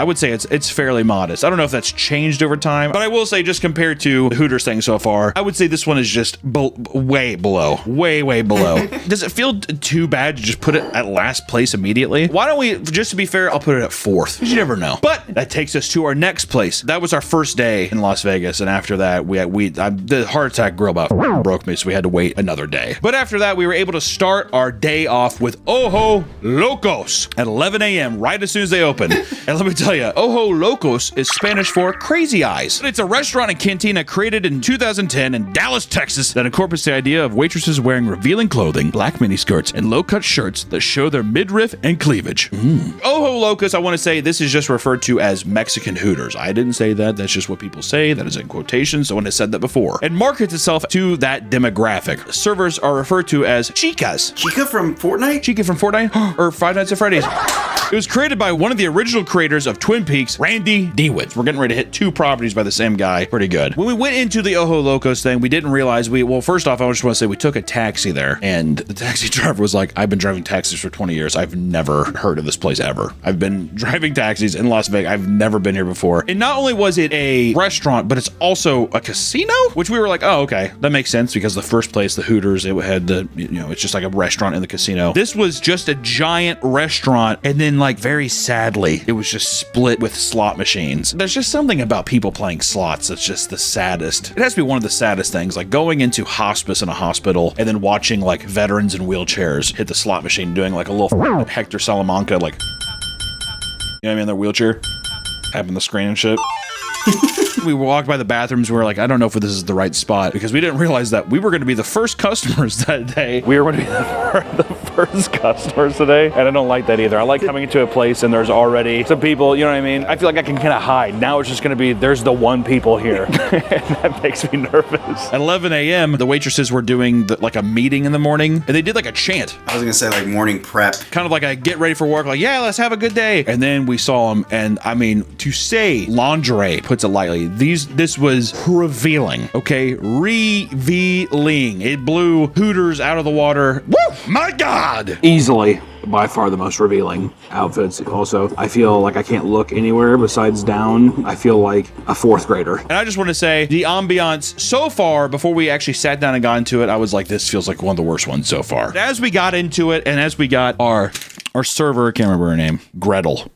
I would say it's fairly modest. I don't know if that's changed over time, but I will say just compared to the Hooters thing so far, I would say this one is just way below. Way below. Does it feel too bad to just put it at last place immediately? Why don't we, just to be fair, I'll put it at 4th. You never know. But that takes us to our next place. That was our first day in Las Vegas, and after that, the heart attack grill about broke me, so we had to wait another day. But after that, we were able to start our day off with Ojo Locos at 11 a.m. right as soon as they opened. And let me tell you, Ojo Locos is Spanish for crazy eyes. It's a restaurant and cantina created in 2010 in Dallas, Texas, that incorporates the idea of waitresses wearing revealing clothing, black miniskirts, and low-cut shirts that show their midriff and cleavage. Ojo Locos, I want to say this is just referred to as Mexican Hooters. I didn't say that. That's just what people say. That is in quotations. Someone has said that before. It markets itself to that demographic. Servers are referred to as chicas. Chica from Fortnite? Chica from Fortnite? Or Five Nights at Freddy's? It was created by one of the original creators of Twin Peaks, Randy DeWitt. We're getting ready to hit 2 properties by the same guy. Pretty good. When we went into the Ojo Locos thing, we didn't realize well, first off, I just want to say we took a taxi there, and the taxi driver was like, I've been driving taxis for 20 years. I've never heard of this place ever. I've been driving taxis in Las Vegas. I've never been here before. And not only was it a restaurant, but it's also a casino, which we were like, oh, okay, that makes sense because the first place, the Hooters, it had the, it's just like a restaurant in the casino. This was just a giant restaurant, and then like very sadly, it was just split with slot machines. There's just something about people playing slots that's just the saddest. It has to be one of the saddest things, like going into hospice in a hospital and then watching like veterans in wheelchairs hit the slot machine doing like a little Hector Salamanca, like, you know what I mean, in their wheelchair, tapping the screen and shit. We walked by the bathrooms. We were like, I don't know if this is the right spot because we didn't realize that we were going to be the first customers that day. We were going to be the first customers today, and I don't like that either. I like coming into a place and there's already some people, you know what I mean? I feel like I can kind of hide. Now it's just going to be, there's the one people here. And that makes me nervous. At 11 a.m., the waitresses were doing like a meeting in the morning, and they did like a chant. I was going to say like morning prep. Kind of like a get ready for work, like, yeah, let's have a good day. And then we saw them, and I mean, to say lingerie puts it lightly. This was revealing, okay? Revealing. It blew Hooters out of the water. Woo! My God! Easily, by far the most revealing outfits. Also, I feel like I can't look anywhere besides down. I feel like a 4th grader. And I just want to say, the ambiance so far, before we actually sat down and got into it, I was like, this feels like one of the worst ones so far. As we got into it, and as we got our server, I can't remember her name, Gretel.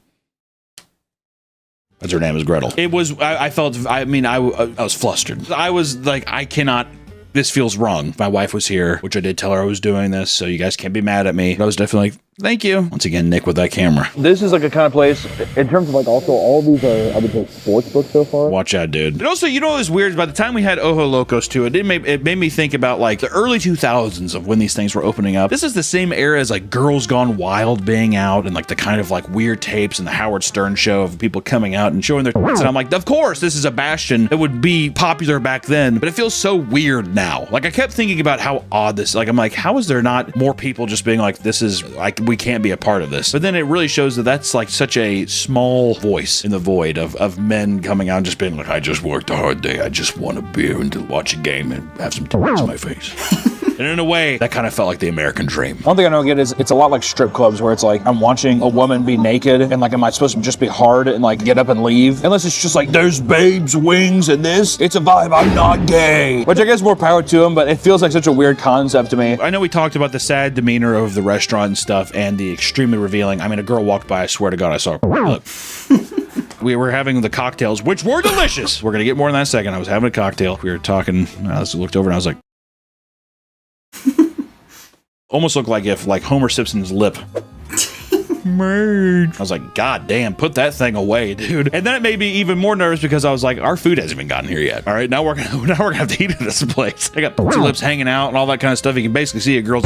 That's her name, is Gretel. It was, I was flustered. I was like, I cannot, this feels wrong. My wife was here, which I did tell her I was doing this, so you guys can't be mad at me. But I was definitely like, thank you. Once again, Nick with that camera. This is like a kind of place, in terms of like also all of these are, I would say, sports books so far. Watch out, dude. And also, you know what was weird? By the time we had Ojo Locos too, it made me think about like the early 2000s of when these things were opening up. This is the same era as like Girls Gone Wild being out and like the kind of like weird tapes and the Howard Stern show of people coming out and showing their tits. And I'm like, of course, this is a bastion that would be popular back then, but it feels so weird now. Like I kept thinking about how odd this, like I'm like, how is there not more people just being like, this is like, we can't be a part of this. But then it really shows that that's like such a small voice in the void of men coming out and just being like, I just worked a hard day. I just want a beer and to watch a game and have some tits in my face. And in a way, that kind of felt like the American dream. One thing I don't get is it's a lot like strip clubs where it's like I'm watching a woman be naked and like, am I supposed to just be hard and like get up and leave? Unless it's just like, there's babes, wings, and this. It's a vibe. I'm not gay. Which I guess more power to them, but it feels like such a weird concept to me. I know we talked about the sad demeanor of the restaurant and stuff and the extremely revealing. I mean, a girl walked by, I swear to God, I saw her. Look. We were having the cocktails, which were delicious. We're going to get more in that second. I was having a cocktail. We were talking. I looked over and I was like, almost looked like if like Homer Simpson's lip. I was like, God damn, put that thing away, dude. And then it made me even more nervous because I was like, our food hasn't even gotten here yet. All right, now we're gonna have to eat at this place. I got two lips hanging out and all that kind of stuff. You can basically see a girl's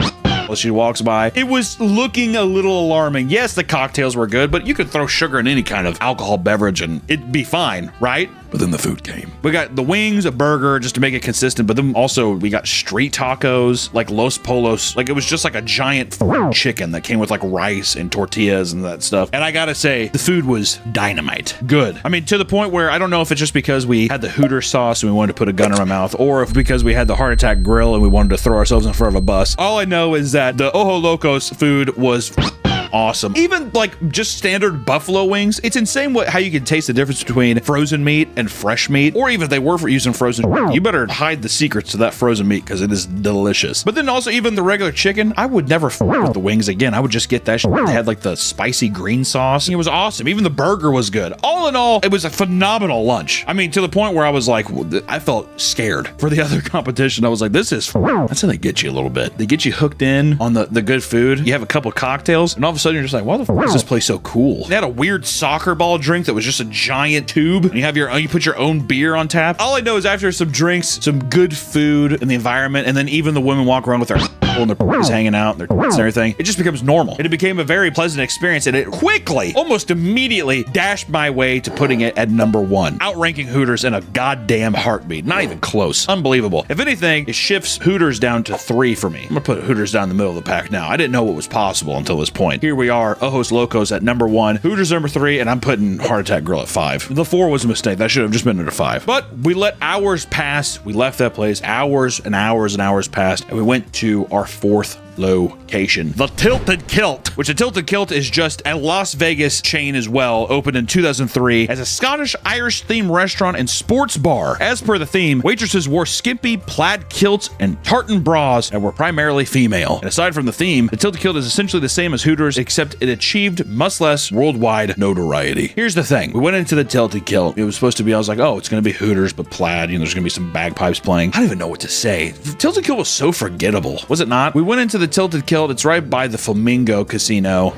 as she walks by. It was looking a little alarming. Yes, the cocktails were good, but you could throw sugar in any kind of alcohol beverage and it'd be fine, right? But then the food came. We got the wings, a burger, just to make it consistent, but then also we got street tacos, like Los Polos. Like it was just like a giant chicken that came with like rice and tortillas and that stuff. And I gotta say, the food was dynamite. Good. I mean, to the point where I don't know if it's just because we had the Hooter sauce and we wanted to put a gun in my mouth, or if because we had the heart attack grill and we wanted to throw ourselves in front of a bus. All I know is that the Ojo Locos food was awesome. Even like just standard buffalo wings, it's insane how you can taste the difference between frozen meat and fresh meat, or even if they were using frozen, you better hide the secrets to that frozen meat because it is delicious. But then also even the regular chicken, I would never with the wings again. I would just get that shit. They had like the spicy green sauce. It was awesome. Even the burger was good. All in all, it was a phenomenal lunch. I mean, to the point where I was like, I felt scared for the other competition. I was like, this is, that's how they get you a little bit. They get you hooked in on the good food. You have a couple cocktails, and all of a sudden you're just like, why the f is this place so cool? They had a weird soccer ball drink that was just a giant tube. And you put your own beer on tap. All I know is after some drinks, some good food and the environment, and then even the women walk around with their and their hanging out and their and everything, it just becomes normal. And it became a very pleasant experience, and it quickly, almost immediately, dashed my way to putting it at number 1, outranking Hooters in a goddamn heartbeat. Not even close. Unbelievable. If anything, it shifts Hooters down to 3 for me. I'm gonna put Hooters down in the middle of the pack now. I didn't know what was possible until this point. Here we are, Ojos Locos at number 1, Hooters number 3, and I'm putting Heart Attack Grill at 5. The 4 was a mistake. That should have just been at a 5. But we let hours pass. We left that place. Hours and hours and hours passed, and we went to our 4th location, the Tilted Kilt, which the Tilted Kilt is just a Las Vegas chain as well, opened in 2003 as a Scottish-Irish themed restaurant and sports bar. As per the theme, waitresses wore skimpy plaid kilts and tartan bras and were primarily female. And aside from the theme, the Tilted Kilt is essentially the same as Hooters, except it achieved much less worldwide notoriety. Here's the thing. We went into the Tilted Kilt. It was supposed to be, I was like, oh, it's going to be Hooters, but plaid. There's going to be some bagpipes playing. I don't even know what to say. The Tilted Kilt was so forgettable. Was it not? We went into the Tilted Kilt. It's right by the Flamingo Casino.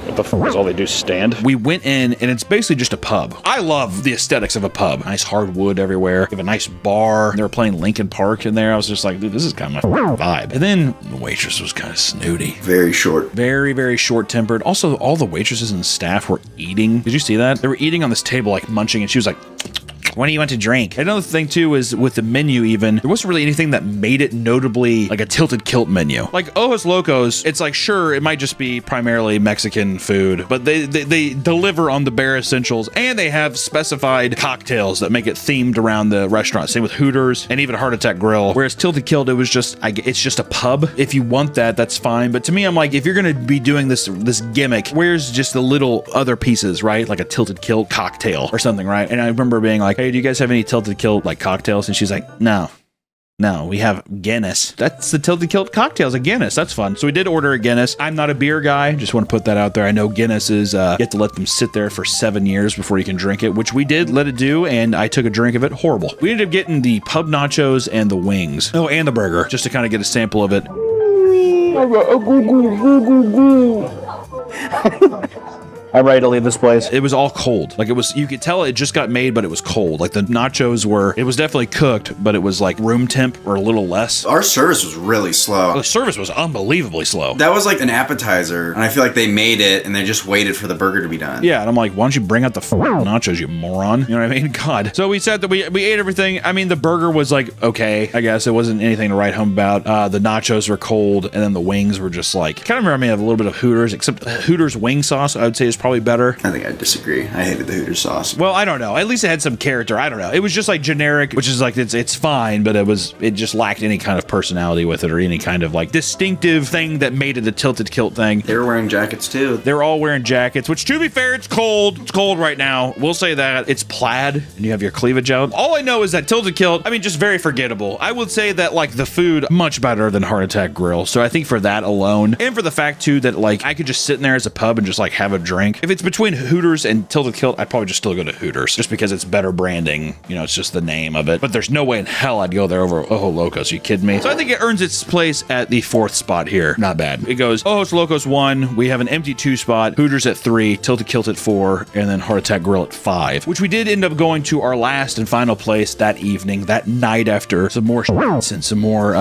What the f is all they do, stand? We went in, and it's basically just a pub. I love the aesthetics of a pub. Nice hardwood everywhere. You have a nice bar. They were playing Linkin Park in there. I was just like, dude, this is kind of my vibe. And then the waitress was kind of snooty. Very short. Very, very short-tempered. Also, all the waitresses and staff were eating. Did you see that? They were eating on this table, like munching, and she was like, what do you want to drink? Another thing too is with the menu even, there wasn't really anything that made it notably like a Tilted Kilt menu. Like Ojos Locos, it's like, sure, it might just be primarily Mexican food, but they deliver on the bare essentials, and they have specified cocktails that make it themed around the restaurant. Same with Hooters and even Heart Attack Grill. Whereas Tilted Kilt, it was just, it's just a pub. If you want that, that's fine. But to me, I'm like, if you're gonna be doing this gimmick, where's just the little other pieces, right? Like a Tilted Kilt cocktail or something, right? And I remember being like, hey, do you guys have any Tilted Kilt like cocktails? And she's like, no, we have Guinness. That's the Tilted Kilt cocktails, a Guinness. That's fun. So we did order a Guinness. I'm not a beer guy. Just want to put that out there. I know Guinness is, you have to let them sit there for 7 years before you can drink it, which we did let it do, and I took a drink of it. Horrible. We ended up getting the pub nachos and the wings. Oh, and the burger, just to kind of get a sample of it. I'm ready to leave this place. It was all cold. Like, it was, you could tell it just got made, but it was cold. Like, the nachos were, it was definitely cooked, but it was like room temp or a little less. Our service was really slow. The service was unbelievably slow. That was like an appetizer, and I feel like they made it and they just waited for the burger to be done. Yeah, and I'm like, why don't you bring out the nachos, you moron? You know what I mean? God. So we said that we ate everything. I mean, the burger was like, okay, I guess. It wasn't anything to write home about. The nachos were cold, and then the wings were just like, kind of reminded me of a little bit of Hooters, except Hooters wing sauce, I would say, is probably better. I think I disagree. I hated the Hooters sauce. Well, I don't know. At least it had some character. I don't know. It was just like generic, which is like, it's fine, but it just lacked any kind of personality with it or any kind of like distinctive thing that made it the Tilted Kilt thing. They were wearing jackets too. They were all wearing jackets, which, to be fair, it's cold. It's cold right now. We'll say that. It's plaid, and you have your cleavage out. All I know is that Tilted Kilt, I mean, just very forgettable. I would say that like the food, much better than Heart Attack Grill. So I think for that alone, and for the fact too that like I could just sit in there as a pub and just like have a drink. If it's between Hooters and Tilted Kilt, I'd probably just still go to Hooters just because it's better branding. You know, it's just the name of it. But there's no way in hell I'd go there over Ojo Locos. Are you kidding me? So I think it earns its place at the 4th spot here. Not bad. It goes Ojos Locos 1. We have an empty 2 spot. Hooters at 3. Tilted Kilt at 4. And then Heart Attack Grill at 5. Which we did end up going to our last and final place that evening, that night, after some more and some more,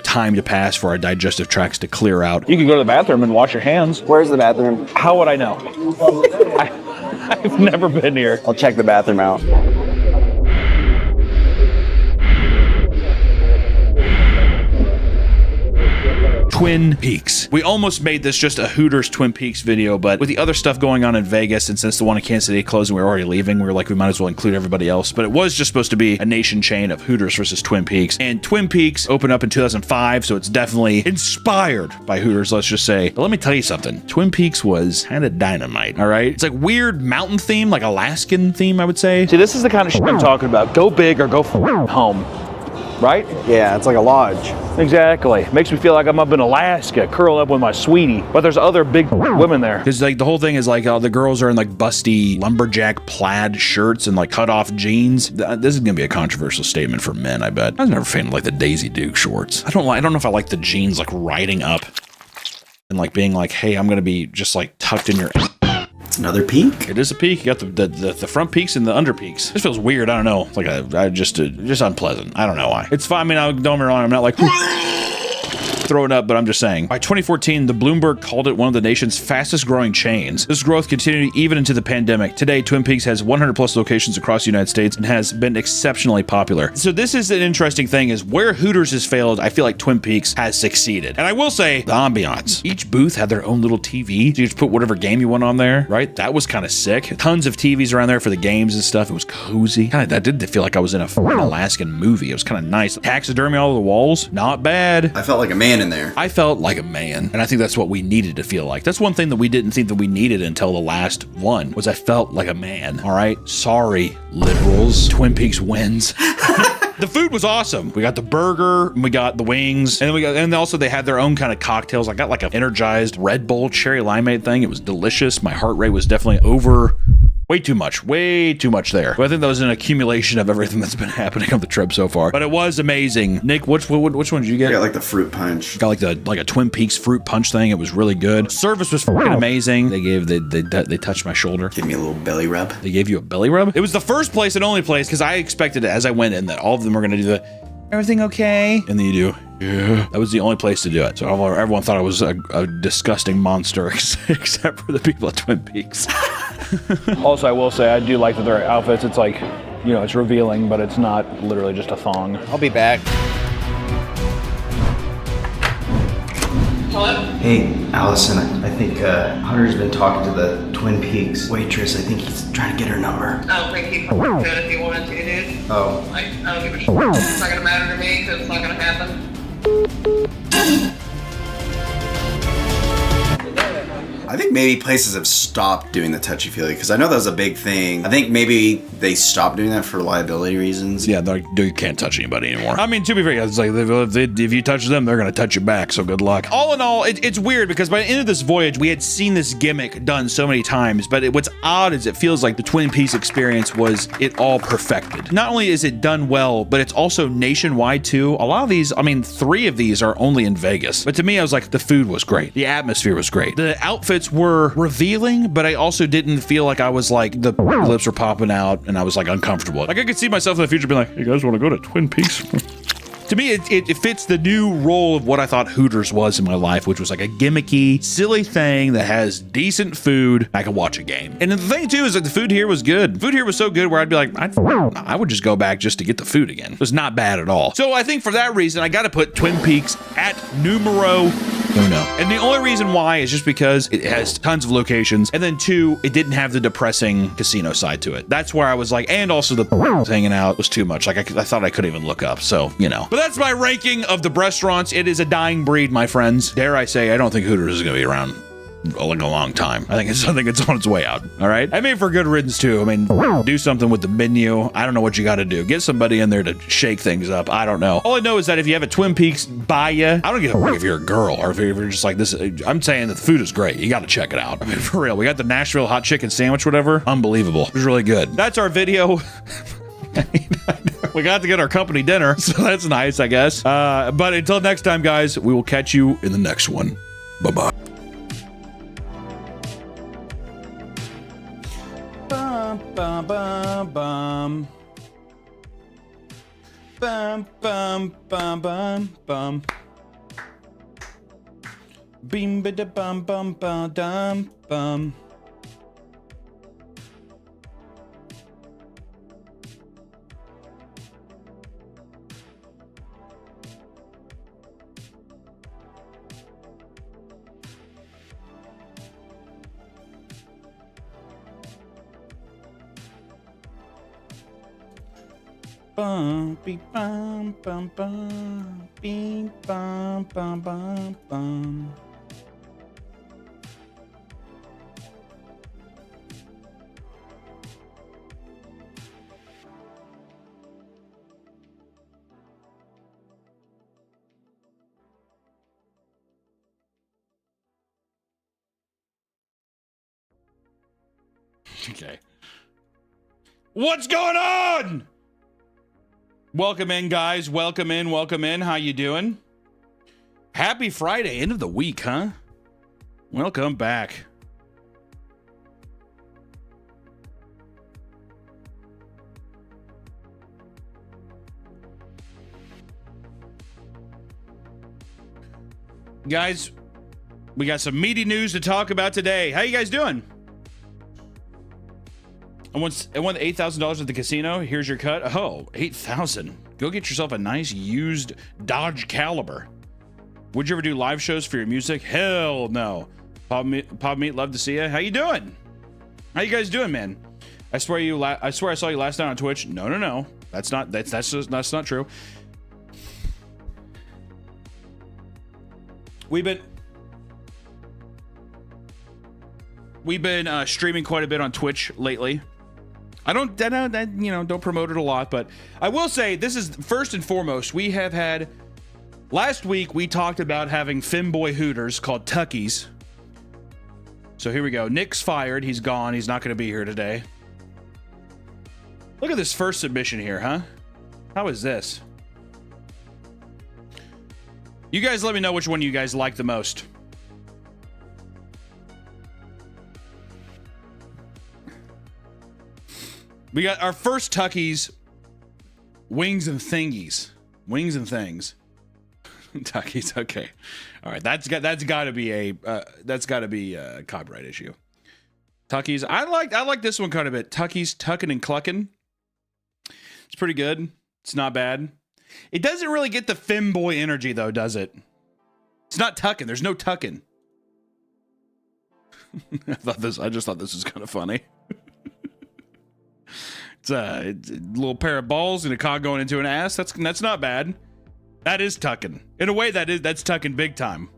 time to pass for our digestive tracts to clear out. You can go to the bathroom and wash your hands. Where's the bathroom? How would I know? I've never been here. I'll check the bathroom out. Twin Peaks. We almost made this just a Hooters Twin Peaks video, but with the other stuff going on in Vegas, and since the one in Kansas City closed and we were already leaving, we were like, we might as well include everybody else. But it was just supposed to be a nation chain of Hooters versus Twin Peaks. And Twin Peaks opened up in 2005, so it's definitely inspired by Hooters, let's just say. But let me tell you something. Twin Peaks was kind of dynamite, all right? It's like weird mountain theme, like Alaskan theme, I would say. See, this is the kind of shit I'm talking about. Go big or go home. Right? Yeah, it's like a lodge. Exactly. Makes me feel like I'm up in Alaska, curled up with my sweetie. But there's other big women there. Because like the whole thing is like the girls are in like busty lumberjack plaid shirts and like cut off jeans. This is gonna be a controversial statement for men, I bet. I was never a fan of like the Daisy Duke shorts. I don't know if I like the jeans like riding up and like being like, hey, I'm gonna be just like tucked in your. It's another peak. It is a peak. You got the front peaks and the under peaks. This feels weird. I don't know. It's like just unpleasant. I don't know why. It's fine. I mean, don't get me wrong. I'm not like throwing up, but I'm just saying. By 2014, the Bloomberg called it one of the nation's fastest growing chains. This growth continued even into the pandemic. Today, Twin Peaks has 100 plus locations across the United States and has been exceptionally popular. So this is an interesting thing is where Hooters has failed, I feel like Twin Peaks has succeeded. And I will say the ambiance. Each booth had their own little TV. You just put whatever game you want on there, right? That was kind of sick. Tons of TVs around there for the games and stuff. It was cozy. That did feel like I was in a Alaskan movie. It was kind of nice. Taxidermy all over the walls. Not bad. I felt like a man in there. I felt like a man, and I think that's what we needed to feel like. That's one thing that we didn't think that we needed until the last one, was I felt like a man, all right? Sorry, liberals. Twin Peaks wins. The food was awesome. We got the burger, we got the wings, and also they had their own kind of cocktails. I got like an energized Red Bull cherry limeade thing. It was delicious. My heart rate was definitely over. Way too much there. But I think that was an accumulation of everything that's been happening on the trip so far. But it was amazing. Nick, which one did you get? I got like the fruit punch. Got like a Twin Peaks fruit punch thing. It was really good. Service was fucking amazing. They touched my shoulder. Give me a little belly rub. They gave you a belly rub? It was the first place and only place because I expected it as I went in that all of them were gonna do the everything okay? And then you do. Yeah. That was the only place to do it. So everyone thought I was a disgusting monster except for the people at Twin Peaks. Also, I will say, I do like that their outfits, it's like, you know, it's revealing, but it's not literally just a thong. I'll be back. Hello? Hey, Allison, I think Hunter's been talking to the Twin Peaks waitress. I think he's trying to get her number. I don't think he could if he wanted to, dude. Oh. Like, I don't give a shit. It's not gonna matter to me because it's not gonna happen. I think maybe places have stopped doing the touchy-feely because I know that was a big thing. I think maybe they stopped doing that for liability reasons. Yeah, you can't touch anybody anymore. I mean, to be fair, it's like if you touch them, they're gonna touch you back. So good luck. All in all, it's weird because by the end of this voyage, we had seen this gimmick done so many times. But what's odd is it feels like the Twin Peaks experience was it all perfected. Not only is it done well, but it's also nationwide too. A lot of these, I mean, 3 of these are only in Vegas. But to me, I was like, the food was great, the atmosphere was great, the outfits were revealing, but I also didn't feel like I was like the lips were popping out and I was like uncomfortable. Like I could see myself in the future being like, hey guys, want to go to Twin Peaks? To me, it fits the new role of what I thought Hooters was in my life, which was like a gimmicky, silly thing that has decent food. I could watch a game. And the thing too is that the food here was good. The food here was so good where I'd be like, I would just go back just to get the food again. It was not bad at all. So I think for that reason, I got to put Twin Peaks at numero uno. And the only reason why is just because it has tons of locations. And then 2, it didn't have the depressing casino side to it. That's where I was like, and also the hanging out was too much. Like I thought I couldn't even look up. So, you know. But that's my ranking of the restaurants. It is a dying breed, my friends. Dare I say, I don't think Hooters is going to be around like a long time. I think it's on its way out. All right. I mean, for good riddance too. I mean, do something with the menu. I don't know what you got to do. Get somebody in there to shake things up. I don't know. All I know is that if you have a Twin Peaks by you, I don't give a fuck if you're a girl or if you're just like this. I'm saying that the food is great. You got to check it out. I mean, for real. We got the Nashville hot chicken sandwich, whatever. Unbelievable. It was really good. That's our video. We got to get our company dinner, so that's nice, I guess. But until next time, guys, we will catch you in the next one. Bye-bye. Bum, bum, bum, bum. Bum, bum, bum, bum, bum. Beam, bida, bum, bum, bum, dum, bum. bum, beep, bum, bum, bum, beep, bum, bum, bum, bum. Okay. What's going on? Welcome in, guys. Welcome in. Welcome in. How you doing? Happy Friday. End of the week, huh? Welcome back. Guys, we got some meaty news to talk about today. How you guys doing? I won $8,000 at the casino. Here's your cut. Oh, 8,000. Go get yourself a nice used Dodge Caliber. Would you ever do live shows for your music? Hell no. Pop Meat, love to see you. How you doing? How you guys doing, man? I swear I saw you last night on Twitch. No. That's not true. We've been streaming quite a bit on Twitch lately. I don't promote it a lot, but I will say this is first and foremost. We have had last week we talked about having femboy hooters called Tuckies. So here we go. Nick's fired. He's gone. He's not going to be here today. Look at this first submission here, huh? How is this? You guys let me know which one you guys like the most. We got our first Tuckies, wings and thingies, wings and things. Tuckies, okay, all right. That's got to be a copyright issue. Tuckies, I like this one quite a bit. Tuckies, tucking and clucking. It's pretty good. It's not bad. It doesn't really get the femboy energy though, does it? It's not tucking. There's no tucking. I just thought this was kind of funny. It's a little pair of balls and a cock going into an ass. That's not bad. That is tucking. In a way, that's tucking big time.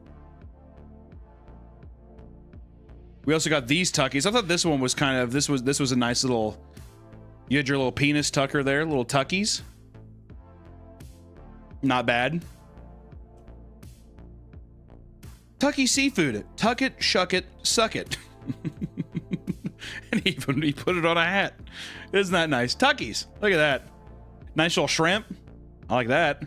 We also got these Tuckies. I thought this one was kind of this was a nice little. You had your little penis tucker there, little Tuckies. Not bad. Tucky seafood. Tuck it, shuck it, suck it. And he put it on a hat. Isn't that nice? Tuckies. Look at that. Nice little shrimp. I like that.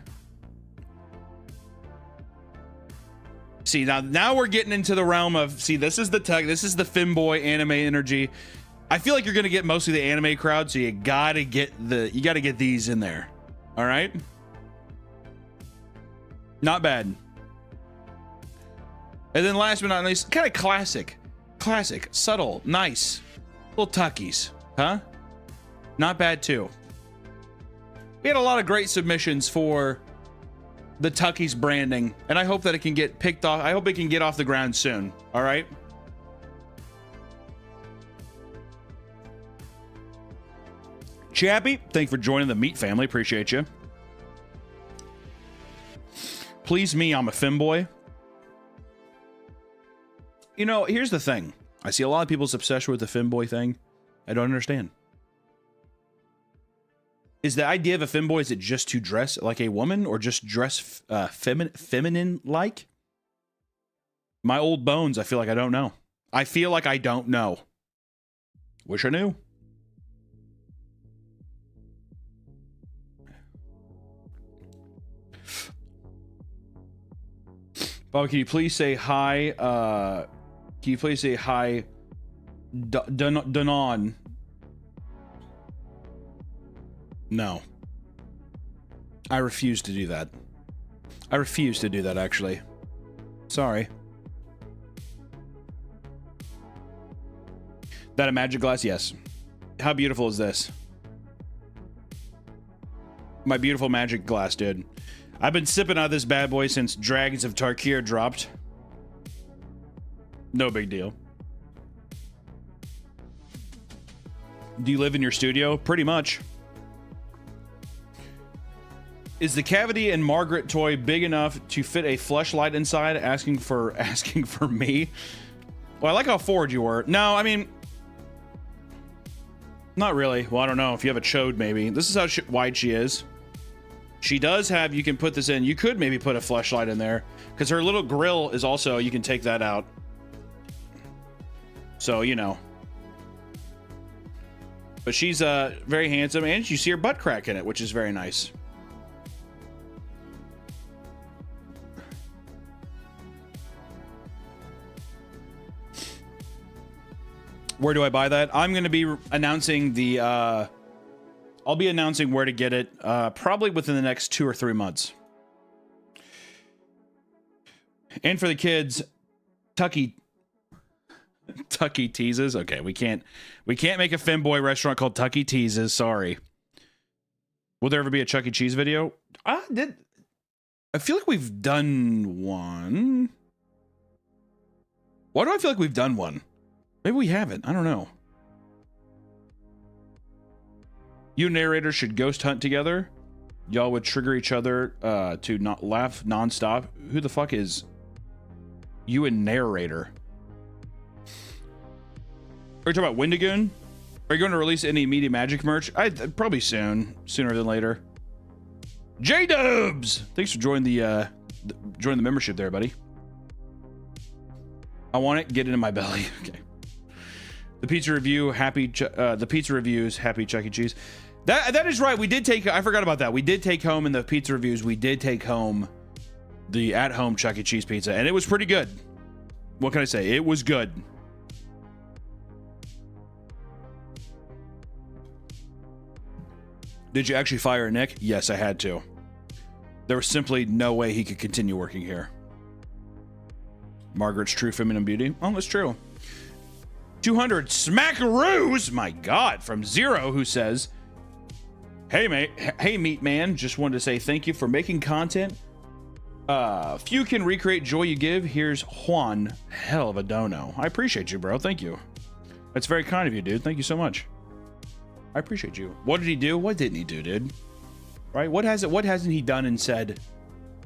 See, now we're getting into the realm of, see, this is the tuck. This is the femboy anime energy. I feel like you're gonna get mostly the anime crowd, so you gotta get these in there. All right. Not bad. And then last but not least, kind of classic, subtle, nice. Little Tuckies, huh? Not bad too. We had a lot of great submissions for the Tuckies branding, and I hope that it can get picked off. I hope it can get off the ground soon. All right. Chappie, thank you for joining the meat family. Appreciate you. Please me, I'm a femboy. You know, here's the thing. I see a lot of people's obsession with the femboy thing. I don't understand. Is the idea of a femboy, is it just to dress like a woman or just dress feminine-like? My old bones, I feel like I don't know. I feel like I don't know. Wish I knew. Bob, can you please say hi? Can you please say hi, Danon? No. I refuse to do that. I refuse to do that, actually. Sorry. That a magic glass? Yes. How beautiful is this? My beautiful magic glass, dude. I've been sipping out of this bad boy since Dragons of Tarkir dropped. No big deal. Do you live in your studio? Pretty much. Is the cavity in Margaret toy big enough to fit a fleshlight inside? Asking for me. Well, I like how forward you were. No, I mean, not really. Well, I don't know. If you have a chode, maybe. This is how wide she is. She does have, you can put this in. You could maybe put a fleshlight in there because her little grill is also, you can take that out. So, you know. But she's very handsome, and you see her butt crack in it, which is very nice. Where do I buy that? I'm going to be announcing the, I'll be announcing where to get it, probably within the next 2 or 3 months. And for the kids, Tucky Teases. Okay, we can't make a femboy restaurant called Tucky Teases. Sorry. Will there ever be a Chuck E. Cheese video? I feel like we've done one. Why do I feel like we've done one? Maybe we haven't. I don't know. You and narrator should ghost hunt together. Y'all would trigger each other to not laugh nonstop. Who the fuck is you and narrator? Are you talking about Wendigoon? Are you going to release any Media Magic merch? Probably soon, sooner than later. J-Dubs! Thanks for joining the membership there, buddy. I want it. Get it in my belly. Okay. The pizza review, the pizza reviews, happy Chuck E. Cheese. That is right. We did take. I forgot about that. We did take home in the pizza reviews. We did take home the at-home Chuck E. Cheese pizza, and it was pretty good. What can I say? It was good. Did you actually fire Nick? Yes, I had to. There was simply no way he could continue working here. Margaret's true feminine beauty. Oh, that's true. 200 smackaroos, my God, from Zero, who says, "Hey, mate. Hey, meat man. Just wanted to say thank you for making content. Few can recreate joy you give. Here's Juan. Hell of a dono. I appreciate you, bro. Thank you. That's very kind of you, dude. Thank you so much. I appreciate you. What did he do? What didn't he do, dude? Right? What hasn't he done and said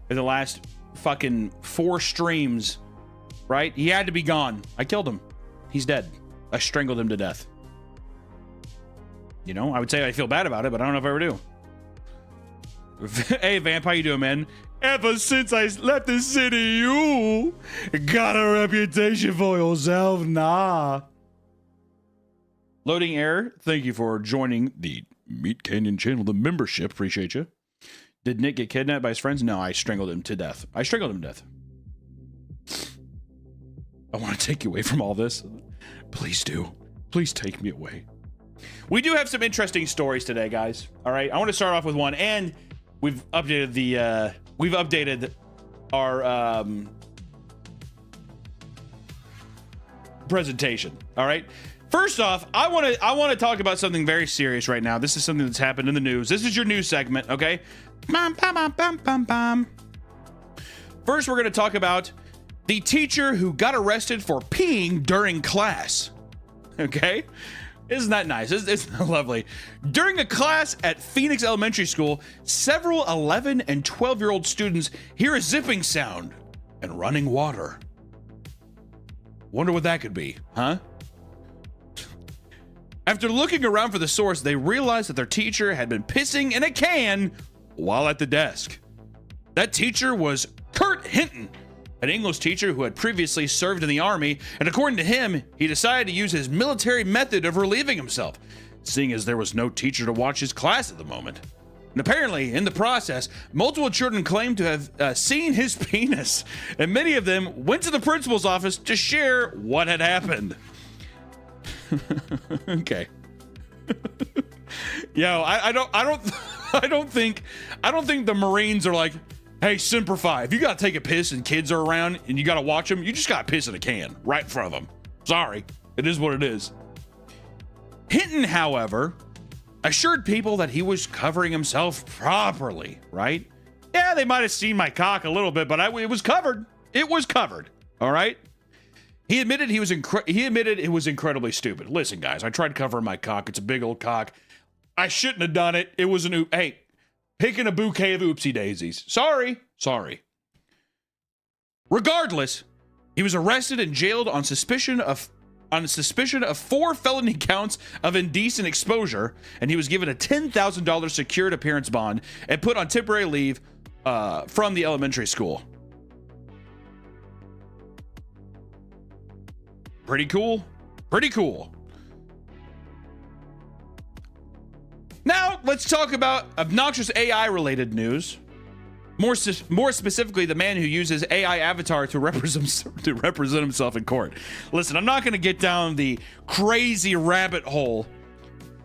in the last fucking 4 streams? Right? He had to be gone. I killed him. He's dead. I strangled him to death. You know, I would say I feel bad about it, but I don't know if I ever do. Hey, Vamp, how you doing, man? Ever since I left the city, you got a reputation for yourself, nah. Loading error, thank you for joining the Meat Canyon channel, the membership. Appreciate you. Did Nick get kidnapped by his friends? No, I strangled him to death. I strangled him to death. I want to take you away from all this. Please do. Please take me away. We do have some interesting stories today, guys. All right, I want to start off with one, and we've updated the our presentation. All right. First off, I want to talk about something very serious right now. This is something that's happened in the news. This is your news segment, okay? First, we're going to talk about the teacher who got arrested for peeing during class. Okay? Isn't that nice? It's lovely. During a class at Phoenix Elementary School, several 11 and 12-year-old students hear a zipping sound and running water. Wonder what that could be, huh? After looking around for the source, they realized that their teacher had been pissing in a can while at the desk. That teacher was Kurt Hinton, an English teacher who had previously served in the Army, and according to him, he decided to use his military method of relieving himself, seeing as there was no teacher to watch his class at the moment. And apparently, in the process, multiple children claimed to have seen his penis, and many of them went to the principal's office to share what had happened. Okay. Yo, I don't think the Marines are like, hey, Semper Fi, if you gotta take a piss and kids are around and you gotta watch them, you just gotta piss in a can right in front of them. Sorry, it is what it is. Hinton, however, assured people that he was covering himself properly, right? Yeah, they might have seen my cock a little bit, but it was covered. It was covered. All right. He admitted it was incredibly stupid. Listen, guys, I tried covering my cock. It's a big old cock. I shouldn't have done it. It was hey, picking a bouquet of oopsie daisies. Sorry. Regardless, he was arrested and jailed on suspicion of 4 felony counts of indecent exposure, and he was given a $10,000 secured appearance bond and put on temporary leave from the elementary school. Pretty cool. Now, let's talk about obnoxious AI-related news. More specifically, the man who uses AI avatar to represent himself in court. Listen, I'm not going to get down the crazy rabbit hole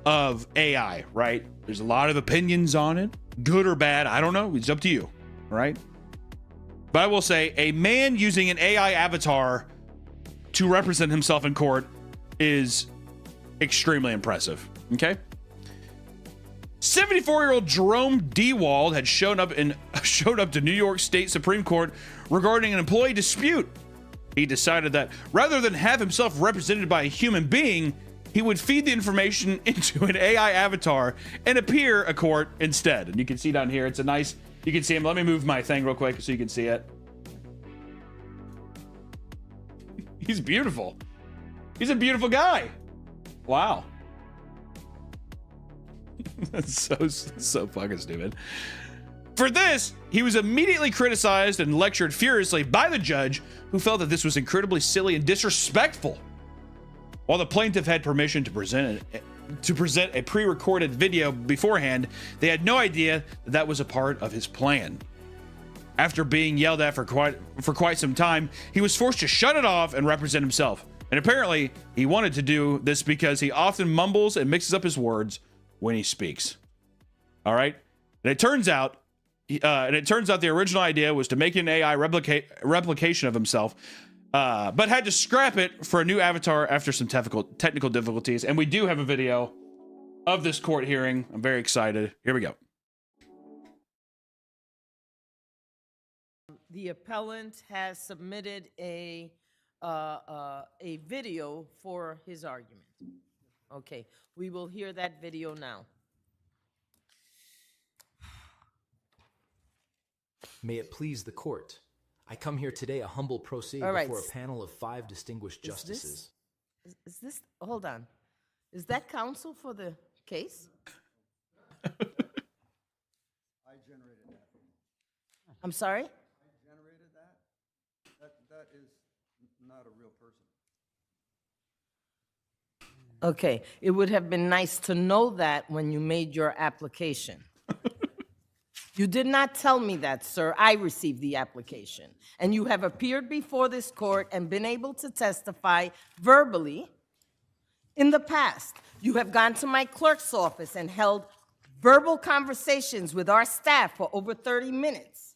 of AI, right? There's a lot of opinions on it, good or bad. I don't know. It's up to you, right? But I will say, a man using an AI avatar to represent himself in court is extremely impressive. Okay. 74-year-old Jerome Dewald had showed up to New York State Supreme Court regarding an employee dispute. He decided that rather than have himself represented by a human being, he would feed the information into an AI avatar and appear at court instead. And you can see down here, it's a nice, you can see him. Let me move my thing real quick so you can see it. He's beautiful. He's a beautiful guy. Wow. That's so fucking stupid. For this, he was immediately criticized and lectured furiously by the judge, who felt that this was incredibly silly and disrespectful. While the plaintiff had permission to present a pre-recorded video beforehand, they had no idea that was a part of his plan. After being yelled at for quite some time, he was forced to shut it off and represent himself. And apparently, he wanted to do this because he often mumbles and mixes up his words when he speaks. All right, and it turns out the original idea was to make an AI replication of himself, but had to scrap it for a new avatar after some technical difficulties. And we do have a video of this court hearing. I'm very excited. Here we go. The appellant has submitted a video for his argument. Okay, we will hear that video now. May it please the court. I come here today a humble pro se All right. before a panel of 5 distinguished justices. Is this, hold on. Is that counsel for the case? I generated that. I'm sorry? I generated that. That is not a real person. Okay, it would have been nice to know that when you made your application. You did not tell me that, sir. I received the application. And you have appeared before this court and been able to testify verbally in the past. You have gone to my clerk's office and held verbal conversations with our staff for over 30 minutes.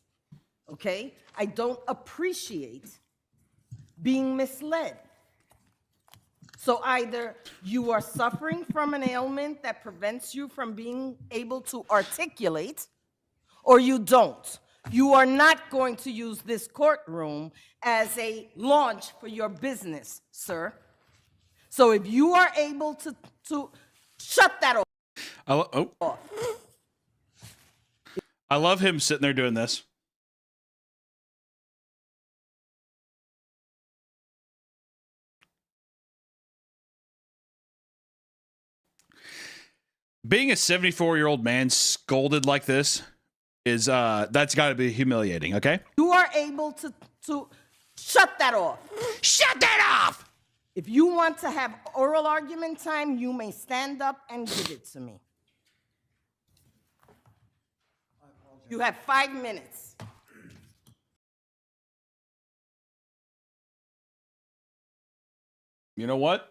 Okay? I don't appreciate being misled. So either you are suffering from an ailment that prevents you from being able to articulate, or you don't. You are not going to use this courtroom as a launch for your business, sir. So if you are able to shut that off. I love him sitting there doing this. Being a 74-year-old man scolded like this is that's got to be humiliating, okay? You are able to shut that off. Shut that off! If you want to have oral argument time, you may stand up and give it to me. You have 5 minutes. You know what?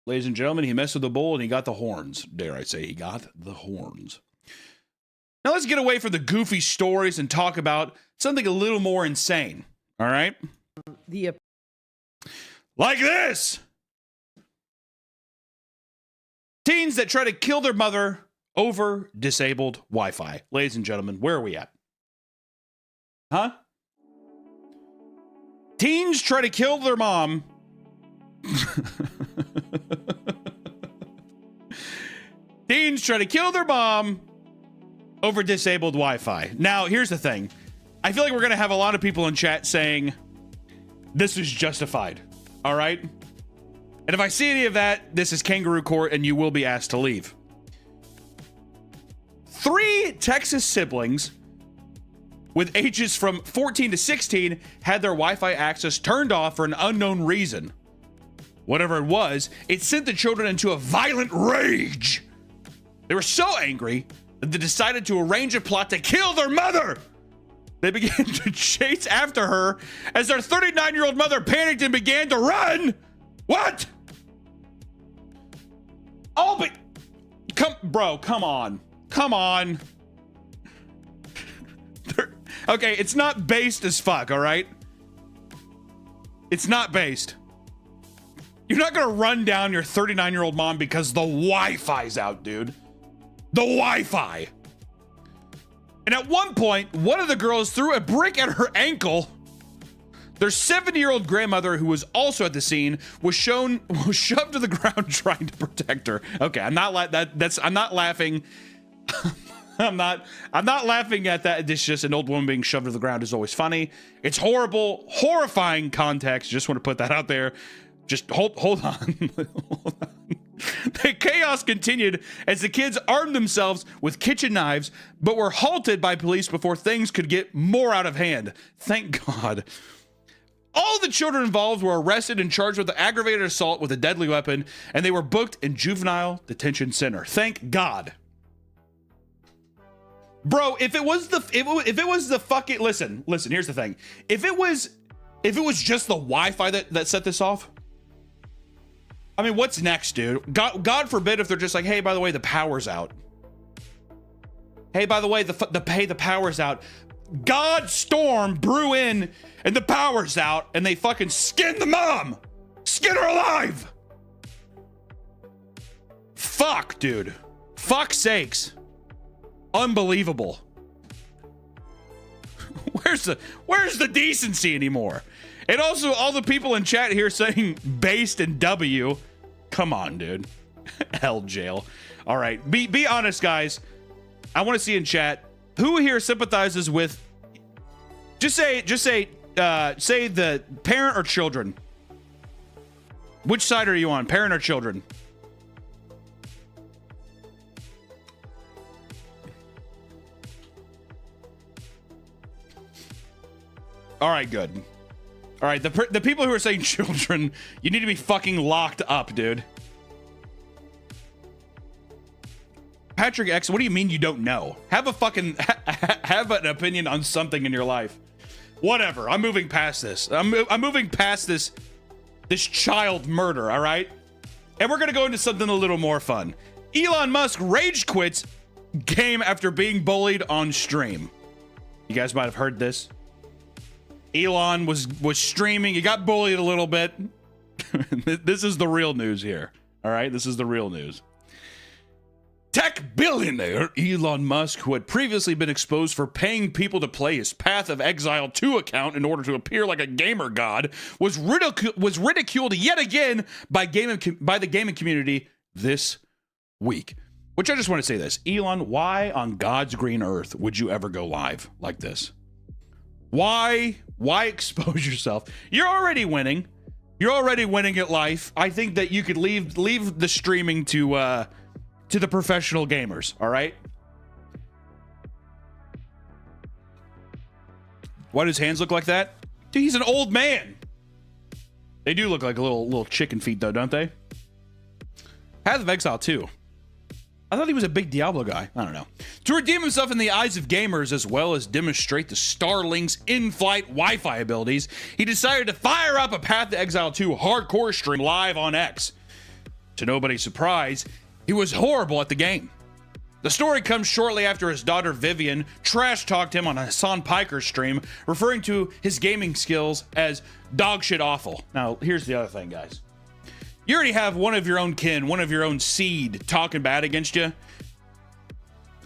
Ladies and gentlemen, he messed with the bull and he got the horns. Dare I say, he got the horns. Now let's get away from the goofy stories and talk about something a little more insane. All right? Like this! Teens that try to kill their mother over disabled Wi-Fi. Ladies and gentlemen, where are we at? Huh? Teens try to kill their mom. Teens try to kill their mom over disabled Wi-Fi. Now, here's the thing. I feel like we're going to have a lot of people in chat saying this is justified. All right? And if I see any of that, this is kangaroo court and you will be asked to leave. 3 Texas siblings with ages from 14 to 16 had their Wi-Fi access turned off for an unknown reason. Whatever it was, it sent the children into a violent rage. They were so angry that they decided to arrange a plot to kill their mother. They began to chase after her as their 39-year-old mother panicked and began to run. What? Oh, but come on. Come on. Okay, it's not based as fuck, all right? It's not based. You're not gonna run down your 39-year-old mom because the Wi-Fi's out, dude. The Wi-Fi. And at one point, one of the girls threw a brick at her ankle. Their 70-year-old grandmother, who was also at the scene, was shoved to the ground trying to protect her. Okay, I'm not laughing. I'm not laughing at that. It's just an old woman being shoved to the ground is always funny. It's horrible, horrifying context. Just want to put that out there. Just hold on. Hold on. The chaos continued as the kids armed themselves with kitchen knives, but were halted by police before things could get more out of hand. Thank God. All the children involved were arrested and charged with aggravated assault with a deadly weapon, and they were booked in juvenile detention center. Thank God. Bro, if it was the fucking listen, here's the thing. If it was just the Wi-Fi that set this off, I mean, what's next, dude? God forbid if they're just like, hey, by the way, the power's out. Hey, by the way, the power's out. God storm brew in and the power's out and they fucking skin the mom. Skin her alive. Fuck, dude. Fuck's sakes. Unbelievable. Where's the decency anymore? And also all the people in chat here saying based in W. Come on, dude. Hell jail. All right. Be honest, guys. I want to see in chat who here sympathizes with just say the parent or children. Which side are you on? Parent or children? All right, good. All right, the people who are saying children, you need to be fucking locked up, dude. Patrick X, what do you mean you don't know? Have a fucking have an opinion on something in your life. Whatever. I'm moving past this. I'm moving past this child murder. All right, and we're gonna go into something a little more fun. Elon Musk rage quits game after being bullied on stream. You guys might have heard this. Elon was streaming. He got bullied a little bit. This is the real news here. All right, this is the real news. Tech billionaire Elon Musk, who had previously been exposed for paying people to play his Path of Exile 2 account in order to appear like a gamer god, was ridiculed yet again by the gaming community this week. Which I just want to say this. Elon, why on God's green earth would you ever go live like this? Why expose yourself? You're already winning. You're already winning at life. I think that you could leave the streaming to the professional gamers, all right? Why do his hands look like that? Dude, he's an old man. They do look like little chicken feet though, don't they? Path of Exile 2. I thought he was a big Diablo guy. I don't know. To redeem himself in the eyes of gamers, as well as demonstrate the Starlink's in-flight Wi-Fi abilities, he decided to fire up a Path to Exile 2 hardcore stream live on X. To nobody's surprise, he was horrible at the game. The story comes shortly after his daughter Vivian trash-talked him on a Hassan Piker stream, referring to his gaming skills as dog shit awful. Now, here's the other thing, guys. You already have one of your own kin, one of your own seed talking bad against you.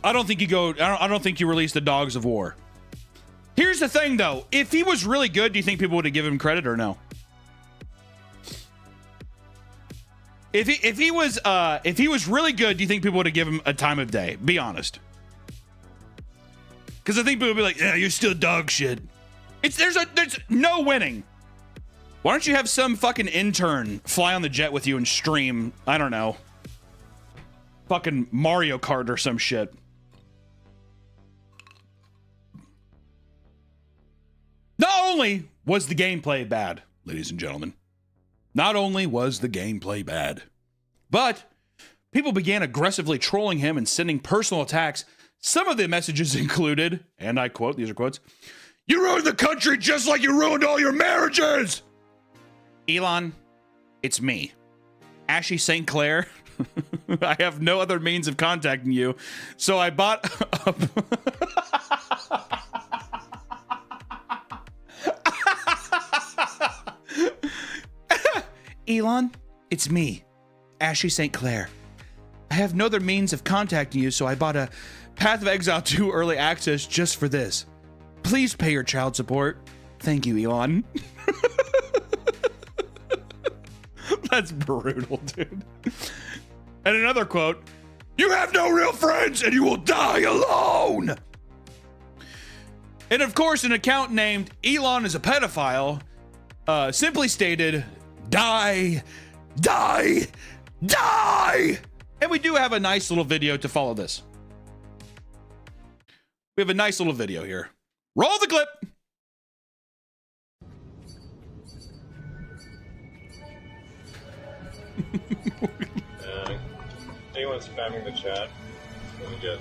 I don't think you release the Dogs of War. Here's the thing though. If he was really good, do you think people would have given him credit or no? If he was really good, do you think people would have given him a time of day? Be honest. Because I think people will be like, yeah, you're still dog shit. There's no winning. Why don't you have some fucking intern fly on the jet with you and stream, I don't know, fucking Mario Kart or some shit. Not only was the gameplay bad, ladies and gentlemen, not only was the gameplay bad, but people began aggressively trolling him and sending personal attacks. Some of the messages included, and I quote, these are quotes, "You ruined the country just like you ruined all your marriages." Elon, it's me, Ashy St. Clair. I have no other means of contacting you, so I bought Elon, it's me, Ashy St. Clair. I have no other means of contacting you, so I bought a Path of Exile 2 early access just for this. Please pay your child support. Thank you, Elon. That's brutal, dude. And another quote, "You have no real friends and you will die alone." And of course, an account named Elon is a pedophile simply stated, "Die, die, die." And we do have a nice little video to follow this. We have a nice little video here. Roll the clip. Anyone spamming the chat when you get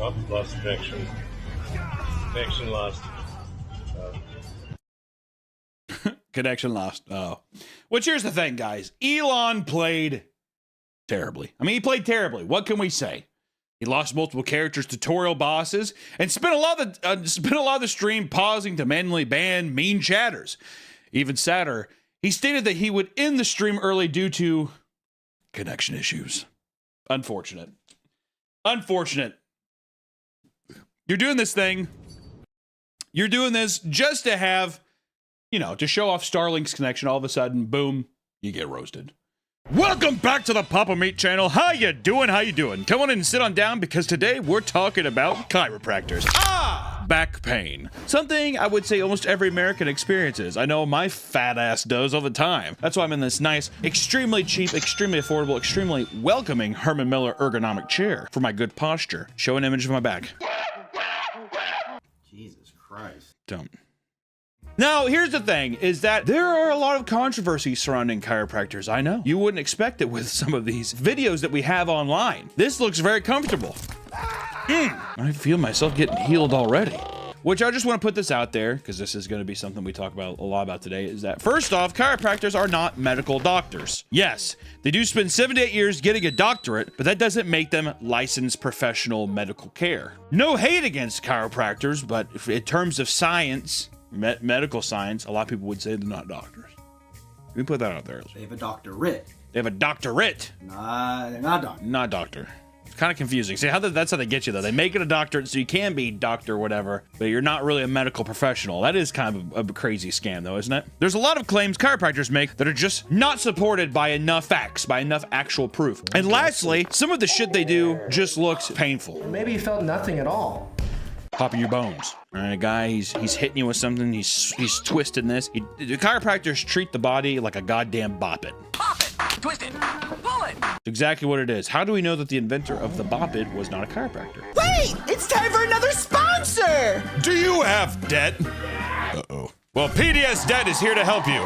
oh, lost connection. Connection lost. Connection lost. Oh. Which here's the thing, guys. Elon played terribly. I mean, he played terribly. What can we say? He lost multiple characters, tutorial bosses, and spent a lot of the stream pausing to manually ban mean chatters. Even sadder, he stated that he would end the stream early due to connection issues. Unfortunate. Unfortunate. You're doing this thing. You're doing this just to have, you know, to show off Starlink's connection. All of a sudden, boom, you get roasted. Welcome back to the Papa Meat channel. How you doing? How you doing? Come on in and sit on down because today we're talking about chiropractors. Back pain. Something I would say almost every American experiences. I know my fat ass does all the time. That's why I'm in this nice, extremely cheap, extremely affordable, extremely welcoming Herman Miller ergonomic chair for my good posture. Show an image of my back. Jesus Christ. Don't. Now, here's the thing, is that there are a lot of controversies surrounding chiropractors. I know. You wouldn't expect it with some of these videos that we have online. This looks very comfortable. I feel myself getting healed already. Which I just want to put this out there, because this is going to be something we talk about a lot about today, is that first off, chiropractors are not medical doctors. Yes, they do spend 7 to 8 years getting a doctorate, but that doesn't make them licensed professional medical care. No hate against chiropractors, but in terms of science, medical science, a lot of people would say they're not doctors. Let me put that out there. They have a doctorate. They have a doctorate. Nah, they're not doctors. Not doctor. It's kind of confusing. See, that's how they get you, though. They make it a doctorate so you can be doctor or whatever, but you're not really a medical professional. That is kind of a crazy scam, though, isn't it? There's a lot of claims chiropractors make that are just not supported by enough facts, by enough actual proof. And lastly, some of the shit they do just looks painful. Maybe you felt nothing at all. Popping your bones. All right, a guy, he's hitting you with something. He's twisting this. The chiropractors treat the body like a goddamn bop it. Pop it, twist it, pull it. It's exactly what it is. How do we know that the inventor of the bop it was not a chiropractor? Wait, it's time for another sponsor. Do you have debt? Uh-oh. Well, PDS Debt is here to help you.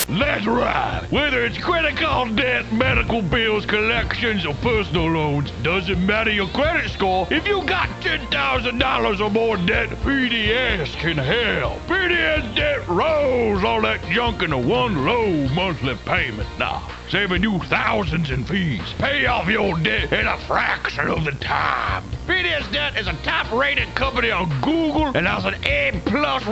Let's ride. Whether it's credit card debt, medical bills, collections, or personal loans, doesn't matter your credit score. If you got $10,000 or more debt, PDS can help. PDS debt rolls all that junk into one low monthly payment now, saving you thousands in fees. Pay off your debt in a fraction of the time. PDS Debt is a top-rated company on Google and has an A+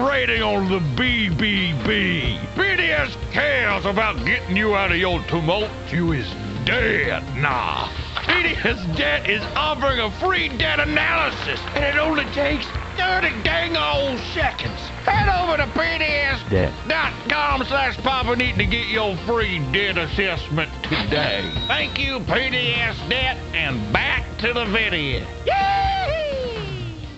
rating on the BBB. PDS cares about getting you out of your tumultuous debt now. PDS Debt is offering a free debt analysis, and it only takes 30 dang old seconds. Head over to PDSDebt.com/Papa to get your free debt assessment today. Thank you, PDS Debt, and back to the video.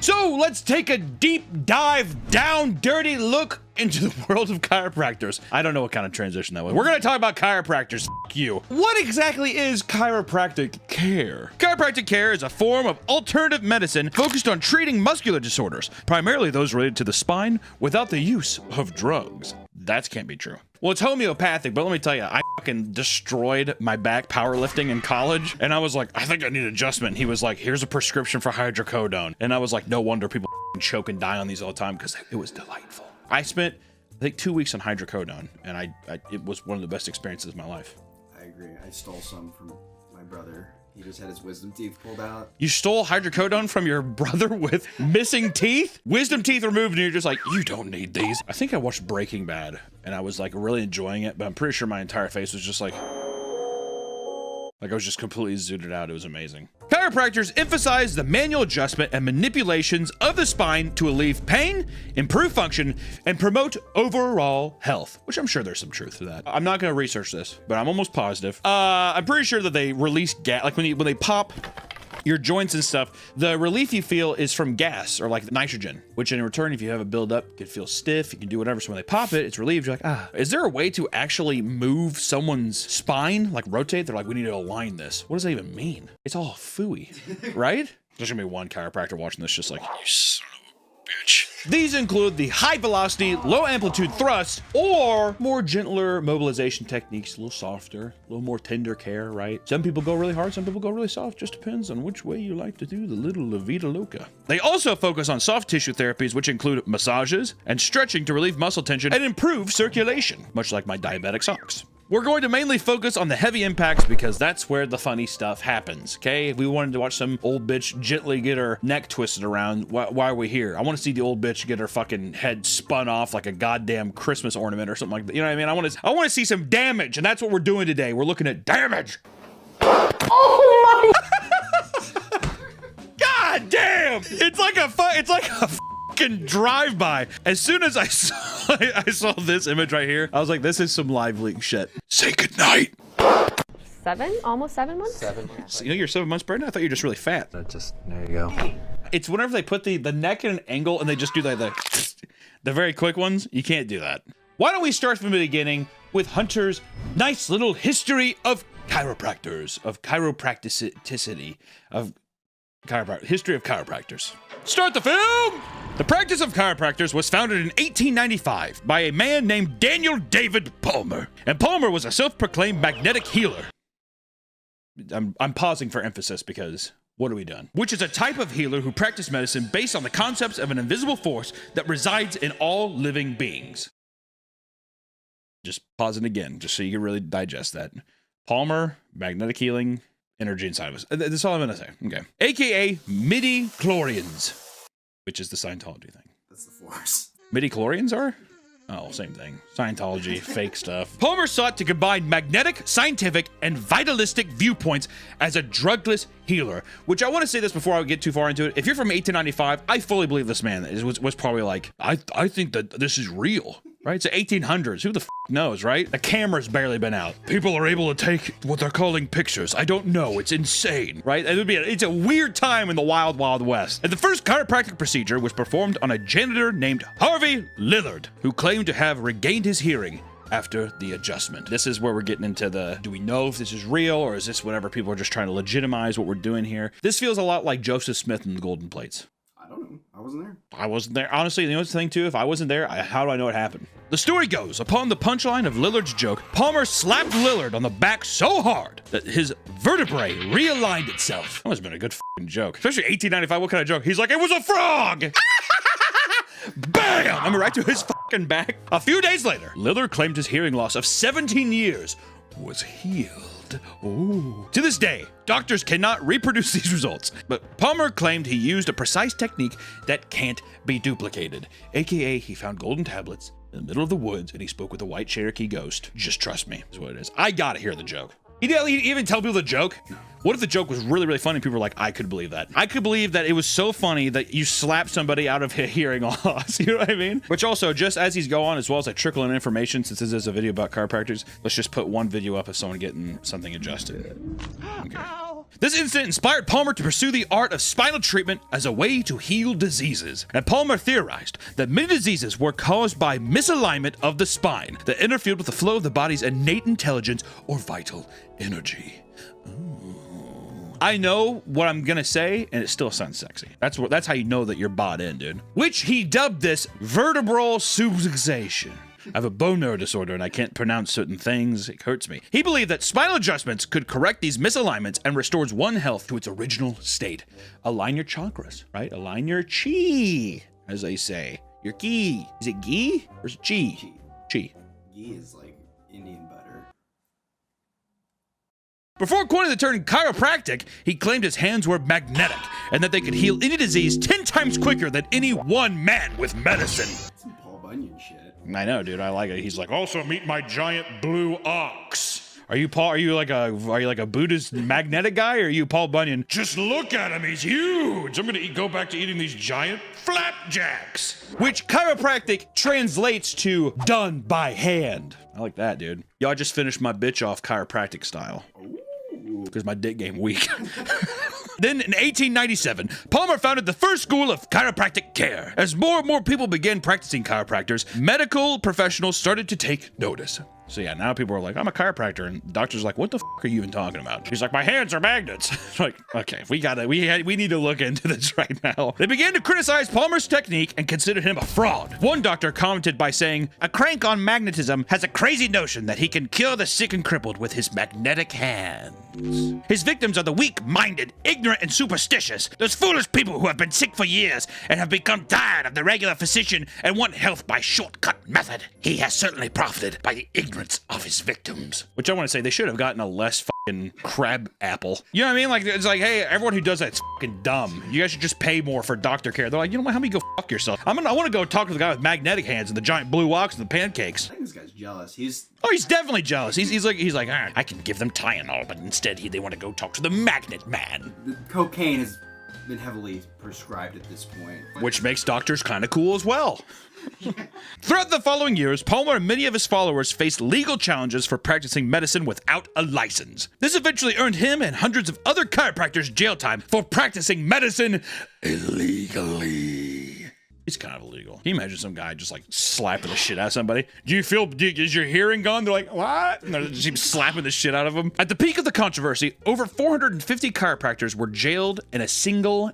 So let's take a deep dive down, dirty look into the world of chiropractors. I don't know what kind of transition that was. We're going to talk about chiropractors. F you. What exactly is chiropractic care? Chiropractic care is a form of alternative medicine focused on treating muscular disorders, primarily those related to the spine, without the use of drugs. That can't be true. Well, it's homeopathic, but let me tell you, I fucking destroyed my back powerlifting in college, and I was like, I think I need adjustment. And he was like, here's a prescription for hydrocodone. And I was like, no wonder people choke and die on these all the time, because it was delightful. I spent, I think, 2 weeks on hydrocodone, and it was one of the best experiences of my life. I agree. I stole some from my brother. He just had his wisdom teeth pulled out. You stole hydrocodone from your brother with missing teeth? Wisdom teeth removed, and you're just like, you don't need these. I think I watched Breaking Bad, and I was like really enjoying it, but I'm pretty sure my entire face was just like I was just completely zooted out. It was amazing. Chiropractors emphasize the manual adjustment and manipulations of the spine to relieve pain, improve function, and promote overall health, which I'm sure there's some truth to that. I'm not going to research this, but I'm almost positive. I'm pretty sure that they release gas, like when they pop your joints and stuff, the relief you feel is from gas or like nitrogen, which in return, if you have a buildup, you can feel stiff, you can do whatever. So when they pop it, it's relieved. You're like, ah. Is there a way to actually move someone's spine, like rotate? They're like, we need to align this. What does that even mean? It's all phooey, right? There's gonna be one chiropractor watching this just like, you son of a bitch. These include the high velocity, low amplitude thrust, or more gentler mobilization techniques, a little softer, a little more tender care, right? Some people go really hard, some people go really soft, just depends on which way you like to do the little La Vida Loca. They also focus on soft tissue therapies, which include massages and stretching to relieve muscle tension and improve circulation, much like my diabetic socks. We're going to mainly focus on the heavy impacts because that's where the funny stuff happens, okay? If we wanted to watch some old bitch gently get her neck twisted around, why are we here? I want to see the old bitch get her fucking head spun off like a goddamn Christmas ornament or something like that. You know what I mean? I want to see some damage, and that's what we're doing today. We're looking at damage. Oh my! God damn! It's like a fucking drive-by. As soon as I saw this image right here, I was like, this is some live leak shit. Say goodnight. Almost 7 months? 7. You know you're 7 months pregnant? I thought you were just really fat. There you go. It's whenever they put the neck in an angle and they just do like the very quick ones, you can't do that. Why don't we start from the beginning with Hunter's nice little history of chiropractors, of chiropracticity, history of chiropractors. Start the film! The practice of chiropractors was founded in 1895 by a man named Daniel David Palmer. And Palmer was a self-proclaimed magnetic healer. I'm pausing for emphasis because what have we done? Which is a type of healer who practiced medicine based on the concepts of an invisible force that resides in all living beings. Just pausing again, just so you can really digest that. Palmer, magnetic healing, energy inside of us. That's all I'm gonna say. Okay. AKA midi-chlorians, which is the Scientology thing. That's the force. Midi-chlorians are? Oh, same thing. Scientology, fake stuff. Palmer sought to combine magnetic, scientific, and vitalistic viewpoints as a drugless healer, which I want to say this before I get too far into it. If you're from 1895, I fully believe this man was probably like, I think that this is real. Right? It's the 1800s. Who the f knows, right? The camera's barely been out. People are able to take what they're calling pictures. I don't know. It's insane, right? It's a weird time in the wild, wild west. And the first chiropractic procedure was performed on a janitor named Harvey Lillard, who claimed to have regained his hearing after the adjustment. This is where we're getting into the, do we know if this is real or is this whatever people are just trying to legitimize what we're doing here? This feels a lot like Joseph Smith and the Golden Plates. I don't know. I wasn't there. I wasn't there. Honestly, the only thing too, if I wasn't there, how do I know what happened? The story goes, upon the punchline of Lillard's joke, Palmer slapped Lillard on the back so hard that his vertebrae realigned itself. That must have been a good fucking joke. Especially 1895, what kind of joke? He's like, it was a frog! Bam! I'm right to his fucking back. A few days later, Lillard claimed his hearing loss of 17 years was healed. Ooh. To this day, doctors cannot reproduce these results, but Palmer claimed he used a precise technique that can't be duplicated, aka he found golden tablets in the middle of the woods and he spoke with a white Cherokee ghost. Just trust me, is what it is. I gotta hear the joke. He'd even tell people the joke. What if the joke was really, really funny? People were like, I could believe that. I could believe that it was so funny that you slapped somebody out of hearing loss. You know what I mean? Which also, just as he's going, as well as I trickle in information, since this is a video about chiropractors, let's just put one video up of someone getting something adjusted. Okay. This incident inspired Palmer to pursue the art of spinal treatment as a way to heal diseases. And Palmer theorized that many diseases were caused by misalignment of the spine that interfered with the flow of the body's innate intelligence or vital energy. Ooh. I know what I'm gonna say, and it still sounds sexy. That's how you know that you're bought in, dude. Which he dubbed this vertebral subluxation. I have a bone marrow disorder and I can't pronounce certain things. It hurts me. He believed that spinal adjustments could correct these misalignments and restores one health to its original state. Align your chakras, right? Align your chi, as they say. Your ki. Is it ghee or is it chi? Chi. Ghee is like Indian butter. Before coining the term chiropractic, he claimed his hands were magnetic and that they could heal any disease 10 times quicker than any one man with medicine. Some Paul Bunyan shit. I know, dude. I like it. He's like, also meet my giant blue ox. Are you Paul? Are you like a Buddhist magnetic guy, or are you Paul Bunyan? Just look at him. He's huge. I'm gonna go back to eating these giant flapjacks. Which chiropractic translates to done by hand. I like that, dude. Yo, I just finished my bitch off chiropractic style. Because my dick game weak. Then in 1897, Palmer founded the first school of chiropractic care. As more and more people began practicing chiropractors, medical professionals started to take notice. So yeah, now people are like, I'm a chiropractor, and the doctor's like, what the f are you even talking about? He's like, my hands are magnets. Like, okay, we need to look into this right now. They began to criticize Palmer's technique and considered him a fraud. One doctor commented by saying, a crank on magnetism has a crazy notion that he can cure the sick and crippled with his magnetic hands. His victims are the weak-minded, ignorant, and superstitious. Those foolish people who have been sick for years and have become tired of the regular physician and want health by shortcut method. He has certainly profited by the ignorance of his victims. Which I want to say, they should have gotten a less fucking crab apple. You know what I mean? Like, it's like, hey, everyone who does that's fucking dumb. You guys should just pay more for doctor care. They're like, you know what? How about you go fuck yourself? I want to go talk to the guy with magnetic hands and the giant blue ox and the pancakes. I think this guy's jealous. He's definitely jealous. He's like, ah, I can give them Tylenol, but instead they want to go talk to the magnet man. The cocaine has been heavily prescribed at this point. Which makes doctors kind of cool as well. Throughout the following years, Palmer and many of his followers faced legal challenges for practicing medicine without a license. This eventually earned him and hundreds of other chiropractors jail time for practicing medicine illegally. It's kind of illegal. Can you imagine some guy just like slapping the shit out of somebody? Is your hearing gone? They're like, what? And they're just slapping the shit out of them. At the peak of the controversy, over 450 chiropractors were jailed in a single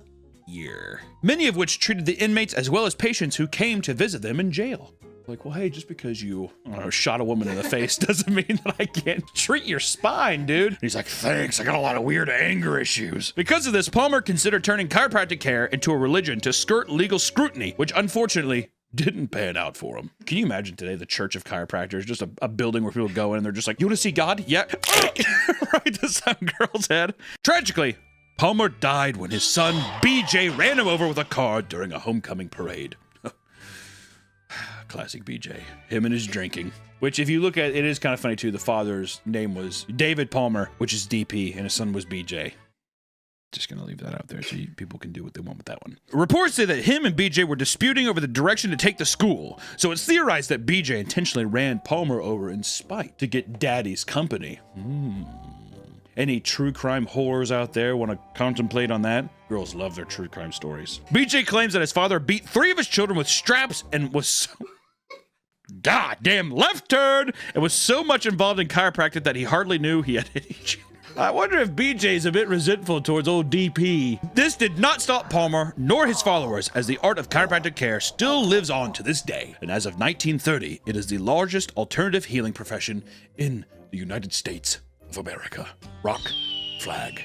year. Many of which treated the inmates as well as patients who came to visit them in jail. Like, well, hey, just because you, I don't know, shot a woman in the face doesn't mean that I can't treat your spine, dude. And he's like, thanks, I got a lot of weird anger issues. Because of this, Palmer considered turning chiropractic care into a religion to skirt legal scrutiny, which unfortunately didn't pan out for him. Can you imagine today the Church of Chiropractors, just a building where people go in and they're just like, you want to see God? Yeah. Right to some girl's head. Tragically, Palmer died when his son, BJ, ran him over with a car during a homecoming parade. Classic BJ. Him and his drinking. Which, if you look at it, is kind of funny, too. The father's name was David Palmer, which is DP, and his son was BJ. Just gonna leave that out there so people can do what they want with that one. Reports say that him and BJ were disputing over the direction to take the school, so it's theorized that BJ intentionally ran Palmer over in spite to get daddy's company. Any true crime whores out there want to contemplate on that? Girls love their true crime stories. BJ claims that his father beat 3 of his children with straps and was so... goddamn left turn! And was so much involved in chiropractic that he hardly knew he had any children. I wonder if BJ's a bit resentful towards old DP. This did not stop Palmer nor his followers, as the art of chiropractic care still lives on to this day. And as of 1930, it is the largest alternative healing profession in the United States of America. Rock, flag,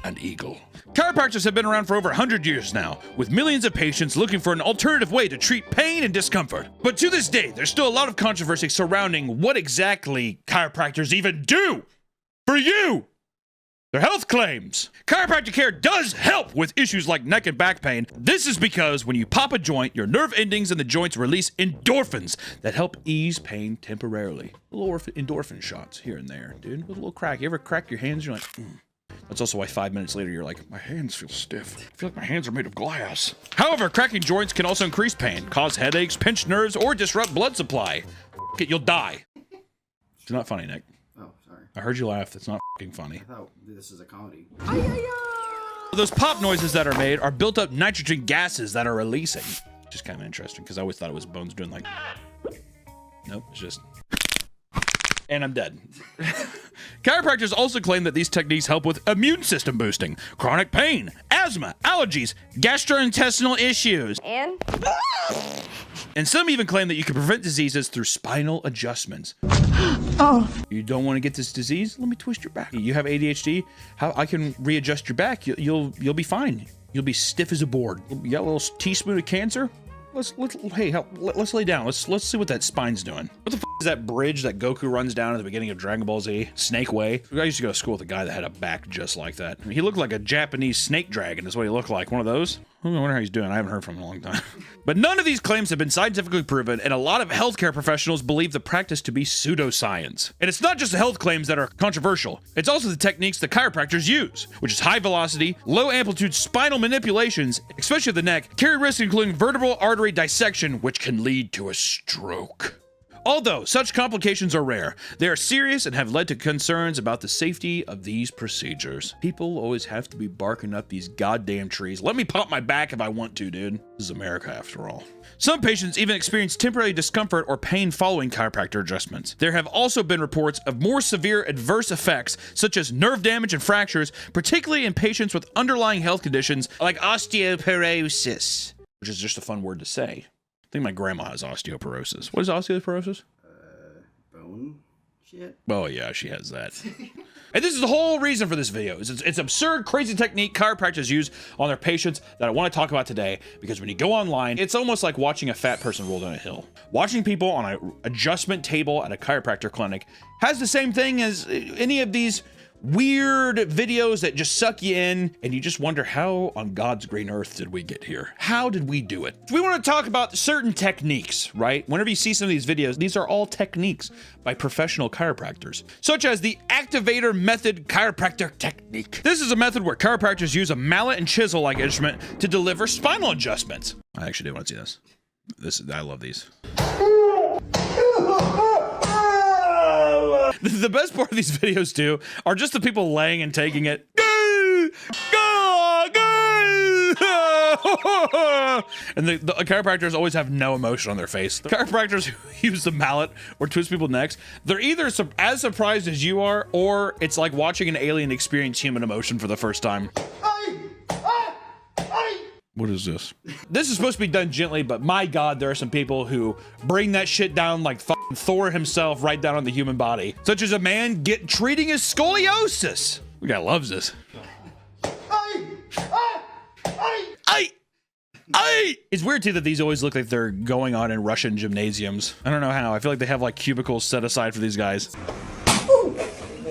and eagle. Chiropractors have been around for over 100 years now, with millions of patients looking for an alternative way to treat pain and discomfort. But to this day, there's still a lot of controversy surrounding what exactly chiropractors even do for you. Their health claims. Chiropractic care does help with issues like neck and back pain. This is because when you pop a joint, your nerve endings in the joints release endorphins that help ease pain temporarily. Little endorphin shots here and there, dude. With a little crack. You ever crack your hands? You're like, That's also why 5 minutes later you're like, my hands feel stiff. I feel like my hands are made of glass. However, cracking joints can also increase pain, cause headaches, pinch nerves, or disrupt blood supply. F it, you'll die. It's not funny, Nick. Oh, sorry. I heard you laugh. That's not f***ing funny. I thought this is a comedy. Those pop noises that are made are built up nitrogen gases that are releasing. Which is kind of interesting because I always thought it was bones doing like... Nope, it's just... And I'm dead. Chiropractors also claim that these techniques help with immune system boosting, chronic pain, asthma, allergies, gastrointestinal issues. And some even claim that you can prevent diseases through spinal adjustments. Oh. You don't want to get this disease? Let me twist your back. You have ADHD? How I can readjust your back? You'll be fine. You'll be stiff as a board. You got a little teaspoon of cancer? Let's lay down. Let's see what that spine's doing. What the f is that bridge that Goku runs down at the beginning of Dragon Ball Z? Snake Way. I used to go to school with a guy that had a back just like that. I mean, he looked like a Japanese snake dragon is what he looked like. One of those. I wonder how he's doing. I haven't heard from him in a long time. But none of these claims have been scientifically proven, and a lot of healthcare professionals believe the practice to be pseudoscience. And it's not just the health claims that are controversial. It's also the techniques that chiropractors use, which is high velocity, low amplitude spinal manipulations, especially the neck, carry risks including vertebral artery dissection, which can lead to a stroke. Although such complications are rare, they are serious and have led to concerns about the safety of these procedures. People always have to be barking up these goddamn trees. Let me pop my back if I want to, dude. This is America after all. Some patients even experience temporary discomfort or pain following chiropractor adjustments. There have also been reports of more severe adverse effects, such as nerve damage and fractures, particularly in patients with underlying health conditions like osteoporosis, which is just a fun word to say. I think my grandma has osteoporosis. What is osteoporosis? Bone shit? Oh, yeah, she has that. And this is the whole reason for this video. It's absurd, crazy technique chiropractors use on their patients that I want to talk about today, because when you go online, it's almost like watching a fat person roll down a hill. Watching people on an adjustment table at a chiropractor clinic has the same thing as any of these weird videos that just suck you in, and you just wonder, how on God's green earth did we get here? How did we do it? We want to talk about certain techniques, right? Whenever you see some of these videos, these are all techniques by professional chiropractors, such as the activator method chiropractic technique. This is a method where chiropractors use a mallet and chisel-like instrument to deliver spinal adjustments. I actually do want to see this. I love these. The best part of these videos, too, are just the people laying and taking it. And the chiropractors always have no emotion on their face. The chiropractors who use the mallet or twist people's necks, they're either as surprised as you are, or it's like watching an alien experience human emotion for the first time. What is this? This is supposed to be done gently, but my God, there are some people who bring that shit down like fucking Thor himself right down on the human body. Such as a man treating his scoliosis. The guy loves this. It's weird too that these always look like they're going on in Russian gymnasiums. I don't know how. I feel like they have like cubicles set aside for these guys.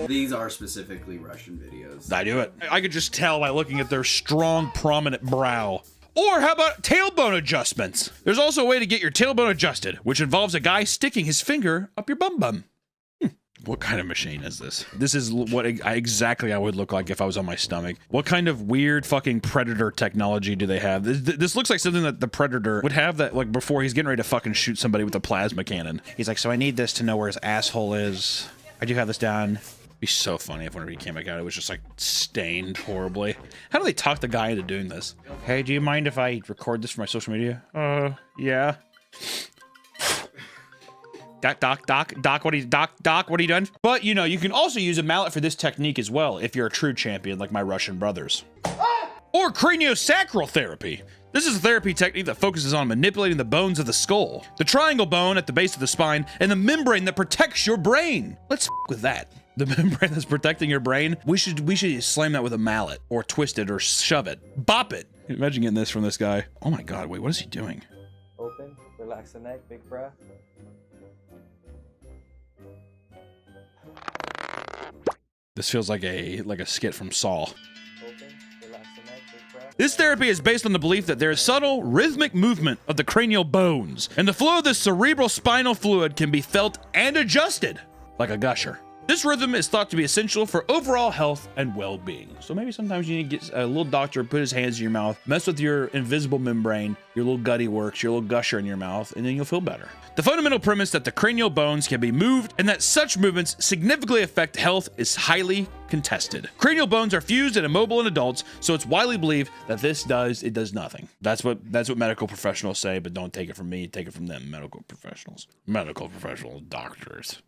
These are specifically Russian videos. I do it. I could just tell by looking at their strong, prominent brow. Or how about tailbone adjustments? There's also a way to get your tailbone adjusted, which involves a guy sticking his finger up your bum. What kind of machine is this? This is what exactly I would look like if I was on my stomach. What kind of weird fucking Predator technology do they have? This looks like something that the Predator would have, that like before he's getting ready to fucking shoot somebody with a plasma cannon. He's like, so I need this to know where his asshole is. I do have this down. It'd be so funny if whenever he came back out, it was just like stained horribly. How do they talk the guy into doing this? Hey, do you mind if I record this for my social media? Yeah. Doc, what are you doing? But you know, you can also use a mallet for this technique as well if you're a true champion like my Russian brothers. Or craniosacral therapy. This is a therapy technique that focuses on manipulating the bones of the skull, the triangle bone at the base of the spine, and the membrane that protects your brain. Let's f with that. The membrane that's protecting your brain. We should slam that with a mallet or twist it or shove it. Bop it. Imagine getting this from this guy. Oh my God, wait, what is he doing? Open, relax the neck, big breath. This feels like a skit from Saw. Open, relax the neck, big breath. This therapy is based on the belief that there is subtle rhythmic movement of the cranial bones, and the flow of the cerebral spinal fluid can be felt and adjusted like a gusher. This rhythm is thought to be essential for overall health and well-being. So maybe sometimes you need to get a little doctor, put his hands in your mouth, mess with your invisible membrane, your little gutty works, your little gusher in your mouth, and then you'll feel better. The fundamental premise that the cranial bones can be moved and that such movements significantly affect health is highly contested. Cranial bones are fused and immobile in adults, so it's widely believed that it does nothing. That's what medical professionals say, but don't take it from me, take it from them, medical professionals. Medical professionals, doctors.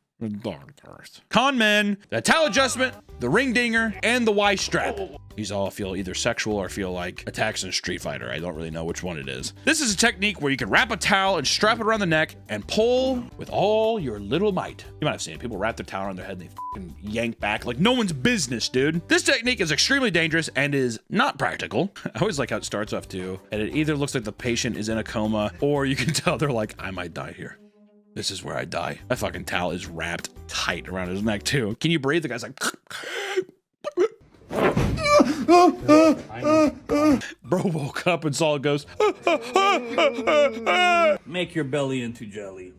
Con men, the towel adjustment, the ring dinger, and the Y strap. These all feel either sexual or feel like attacks in Street Fighter. I don't really know which one it is. This is a technique where you can wrap a towel and strap it around the neck and pull with all your little might. You might have seen it. People wrap their towel around their head and they fucking yank back like no one's business, dude. This technique is extremely dangerous and is not practical. I always like how it starts off too. And it either looks like the patient is in a coma or you can tell they're like, I might die here. This is where I die. That fucking towel is wrapped tight around his neck too. Can you breathe? The guy's like, bro woke up and saw it goes, make your belly into jelly.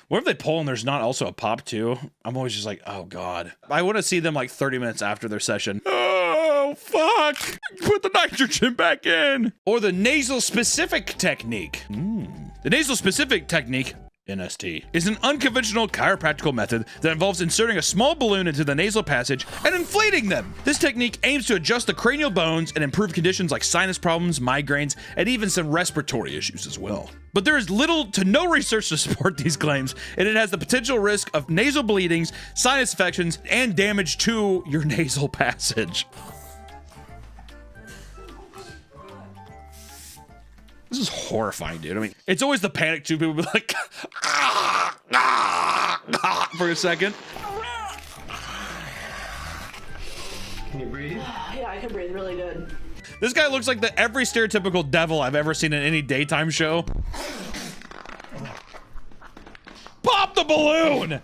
What if they pull and there's not also a pop too? I'm always just like, oh God. I want to see them like 30 minutes after their session. Oh, fuck. Put the nitrogen back in. Or the nasal specific technique. The nasal specific technique, NST, is an unconventional chiropractical method that involves inserting a small balloon into the nasal passage and inflating them. This technique aims to adjust the cranial bones and improve conditions like sinus problems, migraines, and even some respiratory issues as well. But there is little to no research to support these claims, and it has the potential risk of nasal bleedings, sinus infections, and damage to your nasal passage. This is horrifying, dude. I mean, it's always the panic too. People be like, for a second. Can you breathe? Yeah, I can breathe really good. This guy looks like every stereotypical devil I've ever seen in any daytime show. Pop the balloon!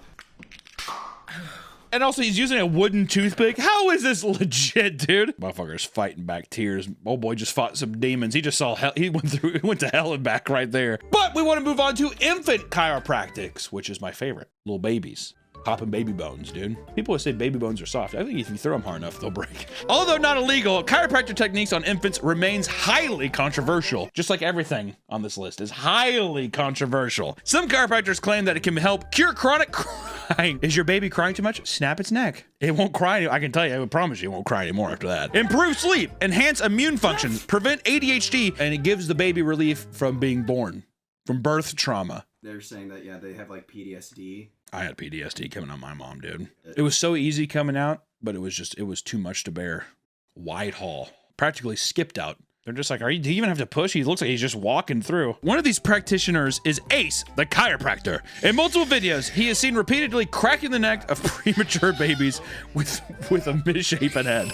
And also, he's using a wooden toothpick. How is this legit, dude? Motherfucker's fighting back tears. Oh boy, just fought some demons. He just saw hell. He went to hell and back right there. But we want to move on to infant chiropractics, which is my favorite. Little babies. Popping baby bones, dude. People would say baby bones are soft. I think if you throw them hard enough, they'll break. Although not illegal, chiropractic techniques on infants remains highly controversial. Just like everything on this list is highly controversial. Some chiropractors claim that it can help cure chronic crying. Is your baby crying too much? Snap its neck. It won't cry. I can tell you, I would promise you it won't cry anymore after that. Improve sleep, enhance immune function, prevent ADHD, and it gives the baby relief from being born, from birth trauma. They're saying that, yeah, they have like PTSD. I had PTSD coming on my mom, dude. It was so easy coming out, but it was too much to bear. Whitehall practically skipped out. They're just like, do you even have to push? He looks like he's just walking through. One of these practitioners is Ace, the chiropractor. In multiple videos, he is seen repeatedly cracking the neck of premature babies with a misshapen head.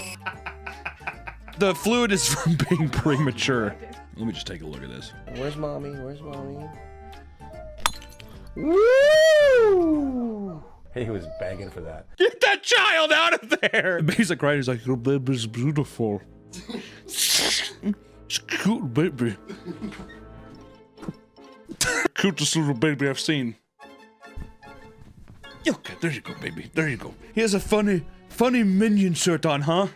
The fluid is from being premature. Let me just take a look at this. Where's mommy? Where's mommy? Woo! He was begging for that. Get that child out of there! The baby's like crying. He's like, your baby's beautiful. It's cute baby. Cutest little baby I've seen. Okay, there you go, baby. There you go. He has a funny minion shirt on, huh?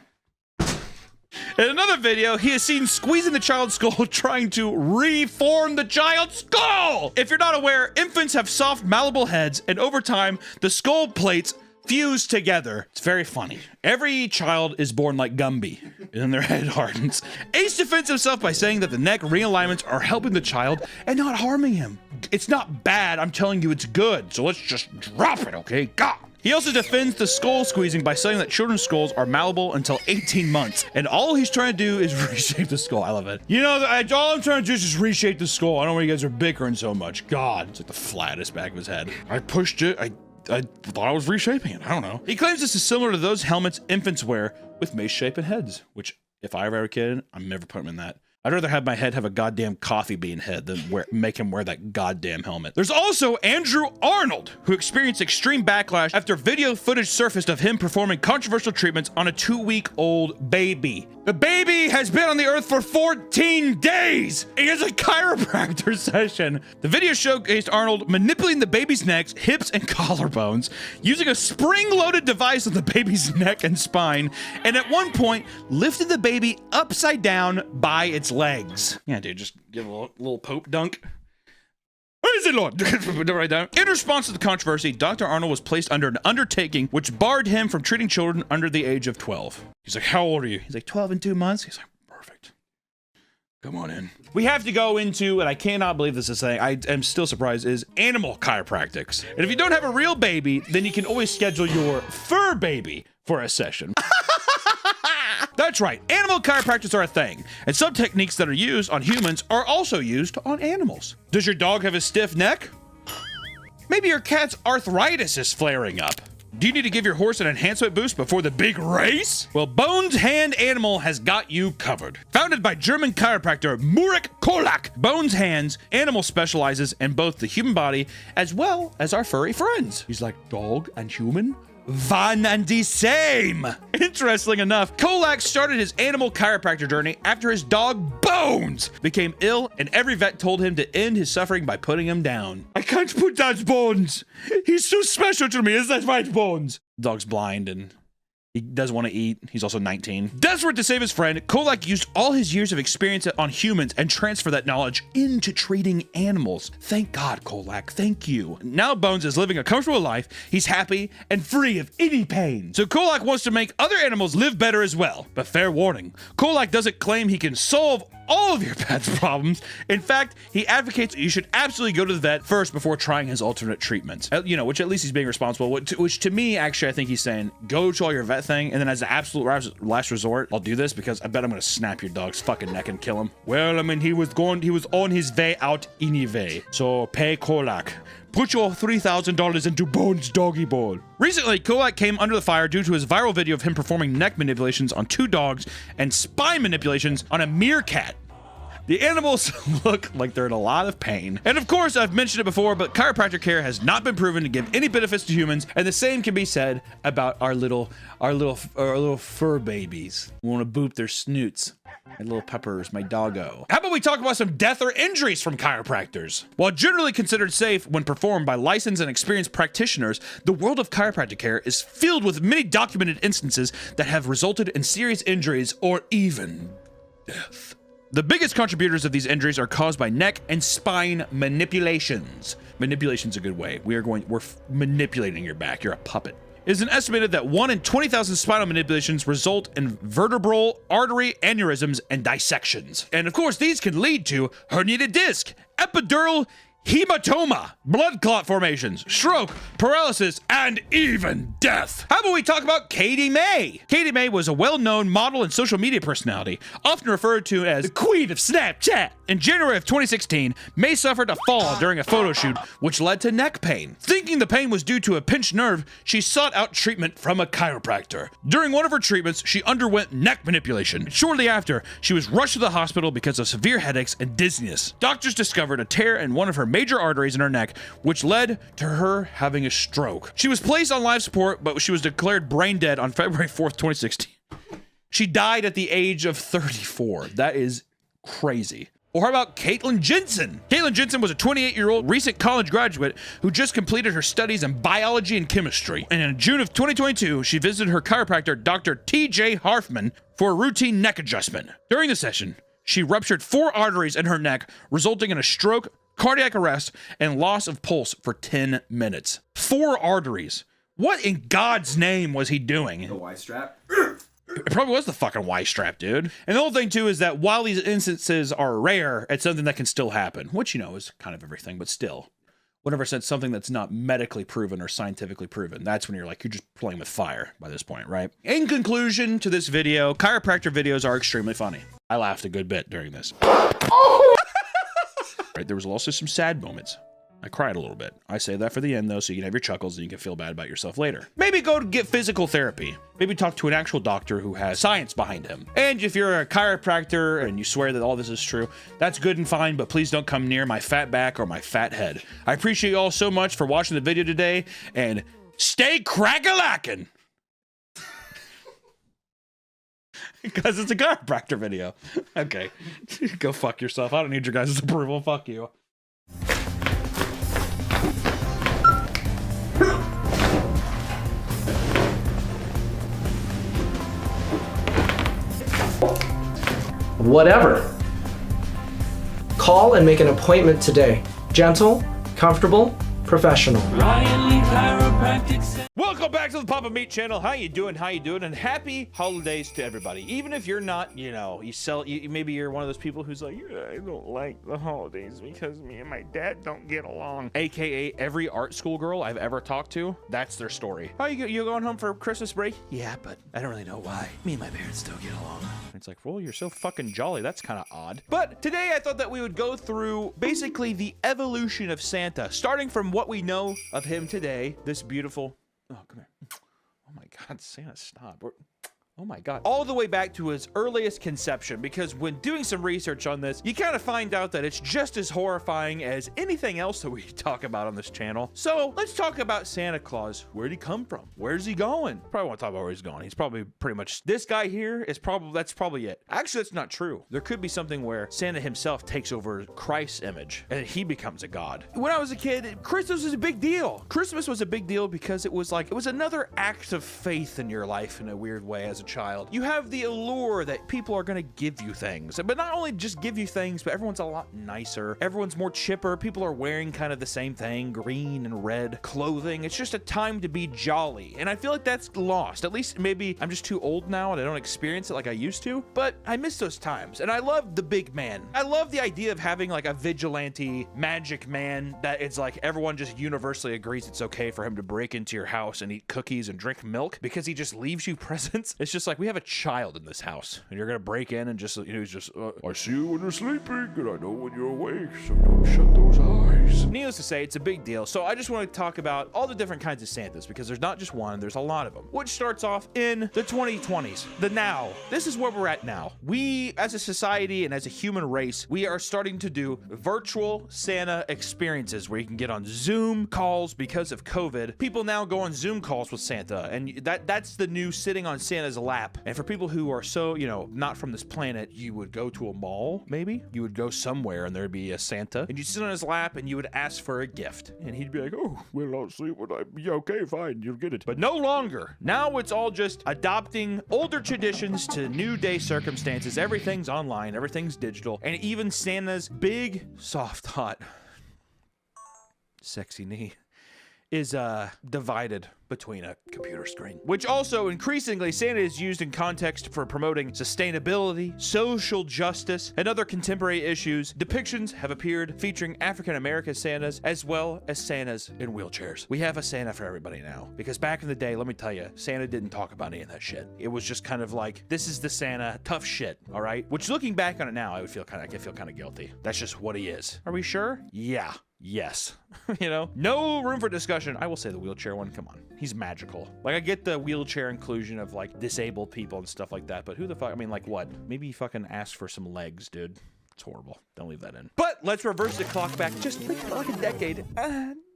In another video, he is seen squeezing the child's skull trying to reform the child's skull! If you're not aware, infants have soft, malleable heads, and over time, the skull plates fuse together. It's very funny. Every child is born like Gumby, and then their head hardens. Ace defends himself by saying that the neck realignments are helping the child and not harming him. it's not bad. I'm telling you it's good. So let's just drop it, okay? God. He also defends the skull squeezing by saying that children's skulls are malleable until 18 months. And all he's trying to do is reshape the skull. I love it. You know, all I'm trying to do is just reshape the skull. I don't know why you guys are bickering so much. God, it's like the flattest back of his head. I pushed it. I thought I was reshaping it. I don't know. He claims this is similar to those helmets infants wear with mace-shaped heads, which if I ever have a kid, I'm never putting him in that. I'd rather have my head have a goddamn coffee bean head than make him wear that goddamn helmet. There's also Andrew Arnold, who experienced extreme backlash after video footage surfaced of him performing controversial treatments on a 2-week-old baby. The baby has been on the earth for 14 days. He has a chiropractor session. The video showcased Arnold manipulating the baby's necks, hips, and collarbones, using a spring-loaded device on the baby's neck and spine, and at one point, lifted the baby upside down by its legs. Yeah, dude, just give a little Pope dunk. Where is it, Lord? Right down. In response to the controversy, Dr. Arnold was placed under an undertaking which barred him from treating children under the age of 12. He's like, how old are you? He's like, 12 and 2 months. He's like, perfect. Come on in. We have to go into, and I cannot believe this is a thing, I am still surprised, is animal chiropractics. And if you don't have a real baby, then you can always schedule your fur baby for a session. That's right, animal chiropractors are a thing, and some techniques that are used on humans are also used on animals. Does your dog have a stiff neck? Maybe your cat's arthritis is flaring up. Do you need to give your horse an enhancement boost before the big race? Well, Bones Hand Animal has got you covered. Founded by German chiropractor Murik Kolak, Bones Hands Animal specializes in both the human body as well as our furry friends. He's like, dog and human? One and the same. Interesting enough, Kolak started his animal chiropractor journey after his dog Bones became ill, and every vet told him to end his suffering by putting him down. I can't put down Bones. He's so special to me. Is that right, Bones? The dog's blind and he doesn't want to eat. He's also 19. Desperate to save his friend, Kolak used all his years of experience on humans and transferred that knowledge into treating animals. Thank God, Kolak. Thank you. Now Bones is living a comfortable life. He's happy and free of any pain. So Kolak wants to make other animals live better as well. But fair warning, Kolak doesn't claim he can solve all of your pet's problems. In fact, he advocates you should absolutely go to the vet first before trying his alternate treatments. You know, which at least he's being responsible. Which to me, actually, I think he's saying, go to all your vet thing, and then as an absolute last resort, I'll do this because I bet I'm gonna snap your dog's fucking neck and kill him. Well, I mean, he was on his way out anyway. So pay Kolak. Put your $3,000 into Bones' doggy bowl. Recently, Kolak came under the fire due to his viral video of him performing neck manipulations on 2 dogs and spine manipulations on a meerkat. The animals look like they're in a lot of pain. And of course, I've mentioned it before, but chiropractic care has not been proven to give any benefits to humans, and the same can be said about our little fur babies. We want to boop their snoots. My little Peppers, my doggo. How about we talk about some death or injuries from chiropractors? While generally considered safe when performed by licensed and experienced practitioners, the world of chiropractic care is filled with many documented instances that have resulted in serious injuries or even death. The biggest contributors of these injuries are caused by neck and spine manipulations. Manipulation's a good way. We're manipulating your back. You're a puppet. It is estimated that 1 in 20,000 spinal manipulations result in vertebral artery aneurysms and dissections. And of course, these can lead to herniated disc, epidural hematoma, blood clot formations, stroke, paralysis, and even death. How about we talk about Katie May? Katie May was a well-known model and social media personality, often referred to as the Queen of Snapchat. In January of 2016, May suffered a fall during a photo shoot, which led to neck pain. Thinking the pain was due to a pinched nerve, she sought out treatment from a chiropractor. During one of her treatments, she underwent neck manipulation. Shortly after, she was rushed to the hospital because of severe headaches and dizziness. Doctors discovered a tear in one of her major arteries in her neck, which led to her having a stroke. She was placed on life support, but she was declared brain dead on February 4th, 2016. She died at the age of 34. That is crazy. Or how about Caitlin Jensen? Caitlin Jensen was a 28-year-old recent college graduate who just completed her studies in biology and chemistry. And in June of 2022, she visited her chiropractor, Dr. TJ Harfman, for a routine neck adjustment. During the session, she ruptured 4 arteries in her neck, resulting in a stroke, cardiac arrest, and loss of pulse for 10 minutes. 4 arteries. What in God's name was he doing? The Y strap. It probably was the fucking Y-strap, dude. And the whole thing, too, is that while these instances are rare, it's something that can still happen, which, you know, is kind of everything, but still. Whenever it's something that's not medically proven or scientifically proven, that's when you're like, you're just playing with fire by this point, right? In conclusion to this video, chiropractor videos are extremely funny. I laughed a good bit during this. Right, there was also some sad moments. I cried a little bit. I say that for the end, though, so you can have your chuckles and you can feel bad about yourself later. Maybe go to get physical therapy. Maybe talk to an actual doctor who has science behind him. And if you're a chiropractor and you swear that all this is true, that's good and fine, but please don't come near my fat back or my fat head. I appreciate you all so much for watching the video today, and stay crack-a-lackin'! Because it's a chiropractor video. Okay. Go fuck yourself. I don't need your guys' approval. Fuck you. Whatever. Call and make an appointment today. Gentle, comfortable, professional. Welcome back to the Papa Meat channel. How you doing? How you doing? And happy holidays to everybody. Even if you're not, you know, maybe you're one of those people who's like, yeah, I don't like the holidays because me and my dad don't get along. AKA every art school girl I've ever talked to, that's their story. Oh, you going home for Christmas break? Yeah, but I don't really know why. Me and my parents don't get along. It's like, well, you're so fucking jolly. That's kind of odd. But today I thought that we would go through basically the evolution of Santa, starting from what we know of him today, this beautiful... Oh, come here. Oh my God, Santa, stop. Oh my God. All the way back to his earliest conception, because when doing some research on this, you kind of find out that it's just as horrifying as anything else that we talk about on this channel. So let's talk about Santa Claus. Where'd he come from? Where's he going? Probably won't talk about where he's going. He's probably pretty much, this guy here is probably, that's probably it. Actually, that's not true. There could be something where Santa himself takes over Christ's image and he becomes a god. When I was a kid, Christmas was a big deal. Christmas was a big deal because it was like, it was another act of faith in your life in a weird way as a child. You have the allure that people are going to give you things, but not only just give you things, but everyone's a lot nicer. Everyone's more chipper. People are wearing kind of the same thing, green and red clothing. It's just a time to be jolly. And I feel like that's lost. At least maybe I'm just too old now and I don't experience it like I used to, but I miss those times. And I love the big man. I love the idea of having like a vigilante magic man that it's like everyone just universally agrees it's okay for him to break into your house and eat cookies and drink milk because he just leaves you presents. It's just like, we have a child in this house and you're gonna break in and just, you know, just I see you when you're sleeping and I know when you're awake, so don't shut those eyes. Needless to say, it's a big deal. So I just want to talk about all the different kinds of Santas, because there's not just one, there's a lot of them, which starts off in the 2020s, the now. This is where we're at now. We as a society and as a human race, we are starting to do virtual Santa experiences where you can get on Zoom calls because of COVID. People now go on Zoom calls with Santa, and that's the new sitting on Santa's lap. And for people who are so, you know, not from this planet, you would go to a mall, maybe? You would go somewhere and there'd be a Santa, and you'd sit on his lap and you would ask for a gift. And he'd be like, oh, well, I'll see what yeah, okay, fine, you'll get it. But no longer. Now it's all just adopting older traditions to new day circumstances. Everything's online, everything's digital, and even Santa's big, soft, hot, sexy knee is divided between a computer screen, which also increasingly Santa is used in context for promoting sustainability, social justice, and other contemporary issues. Depictions have appeared featuring African-American Santas as well as Santas in wheelchairs. We have a Santa for everybody now, because back in the day, let me tell you, Santa didn't talk about any of that shit. It was just kind of like, this is the Santa, tough shit, all right? Which, looking back on it now, I feel kind of guilty. That's just what he is. Are we sure? Yeah. Yes. You know, no room for discussion. I will say the wheelchair one, come on. He's magical. Like, I get the wheelchair inclusion of like disabled people and stuff like that, but who the fuck, I mean, like what? Maybe he fucking asked for some legs, dude. It's horrible. Don't leave that in. But let's reverse the clock back just like a decade.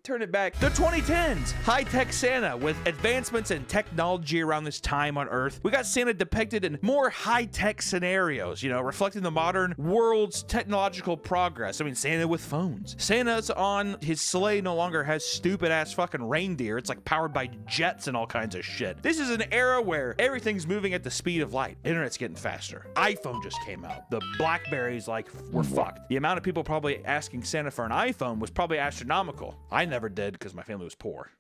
Turn it back. The 2010s, high-tech Santa with advancements in technology around this time on Earth. We got Santa depicted in more high-tech scenarios, you know, reflecting the modern world's technological progress. I mean, Santa with phones. Santa's on his sleigh no longer has stupid-ass fucking reindeer. It's like powered by jets and all kinds of shit. This is an era where everything's moving at the speed of light. Internet's getting faster. iPhone just came out. The Blackberries, like, were fucked. The amount of people probably asking Santa for an iPhone was probably astronomical. I never did because my family was poor.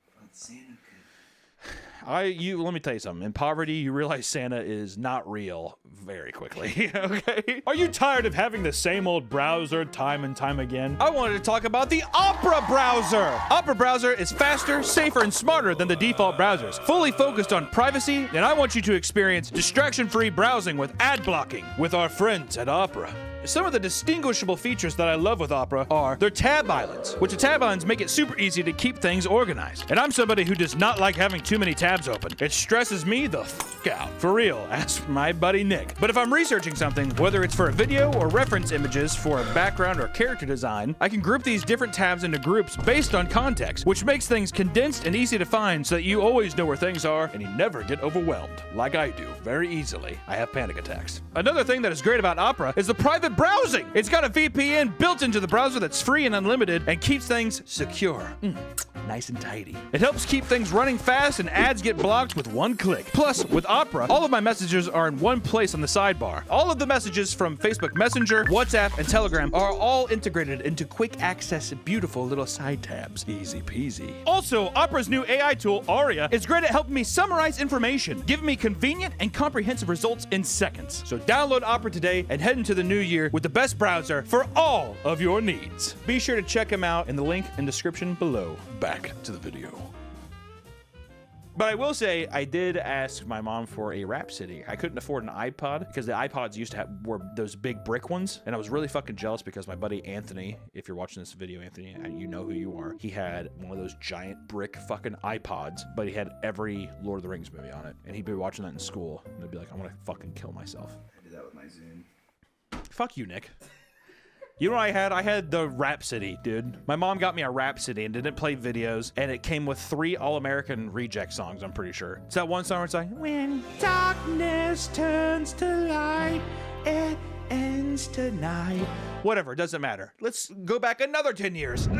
let me tell you something. In poverty, you realize Santa is not real very quickly, okay? Are you tired of having the same old browser time and time again? I wanted to talk about the Opera browser. Opera browser is faster, safer, and smarter than the default browsers. Fully focused on privacy, and I want you to experience distraction-free browsing with ad blocking with our friends at Opera. Some of the distinguishable features that I love with Opera are their tab islands, which the tab islands make it super easy to keep things organized. And I'm somebody who does not like having too many tabs open. It stresses me the f*** out. For real, ask my buddy Nick. But if I'm researching something, whether it's for a video or reference images for a background or character design, I can group these different tabs into groups based on context, which makes things condensed and easy to find so that you always know where things are and you never get overwhelmed, like I do, very easily. I have panic attacks. Another thing that is great about Opera is the private browsing. It's got a VPN built into the browser that's free and unlimited and keeps things secure. Nice and tidy. It helps keep things running fast and ads get blocked with one click. Plus, with Opera, all of my messages are in one place on the sidebar. All of the messages from Facebook Messenger, WhatsApp, and Telegram are all integrated into quick access, beautiful little side tabs. Easy peasy. Also, Opera's new AI tool, Aria, is great at helping me summarize information, giving me convenient and comprehensive results in seconds. So download Opera today and head into the new year with the best browser for all of your needs. Be sure to check them out in the link in the description below. Back to the video. But I will say, I did ask my mom for a Rhapsody. I couldn't afford an iPod because the iPods used to have were those big brick ones, and I was really fucking jealous because my buddy Anthony, if you're watching this video, Anthony, you know who you are. He had one of those giant brick fucking iPods, but he had every Lord of the Rings movie on it, and he'd be watching that in school, and I'd be like, I'm gonna fucking kill myself. I did that with my Zune. Fuck you, Nick. You know what I had? I had the Rhapsody, dude. My mom got me a Rhapsody and didn't play videos, and it came with 3 All-American Reject songs, I'm pretty sure. It's that one song where it's like, when darkness turns to light, it ends tonight. Whatever, it doesn't matter. Let's go back another 10 years. In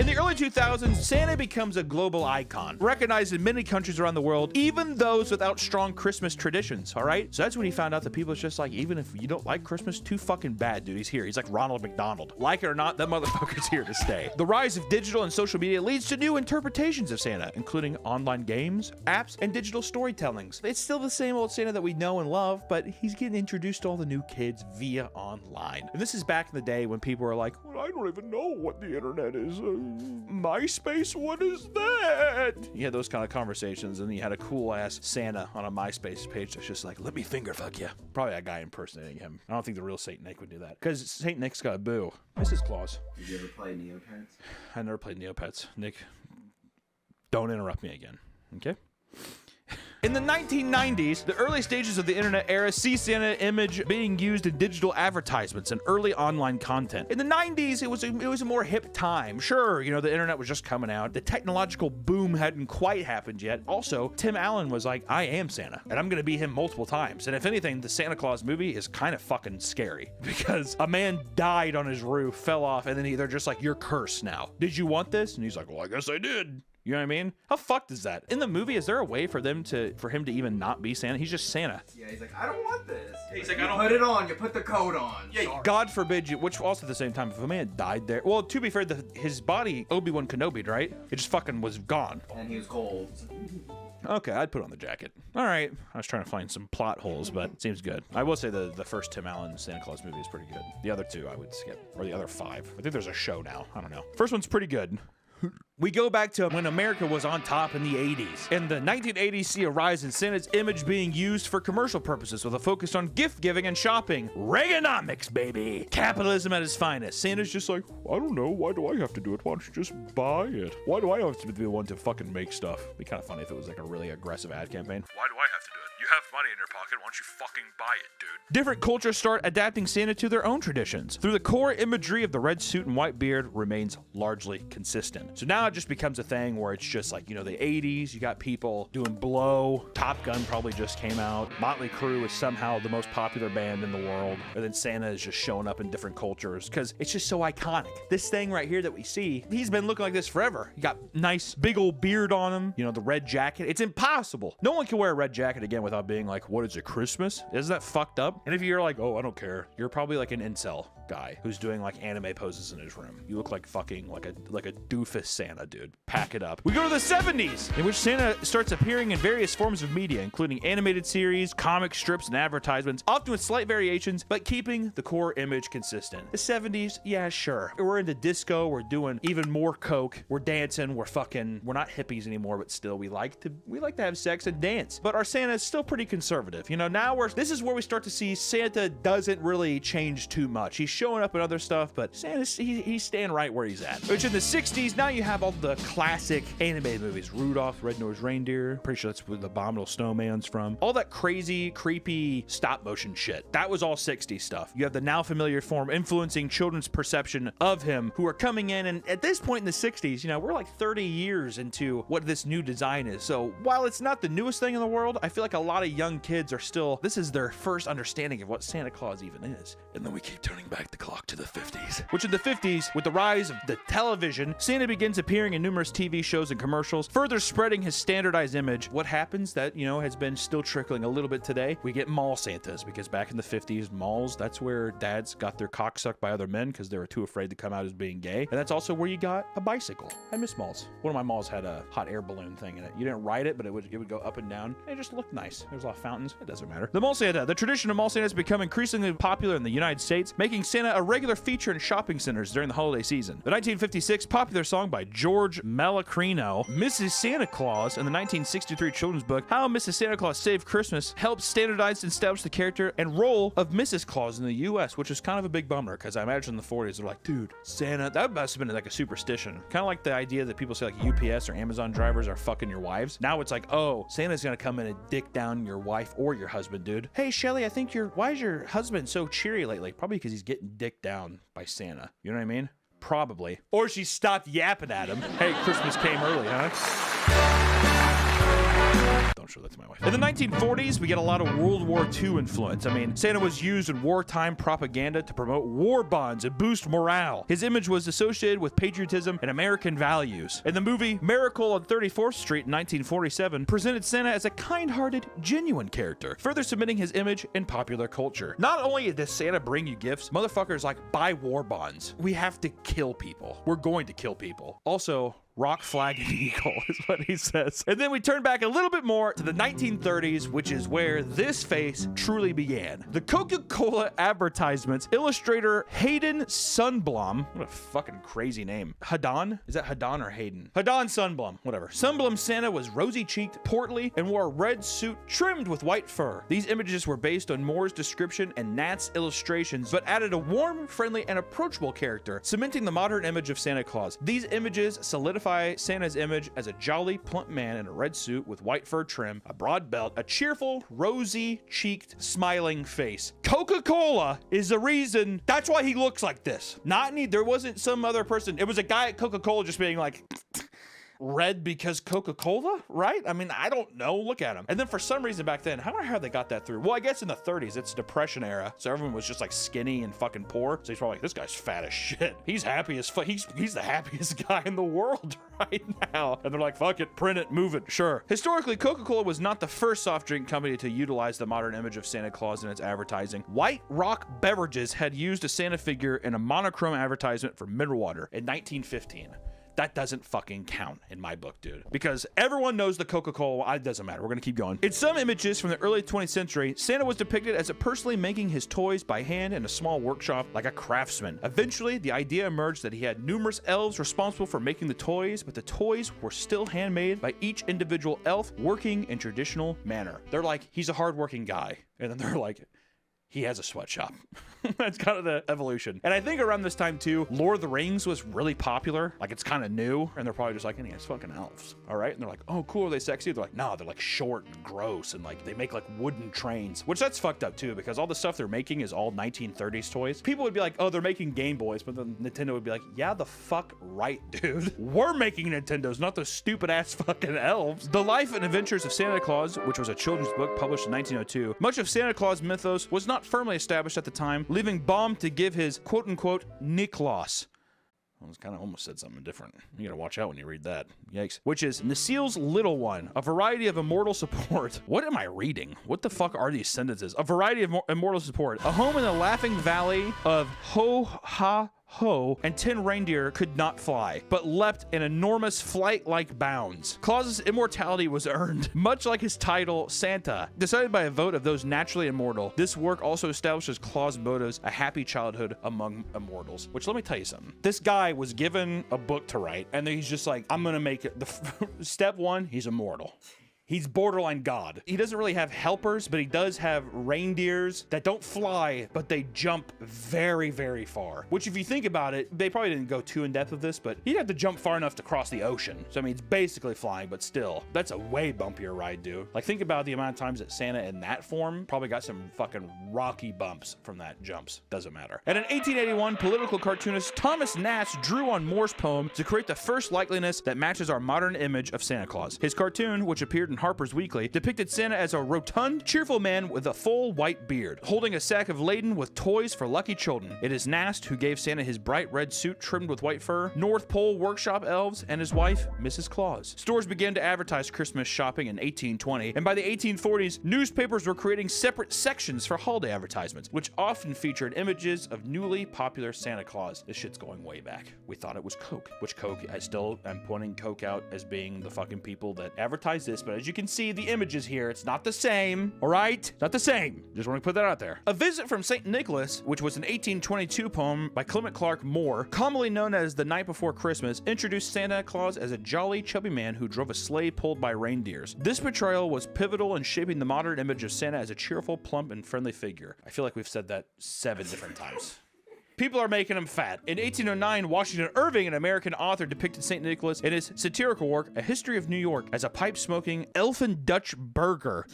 the early 2000s, Santa becomes a global icon, recognized in many countries around the world, even those without strong Christmas traditions, all right? So that's when he found out that people is just like, even if you don't like Christmas, too fucking bad, dude. He's here. He's like Ronald McDonald. Like it or not, that motherfucker's here to stay. The rise of digital and social media leads to new interpretations of Santa, including online games, apps, and digital storytellings. It's still the same old Santa that we know and love, but he's getting introduced to all the new kids via online. And this is back in the day when people were like, well, I don't even know what the internet is. MySpace, what is that? You had those kind of conversations, and then you had a cool ass Santa on a MySpace page that's just like, let me finger fuck you. Probably a guy impersonating him. I don't think the real Saint Nick would do that, because Saint Nick's got a boo. Mrs. Claus. Did you ever play Neopets? I never played Neopets. Nick, don't interrupt me again, okay? In the 1990s, the early stages of the internet era see Santa image being used in digital advertisements and early online content. In the 90s, it was a more hip time. Sure, you know, the internet was just coming out. The technological boom hadn't quite happened yet. Also, Tim Allen was like, I am Santa, and I'm gonna be him multiple times. And if anything, the Santa Claus movie is kind of fucking scary because a man died on his roof, fell off, and then they're just like, you're cursed now. Did you want this? And he's like, well, I guess I did. You know what I mean? How fucked is that? In the movie, is there a way for him to even not be Santa? He's just Santa. Yeah, he's like, I don't want this. He's like, I don't put it on. You put the coat on. Yeah, Sorry. God forbid you. Which also at the same time, if a man died there, well, to be fair, his body Obi-Wan Kenobi'd, right? It just fucking was gone. And he was cold. Okay, I'd put on the jacket. All right, I was trying to find some plot holes, but it seems good. I will say the first Tim Allen Santa Claus movie is pretty good. The other 2 I would skip, or the other 5. I think there's a show now. I don't know. First one's pretty good. We go back to when America was on top in the 80s. In the 1980s, see a rise in Santa's image being used for commercial purposes with a focus on gift giving and shopping. Reaganomics, baby. Capitalism at its finest. Santa's just like, I don't know. Why do I have to do it? Why don't you just buy it? Why do I have to be the one to fucking make stuff? It'd be kind of funny if it was like a really aggressive ad campaign. Why do I have to do it? You have money in your pocket. Why don't you fucking buy it, dude? Different cultures start adapting Santa to their own traditions. Through the core imagery of the red suit and white beard remains largely consistent. So now it just becomes a thing where it's just like, you know, the 80s, you got people doing Blow. Top Gun probably just came out. Motley Crue is somehow the most popular band in the world. And then Santa is just showing up in different cultures because it's just so iconic. This thing right here that we see, he's been looking like this forever. He got nice big old beard on him. You know, the red jacket. It's impossible. No one can wear a red jacket again without being like, what is it, Christmas? Isn't that fucked up? And if you're like, oh, I don't care, you're probably like an incel. guy who's doing like anime poses in his room. You look like fucking like a doofus Santa, dude. Pack it up. We go to the 70s, in which Santa starts appearing in various forms of media, including animated series, comic strips, and advertisements, often with slight variations, but keeping the core image consistent. The 70s, yeah, sure. We're into disco, we're doing even more coke, we're dancing, we're not hippies anymore, but still we like to have sex and dance. But our Santa is still pretty conservative. You know, now this is where we start to see Santa doesn't really change too much. He's showing up in other stuff, but Santa's he's staying right where he's at. Which in the 60s, now you have all the classic animated movies. Rudolph, Red-Nosed Reindeer, pretty sure that's where the Abominable Snowman's from. All that crazy, creepy stop motion shit. That was all 60s stuff. You have the now familiar form influencing children's perception of him, who are coming in, and at this point in the 60s, you know, we're like 30 years into what this new design is. So while it's not the newest thing in the world, I feel like a lot of young kids are still, this is their first understanding of what Santa Claus even is. And then we keep turning back the clock to the 50s. Which in the 50s, with the rise of the television, Santa begins appearing in numerous TV shows and commercials, further spreading his standardized image. What happens that, you know, has been still trickling a little bit today? We get mall Santas, because back in the 50s, malls, that's where dads got their cock sucked by other men because they were too afraid to come out as being gay. And that's also where you got a bicycle. I miss malls. One of my malls had a hot air balloon thing in it. You didn't ride it, but it would go up and down. It just looked nice. There's a lot of fountains. It doesn't matter. The mall Santa. The tradition of mall Santa has become increasingly popular in the United States, making Santa a regular feature in shopping centers during the holiday season. The 1956 popular song by George Malacrino, Mrs. Santa Claus, in the 1963 children's book How Mrs. Santa Claus Saved Christmas, helped standardize and establish the character and role of Mrs. Claus in the U.S., which is kind of a big bummer, because I imagine in the 40s, they're like, dude, Santa, that must have been like a superstition. Kind of like the idea that people say like UPS or Amazon drivers are fucking your wives. Now it's like, oh, Santa's gonna come in and dick down your wife or your husband, dude. Hey, Shelly, I think why is your husband so cheery lately? Probably because he's getting dicked down by Santa. You know what I mean? Probably. Or she stopped yapping at him. Hey, Christmas came early, huh? Don't show that to my wife. In the 1940s, we get a lot of World War II influence. I mean, Santa was used in wartime propaganda to promote war bonds and boost morale. His image was associated with patriotism and American values. In the movie Miracle on 34th Street in 1947, presented Santa as a kind-hearted, genuine character, further cementing his image in popular culture. Not only does Santa bring you gifts, motherfuckers like buy war bonds. We have to kill people. We're going to kill people. Also, rock, flag, and eagle is what he says. And then we turn back a little bit more to the 1930s, which is where this phase truly began. The Coca-Cola advertisements, illustrator Hayden Sundblom, what a fucking crazy name. Hadan? Is that Hadan or Hayden? Hadan Sundblom, whatever. Sundblom Santa was rosy-cheeked, portly, and wore a red suit trimmed with white fur. These images were based on Moore's description and Nat's illustrations, but added a warm, friendly, and approachable character, cementing the modern image of Santa Claus. These images solidify Santa's image as a jolly, plump man in a red suit with white fur trim, a broad belt, a cheerful, rosy-cheeked, smiling face. Coca-Cola is the reason. That's why he looks like this. There wasn't some other person. It was a guy at Coca-Cola just being like, red because Coca-Cola, right? I mean, I don't know. Look at him. And then for some reason back then, how they got that through? Well, I guess in the 30s, it's Depression era, so everyone was just like skinny and fucking poor. So he's probably like, this guy's fat as shit. He's happy as fuck. He's the happiest guy in the world right now. And they're like, fuck it, print it, move it, sure. Historically, Coca-Cola was not the first soft drink company to utilize the modern image of Santa Claus in its advertising. White Rock Beverages had used a Santa figure in a monochrome advertisement for mineral water in 1915. That doesn't fucking count in my book, dude. Because everyone knows the Coca-Cola. It doesn't matter. We're going to keep going. In some images from the early 20th century, Santa was depicted as personally making his toys by hand in a small workshop like a craftsman. Eventually, the idea emerged that he had numerous elves responsible for making the toys, but the toys were still handmade by each individual elf working in traditional manner. They're like, he's a hardworking guy. And then they're like, he has a sweatshop. That's kind of the evolution. And I think around this time too, Lord of the Rings was really popular. Like it's kind of new. And they're probably just like, it's fucking elves. All right. And they're like, oh, cool. Are they sexy? They're like, no, they're like short and gross. And like, they make like wooden trains, which that's fucked up too, because all the stuff they're making is all 1930s toys. People would be like, oh, they're making Game Boys. But then Nintendo would be like, yeah, the fuck right, dude. We're making Nintendos, not the stupid ass fucking elves. The Life and Adventures of Santa Claus, which was a children's book published in 1902. Much of Santa Claus mythos was not firmly established at the time, leaving Baum to give his quote-unquote Nikolaus. I was kind of almost said something different. You gotta watch out when you read that. Yikes. Which is Nasiel's Little One, a variety of immortal support. What am I reading? What the fuck are these sentences? A variety of immortal support. A home in the laughing valley of Ho and 10 reindeer could not fly, but leapt in enormous flight-like bounds. Claus's immortality was earned, much like his title, Santa. Decided by a vote of those naturally immortal, this work also establishes Claus Boda's A Happy Childhood Among Immortals. Which, let me tell you something. This guy was given a book to write, and then he's just like, I'm gonna make it. Step one, he's immortal. He's borderline God. He doesn't really have helpers, but he does have reindeers that don't fly, but they jump very, very far. Which, if you think about it, they probably didn't go too in depth with this, but he'd have to jump far enough to cross the ocean. So, I mean, it's basically flying, but still, that's a way bumpier ride, dude. Like, think about the amount of times that Santa in that form probably got some fucking rocky bumps from that jumps. Doesn't matter. And in 1881, political cartoonist Thomas Nast drew on Moore's poem to create the first likeliness that matches our modern image of Santa Claus. His cartoon, which appeared in Harper's Weekly, depicted Santa as a rotund, cheerful man with a full white beard, holding a sack of laden with toys for lucky children. It is Nast who gave Santa his bright red suit trimmed with white fur, North Pole workshop elves, and his wife, Mrs. Claus. Stores began to advertise Christmas shopping in 1820, and by the 1840s, newspapers were creating separate sections for holiday advertisements, which often featured images of newly popular Santa Claus. This shit's going way back. We thought it was Coke, which Coke, I still am pointing Coke out as being the fucking people that advertise this, but as you can see the images here, it's not the same, all right? Not the same. Just want to put that out there. A Visit from St. Nicholas, which was an 1822 poem by Clement Clark Moore, commonly known as The Night Before Christmas, introduced Santa Claus as a jolly, chubby man who drove a sleigh pulled by reindeers. This portrayal was pivotal in shaping the modern image of Santa as a cheerful, plump, and friendly figure. I feel like we've said that 7 different times. People are making him fat. In 1809, Washington Irving, an American author, depicted St. Nicholas in his satirical work, A History of New York, as a pipe-smoking, elfin Dutch burgher.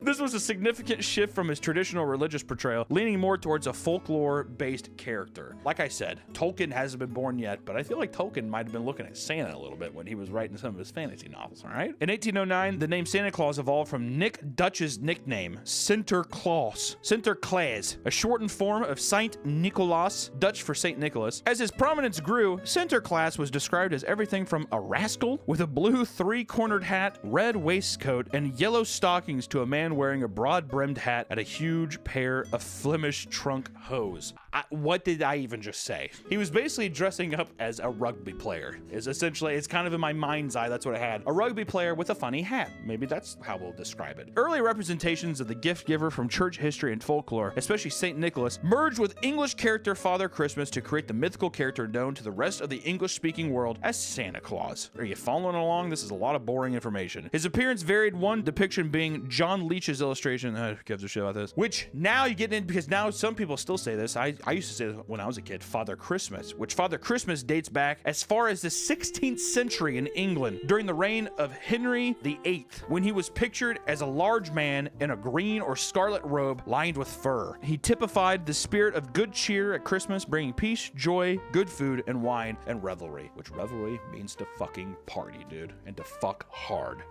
This was a significant shift from his traditional religious portrayal, leaning more towards a folklore-based character. Like I said, Tolkien hasn't been born yet, but I feel like Tolkien might have been looking at Santa a little bit when he was writing some of his fantasy novels, all right? In 1809, the name Santa Claus evolved from Nick Dutch's nickname, Sinterklaas, a shortened form of Saint Nicolaas, Dutch for St. Nicholas. As his prominence grew, Sinterklaas was described as everything from a rascal with a blue 3-cornered hat, red waistcoat, and yellow stockings to a man wearing a broad-brimmed hat and a huge pair of Flemish trunk hose. What did I even just say? He was basically dressing up as a rugby player. It's kind of in my mind's eye, that's what I had. A rugby player with a funny hat. Maybe that's how we'll describe it. Early representations of the gift giver from church history and folklore, especially St. Nicholas, merged with English character Father Christmas to create the mythical character known to the rest of the English-speaking world as Santa Claus. Are you following along? This is a lot of boring information. His appearance varied, one depiction being John Leach's illustration, who gives a shit about this, which now you get in, because now some people still say this. I used to say this when I was a kid, Father Christmas, which Father Christmas dates back as far as the 16th century in England during the reign of Henry VIII, when he was pictured as a large man in a green or scarlet robe lined with fur. He typified the spirit of good cheer at Christmas, bringing peace, joy, good food, and wine, and revelry, which revelry means to fucking party, dude, and to fuck hard.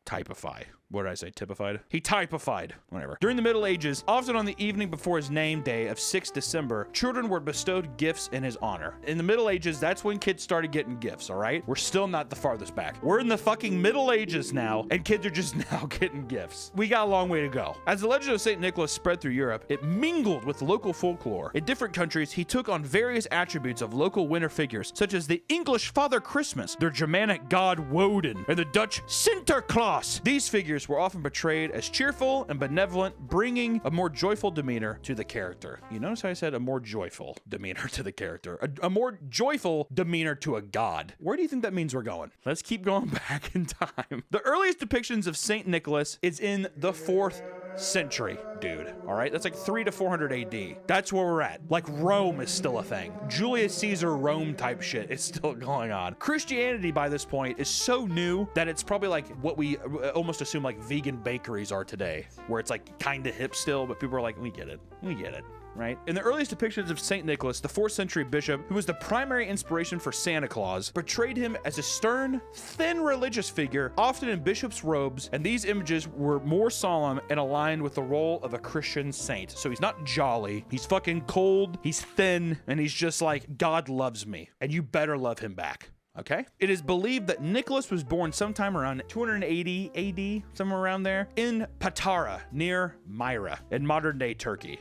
Typify. What did I say? Typified? He typified. Whatever. During the Middle Ages, often on the evening before his name day of 6 December, children were bestowed gifts in his honor. In the Middle Ages, that's when kids started getting gifts, all right? We're still not the farthest back. We're in the fucking Middle Ages now, and kids are just now getting gifts. We got a long way to go. As the legend of St. Nicholas spread through Europe, it mingled with local folklore. In different countries, he took on various attributes of local winter figures, such as the English Father Christmas, their Germanic god Woden, and the Dutch Sinterklaas. These figures were often portrayed as cheerful and benevolent, bringing a more joyful demeanor to the character. You notice how I said a more joyful demeanor to the character? A more joyful demeanor to a god. Where do you think that means we're going? Let's keep going back in time. The earliest depictions of St. Nicholas is in the 4th century, dude. All right, that's like 300 to 400 AD. That's where we're at. Like Rome is still a thing. Julius Caesar Rome type shit is still going on. Christianity by this point is so new that it's probably like what we almost assume like vegan bakeries are today, where it's like kind of hip still, but people are like, we get it. We get it. right? In the earliest depictions of St. Nicholas, the 4th century bishop, who was the primary inspiration for Santa Claus, portrayed him as a stern, thin religious figure, often in bishop's robes, and these images were more solemn and aligned with the role of a Christian saint. So he's not jolly, he's fucking cold, he's thin, and he's just like, God loves me, and you better love him back. Okay? It is believed that Nicholas was born sometime around 280 AD, somewhere around there, in Patara, near Myra, in modern-day Turkey.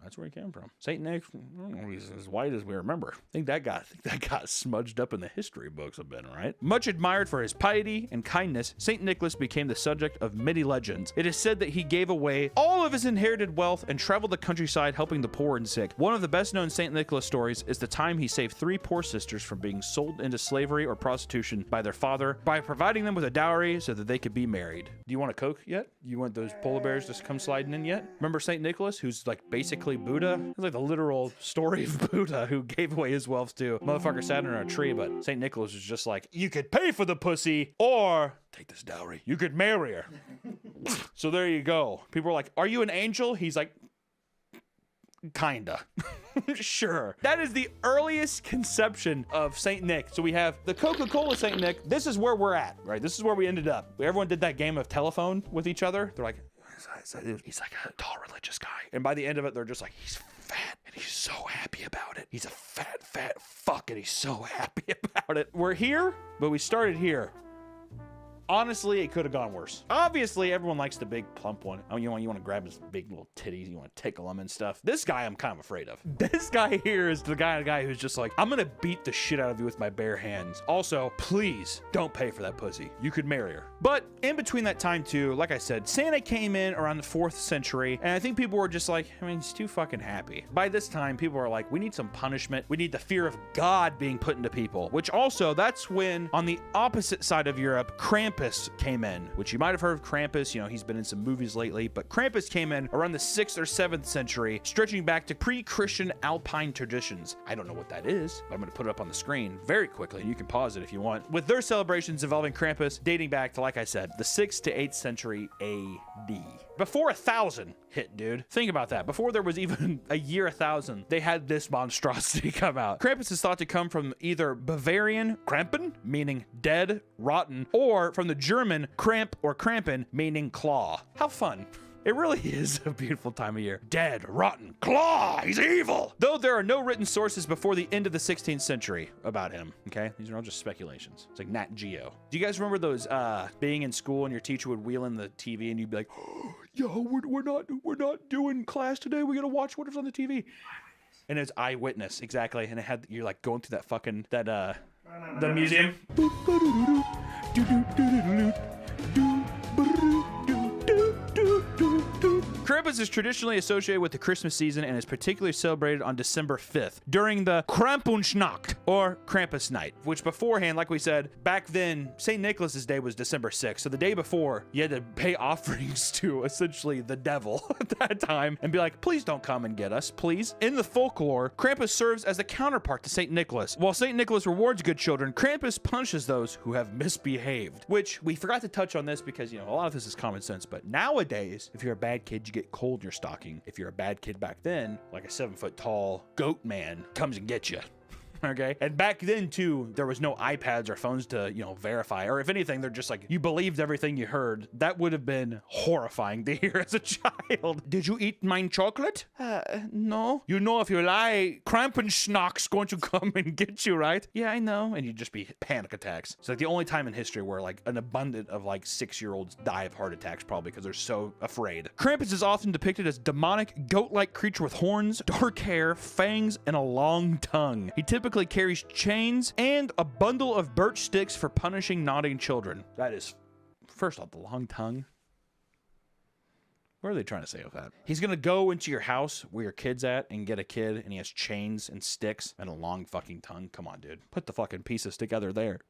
That's where he came from. Saint Nick, I don't know, he's as white as we remember. I think that got smudged up in the history books a bit, right? Much admired for his piety and kindness, Saint Nicholas became the subject of many legends. It is said that he gave away all of his inherited wealth and traveled the countryside helping the poor and sick. One of the best-known Saint Nicholas stories is the time he saved 3 poor sisters from being sold into slavery or prostitution by their father by providing them with a dowry so that they could be married. Do you want a Coke yet? You want those polar bears to come sliding in yet? Remember Saint Nicholas, who's like basically Buddha? It's like the literal story of Buddha who gave away his wealth to motherfucker sat under a tree, but St. Nicholas was just like, you could pay for the pussy or take this dowry. You could marry her. So there you go. People are like, are you an angel? He's like, kinda. Sure. That is the earliest conception of Saint Nick. So we have the Coca-Cola Saint Nick. This is where we're at, right? This is where we ended up. Everyone did that game of telephone with each other. They're like, he's like a tall religious guy. And by the end of it, they're just like, he's fat and he's so happy about it. He's a fat fuck and he's so happy about it. We're here, but we started here. Honestly, it could have gone worse. Obviously, everyone likes the big plump one. Oh, you want to grab his big little titties, you want to tickle him and stuff. This guy I'm kind of afraid of. This guy here is the guy who's just like, I'm gonna beat the shit out of you with my bare hands. Also, please don't pay for that pussy. You could marry her. But in between that time too, like I said, Santa came in around the 4th century, and I think people were just like, I mean, he's too fucking happy. By this time, people are like, we need some punishment. We need the fear of God being put into people, which also, that's when on the opposite side of Europe, Krampus came in, which you might have heard of Krampus. You know, he's been in some movies lately, but Krampus came in around the 6th or 7th century, stretching back to pre-Christian Alpine traditions. I don't know what that is, but I'm going to put it up on the screen very quickly, and you can pause it if you want. With their celebrations involving Krampus dating back to, like I said, the 6th to 8th century AD. Before 1000 hit, dude. Think about that. Before there was even a year 1000, they had this monstrosity come out. Krampus is thought to come from either Bavarian Krampen, meaning dead, rotten, or from the German Kramp or Krampen, meaning claw. How fun. It really is a beautiful time of year. Dead, rotten, claw, he's evil! Though there are no written sources before the end of the 16th century about him, okay? These are all just speculations. It's like Nat Geo. Do you guys remember those, being in school and your teacher would wheel in the TV and you'd be like, oh, yo, we're not doing class today, we gotta watch whatever's on the TV. And it's Eyewitness, exactly. And it had, you're like going through that fucking, the museum. Krampus is traditionally associated with the Christmas season and is particularly celebrated on December 5th during the Krampusnacht, or Krampus night, which beforehand, like we said, back then, St. Nicholas's day was December 6th. So the day before, you had to pay offerings to essentially the devil at that time and be like, please don't come and get us, please. In the folklore, Krampus serves as the counterpart to St. Nicholas. While St. Nicholas rewards good children, Krampus punishes those who have misbehaved, which we forgot to touch on this because, you know, a lot of this is common sense, but nowadays, if you're a bad kid, you get cold in your stocking. If you're a bad kid back then, like a 7-foot tall goat man comes and gets you. Okay. And back then too, there was no iPads or phones to, you know, verify, or if anything, they're just like, you believed everything you heard. That would have been horrifying to hear as a child. Did you eat mine chocolate? No. You know, if you lie, Krampusnacht's going to come and get you, right? Yeah, I know. And you'd just be panic attacks. It's like the only time in history where like an abundance of like 6-year-olds die of heart attacks, probably because they're so afraid. Krampus is often depicted as demonic, goat-like creature with horns, dark hair, fangs, and a long tongue. He typically carries chains and a bundle of birch sticks for punishing naughty children. That is, first off, the long tongue. What are they trying to say with that? He's gonna go into your house where your kid's at and get a kid, and he has chains and sticks and a long fucking tongue. Come on, dude. Put the fucking pieces together there.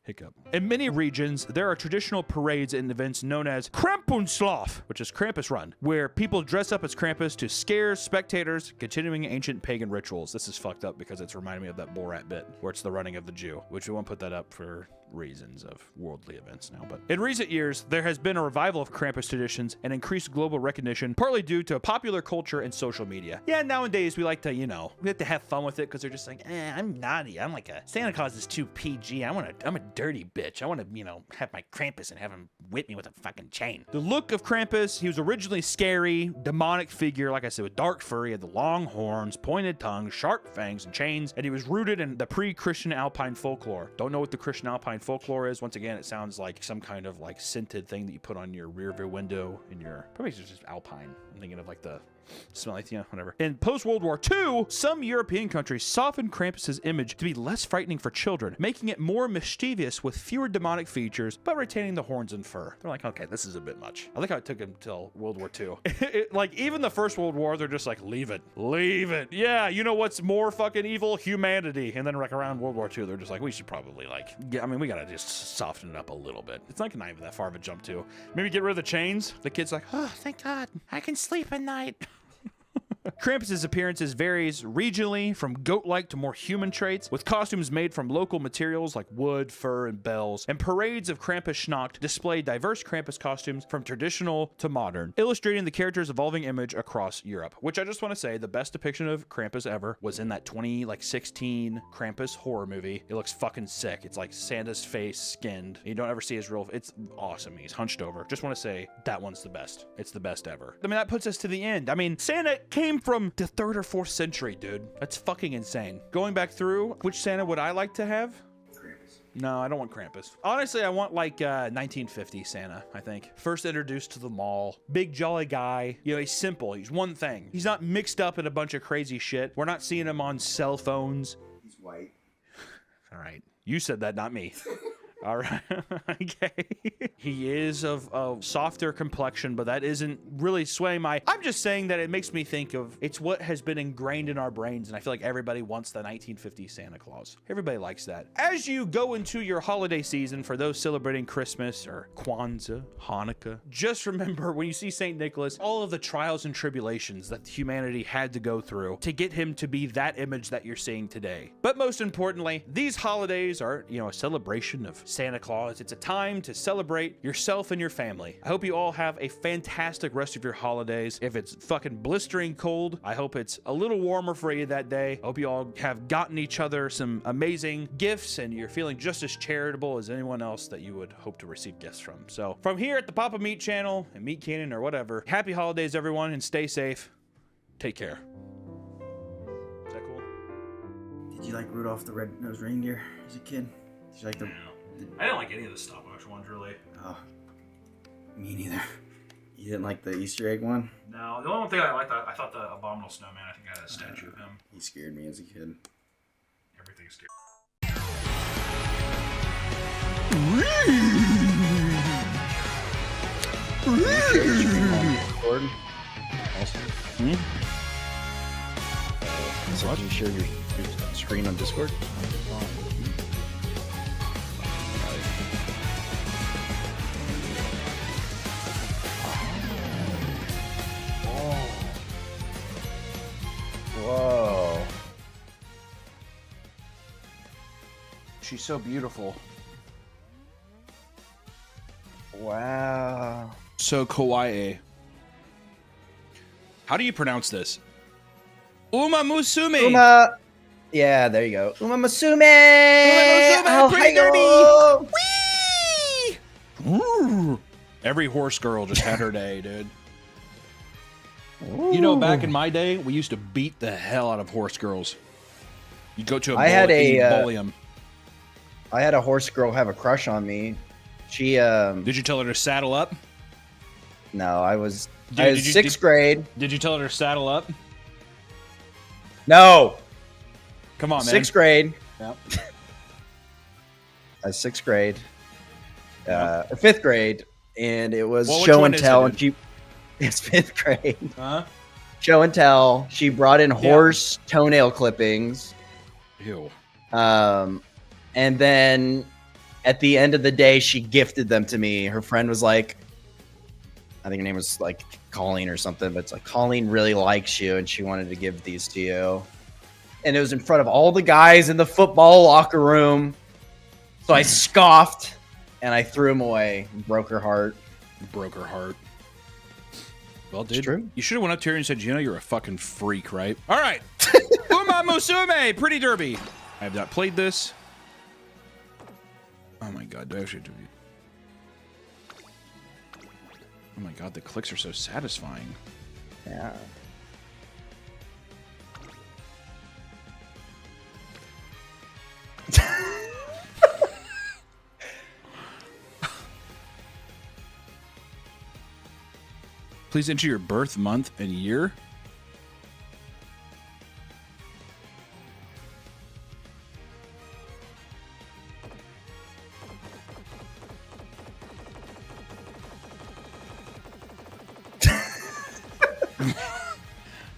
Hiccup. In many regions, there are traditional parades and events known as Krampuslauf, which is Krampus Run, where people dress up as Krampus to scare spectators, continuing ancient pagan rituals. This is fucked up because it's reminding me of that Borat bit, where it's the running of the Jew, which we won't put that up for reasons of worldly events now. But in recent years, there has been a revival of Krampus traditions and increased global recognition, partly due to popular culture and social media. Yeah, nowadays we like to, we like to have fun with it because they're just like, I'm naughty. I'm like Santa Claus is too PG. I'm a dirty bitch. I want to, have my Krampus and have him whip me with a fucking chain. The look of Krampus, he was originally scary, demonic figure, like I said, with dark fur. He had the long horns, pointed tongue, sharp fangs, and chains, and he was rooted in the pre-Christian Alpine folklore. Don't know what the Christian Alpine folklore is. Once again, it sounds like some kind of like scented thing that you put on your rear view window in your, probably it's just Alpine. I'm thinking of like the smell like, whatever. In post-World War II, some European countries softened Krampus's image to be less frightening for children, making it more mischievous with fewer demonic features, but retaining the horns and fur. They're like, okay, this is a bit much. I think how it took him till World War II. Like, even the First World War, they're just like, leave it. Leave it. Yeah, you know what's more fucking evil? Humanity. And then like around World War II, they're just like, we should probably like, we gotta just soften it up a little bit. It's like not even that far of a jump too. Maybe get rid of the chains. The kid's like, oh, thank God, I can sleep at night. Krampus's appearances varies regionally from goat-like to more human traits, with costumes made from local materials like wood, fur, and bells, and parades of Krampusnacht display diverse Krampus costumes from traditional to modern, illustrating the character's evolving image across Europe. Which I just want to say, the best depiction of Krampus ever was in that 2016 Krampus horror movie. It looks fucking sick. It's like Santa's face skinned. You don't ever see his real. It's awesome. He's hunched over. Just want to say that one's the best. It's the best ever. That puts us to the end. Santa came from the 3rd or 4th century, dude. That's fucking insane. Going back through, which Santa would I like to have? Krampus. No, I don't want Krampus. Honestly, I want like 1950 Santa, I think. First introduced to the mall. Big jolly guy. He's simple. He's one thing. He's not mixed up in a bunch of crazy shit. We're not seeing him on cell phones. He's white. All right. You said that, not me. All right. Okay. He is of a softer complexion, but that isn't really swaying my... I'm just saying that it makes me think of... It's what has been ingrained in our brains, and I feel like everybody wants the 1950s Santa Claus. Everybody likes that. As you go into your holiday season, for those celebrating Christmas or Kwanzaa, Hanukkah, just remember when you see St. Nicholas, all of the trials and tribulations that humanity had to go through to get him to be that image that you're seeing today. But most importantly, these holidays are, a celebration of Santa Claus. It's a time to celebrate yourself and your family. I hope you all have a fantastic rest of your holidays. If it's fucking blistering cold, I hope it's a little warmer for you that day. I hope you all have gotten each other some amazing gifts and you're feeling just as charitable as anyone else that you would hope to receive gifts from. So from here at the Papa Meat channel and Meat Cannon or whatever, happy holidays everyone and stay safe. Take care. Is that cool? Did you like Rudolph the Red-Nosed Reindeer as a kid? Did you like the... I didn't like any of the stop-motion ones, really. Oh, me neither. You didn't like the Easter egg one? No, the only thing I liked, I thought the Abominable Snowman, I think I had a statue of him. He scared me as a kid. Everything scared. Discord. So can you share your screen on Discord? Whoa. She's so beautiful. Wow. So kawaii. How do you pronounce this? Uma Musume. Uma. Yeah, there you go. Uma Musume. Pretty derby. Whee! Every horse girl just had her day, dude. Ooh. Back in my day, we used to beat the hell out of horse girls. You'd go to bully them. I had a horse girl have a crush on me. She Did you tell her to saddle up? No, I was sixth grade. Did you tell her to saddle up? No. Come on, man. Sixth grade. Yep. I was sixth grade. Fifth grade, and it was Well, show and tell, and she. It's fifth grade. Huh? Show and tell. She brought in horse toenail clippings. Ew. And then at the end of the day, she gifted them to me. Her friend was like, I think her name was like Colleen or something, but it's like, Colleen really likes you and she wanted to give these to you. And it was in front of all the guys in the football locker room. So I scoffed and I threw them away and broke her heart. Broke her heart. Well, dude, It's true. you should have went up to her and said, you know, you're a fucking freak, right? All right. Uma Musume, Pretty Derby. I have not played this. Oh my god, do I actually do it? Oh my god, the clicks are so satisfying. Yeah. Please enter your birth month and year.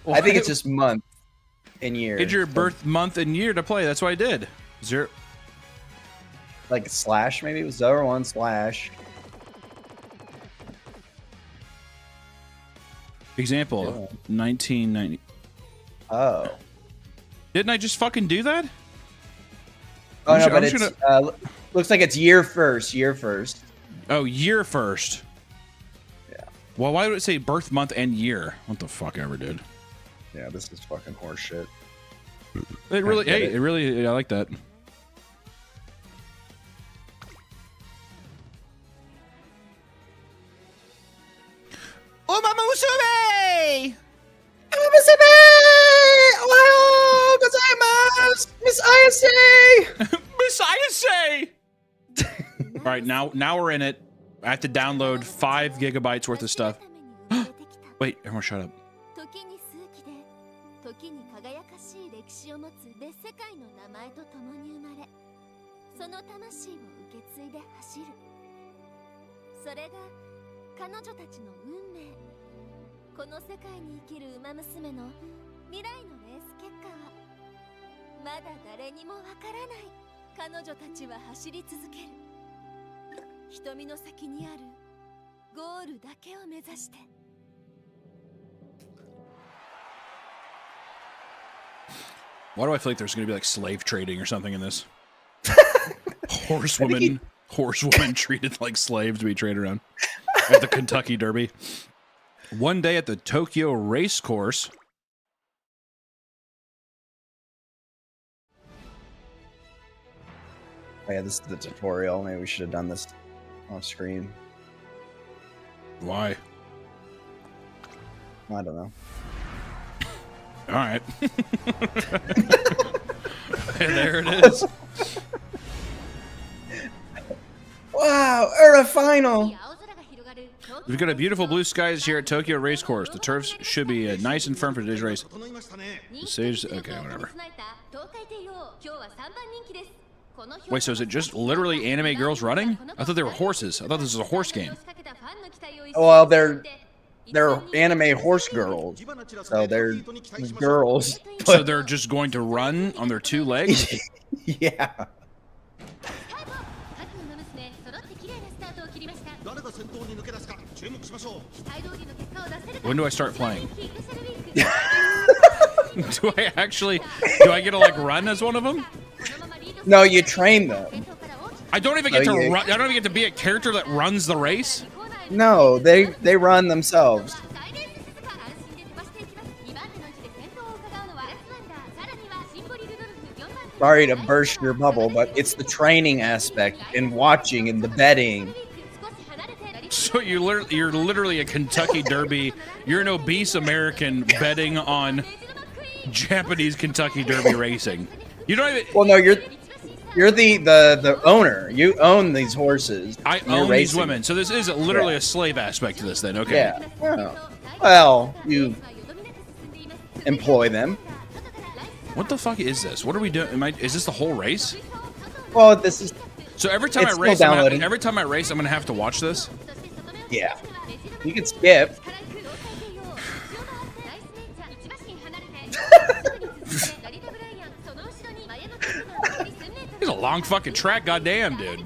I think it's just month and year. Enter your birth month and year to play. That's what I did. Zero. Like a slash, maybe? It was 01/. Example, Yeah. 1990. Oh. Didn't I just fucking do that? Oh, I'm no, just- but I'm it's, just gonna- looks like it's year first. Year first. Oh, year first. Yeah. Well, why would it say birth month and year? What the fuck ever did? Yeah, this is fucking horseshit. It really, get hey, it. it really, I like that. Uma Musume! Ohio gozaimasu! Miss ISA! Miss ISA! All right, now we're in it. I have to download 5 gigabytes worth of stuff. Wait, everyone shut up. 時に数奇で時に輝かしい歴史を持つ別世界の名前と共に生まれその魂を受け継いで走るそれが彼女たちの運命この世界に生きる馬娘の未来のレース結果はまだ誰にもわからない彼女たちは走り続ける瞳の先にあるゴールだけを目指して Why do I feel like there's going to be like slave trading or something in this? Horsewomen treated like slaves to be traded around at the Kentucky Derby. One day at the Tokyo race course. Oh, yeah, this is the tutorial. Maybe we should have done this off screen. Why? I don't know. All right. And there it is. Wow, Era final! We've got a beautiful blue skies here at Tokyo Race Course. The turfs should be nice and firm for today's race. The stage, okay, whatever. Wait, so is it just literally anime girls running? I thought they were horses. I thought this was a horse game. Well, they're anime horse girls, so they're girls. So they're just going to run on their 2 legs? Yeah. When do I start playing? Do I get to like run as one of them? No, you train them. I don't even get to run. I don't even get to be a character that runs the race. No, they run themselves. Sorry to burst your bubble, but it's the training aspect and watching and the betting. So you're literally a Kentucky Derby. You're an obese American betting on Japanese Kentucky Derby racing. You don't even. Well, no, you're the owner. You own these horses. I You're own these racing. women. So this is literally a slave aspect to this. Then okay. Yeah. Oh. Well, you employ them. What the fuck is this? What are we doing? Is this the whole race? Well, this is. So every time It's I still race, downloading. every time I race, I'm gonna have to watch this. Yeah. You can skip. It's a long fucking track, goddamn, dude.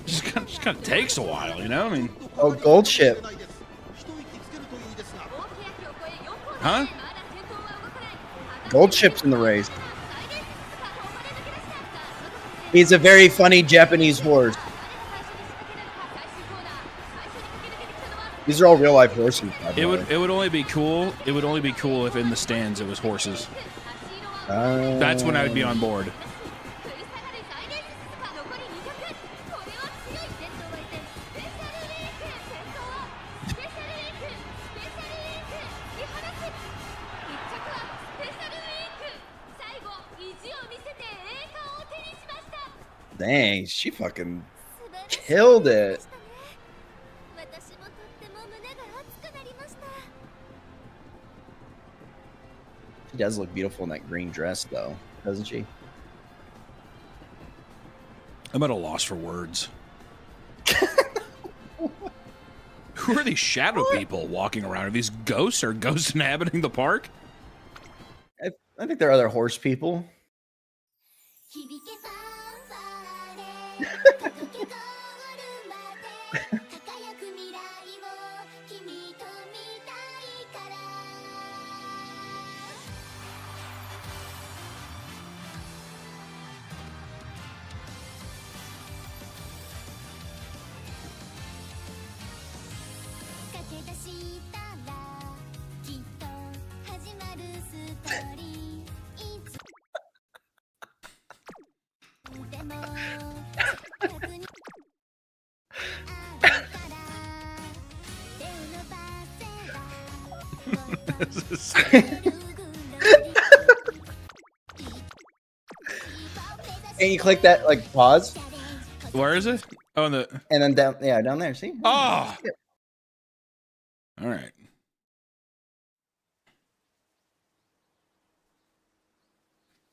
Just kind of takes a while, you know? I mean, Oh, gold ship. huh? Gold ship's in the race. He's a very funny Japanese horse. These are all real life horses. By the way. It would only be cool. It would only be cool if in the stands it was horses. That's when I would be on board. Dang, she fucking killed it. She does look beautiful in that green dress, though, doesn't she? I'm at a loss for words. Who are these shadow people walking around? Are these ghosts? Are ghosts inhabiting the park? I think there are other horse people. And you click that like pause. Where is it? Oh, in the and then down, yeah, down there. See? Oh, all right.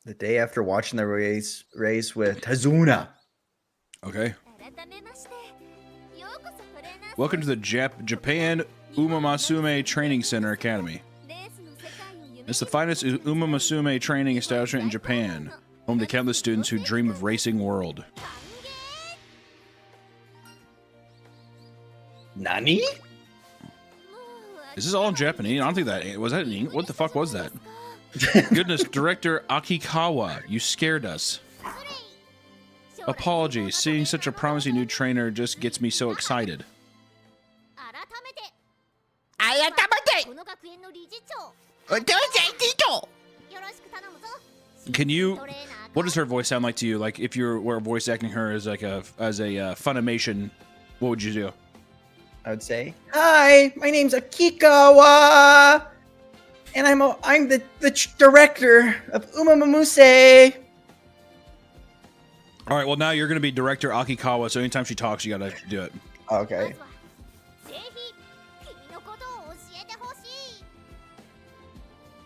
The day after watching the race with Tazuna. Okay. Welcome to the Japan Umamasume Training Center Academy. It's the finest Umamasume training establishment in Japan, home to countless students who dream of racing world. Nani? Is this all in Japanese? I don't think that was that in English. What the fuck was that? Goodness, Director Akikawa, you scared us. Apologies, seeing such a promising new trainer just gets me so excited. Can you? What does her voice sound like to you? Like if you were voice acting her as like a Funimation, what would you do? I would say, "Hi, my name's Akikawa, and I'm the director of Umamamuse." All right, well now you're gonna be Director Akikawa, so anytime she talks, you gotta do it. Okay.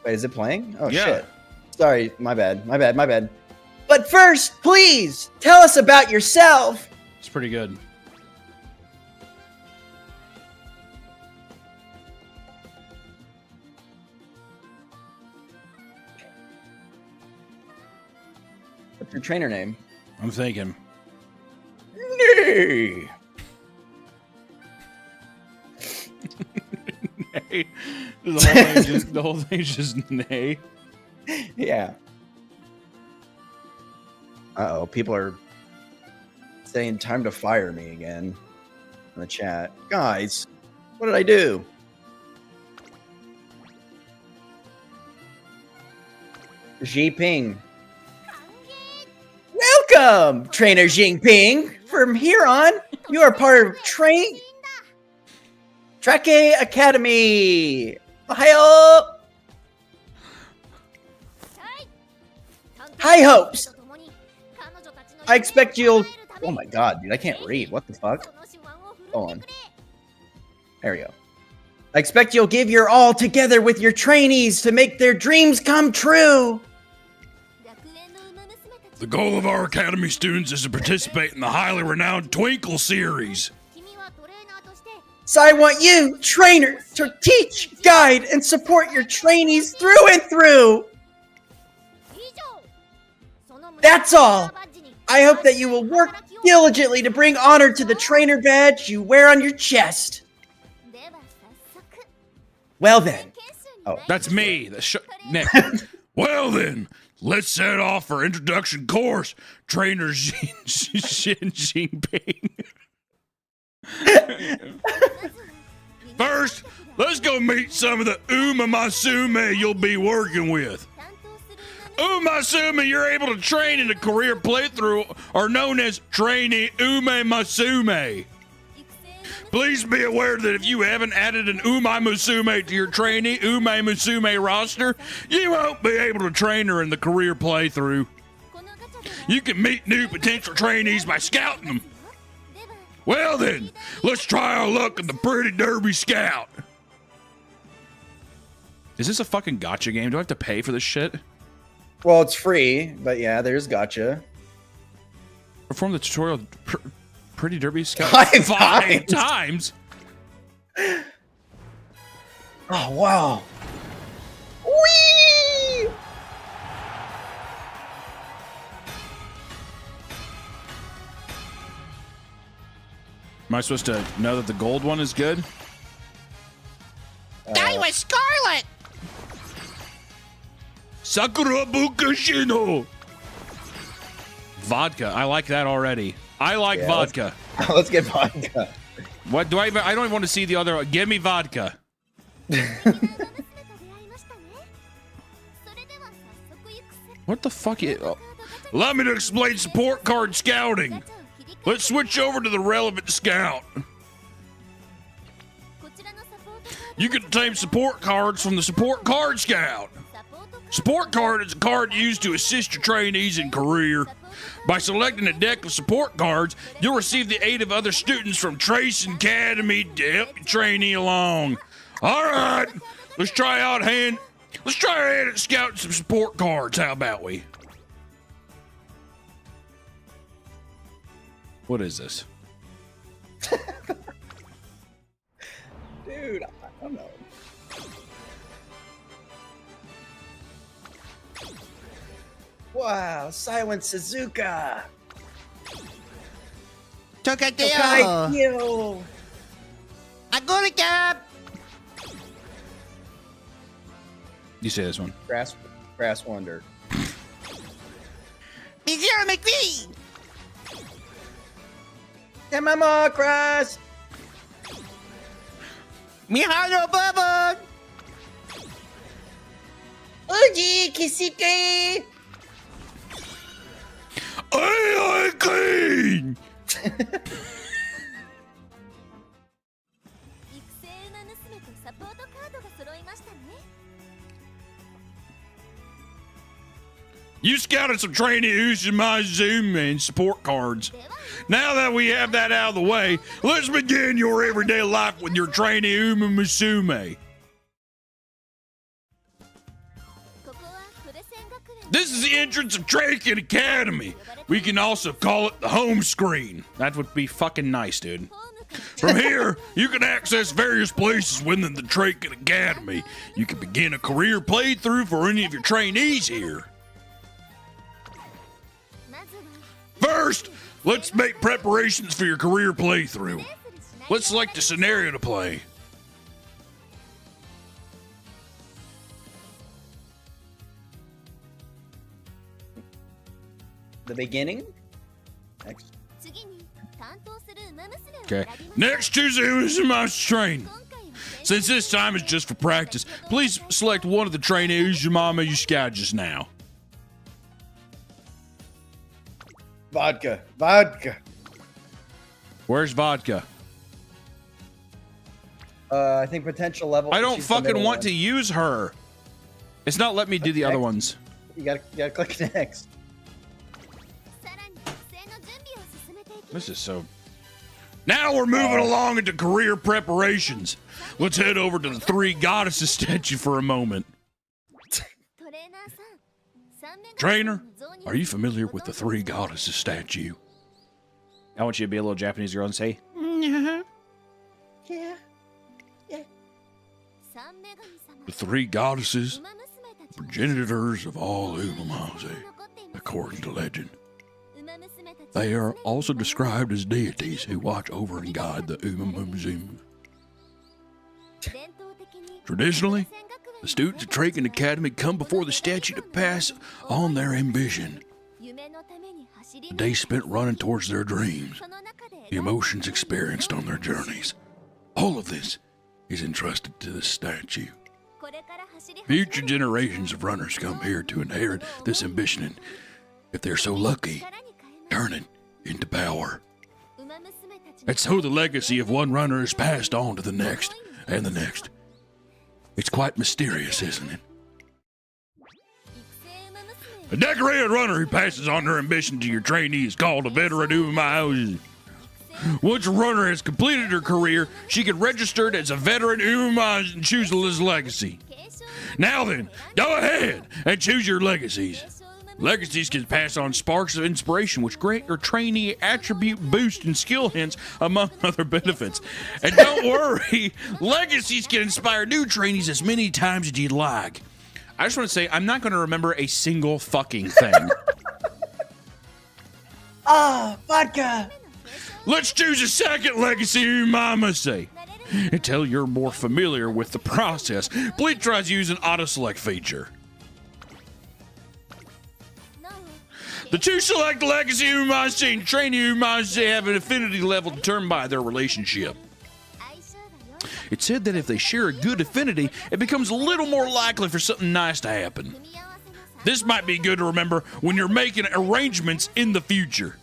Wait, is it playing? Oh Yeah. shit. Sorry, my bad. But first, please tell us about yourself. It's pretty good. What's your trainer name? I'm thinking. Nay. Nay. The whole thing's just nay. Yeah. Uh-oh, people are saying time to fire me again in the chat. Guys, what did I do? Xi Ping. Welcome, Trainer Jinping. From here on, you are part of Trake Academy. Ohio. High hopes. I expect you'll... Oh my god, dude, I can't read. What the fuck? Hold on. There we go. I expect you'll give your all together with your trainees to make their dreams come true. The goal of our Academy students is to participate in the highly renowned Twinkle series. So I want you, trainer, to teach, guide, and support your trainees through and through. That's all. I hope that you will work diligently to bring honor to the trainer badge you wear on your chest. Well then. Oh, That's me. Nick. Well then, let's set off for introduction course. Trainer Xi Jinping. First, let's go meet some of the Umamasume you'll be working with. Umasume you're able to train in a career playthrough are known as trainee Umamasume. Please be aware that if you haven't added an Umamasume to your trainee Umamasume roster, you won't be able to train her in the career playthrough. You can meet new potential trainees by scouting them. Well then, let's try our luck at the Pretty Derby Scout. Is this a fucking gotcha game? Do I have to pay for this shit? Well, it's free, but yeah, there's gotcha. Perform the tutorial Pretty Derby Scout 5 times. Oh, wow. Whee! Am I supposed to know that the gold one is good? Die with Scarlet! Sakura Bukashino. Vodka. I like that already. I like vodka. Let's get vodka. What do I don't even want to see the other. Give me vodka. What the fuck is... Oh. Allow me to explain support card scouting. Let's switch over to the relevant scout. You can obtain support cards from the support card scout. Support card is a card used to assist your trainees in career. By selecting a deck of support cards, you'll receive the aid of other students from Trace Academy to help your trainee along. All right, let's try our hand at scouting some support cards. How about we? What is this? Dude, I don't know. Wow, Silent Suzuka. Tokateo. Agurika. You say this one. Grass Wonder. Mizero McVee. Mama Cross. Miharo Bubba. Uji Kisike. I clean. You scouted some trainee Uchimazume and support cards. Now that we have that out of the way, let's begin your everyday life with your trainee Umamasume. This is the entrance of Traken Academy. We can also call it the home screen. That would be fucking nice, dude. From here, you can access various places within the Traken Academy. You can begin a career playthrough for any of your trainees here. First, let's make preparations for your career playthrough. Let's select a scenario to play. The beginning? Next. Okay. Next, choose Uzuma's train. Since this time is just for practice, please select one of the trainees Uzumama you scout just now. Vodka. Vodka. Where's vodka? I think potential level. I don't she's the fucking middle want one. to use her. It's not letting me do the other Next. ones. You gotta click next. This is so... Now we're moving along into career preparations. Let's head over to the Three Goddesses statue for a moment. Trainer, are you familiar with the Three Goddesses statue? I want you to be a little Japanese girl and say, Yeah. the Three Goddesses, progenitors of all Umamaze. The according to legend. They are also described as deities who watch over and guide the Umamumzoom. Traditionally, the students of Traken Academy come before the statue to pass on their ambition. The days spent running towards their dreams, the emotions experienced on their journeys. All of this is entrusted to the statue. Future generations of runners come here to inherit this ambition and, if they're so lucky, turn it into power. And so the legacy of one runner is passed on to the next and the next. It's quite mysterious, isn't it? A decorated runner who passes on their ambition to your trainee is called a veteran Umaozi. Once a runner has completed her career, she can register as a veteran Umaozi and choose his legacy. Now then, go ahead and choose your legacies. Legacies can pass on sparks of inspiration, which grant your trainee attribute boost and skill hints, among other benefits. And don't worry, legacies can inspire new trainees as many times as you'd like. I just want to say, I'm not going to remember a single fucking thing. Vodka! Let's choose a second legacy, Umamase. Until you're more familiar with the process, please try to use an auto-select feature. The two select legacy Umamase and trainee Umamase have an affinity level determined by their relationship. It's said that if they share a good affinity, it becomes a little more likely for something nice to happen. This might be good to remember when you're making arrangements in the future.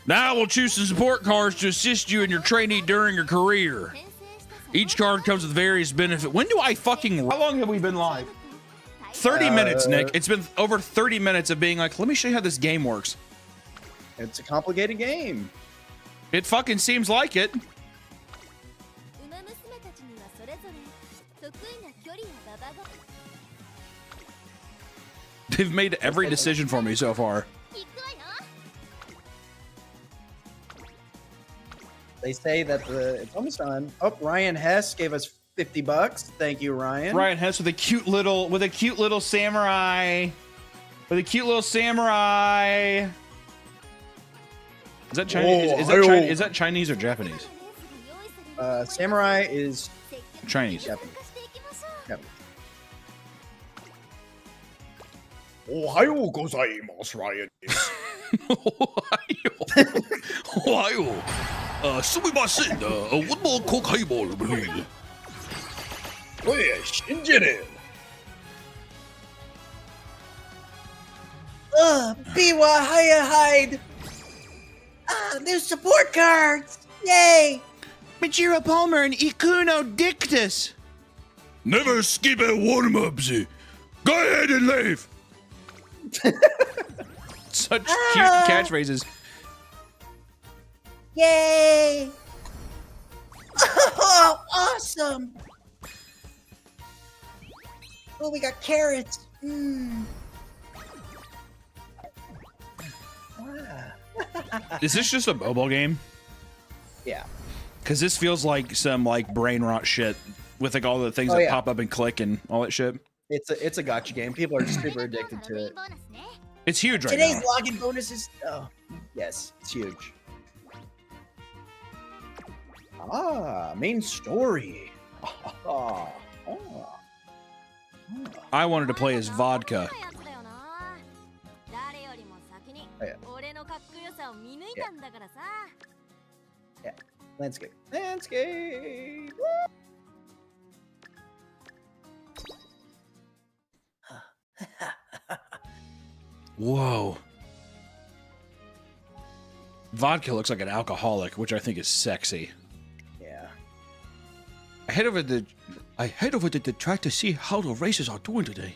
Now we'll choose some support cards to assist you and your trainee during your career. Each card comes with various benefits. When do I fucking... How long have we been live? 30 minutes, Nick. It's been over 30 minutes of being like, let me show you how this game works. It's a complicated game. It fucking seems like it. They've made every decision for me so far. They say that it's almost done. Oh, Ryan Hess gave us $50. Thank you, Ryan. Ryan Hess with a cute little samurai. With a cute little samurai. Is that Chinese? Is that Chinese or Japanese? Samurai is Chinese. Japanese. Ohio gozaimasu, Ryan. Ohio. Sumimasen. One more Coke highball, please. Oh yeah, Shinjin. Biwa Haya Hide! New support cards! Yay! Majiro Palmer and Ikuno Dictus. Never skip a warm-ups. Go ahead and leave. Such cute catchphrases. Yay! Oh, awesome! Oh, we got carrots. Is this just a mobile game? Yeah. Because this feels like some like brain rot shit with like all the things that pop up and click and all that shit. It's a gotcha game. People are super addicted to it. It's huge right Today's now. login bonus is... Oh, yes, it's huge. Main story. I wanted to play as Vodka. Yeah. Landscape. Landscape. Whoa. Vodka looks like an alcoholic, which I think is sexy. Yeah. I head over to the track to see how the races are doing today.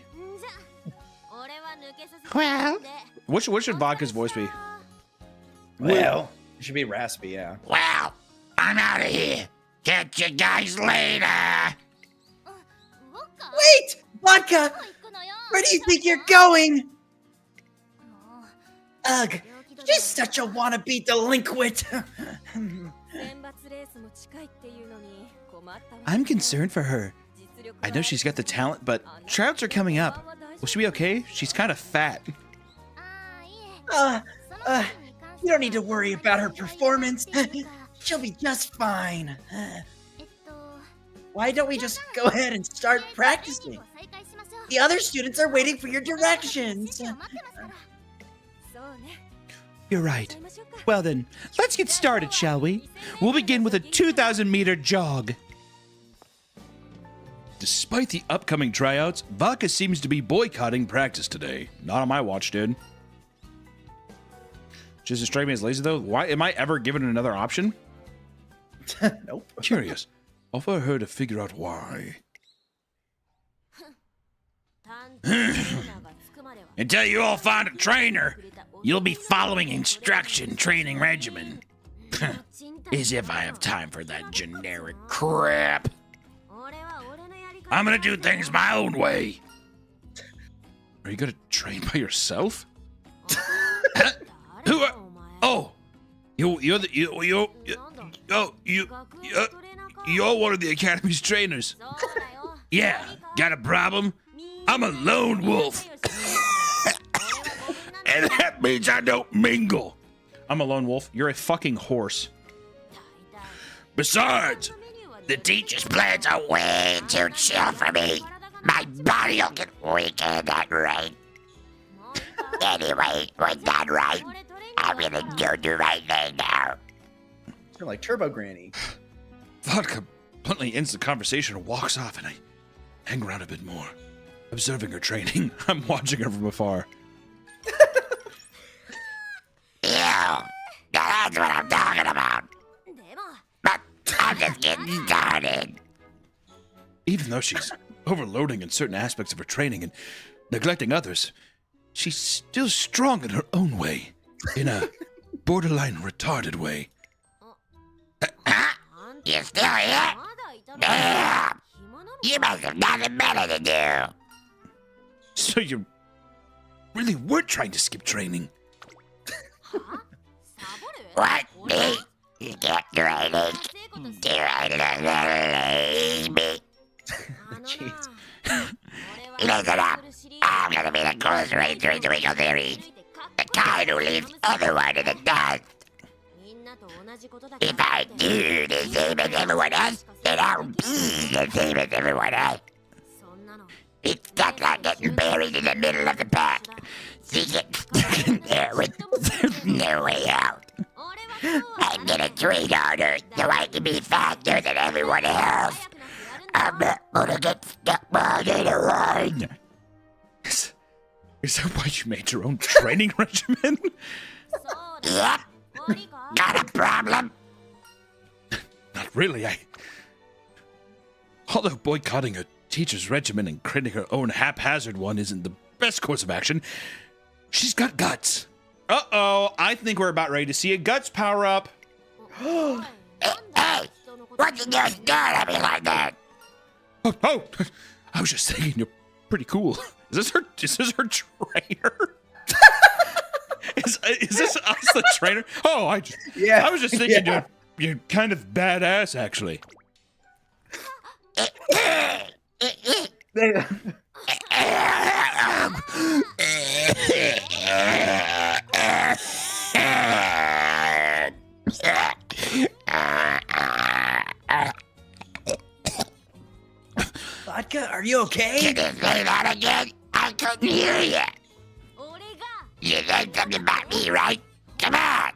Well... What should Vodka's voice be? Well, it should be raspy, yeah. Well, I'm out of here. Catch you guys later. Wait! Vodka! Where do you think you're going? Ugh, you're such a wannabe delinquent. I'm concerned for her. I know she's got the talent, but tryouts are coming up. Will she be okay? She's kind of fat. You don't need to worry about her performance. She'll be just fine. Why don't we just go ahead and start practicing? The other students are waiting for your directions. You're right. Well then, let's get started, shall we? We'll begin with a 2,000-meter jog. Despite the upcoming tryouts, Vodka seems to be boycotting practice today. Not on my watch, dude. Just to strike me as lazy, though. Why am I ever given another option? Nope. Curious. Offer her to figure out why. Until you all find a trainer, you'll be following instruction training regimen. As if I have time for that generic crap. I'm gonna do things my own way. Are you gonna train by yourself? Who are? Oh, you're one of the Academy's trainers. Yeah, got a problem? I'm a lone wolf. And that means I don't mingle. I'm a lone wolf. You're a fucking horse. Besides, the teacher's plans are way too chill for me. My body will get weak at that rate. Anyway, with that right, I'm gonna go do right thing now. You're like Turbo Granny. Vodka bluntly ends the conversation and walks off, and I hang around a bit more, observing her training. I'm watching her from afar. Yeah, that's what I'm talking about. But I'm just getting started. Even though she's overloading in certain aspects of her training and neglecting others, she's still strong in her own way, in a borderline retarded way. You still here? Damn! You must have nothing better to do. So you really were trying to skip training? What? Me? Skip training? Do I leave me? Jeez. Listen up. I'm gonna be the coolest ranger in Twinkle Theory. The kind who leaves everyone in the dust. If I do the same as everyone else, then I'll be the same as everyone else. It's just like getting buried in the middle of the pack. So you get stuck in there with no way out. I'm gonna train harder so I can be faster than everyone else. I'm not gonna get stuck behind the line. Is that why you made your own training regimen? Yep. Got a problem? Not really. Although boycotting a teacher's regimen and creating her own haphazard one isn't the best course of action, she's got guts. Uh-oh, I think we're about ready to see a guts power up. Hey, what's in your stare at me like that? Oh, I was just thinking you're pretty cool. Is this her trainer? Is this us, the trainer? Oh, I was just thinking you're kind of badass, actually. Vodka, are you okay? Can you say that again? I couldn't hear you. You said something about me, right? Come on.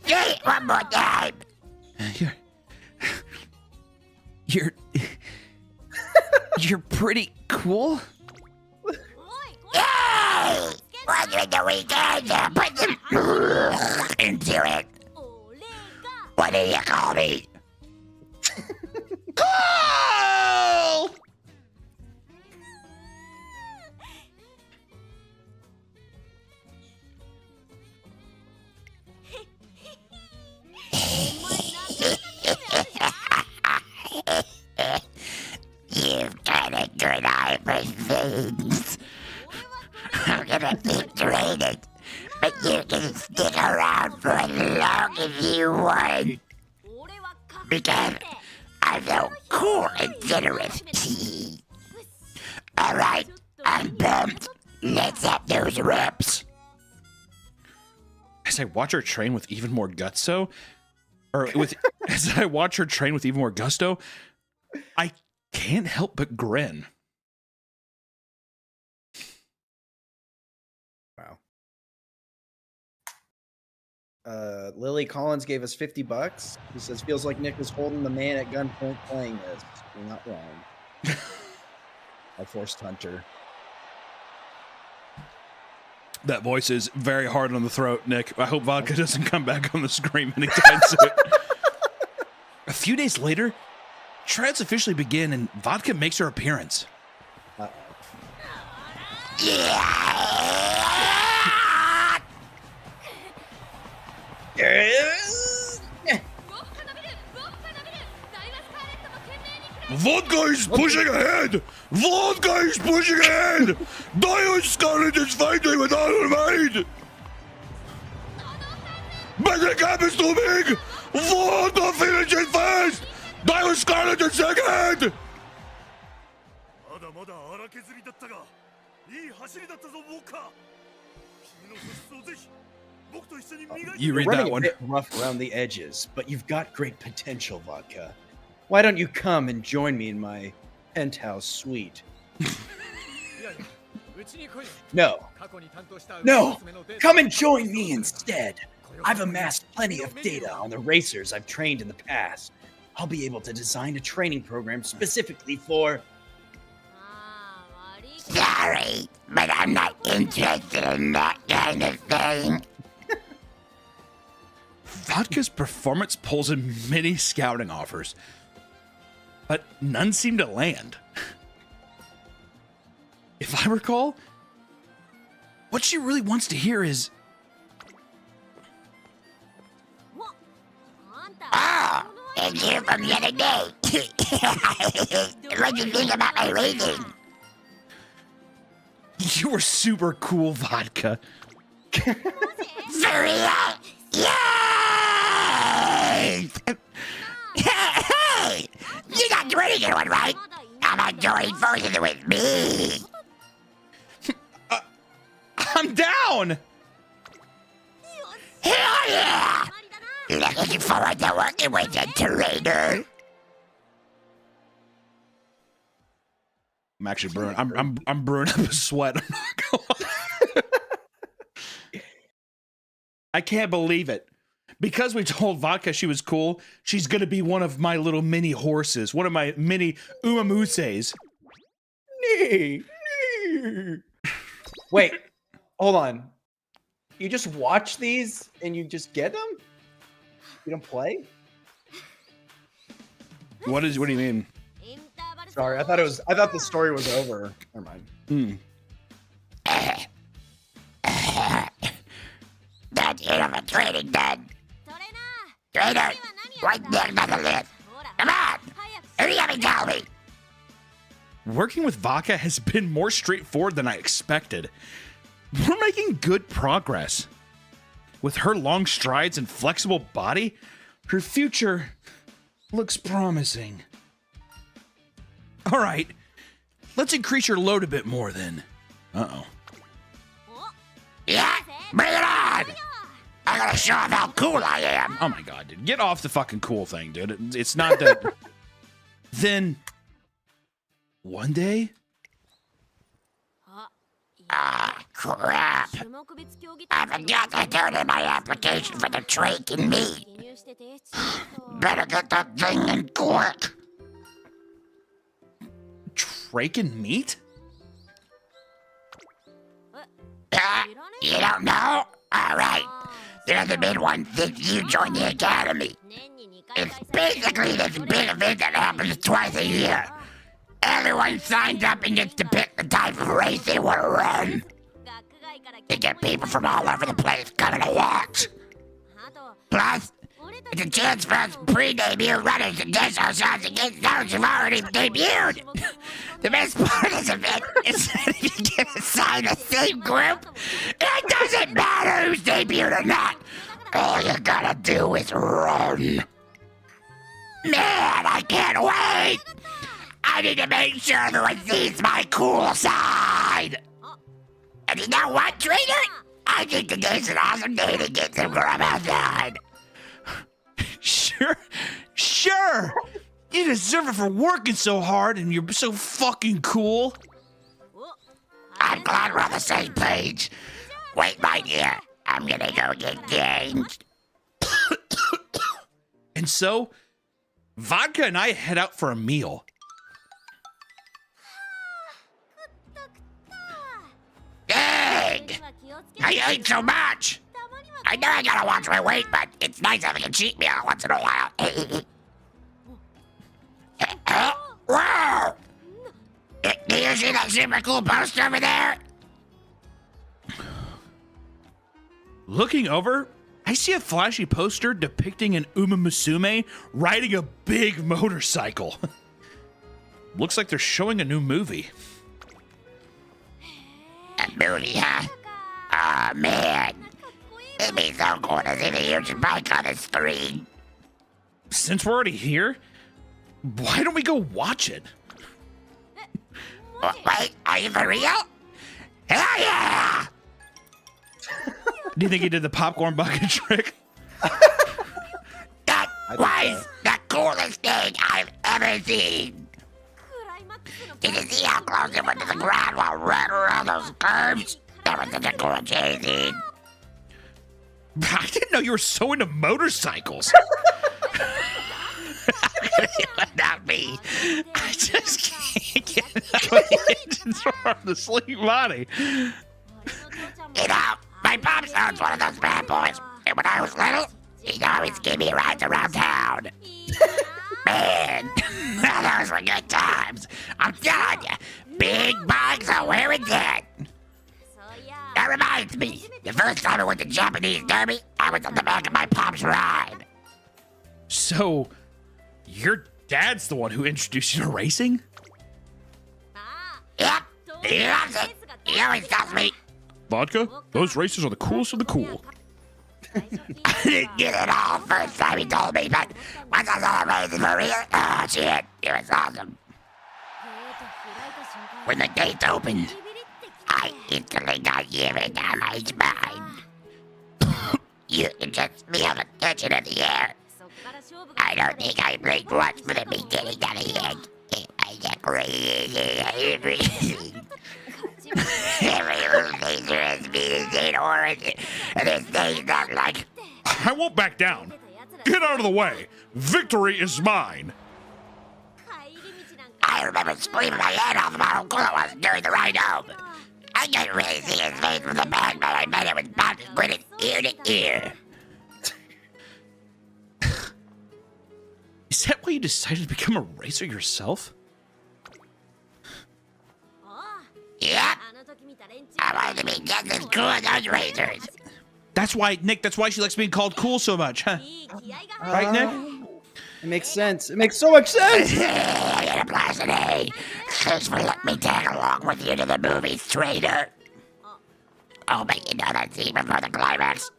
Say it one more time. You're pretty cool. Yay! What's with the weekend? Put some into it. What do you call me? Cool! You've got a good eye for things. I'm gonna keep training, but you can stick around for as long as you want. because I'm so cool and generous. Alright, I'm pumped. Let's up those reps. As I watch her train with even more gusto, as I watch her train with even more gusto, I can't help but grin. Wow. Lily Collins gave us $50. He says, feels like Nick is holding the man at gunpoint playing this. You're not wrong. I forced Hunter. That voice is very hard on the throat, Nick. I hope Vodka doesn't come back on the screen anytime soon. A few days later, tryouts officially begin and Vodka makes her appearance. Vodka is pushing ahead! Vodka is pushing ahead! Dio Scarlet is fighting with all her might! But the gap is too big! Vodka finishes first! Dio Scarlet in second! You read Running that one. A bit rough around the edges, but you've got great potential, Vodka. Why don't you come and join me in my penthouse suite? No. No! Come and join me instead! I've amassed plenty of data on the racers I've trained in the past. I'll be able to design a training program specifically for... Sorry, but I'm not interested in that kind of thing. Vodka's performance pulls in many scouting offers, but none seem to land. If I recall, what she really wants to hear is, Oh, and you from the other day. What'd you think about my rating? you were super cool, Vodka. For real? Yes! Hey! You got the really good one, right? How about joining forces with me? I'm down! Hell yeah! Looking forward to working with you, trainer. I'm actually brewing. I'm brewing up a sweat. I'm not gonna lie. I can't believe it. Because we told Vodka she was cool, she's gonna be one of my little mini horses, one of my mini umamuses. Wait, hold on. You just watch these and you just get them? You don't play? What do you mean? Sorry, I thought the story was over. Never mind. That's it of a training done. Trainer, right there, another list. Come on, hurry up and tell me. Working with Vodka has been more straightforward than I expected. We're making good progress. With her long strides and flexible body, her future looks promising. All right, let's increase your load a bit more then. Uh-oh. Yeah, bring it on! I gotta show off how cool I am. Oh my god, dude. Get off the fucking cool thing, dude. It's not that. Then, one day... Ah, crap. I forgot to turn in my application for the trach and meat. Better get that thing in quick. Trach and meat? You don't know? Alright. They're the big one since you joined the academy. It's basically this big event that happens twice a year. Everyone signs up and gets to pick the type of race they want to run. You get people from all over the place coming to watch. Plus, it's a chance for us pre-debut runners to test ourselves against those who've already debuted. The best part of this event is that if you get assigned the same group, it doesn't matter who's debuted or not. All you gotta do is run. Man, I can't wait! I need to make sure everyone sees my cool side! And you know what, Trainer? I think today's an awesome day to get some grub outside. Sure. You deserve it for working so hard and you're so fucking cool. I'm glad we're on the same page. Wait, my dear. I'm gonna go get changed. And so, Vodka and I head out for a meal. Dang! I ate so much! I know I gotta watch my weight, but it's nice having a cheat meal once in a while. Whoa! Do you see that super cool poster over there? Looking over, I see a flashy poster depicting an Uma Musume riding a big motorcycle. Looks like they're showing a new movie. A movie, huh? Aw, man. It'd be so cool to see the huge bike on the screen. Since we're already here, why don't we go watch it? Wait, are you for real? Hell yeah! Do you think he did the popcorn bucket trick? That was the coolest thing I've ever seen. Did you see how close it went to the ground while running around those curves? That was such a cool chasing. I didn't know you were so into motorcycles. Not me. I just can't get out of the engines from the sleep body. You know, my pop owns one of those bad boys, and when I was little, he'd always give me rides around town. Man, those were good times. I'm telling you, big bikes are where it's at. That reminds me, the first time I went to Japanese Derby, I was on the back of my pop's ride. So, your dad's the one who introduced you to racing? Yep, he loves it. He always tells me, Vodka, those races are the coolest of the cool. I didn't get it all first time he told me, but once I saw the races for real, oh shit, it was awesome. When the gates opened, I instantly got given on my spine. You can just feel the tension in the air. I don't think I blinked once from the beginning to the end. It was crazy. Every little laser has been in orange, and this thing's not like... I won't back down. Get out of the way. Victory is mine. I remember screaming my head off about how cool it was during the ride home. I couldn't really see his face from the back, but I bet it was about to grin ear to ear. Is that why you decided to become a racer yourself? Yep. I wanted to be just as cool as those racers. That's why, Nick, that's why she likes being called cool so much, huh? Right, Nick? It makes sense. It makes so much sense. I got a blast today. Thanks for letting me tag along with you to the movies, Trainer. Oh, but you know that scene before the climax?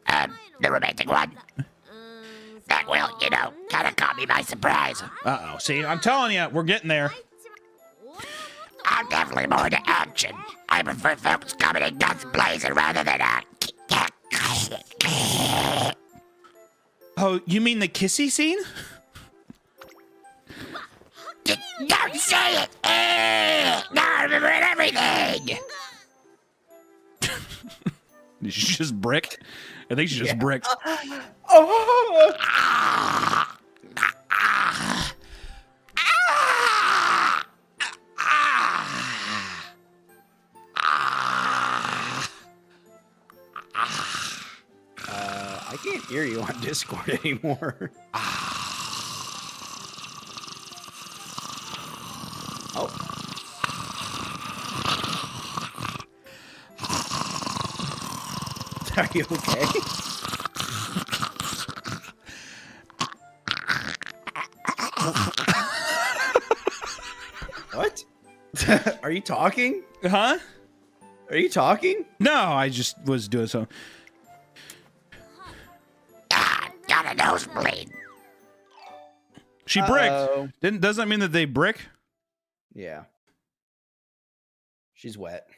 The romantic one? That will, you know, kind of caught me by surprise. Uh-oh. See, I'm telling you, we're getting there. I'm definitely more into action. I prefer folks coming in guns blazing rather than Oh, you mean the kissy scene? Don't say it! Now I remember everything! She just bricked? I think she just bricked. I can't hear you on Discord anymore. Oh. Are you okay? What? Are you talking? Huh? Are you talking? No, I just was doing something. Got a nosebleed. She bricked. Doesn't that mean that they brick? Yeah. She's wet.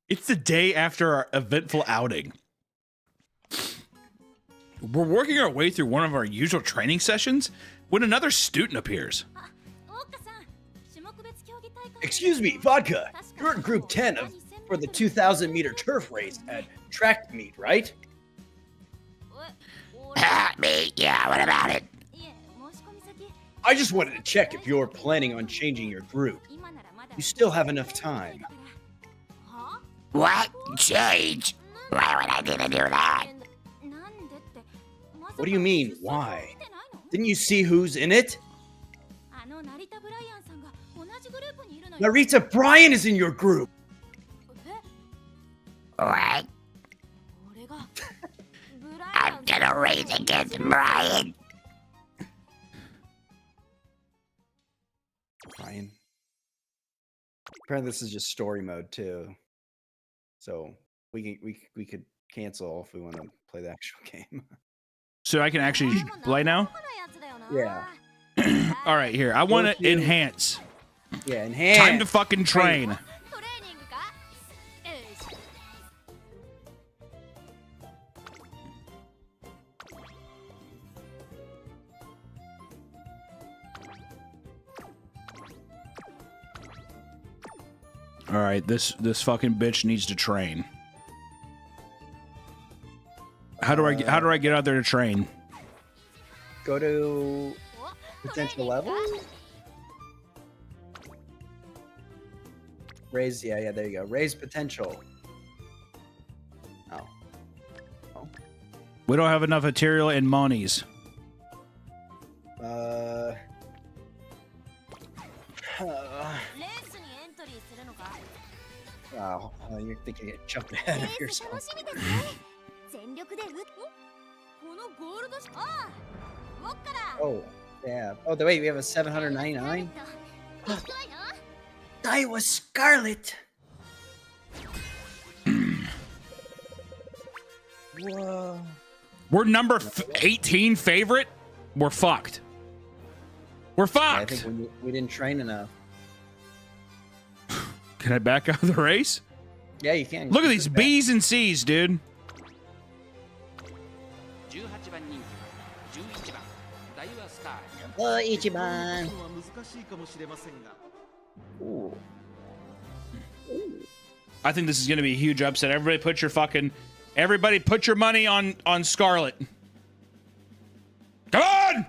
It's the day after our eventful outing. We're working our way through one of our usual training sessions when another student appears. Excuse me, Vodka. You're in group 10 for the 2,000 meter turf race at track meet, right? Me? Yeah, what about it? I just wanted to check if you're planning on changing your group. You still have enough time. What? Change? Why would I need to do that? What do you mean, why? Didn't you see who's in it? Narita Bryan is in your group. What? I'm gonna race against Brian. Bryan. Apparently this is just story mode too. So we could cancel if we want to play the actual game. So I can actually play now? Yeah. All right, here. I want to enhance. Yeah, enhance. Time to fucking train. All right, this fucking bitch needs to train. How do I get out there to train? Go to potential level. Raise, yeah, there you go. Raise potential. Oh. We don't have enough material and monies. Wow, you're thinking it jumped ahead of yourself. Oh, yeah. Oh, wait, we have a 799? Daiwa Scarlet! Whoa. We're number 18 favorite? We're fucked. We're fucked! Yeah, I think we didn't train enough. Can I back out of the race? Yeah, you can. Look at these B's and C's, dude. Oh, Ichiban. Ooh. I think this is going to be a huge upset. Everybody put your money on Scarlet. Come on!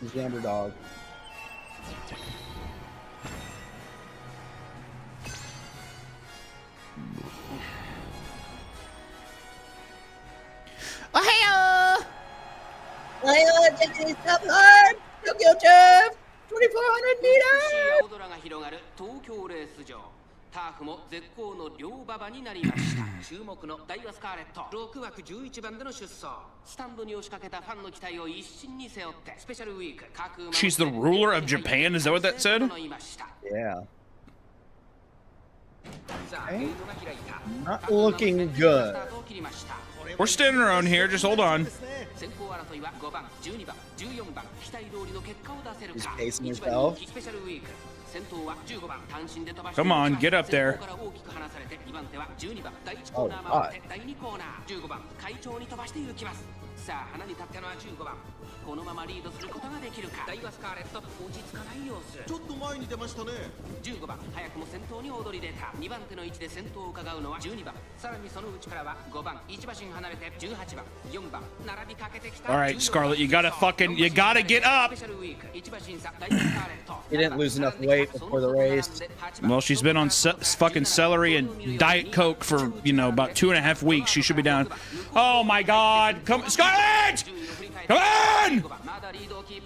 He's the underdog. Ohio! Ohio, taking it up hard! Tokyo Turf! 2,400 meters! 東京レース場ターフも絶好の両馬場になりました注目のダイワスカーレット6枠11番での出走スタンドに押しかけたファンの期待を一身に背負ってスペシャルウィーク各馬 She's the ruler of Japan, is that what that said? Yeah. Okay. Not looking good. We're standing our own here, just hold on. He's pacing himself. Come on, get up there. Oh, God. さあ花に立ったのは15番このままリードすることができるかダイワスカーレット落ち着かない様子ちょっと前に出ましたね15番早くも先頭に躍り出た2番手の位置で先頭を伺うのは12番さらにその内からは5番1馬身離れて18番4番並びかけてきた Alright, Scarlet, you gotta get up! He didn't lose enough weight before the race. Well, she's been on fucking celery and Diet Coke for, about 2.5 weeks. She should be down. Oh my god! Come, Scarlet! Come on!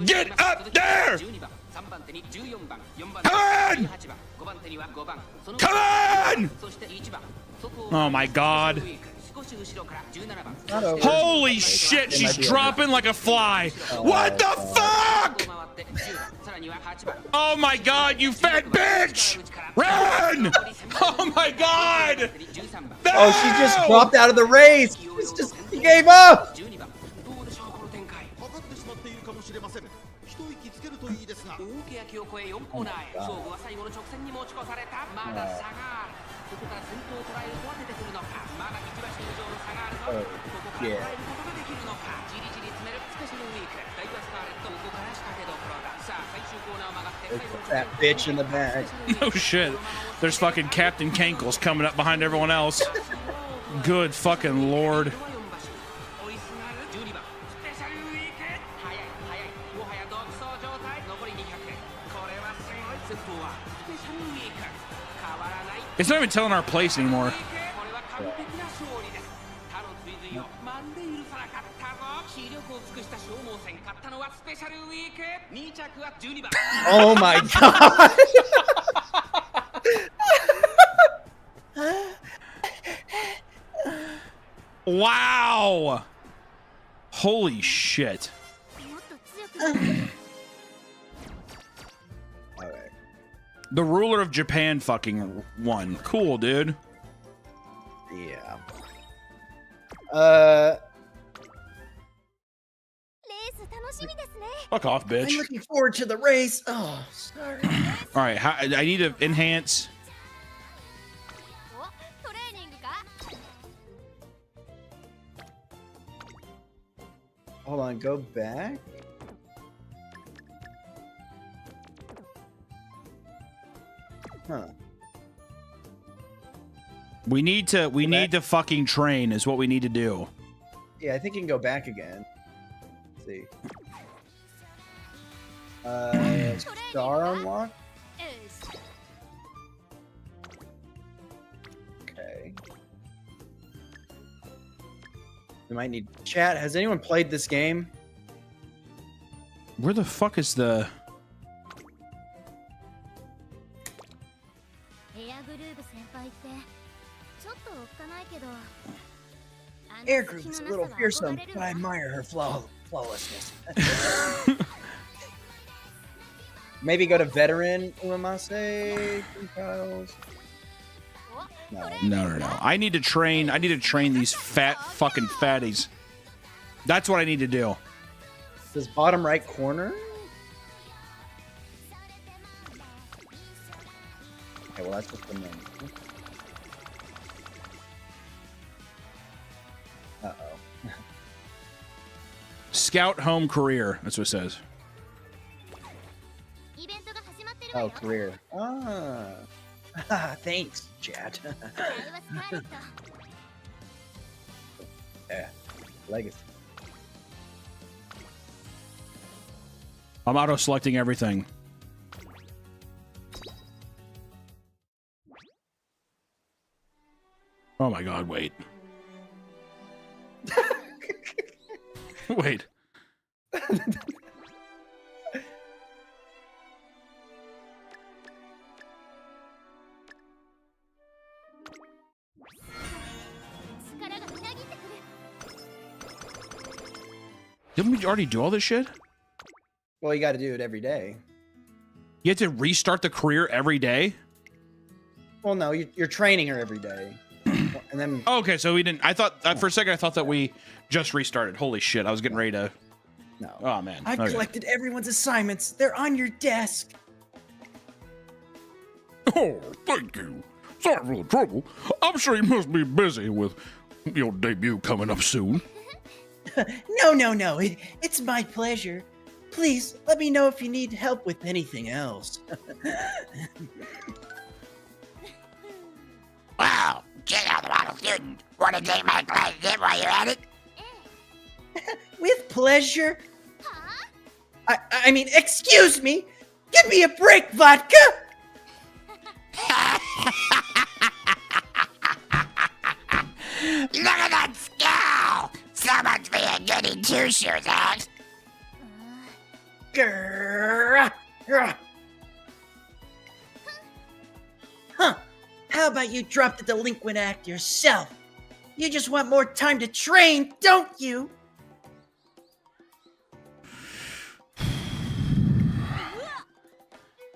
Get up there! Come on! Come on! Oh my god. Not over. Holy shit, she's dropping like a fly. What the fuck? Oh my god, you fat bitch! Run! Oh my god! No! Oh, she just dropped out of the race. He gave up. Yeah. That bitch in the back. No shit. There's fucking Captain Cankles coming up behind everyone else. Good fucking lord. It's not even telling our place anymore. Oh my god. Wow. Holy shit. The ruler of Japan fucking won. Cool, dude. Yeah. Fuck off, bitch. I'm looking forward to the race. Oh, sorry. All right, I need to enhance. Hold on, go back. Huh. We need to fucking train is what we need to do. Yeah, I think you can go back again. Let's see. Star unlock? Okay. We might need chat. Has anyone played this game? Where the fuck is the... Air Group's a little fearsome, but I admire her flawlessness. Maybe go to veteran Umamase trials. No. I need to train these fat fucking fatties. That's what I need to do. This bottom right corner. Okay, well that's just the menu. Uh-oh. Scout home career. That's what it says. Oh, career. Ah. Thanks, chat. Yeah. Legacy. I'm auto-selecting everything. Oh my god, wait. Wait. Didn't we already do all this shit? Well, you got to do it every day. You have to restart the career every day? Well, no, you're training her every day. And then... Okay, so we didn't... I thought... for a second, I thought that we just restarted. Holy shit, I was getting ready to... No. Oh, man. I've Okay. collected everyone's assignments. They're on your desk. Oh, thank you. Sorry for the trouble. I'm sure you must be busy with your debut coming up soon. No. It's my pleasure. Please, let me know if you need help with anything else. Wow, check out the model student. Want to take my class again while you're at it? With pleasure. I mean, excuse me. Give me a break, vodka. Look at that scowl! So much for your goody two-shoes, Alex. Huh. How about you drop the delinquent act yourself? You just want more time to train, don't you?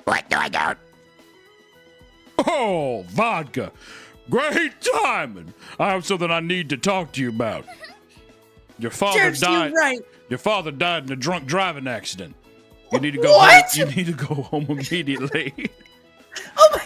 What? No, I don't. Oh, vodka. Great timing. I have something I need to talk to you about. Your father Serves you died. right. Your father died in a drunk driving accident. You need to go What? home. You need to go home immediately. Oh my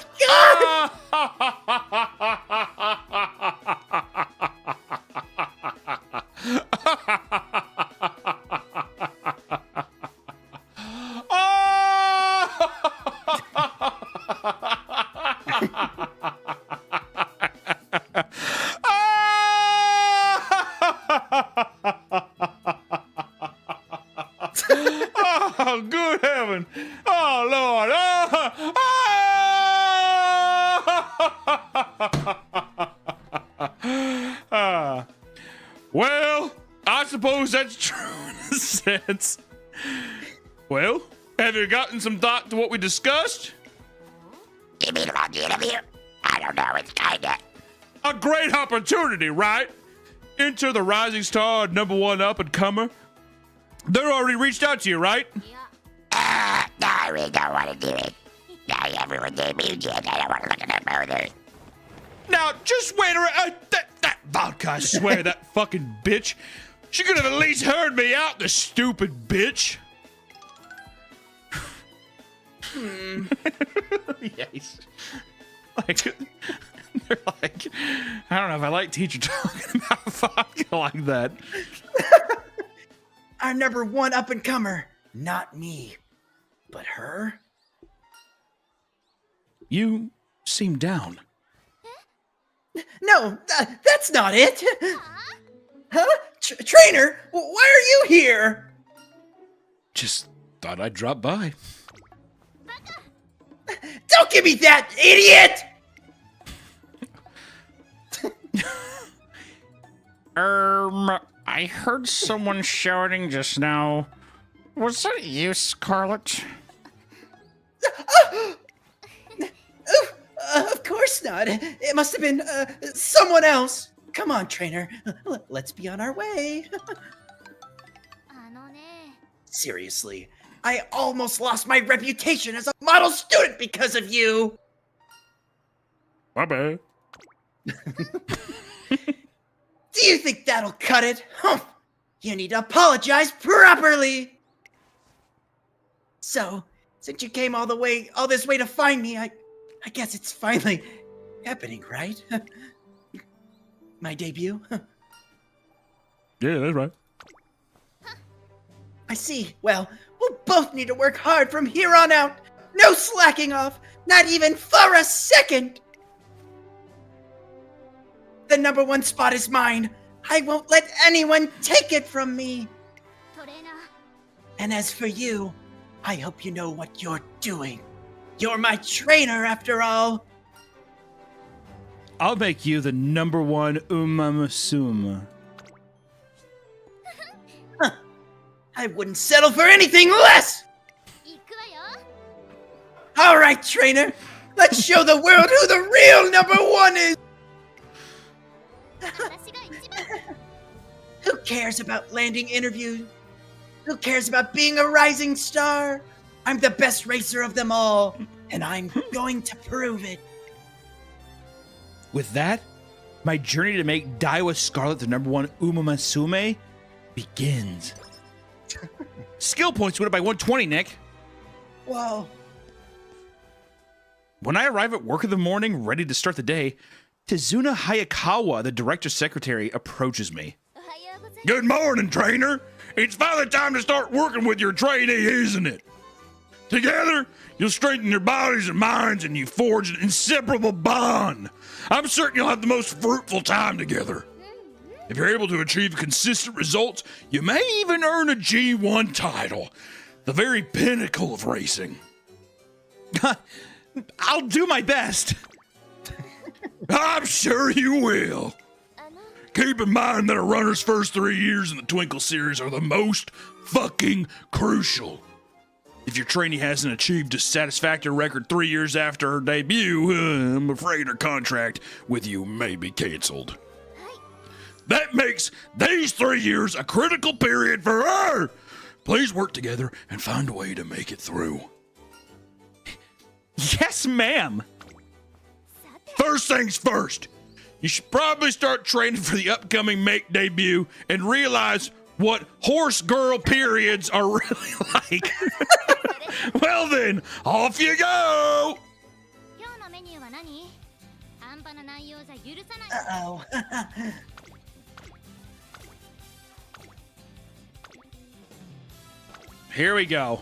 Oh, good heaven. Oh, Lord. Well, I suppose that's true in a sense. Well, have you gotten some thought to what we discussed? You mean about the interview? I don't know. It's kinda. A great opportunity, right? Enter the rising star, #1 up and comer. They're already reached out to you, right? No, I really don't want to do it. Now everyone gave me a I don't want to look at that further. Now, just wait around. That vodka, I swear, that fucking bitch. She could have at least heard me out, the stupid bitch. Yes. Like, they're like, I don't know if I like teacher talking about vodka like that. Our #1 up and comer. Not me, but her. You seem down. No, that's not it. Huh? Trainer, why are you here? Just thought I'd drop by. Don't give me that, idiot! I heard someone shouting just now. Was that you, Scarlet? Of course not. It must have been someone else. Come on, trainer. Let's be on our way. Seriously, I almost lost my reputation as a model student because of you. My bad. Do you think that'll cut it? Huh. You need to apologize properly. So, since you came all this way to find me, I guess it's finally happening, right? My debut. Yeah, that's right. I see. Well, we'll both need to work hard from here on out. No slacking off, not even for a second. The #1 spot is mine. I won't let anyone take it from me. And as for you, I hope you know what you're doing. You're my trainer, after all. I'll make you the #1 Umamusume. Huh. I wouldn't settle for anything less. All right, trainer. Let's show the world who the real #1 is. Who cares about landing interviews? Who cares about being a rising star? I'm the best racer of them all, and I'm going to prove it. With that, my journey to make Daiwa Scarlet the #1 Umamusume begins. Skill points went up by 120, Nick. Whoa. When I arrive at work in the morning, ready to start the day, Tizuna Hayakawa, the director's secretary, approaches me. Good morning, trainer. It's finally time to start working with your trainee, isn't it? Together, you'll strengthen your bodies and minds, and you forge an inseparable bond. I'm certain you'll have the most fruitful time together. If you're able to achieve consistent results, you may even earn a G1 title, the very pinnacle of racing. I'll do my best. I'm sure you will. Keep in mind that a runner's first 3 years in the Twinkle Series are the most fucking crucial. If your trainee hasn't achieved a satisfactory record 3 years after her debut, I'm afraid her contract with you may be canceled. That makes these 3 years a critical period for her. Please work together and find a way to make it through. Yes, ma'am. First things first. You should probably start training for the upcoming Make debut and realize what horse girl periods are really like. Well then, off you go. Uh-oh. Here we go.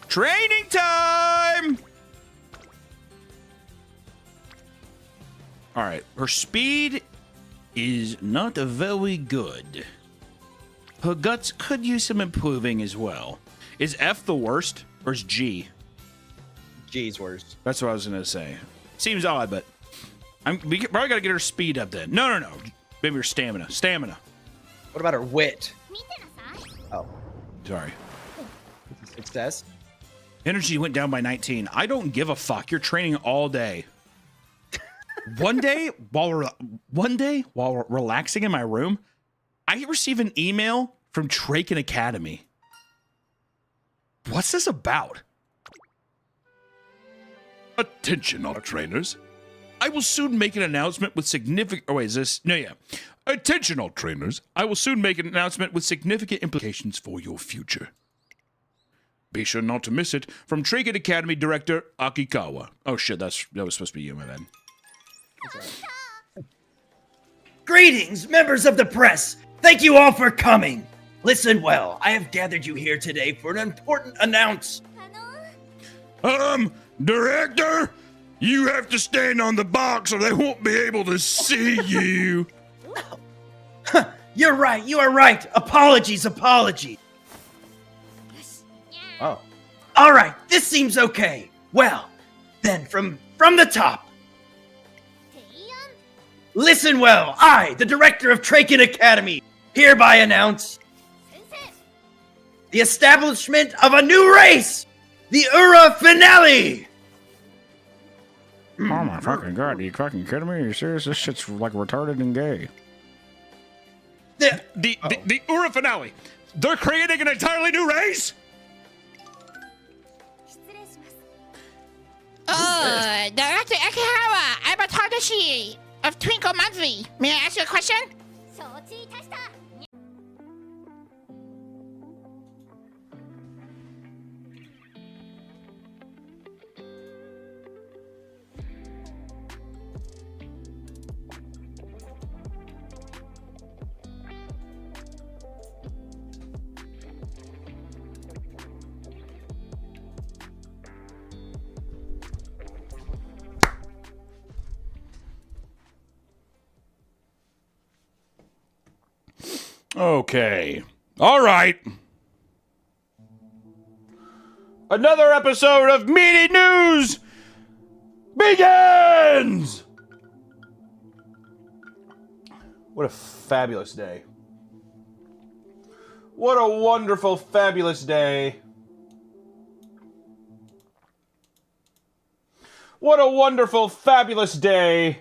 Training time. All right, her speed is not very good. Her guts could use some improving as well. Is F the worst, or is G? G's worst. That's what I was gonna say. Seems odd, but we probably gotta get her speed up then. No. Maybe her stamina. Stamina. What about her wit? Oh, sorry. Success. Energy went down by 19. I don't give a fuck. You're training all day. One day while relaxing in my room, I receive an email from Traken Academy. What's this about? Attention, all trainers. I will soon make an announcement with significant... Oh, wait, is this... No, yeah. Attention, all trainers. I will soon make an announcement with significant implications for your future. Be sure not to miss it. From Traken Academy Director Akikawa. Oh, shit, that was supposed to be you, my bad. Greetings, members of the press. Thank you all for coming. Listen well, I have gathered you here today for an important announce. Director, you have to stand on the box or they won't be able to see you. You're right, you are right. Apologies. Oh. All right, this seems okay. Well, then from the top. Listen well, I, the director of Traken Academy, hereby announce the establishment of a new race, the Ura Finale. Oh my fucking god, are you fucking kidding me? Are you serious? This shit's like retarded and gay. The Ura Finale. They're creating an entirely new race? Director Akihara, I'm Tadashi of Twinkle Monthly. May I ask you a question? Okay. All right. Another episode of Meaty News begins! What a fabulous day. What a wonderful, fabulous day. What a wonderful, fabulous day.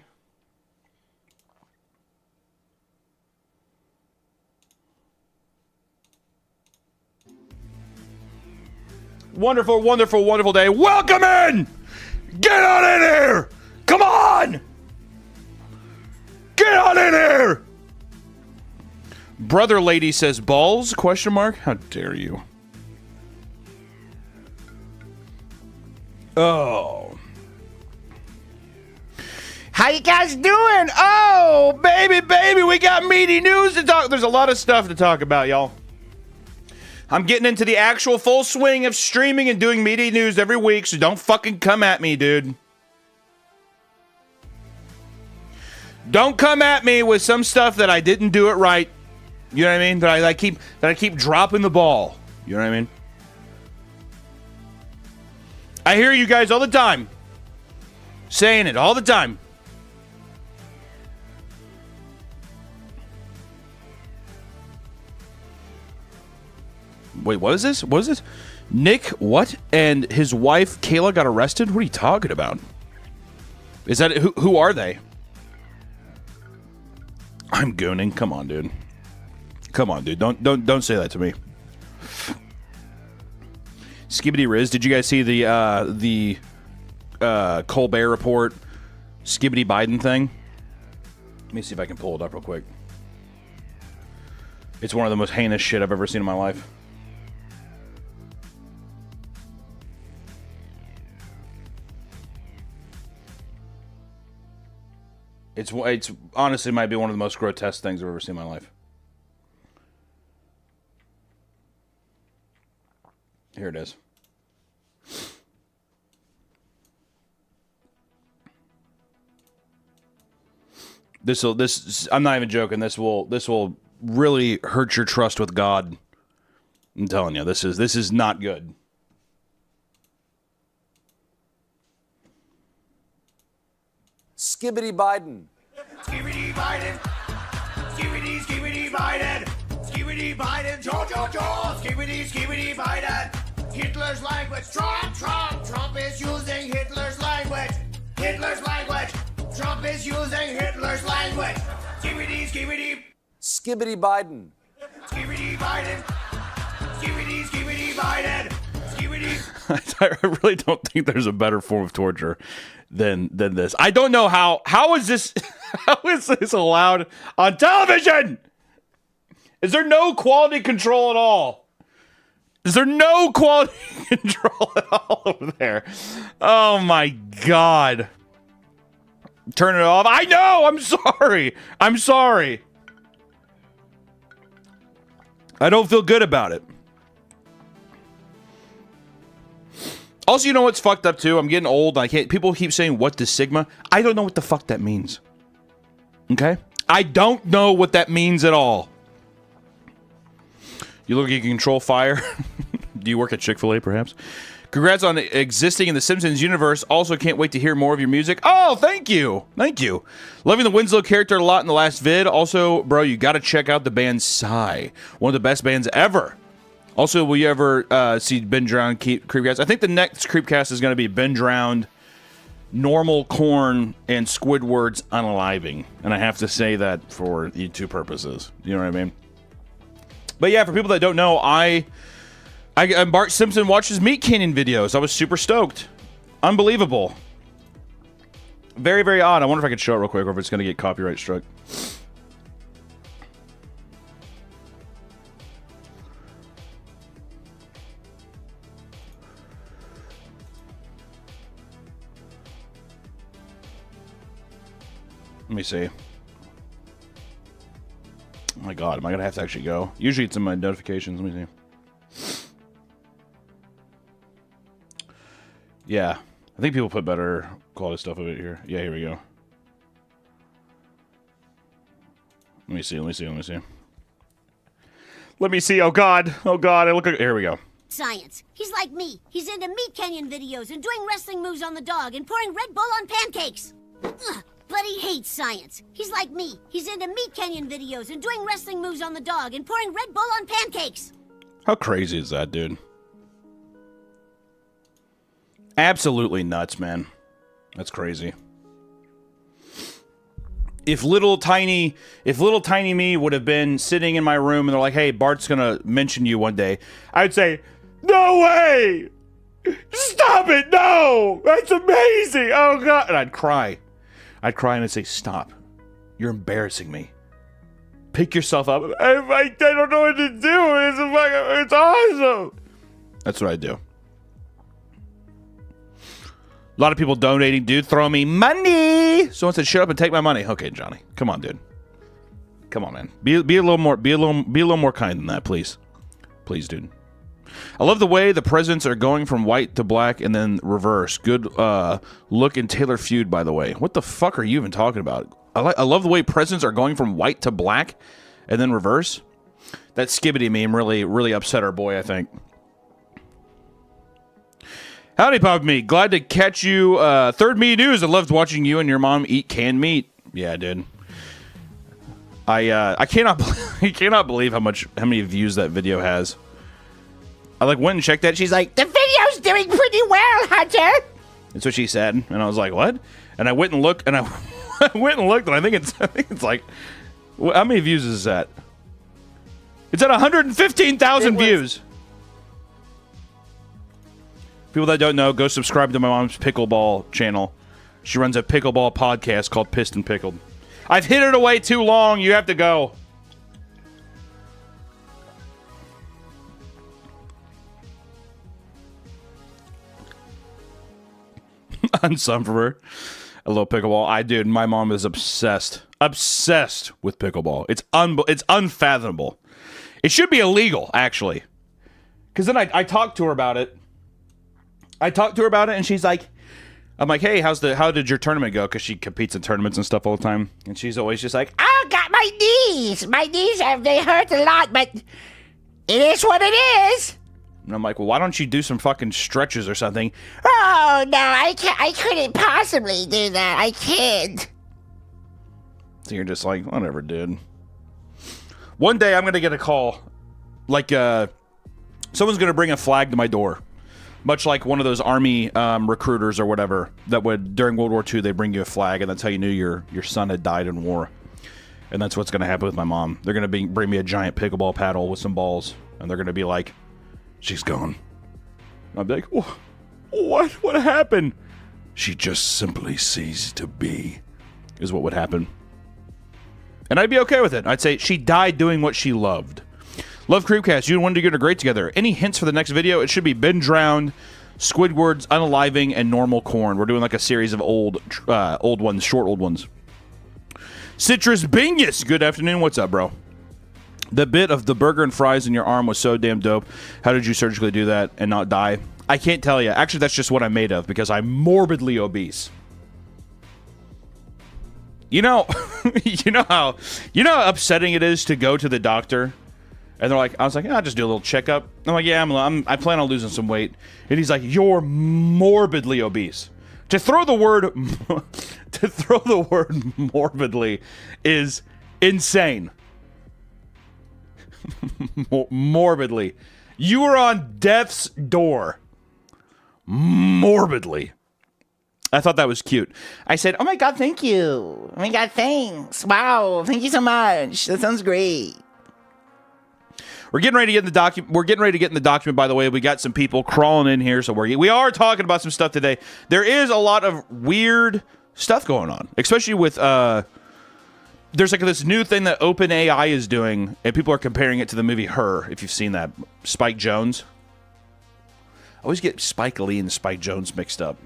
Wonderful, wonderful, wonderful day. Welcome in! Get on in here! Come on! Get on in here! Brother lady says balls? Question mark? How dare you? Oh. How you guys doing? Oh, baby, we got meaty news to talk. There's a lot of stuff to talk about, y'all. I'm getting into the actual full swing of streaming and doing meaty news every week, so don't fucking come at me, dude. Don't come at me with some stuff that I didn't do it right. You know what I mean? That I keep dropping the ball. You know what I mean? I hear you guys all the time saying it all the time. Wait, what is this? What is this? Nick, what? And his wife, Kayla, got arrested? What are you talking about? Is that... Who are they? I'm gooning. Come on, dude. Come on, dude. Don't say that to me. Skibbity Riz, did you guys see the Colbert Report Skibbity Biden thing? Let me see if I can pull it up real quick. It's one of the most heinous shit I've ever seen in my life. It's honestly might be one of the most grotesque things I've ever seen in my life. Here it is. I'm not even joking. This will really hurt your trust with God. I'm telling you, this is not good. Skibbity Biden. Skibbity Biden. Skibbity, skibbity Biden. Skibbity Biden. Joe. Skibbity Biden. Hitler's language. Trump is using Hitler's language. Trump is using Hitler's language. Skibbity. Skibbity Biden. Skibbity Biden. Skibbity Biden. I really don't think there's a better form of torture than this. I don't know how is this allowed on television? Is there no quality control at all? Is there no quality control at all over there? Oh my God. Turn it off. I know. I'm sorry. I don't feel good about it. Also, you know what's fucked up too? I'm getting old. People keep saying, what does Sigma? I don't know what the fuck that means. Okay? I don't know what that means at all. You look like you can control fire. Do you work at Chick-fil-A, perhaps? Congrats on existing in the Simpsons universe. Also, can't wait to hear more of your music. Oh, thank you. Loving the Winslow character a lot in the last vid. Also, bro, you got to check out the band Psy. One of the best bands ever. Also, will you ever see Ben Drowned Creepcast? I think the next Creepcast is going to be Ben Drowned, Normal Corn, and Squidward's Unaliving. And I have to say that for YouTube purposes. You know what I mean? But yeah, for people that don't know, Bart Simpson watches Meat Canyon videos. I was super stoked. Unbelievable. Very, very odd. I wonder if I could show it real quick or if it's going to get copyright struck. Let me see. Oh my God, am I going to have to actually go? Usually it's in my notifications. Let me see. Yeah. I think people put better quality stuff of it here. Yeah, here we go. Let me see. Oh God. I look. Here we go. Science. He's like me. He's into Meat Canyon videos and doing wrestling moves on the dog and pouring Red Bull on pancakes. Ugh, but he hates science. He's like me. He's into Meat Canyon videos and doing wrestling moves on the dog and pouring Red Bull on pancakes. How crazy is that, dude? Absolutely nuts, man. That's crazy. If little tiny me would have been sitting in my room and they're like, "Hey, Bart's gonna mention you one day," I'd say, "No way! Stop it! No! That's amazing! Oh God!" And I'd cry and I'd say, "Stop! You're embarrassing me. Pick yourself up." I don't know what to do. It's awesome. That's what I do. A lot of people donating, dude. Throw me money. Someone said, "Shut up and take my money." Okay, Johnny. Come on, dude. Come on, man. Be a little more kind than that, please. Please, dude. I love the way the presidents are going from white to black and then reverse. Good look in Taylor Feud, by the way. What the fuck are you even talking about? I love the way presidents are going from white to black and then reverse. That Skibbity meme really upset our boy, I think. Howdy, Pop Me. Glad to catch you. Third Me News. I loved watching you and your mom eat canned meat. Yeah, dude. I cannot believe how many views that video has. I went and checked that. She's like, "The video's doing pretty well, Hunter." That's what she said, and I was like, "What?" And I went and looked, and I went and looked, and I think it's like How many views is that? It's at 115,000 views. People that don't know, go subscribe to my mom's pickleball channel. She runs a pickleball podcast called Pissed and Pickled. I've hid it away too long. You have to go. Unsufferer. A little pickleball. Dude, my mom is obsessed. Obsessed with pickleball. It's unfathomable. It should be illegal, actually. Because then I talked to her about it. And she's like, I'm like, hey, how did your tournament go? Because she competes in tournaments and stuff all the time. And she's always just like, I got my knees. My knees they hurt a lot, but it is what it is. And I'm like, well, why don't you do some fucking stretches or something? Oh, no, I can't. I couldn't possibly do that. I can't. So you're just like, whatever, dude. One day I'm going to get a call. Like, someone's going to bring a flag to my door. Much like one of those army recruiters or whatever that would, during World War II, they bring you a flag, and that's how you knew your son had died in war. And that's what's going to happen with my mom. They're going to bring me a giant pickleball paddle with some balls, and they're going to be like, she's gone. And I'll be like, what? What happened? She just simply ceased to be, is what would happen. And I'd be okay with it. I'd say she died doing what she loved. Love Creepcast, you and Wendy are great together. Any hints for the next video? It should be Been Drowned, Squidward's Unaliving, and Normal Corn. We're doing like a series of old ones, short old ones. Citrus Bingus, good afternoon. What's up, bro? The bit of the burger and fries in your arm was so damn dope. How did you surgically do that and not die? I can't tell you. Actually, that's just what I'm made of because I'm morbidly obese. You know, you know how upsetting it is to go to the doctor. And they're like, I was like, I'll just do a little checkup. I'm like, yeah, I plan on losing some weight. And he's like, you're morbidly obese. To throw the word morbidly is insane. Morbidly. You are on death's door. Morbidly. I thought that was cute. I said, oh my God, thank you. Oh my God, thanks. Wow, thank you so much. That sounds great. We're getting ready to get in the document. We're getting ready to get in the document, by the way. We got some people crawling in here, so we are talking about some stuff today. There is a lot of weird stuff going on, especially with there's like this new thing that OpenAI is doing, and people are comparing it to the movie Her, if you've seen that. Spike Jonze. I always get Spike Lee and Spike Jonze mixed up.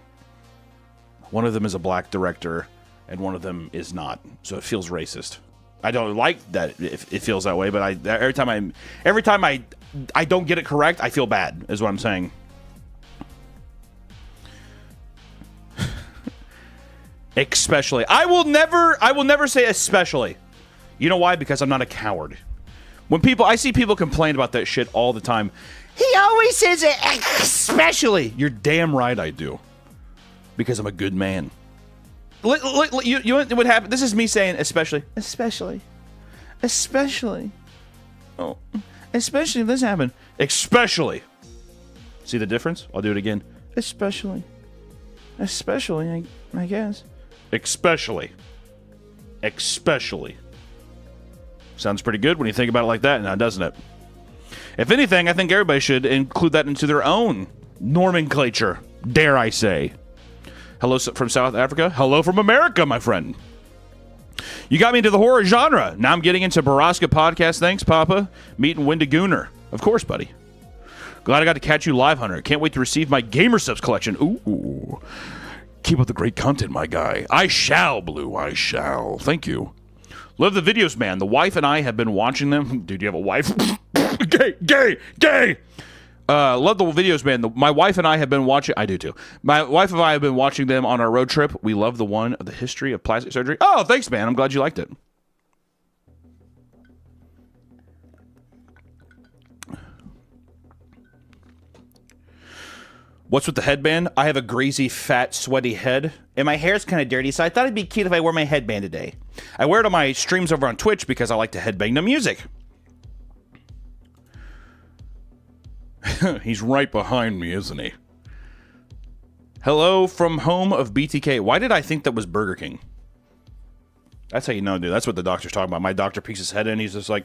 One of them is a black director, and one of them is not, so it feels racist. I don't like that it feels that way, but every time I don't get it correct, I feel bad, is what I'm saying. Especially. I will never say especially. You know why? Because I'm not a coward. I see people complain about that shit all the time. He always says it especially. You're damn right I do. Because I'm a good man. You know what happened? This is me saying especially. Oh, especially this happened. Especially. See the difference? I'll do it again. Especially, I guess. Especially. Sounds pretty good when you think about it like that now, doesn't it? If anything, I think everybody should include that into their own nomenclature, dare I say. Hello from South Africa. Hello from America, my friend. You got me into the horror genre. Now I'm getting into Baraska podcast. Thanks, Papa. Meeting Wendy Gooner. Of course, buddy. Glad I got to catch you live, Hunter. Can't wait to receive my Gamer Subs collection. Ooh. Keep up the great content, my guy. I shall, Blue. I shall. Thank you. Love the videos, man. The wife and I have been watching them. Dude, you have a wife? Gay! Love the videos, man. My wife and I have been watching. I do too. My wife and I have been watching them on our road trip. We love the one of the history of plastic surgery. Oh, thanks, man. I'm glad you liked it. What's with the headband? I have a greasy, fat, sweaty head, and my hair's kind of dirty, so I thought it'd be cute if I wore my headband today. I wear it on my streams over on Twitch because I like to headbang the music. He's right behind me, isn't he? Hello from home of BTK. Why did I think that was Burger King? That's how you know, dude. That's what the doctor's talking about. My doctor peeks his head in. He's just like,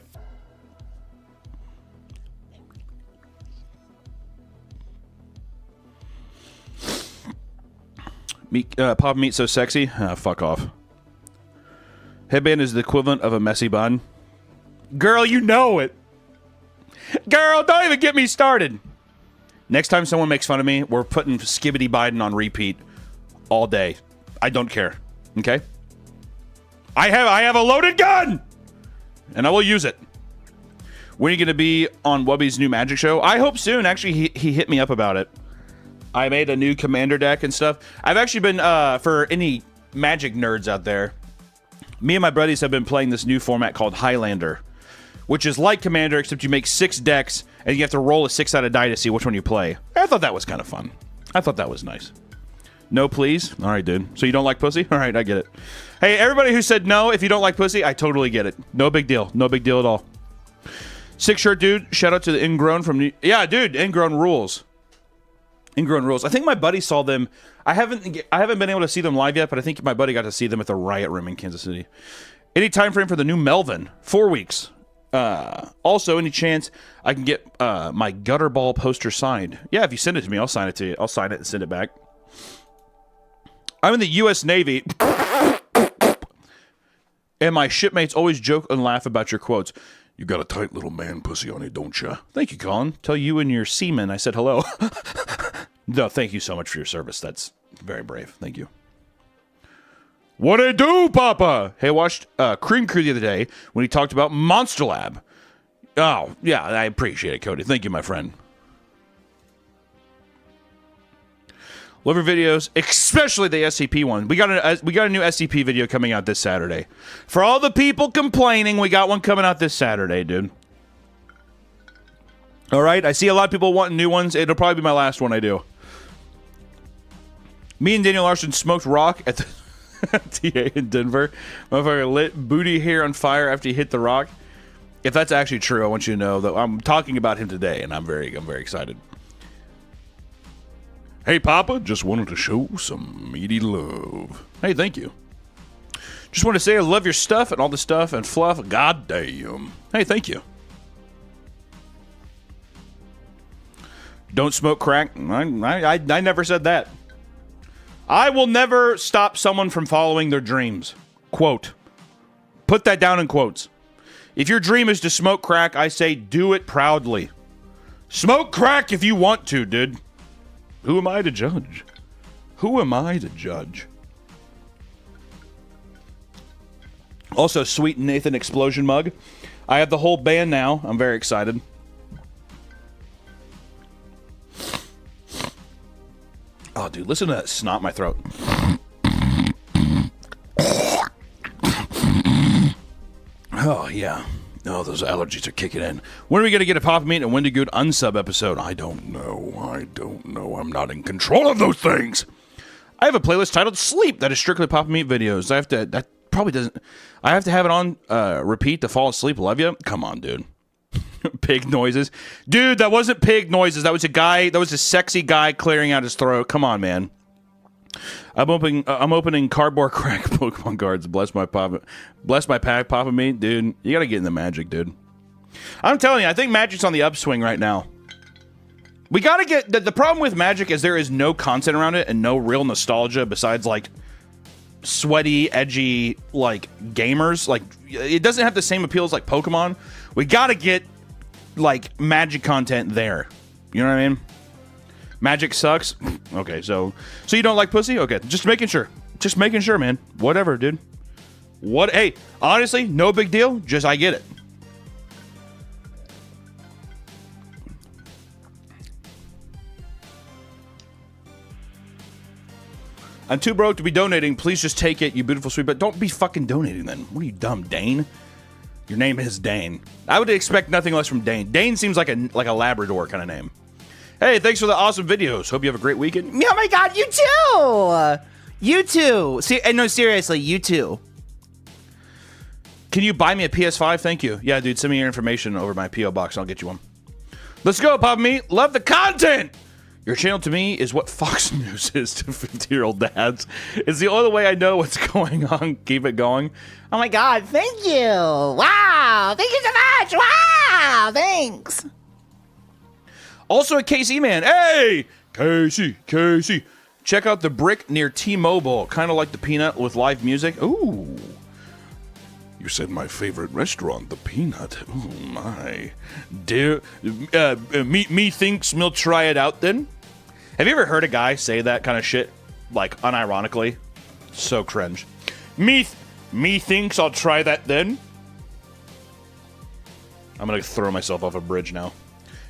Papa Meat so sexy. Fuck off. Headband is the equivalent of a messy bun. Girl, you know it. Girl, don't even get me started. Next time someone makes fun of me, we're putting Skibbity Biden on repeat all day. I don't care. Okay? I have a loaded gun! And I will use it. When are you going to be on Wubby's new Magic show? I hope soon. Actually, he hit me up about it. I made a new commander deck and stuff. I've actually been, for any Magic nerds out there, me and my buddies have been playing this new format called Highlander, which is like Commander, except you make 6 decks, and you have to roll a 6-sided die to see which one you play. I thought that was kind of fun. I thought that was nice. No, please? All right, dude. So you don't like pussy? All right, I get it. Hey, everybody who said no, if you don't like pussy, I totally get it. No big deal. No big deal at all. Sick shirt, dude. Shout out to the Ingrown from New... Yeah, dude, Ingrown rules. Ingrown rules. I think my buddy saw them. I haven't been able to see them live yet, but I think my buddy got to see them at the Riot Room in Kansas City. Any time frame for the new Melvin? 4 weeks. Also, any chance I can get my Gutterball poster signed? Yeah, if you send it to me, I'll sign it to you. I'll sign it and send it back. I'm in the U.S. Navy, and my shipmates always joke and laugh about your quotes. You got a tight little man pussy on you, don't you? Thank you, Colin. Tell you and your seaman I said hello. No, thank you so much for your service. That's very brave. Thank you. What it do, Papa? Hey, I watched Cream Crew the other day when he talked about Monster Lab. Oh, yeah, I appreciate it, Cody. Thank you, my friend. Love your videos, especially the SCP one. We got a new SCP video coming out this Saturday. For all the people complaining, we got one coming out this Saturday, dude. All right, I see a lot of people wanting new ones. It'll probably be my last one I do. Me and Daniel Larson smoked rock at the TA in Denver. Motherfucker lit booty hair on fire after he hit the rock. If that's actually true, I want you to know that I'm talking about him today, and I'm very excited. Hey, Papa, just wanted to show some meaty love. Hey, thank you. Just want to say I love your stuff and all the stuff and fluff. God damn. Hey, thank you. Don't smoke crack. I never said that. I will never stop someone from following their dreams. Quote. Put that down in quotes. If your dream is to smoke crack, I say do it proudly. Smoke crack if you want to, dude. Who am I to judge? Who am I to judge? Also, Sweet Nathan Explosion mug. I have the whole band now. I'm very excited. Oh, dude, listen to that snot in my throat. Oh, yeah. Oh, those allergies are kicking in. When are we going to get a Papa Meat and Wendy Good unsub episode? I don't know. I'm not in control of those things. I have a playlist titled Sleep that is strictly Papa Meat videos. I have to have it on repeat to fall asleep. Love you. Come on, dude. Pig noises. Dude, that wasn't pig noises. That was a sexy guy clearing out his throat. Come on, man. I'm opening cardboard crack Pokemon cards. Bless my pack, Papa Meat. Dude, you gotta get in the Magic, dude. I'm telling you, I think Magic's on the upswing right now. We gotta get... The problem with Magic is there is no content around it and no real nostalgia besides, like, sweaty, edgy, like, gamers. Like, it doesn't have the same appeal as, like, Pokemon. We gotta get, like, Magic content there. You know what I mean? Magic sucks. Okay, so you don't like pussy? Okay, just making sure. Just making sure, man. Whatever, dude. Hey, honestly, no big deal. Just I get it. I'm too broke to be donating. Please just take it, you beautiful sweet. But don't be fucking donating then. What are you, dumb, Dane? Your name is Dane. I would expect nothing less from Dane. Dane seems like a Labrador kind of name. Hey, thanks for the awesome videos. Hope you have a great weekend. Oh my god, you too! You too! See, no, seriously, you too. Can you buy me a PS5? Thank you. Yeah, dude, send me your information over my P.O. box and I'll get you one. Let's go, Papa Meat. Love the content! Your channel to me is what Fox News is to 50-year-old dads. It's the only way I know what's going on. Keep it going. Oh my God, thank you. Wow, thank you so much. Wow, thanks. Also a KC man. Hey, KC. Check out the brick near T-Mobile. Kind of like the Peanut with live music. Ooh. You said my favorite restaurant, the Peanut. Oh my. Me thinks we'll try it out then? Have you ever heard a guy say that kind of shit, like unironically? So cringe. Me thinks I'll try that then? I'm gonna throw myself off a bridge now.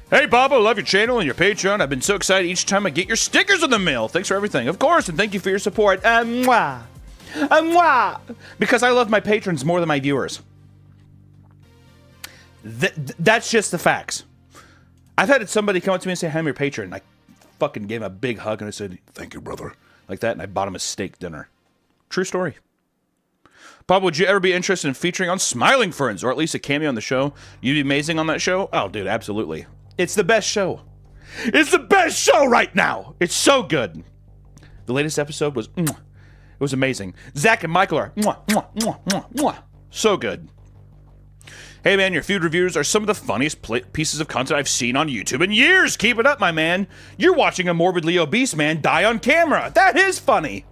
Hey, Papa, love your channel and your Patreon. I've been so excited each time I get your stickers in the mail. Thanks for everything. Of course, and thank you for your support. Mwah. Mwah. Because I love my patrons more than my viewers. That's just the facts. I've had somebody come up to me and say, hey, I'm your patron. I fucking gave him a big hug and I said, thank you, brother. Like that, and I bought him a steak dinner. True story. Papa, would you ever be interested in featuring on Smiling Friends, or at least a cameo on the show? You'd be amazing on that show? Oh, dude, absolutely. It's the best show. It's the best show right now. It's so good. The latest episode was, it was amazing. Zach and Michael are, so good. Hey, man, your food reviews are some of the funniest pieces of content I've seen on YouTube in years. Keep it up, my man. You're watching a morbidly obese man die on camera. That is funny.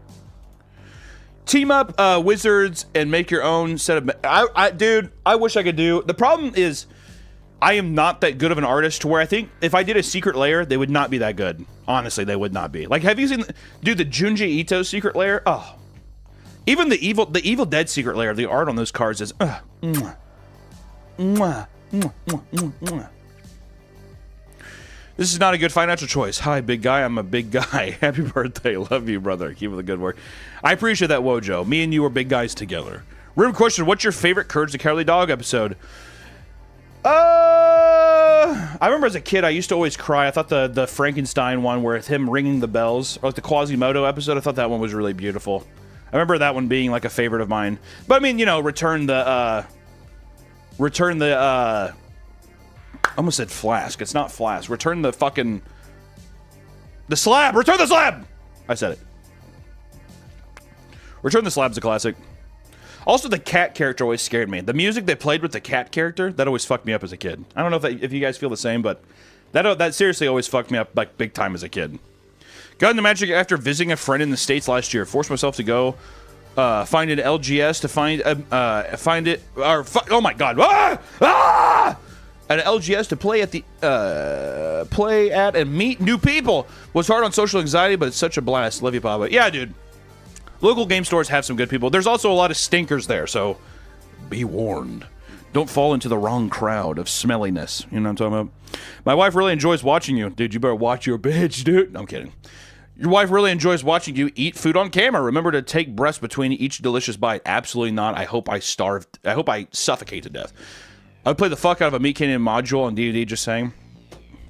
Team up wizards and make your own set of... Dude, I wish I could do... The problem is... I am not that good of an artist to where I think if I did a secret layer, they would not be that good. Honestly, they would not be. Like, have you seen, dude, the Junji Ito secret layer? Oh. Even the Evil Dead secret layer, the art on those cards is, This is not a good financial choice. Hi, big guy. I'm a big guy. Happy birthday. Love you, brother. Keep it the good work. I appreciate that, Wojo. Me and you are big guys together. Rim question, what's your favorite Courage the Cowardly Dog episode? I remember as a kid, I used to always cry. I thought the Frankenstein one where it's him ringing the bells, or like the Quasimodo episode, I thought that one was really beautiful. I remember that one being like a favorite of mine. But I mean, you know, Return the, I almost said flask. It's not flask. Return the fucking, the slab. Return the slab. I said it. Return the Slab's a classic. Also, the cat character always scared me. The music they played with the cat character, that always fucked me up as a kid. I don't know if you guys feel the same, but that seriously always fucked me up like big time as a kid. Got into Magic after visiting a friend in the States last year. Forced myself to go find an LGS to find it. Oh my god! At an LGS to play at and meet new people. Was hard on social anxiety, but it's such a blast. Love you, Papa. Yeah, dude. Local game stores have some good people. There's also a lot of stinkers there, so be warned. Don't fall into the wrong crowd of smelliness. You know what I'm talking about? My wife really enjoys watching you. Dude, you better watch your bitch, dude. No, I'm kidding. Your wife really enjoys watching you eat food on camera. Remember to take breaths between each delicious bite. Absolutely not. I hope I suffocate to death. I would play the fuck out of a Meat Canyon module on D&D, just saying.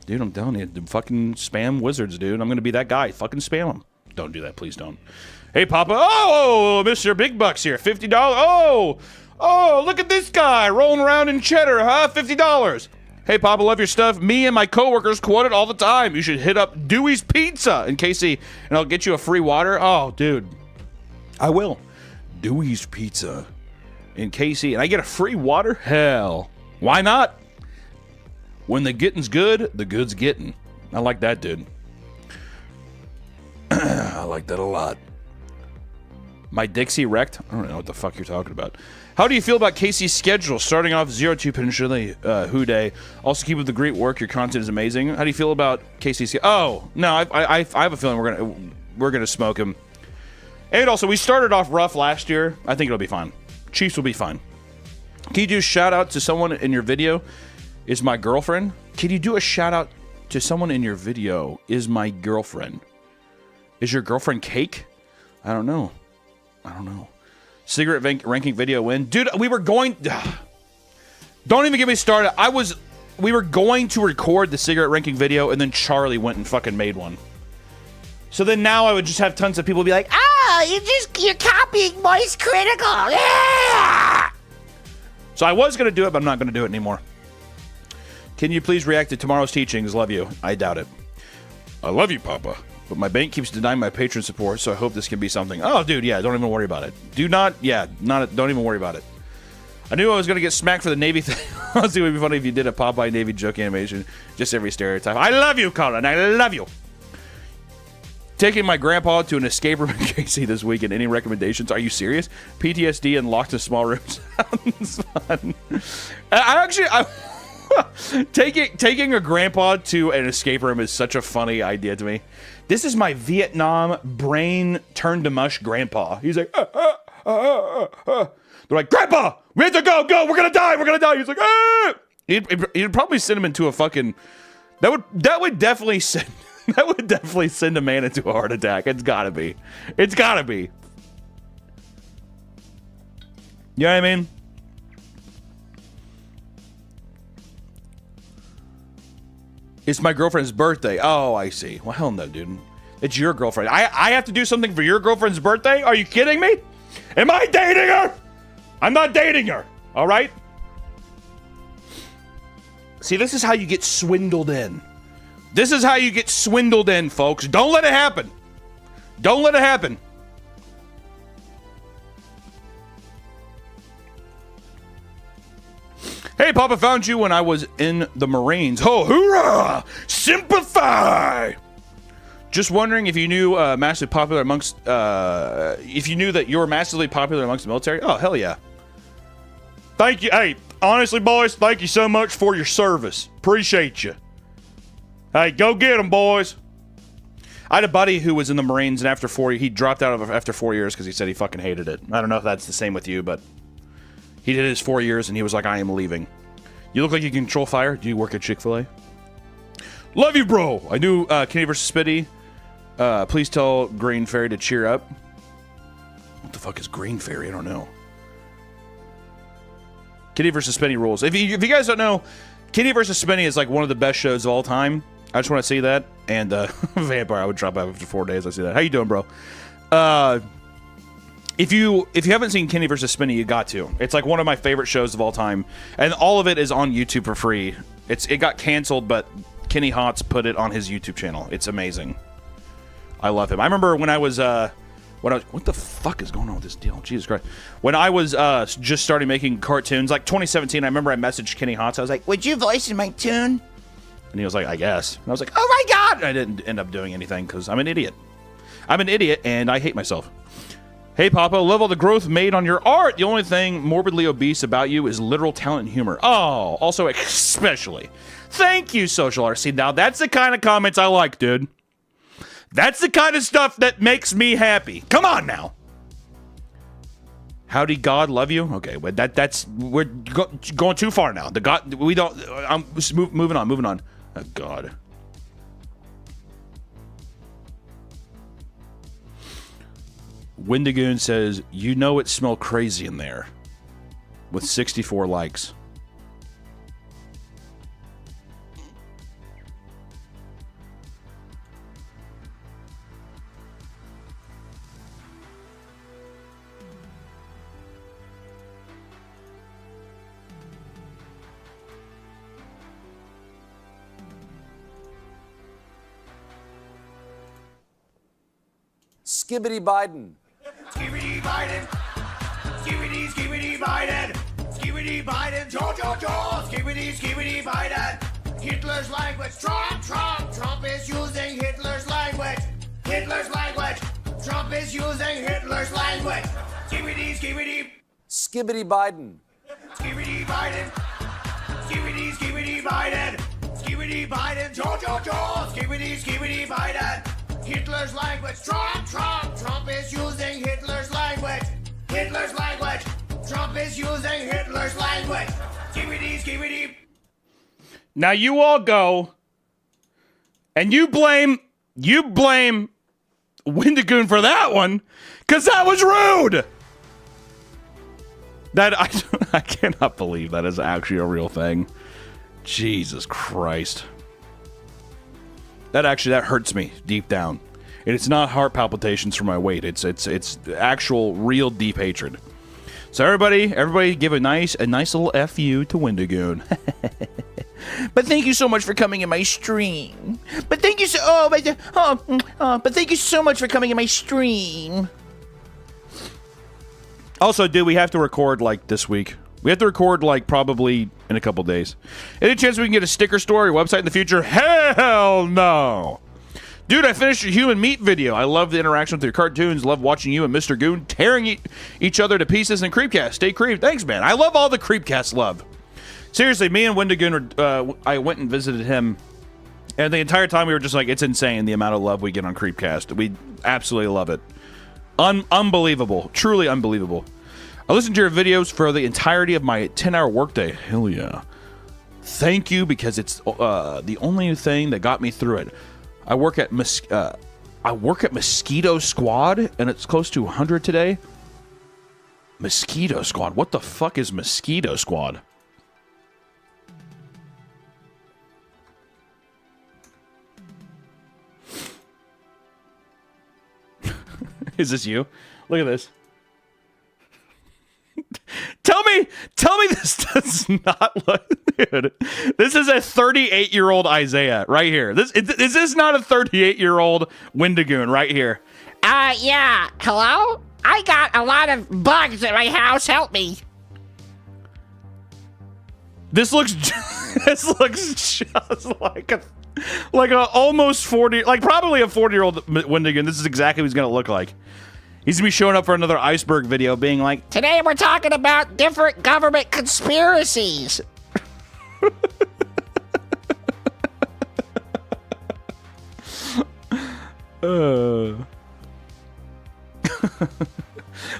Dude, I'm telling you, fucking spam wizards, dude. I'm gonna be that guy. Fucking spam them. Don't do that, please don't. Hey, Papa. Oh, Mr. Big Bucks here. $50. Oh, look at this guy rolling around in cheddar, huh? $50. Hey, Papa, love your stuff. Me and my coworkers quote it all the time. You should hit up Dewey's Pizza in Casey, and I'll get you a free water. Oh, dude. I will. Dewey's Pizza in Casey, and I get a free water? Hell. Why not? When the getting's good, the good's getting. I like that, dude. I like that a lot. My Dixie wrecked? I don't know what the fuck you're talking about. How do you feel about Casey's schedule? Starting off 0-2 Peninsula Who Day. Also keep up the great work. Your content is amazing. How do you feel about Casey's? Oh, no, I have a feeling we're gonna smoke him. And also, we started off rough last year. I think it'll be fine. Chiefs will be fine. Can you do a shout out to someone in your video? Is my girlfriend? Can you do a shout out to someone in your video? Is my girlfriend? Is your girlfriend Cake? I don't know. Cigarette ranking video win. Dude, we were going... Don't even get me started. We were going to record the cigarette ranking video, and then Charlie went and fucking made one. So then now I would just have tons of people be like, you're copying Moist Critical. Yeah! So I was going to do it, but I'm not going to do it anymore. Can you please react to tomorrow's teachings? Love you. I doubt it. I love you, Papa. But my bank keeps denying my patron support, so I hope this can be something. Oh, dude, yeah, don't even worry about it. Don't even worry about it. I knew I was going to get smacked for the Navy thing. Honestly, it would be funny if you did a Popeye Navy joke animation. Just every stereotype. I love you, Colin. I love you. Taking my grandpa to an escape room in KC this weekend. Any recommendations? Are you serious? PTSD and locked in small rooms. Sounds fun. Taking a grandpa to an escape room is such a funny idea to me. This is my Vietnam brain turned to mush grandpa. He's like, They're like, Grandpa, we have to go, we're gonna die. He's like, ah! He'd probably send him into a fucking. That would definitely send a man into a heart attack. It's gotta be. You know what I mean? It's my girlfriend's birthday. Oh, I see. Well, hell no, dude. It's your girlfriend. I have to do something for your girlfriend's birthday? Are you kidding me? Am I dating her? I'm not dating her. All right? See, this is how you get swindled in. This is how you get swindled in, folks. Don't let it happen. Don't let it happen. Hey, Papa, found you when I was in the Marines. Oh, hoorah! Sympathy! Just wondering if you knew massively popular amongst, if you knew that you were massively popular amongst the military. Oh, hell yeah. Thank you. Hey, honestly, boys, thank you so much for your service. Appreciate you. Hey, go get them, boys. I had a buddy who was in the Marines, and he dropped out after 4 years because he said he fucking hated it. I don't know if that's the same with you, but he did his 4 years, and he was like, I am leaving. You look like you can control fire. Do you work at Chick-fil-A? Love you, bro. I knew Kenny vs. Spitty. Please tell Green Fairy to cheer up. What the fuck is Green Fairy? I don't know. Kenny vs. Spinny rules. If you guys don't know, Kenny vs. Spinny is like one of the best shows of all time. I just want to see that. And Vampire, I would drop out after 4 days. I see that. How you doing, bro? If you haven't seen Kenny vs. Spinny, you got to. It's like one of my favorite shows of all time, and all of it is on YouTube for free. It got canceled, but Kenny Hotz put it on his YouTube channel. It's amazing. I love him. I remember when I was what the fuck is going on with this deal? Jesus Christ. When I was just starting making cartoons, like 2017, I remember I messaged Kenny Hotz. I was like, would you voice in my tune? And he was like, I guess. And I was like, oh my God! And I didn't end up doing anything because I'm an idiot. I'm an idiot and I hate myself. Hey, Papa, love all the growth made on your art. The only thing morbidly obese about you is literal talent and humor. Oh, also especially. Thank you, Social RC. Now, that's the kind of comments I like, dude. That's the kind of stuff that makes me happy. Come on now. Howdy, God love you? Okay, but we're going too far now. The God, we don't. I'm moving on. Oh, God. Wendigoon says, you know it smelled crazy in there. With 64 likes. Skibbity Biden. Skibbity Biden. Skibbity, skibbity Biden. Skibbity Biden. Joe. Skibbity Biden. Hitler's language. Trump is using Hitler's language. Trump is using Hitler's language. Skibbity. Skibbity Biden. Skibbity Biden. Skibbity Biden. Skibbity Biden. Joe. Skibbity Biden. Hitler's language. Trump is using Hitler's language. Trump is using Hitler's language. Skibbity. Now you all go and you blame Wendigoon for that one, because that was rude. That I cannot believe that is actually a real thing. Jesus Christ. That hurts me deep down. And it's not heart palpitations for my weight. It's actual real deep hatred. So everybody give a nice little FU to Wendigoon. But thank you so much for coming in my stream. But thank you but thank you so much for coming in my stream. Also, dude, we have to record like this week. We have to record like probably in a couple days. Any chance we can get a sticker store or website in the future? Hell no. Dude, I finished your human meat video. I love the interaction with your cartoons. Love watching you and Mr. Goon tearing each other to pieces in Creepcast. Stay creep. Thanks, man. I love all the Creepcast love. Seriously, me and Wendigoon, I went and visited him, and the entire time we were just like, it's insane the amount of love we get on Creepcast. We absolutely love it. Unbelievable. Truly unbelievable. I listened to your videos for the entirety of my 10-hour workday. Hell yeah. Thank you, because it's the only thing that got me through it. I work at Mosquito Squad, and it's close to 100 today. Mosquito Squad? What the fuck is Mosquito Squad? Is this you? Look at this. Tell me this does not look, dude. This is a 38-year-old Isaiah right here. Is this not a 38-year-old Wendigoon right here? Yeah. Hello? I got a lot of bugs at my house. Help me. This looks just like a almost 40, like probably a 40-year-old Wendigoon. This is exactly what he's gonna look like. He's gonna be showing up for another iceberg video, being like, today we're talking about different government conspiracies.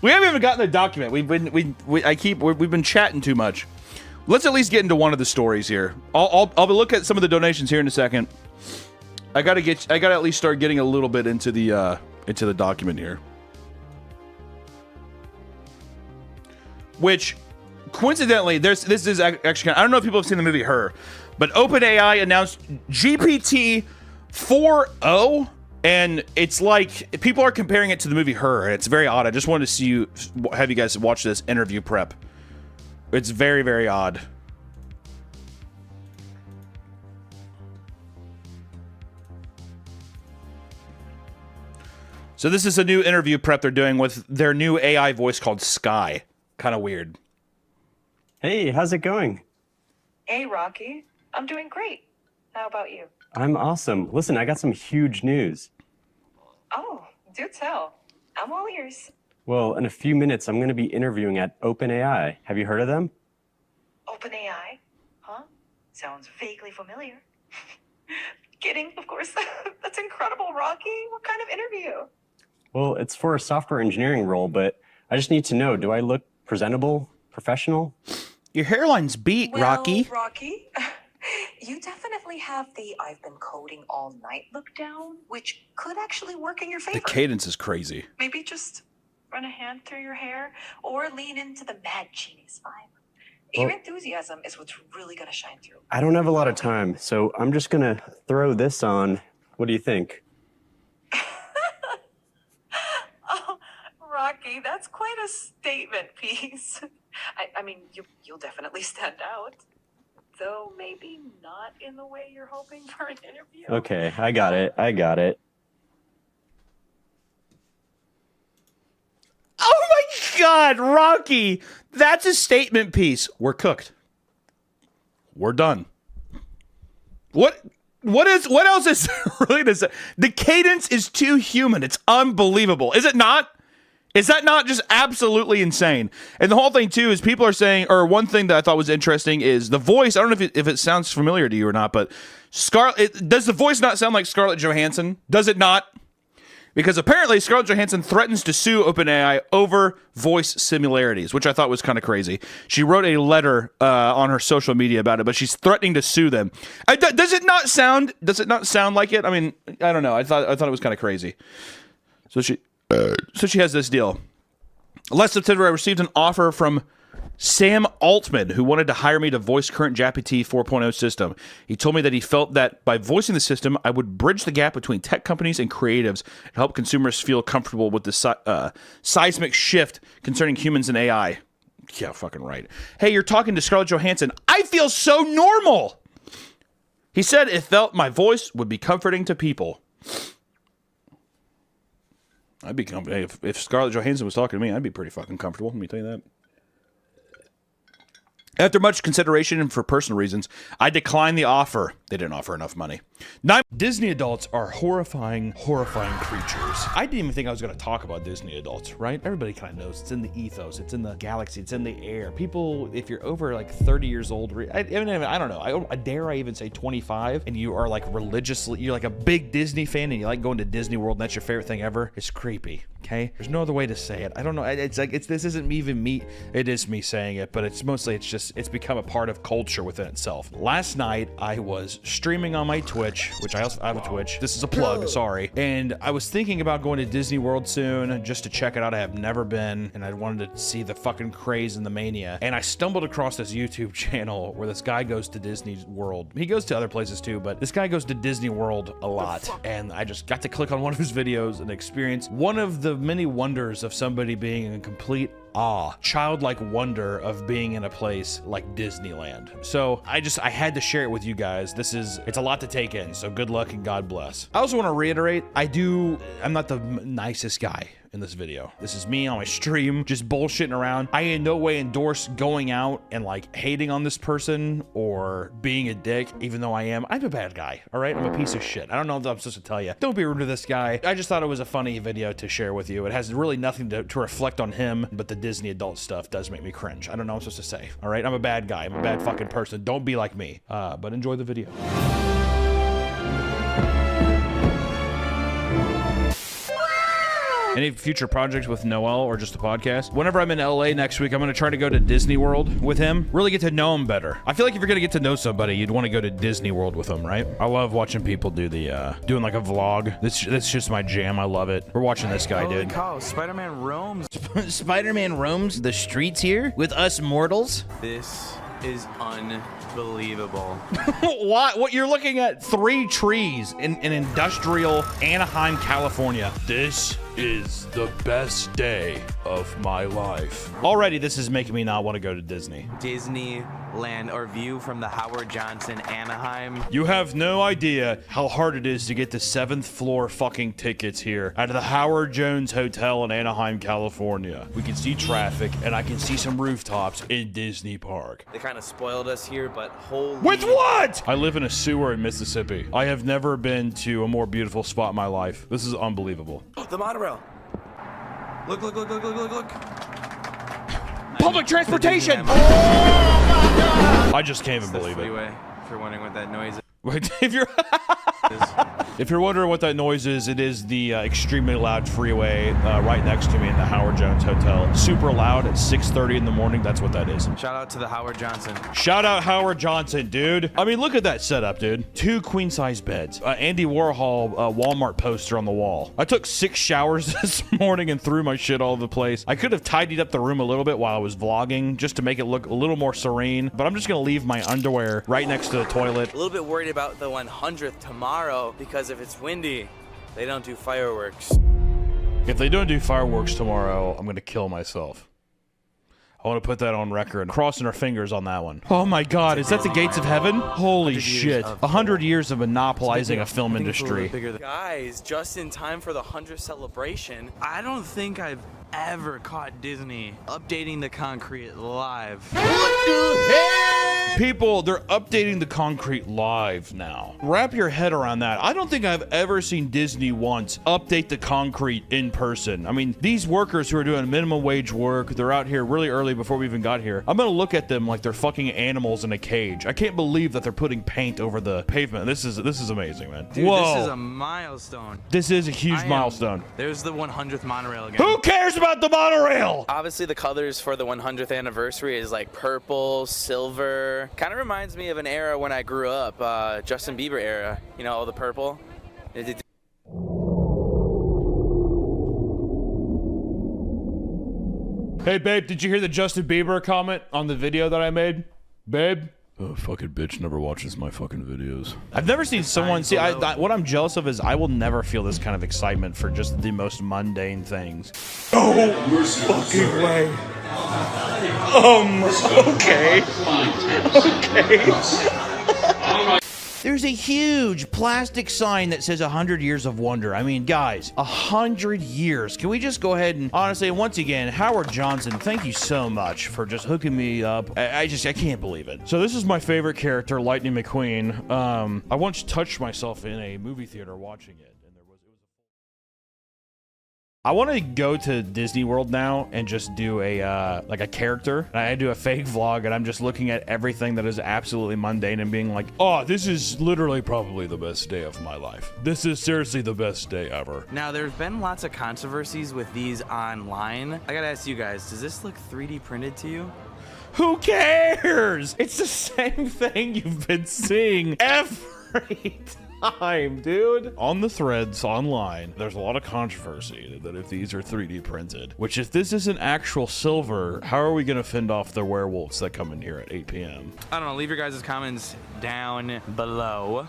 We haven't even gotten the document. We've been chatting too much. Let's at least get into one of the stories here. I'll look at some of the donations here in a second. I gotta at least start getting a little bit into the document here. Which, coincidentally, this is actually, I don't know if people have seen the movie Her, but OpenAI announced GPT 4.0, and it's like, people are comparing it to the movie Her, and it's very odd. I just wanted to have you guys watch this interview prep. It's very, very odd. So this is a new interview prep they're doing with their new AI voice called Sky. Kind of weird. Hey, how's it going? Hey, Rocky. I'm doing great. How about you? I'm awesome. Listen, I got some huge news. Oh, do tell. I'm all ears. Well, in a few minutes, I'm going to be interviewing at OpenAI. Have you heard of them? OpenAI? Huh? Sounds vaguely familiar. Kidding, of course. That's incredible, Rocky. What kind of interview? Well, it's for a software engineering role, but I just need to know, do I look presentable, professional? Your hairline's beat, Rocky. Rocky, you definitely have the I've been coding all night look down, which could actually work in your favor. The cadence is crazy. Maybe just run a hand through your hair or lean into the mad genius vibe. Your enthusiasm is what's really going to shine through. I don't have a lot of time, so I'm just going to throw this on. What do you think? Oh, Rocky, that's quite a statement piece. I mean, you'll definitely stand out. Though maybe not in the way you're hoping for an interview. Okay, I got it. Oh my God, Rocky! That's a statement piece. We're cooked. We're done. What else is there really to say? The cadence is too human. It's unbelievable. Is it not? Is that not just absolutely insane? And the whole thing too is people are saying, or one thing that I thought was interesting is the voice. I don't know if it sounds familiar to you or not, but does the voice not sound like Scarlett Johansson? Does it not? Because apparently Scarlett Johansson threatens to sue OpenAI over voice similarities, which I thought was kind of crazy. She wrote a letter on her social media about it, but she's threatening to sue them. Does it not sound like it? I mean, I don't know. I thought it was kind of crazy. So she has this deal. Last September, I received an offer from Sam Altman, who wanted to hire me to voice current GPT 4.0 system. He told me that he felt that by voicing the system, I would bridge the gap between tech companies and creatives and help consumers feel comfortable with the seismic shift concerning humans and AI. Yeah, fucking right. Hey, you're talking to Scarlett Johansson. I feel so normal. He said it felt my voice would be comforting to people. I'd be comfortable. If Scarlett Johansson was talking to me, I'd be pretty fucking comfortable. Let me tell you that. After much consideration and for personal reasons, I declined the offer. They didn't offer enough money. Disney adults are horrifying, horrifying creatures. I didn't even think I was going to talk about Disney adults, right? Everybody kind of knows. It's in the ethos. It's in the galaxy. It's in the air. People, if you're over like 30 years old, I don't know. Dare I even say 25, and you are like religiously, you're like a big Disney fan, and you like going to Disney World, and that's your favorite thing ever. It's creepy. Okay, there's no other way to say it. I don't know. It's like this isn't even me. It is me saying it, but it's become a part of culture within itself. Last night I was streaming on my Twitch, which I have a Twitch. This is a plug, sorry. And I was thinking about going to Disney World soon just to check it out. I have never been, and I wanted to see the fucking craze and the mania. And I stumbled across this YouTube channel where this guy goes to Disney World. He goes to other places too, but this guy goes to Disney World a lot. And I just got to click on one of his videos and experience one of the many wonders of somebody being in complete awe, childlike wonder of being in a place like Disneyland. So I had to share it with you guys. It's a lot to take in, so good luck and God bless. I also want to reiterate, I'm not the nicest guy in this video. This is me on my stream, just bullshitting around. I in no way endorse going out and like hating on this person or being a dick, even though I'm a bad guy, all right? I'm a piece of shit. I don't know if I'm supposed to tell you. Don't be rude to this guy. I just thought it was a funny video to share with you. It has really nothing to reflect on him, but the Disney adult stuff does make me cringe. I don't know what I'm supposed to say, all right? I'm a bad guy. I'm a bad fucking person. Don't be like me, but enjoy the video. Any future projects with Noel or just a podcast? Whenever I'm in LA next week, I'm going to try to go to Disney World with him. Really get to know him better. I feel like if you're going to get to know somebody, you'd want to go to Disney World with them, right? I love watching people do doing like a vlog. That's just my jam. I love it. We're watching this guy, dude. Holy cow, Spider-Man roams. Spider-Man roams the streets here with us mortals. This is unbelievable. What? You're looking at 3 trees in industrial Anaheim, California. This is the best day of my life. Already, this is making me not want to go to Disney. Disneyland, or view from the Howard Johnson Anaheim. You have no idea how hard it is to get the 7th floor fucking tickets here out of the Howard Jones Hotel in Anaheim, California. We can see traffic, and I can see some rooftops in Disney Park. They kind of spoiled us here, but holy... With what? I live in a sewer in Mississippi. I have never been to a more beautiful spot in my life. This is unbelievable. The monorail. Look. Public transportation! Oh my God! I just can't even believe it. If you're wondering what that noise is. Wait, if you're wondering what that noise is, it is the extremely loud freeway right next to me in the Howard Jones Hotel. Super loud at 6:30 in the morning. That's what that is. Shout out to the Howard Johnson. Shout out Howard Johnson, dude. I mean, look at that setup, dude. 2 queen-size beds. Andy Warhol Walmart poster on the wall. I took 6 showers this morning and threw my shit all over the place. I could have tidied up the room a little bit while I was vlogging just to make it look a little more serene, but I'm just gonna leave my underwear right next to the toilet. A little bit worried about the 100th tomorrow because if it's windy, they don't do fireworks. If they don't do fireworks tomorrow, I'm gonna kill myself. I want to put that on record. Crossing our fingers on that one. Oh my God, is that the gates of heaven? Holy shit. 100 years of monopolizing a film industry. Guys, just in time for the 100th celebration, I don't think I've ever caught Disney updating the concrete live. What the heck? People, they're updating the concrete live now. Wrap your head around that. I don't think I've ever seen Disney once update the concrete in person. I mean, these workers who are doing minimum wage work, they're out here really early before we even got here. I'm gonna look at them like they're fucking animals in a cage. I can't believe that they're putting paint over the pavement. This is amazing, man. Dude, whoa. This is a milestone. This is a huge milestone. There's the 100th monorail again. Who cares about the monorail? Obviously, the colors for the 100th anniversary is like purple, silver. Kind of reminds me of an era when I grew up, Justin Bieber era. You know, all the purple. Hey, babe, did you hear the Justin Bieber comment on the video that I made? Babe? Oh, fucking bitch never watches my fucking videos. I've never seen someone... See, what I'm jealous of is I will never feel this kind of excitement for just the most mundane things. Oh, fucking way. Okay. Okay. There's a huge plastic sign that says 100 Years of Wonder. I mean, guys, 100 years. Can we just go ahead and honestly, once again, Howard Johnson, thank you so much for just hooking me up. I can't believe it. So this is my favorite character, Lightning McQueen. I once touched myself in a movie theater watching it. I want to go to Disney World now and just do a like a character. And I do a fake vlog and I'm just looking at everything that is absolutely mundane and being like, oh, this is literally probably the best day of my life. This is seriously the best day ever. Now, there's been lots of controversies with these online. I gotta ask you guys, does this look 3D printed to you? Who cares? It's the same thing you've been seeing every time, dude. On the threads online, there's a lot of controversy that if these are 3D printed, which if this isn't actual silver, how are we gonna fend off the werewolves that come in here at 8 p.m.? I don't know, leave your guys' comments down below.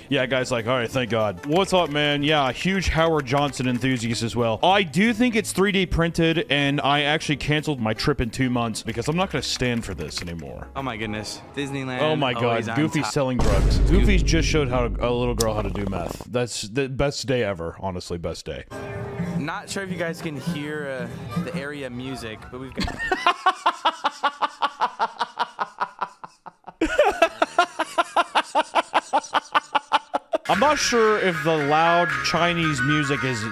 Yeah, guys, like, all right, thank God. What's up, man? Yeah, huge Howard Johnson enthusiast as well. I do think it's 3D printed, and I actually canceled my trip in 2 months because I'm not going to stand for this anymore. Oh my goodness, Disneyland. Oh my always God, on Goofy's top. selling drugs. Goofy just showed how a little girl how to do meth. That's the best day ever, honestly, best day. Not sure if you guys can hear the area music, but we've got... I'm not sure if the loud Chinese music is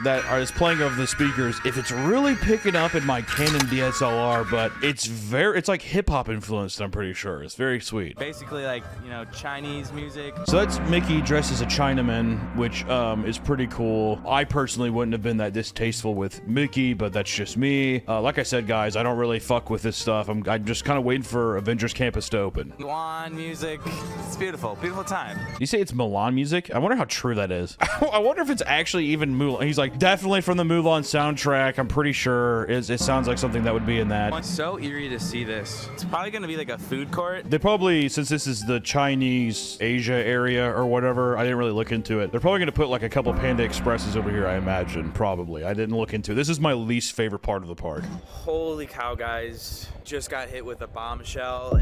playing over the speakers, if it's really picking up in my Canon DSLR, but it's like hip hop influenced, I'm pretty sure. It's very sweet. Basically like, you know, Chinese music. So that's Mickey dressed as a Chinaman, which is pretty cool. I personally wouldn't have been that distasteful with Mickey, but that's just me. Like I said, guys, I don't really fuck with this stuff. I'm just kind of waiting for Avengers Campus to open. Yuan music. It's beautiful. Beautiful time. You say it's Mulan music? I wonder how true that is. I wonder if it's actually even Mulan. He's like, definitely from the Mulan soundtrack. I'm pretty sure it sounds like something that would be in that. It's so eerie to see this. It's probably going to be like a food court. They probably, since this is the Chinese Asia area or whatever, I didn't really look into it. They're probably going to put like a couple Panda Expresses over here, I imagine. Probably. I didn't look into it. This is my least favorite part of the park. Holy cow, guys. Just got hit with a bombshell.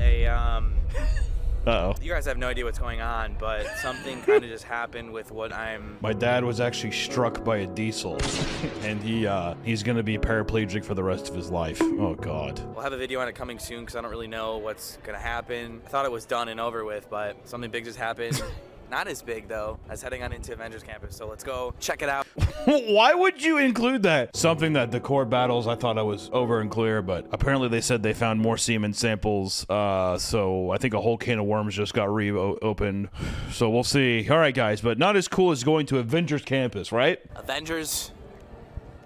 Uh-oh. You guys have no idea what's going on, but something kind of just happened with what I'm... My dad was actually struck by a diesel, and he's gonna be paraplegic for the rest of his life. Oh, God. We'll have a video on it coming soon because I don't really know what's gonna happen. I thought it was done and over with, but something big just happened. Not as big, though, as heading on into Avengers Campus, so let's go check it out. Why would you include that? Something that the core battles, I thought I was over and clear, but apparently they said they found more semen samples, so I think a whole can of worms just got reopened. So we'll see. All right, guys, but not as cool as going to Avengers Campus, right? Avengers,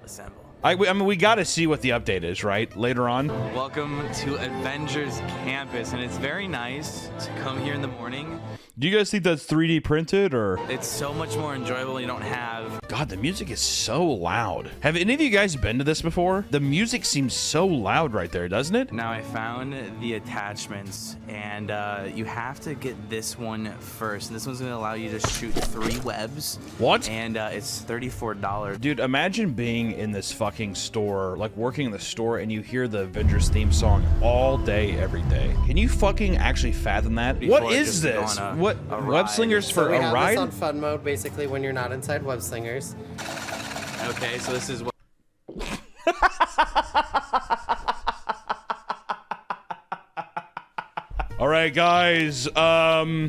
assemble. I mean, we got to see what the update is, right? Later on. Welcome to Avengers Campus, and it's very nice to come here in the morning. Do you guys think that's 3D printed, or? It's so much more enjoyable. You don't have... God, the music is so loud. Have any of you guys been to this before? The music seems so loud right there, doesn't it? Now I found the attachments, and you have to get this one first. And this one's going to allow you to shoot 3 webs. What? And it's $34. Dude, imagine being in this fucking store, like working in the store, and you hear the Avengers theme song all day, every day. Can you fucking actually fathom that? What is this? What? Web slingers for a ride? This on fun mode, basically, when you're not inside web slingers. Okay, so this is what... All right, guys.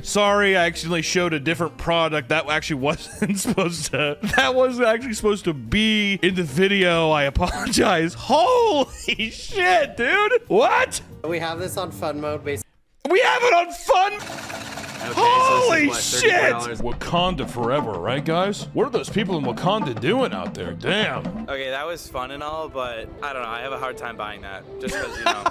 Sorry, I accidentally showed a different product. That actually wasn't supposed to. That wasn't actually supposed to be in the video. I apologize. Holy shit, dude! What? We have this on fun mode, basically. We have it on fun. Okay, Holy so shit! Wakanda forever, right, guys? What are those people in Wakanda doing out there? Damn. Okay, that was fun and all, but I don't know. I have a hard time buying that. Just because, you know.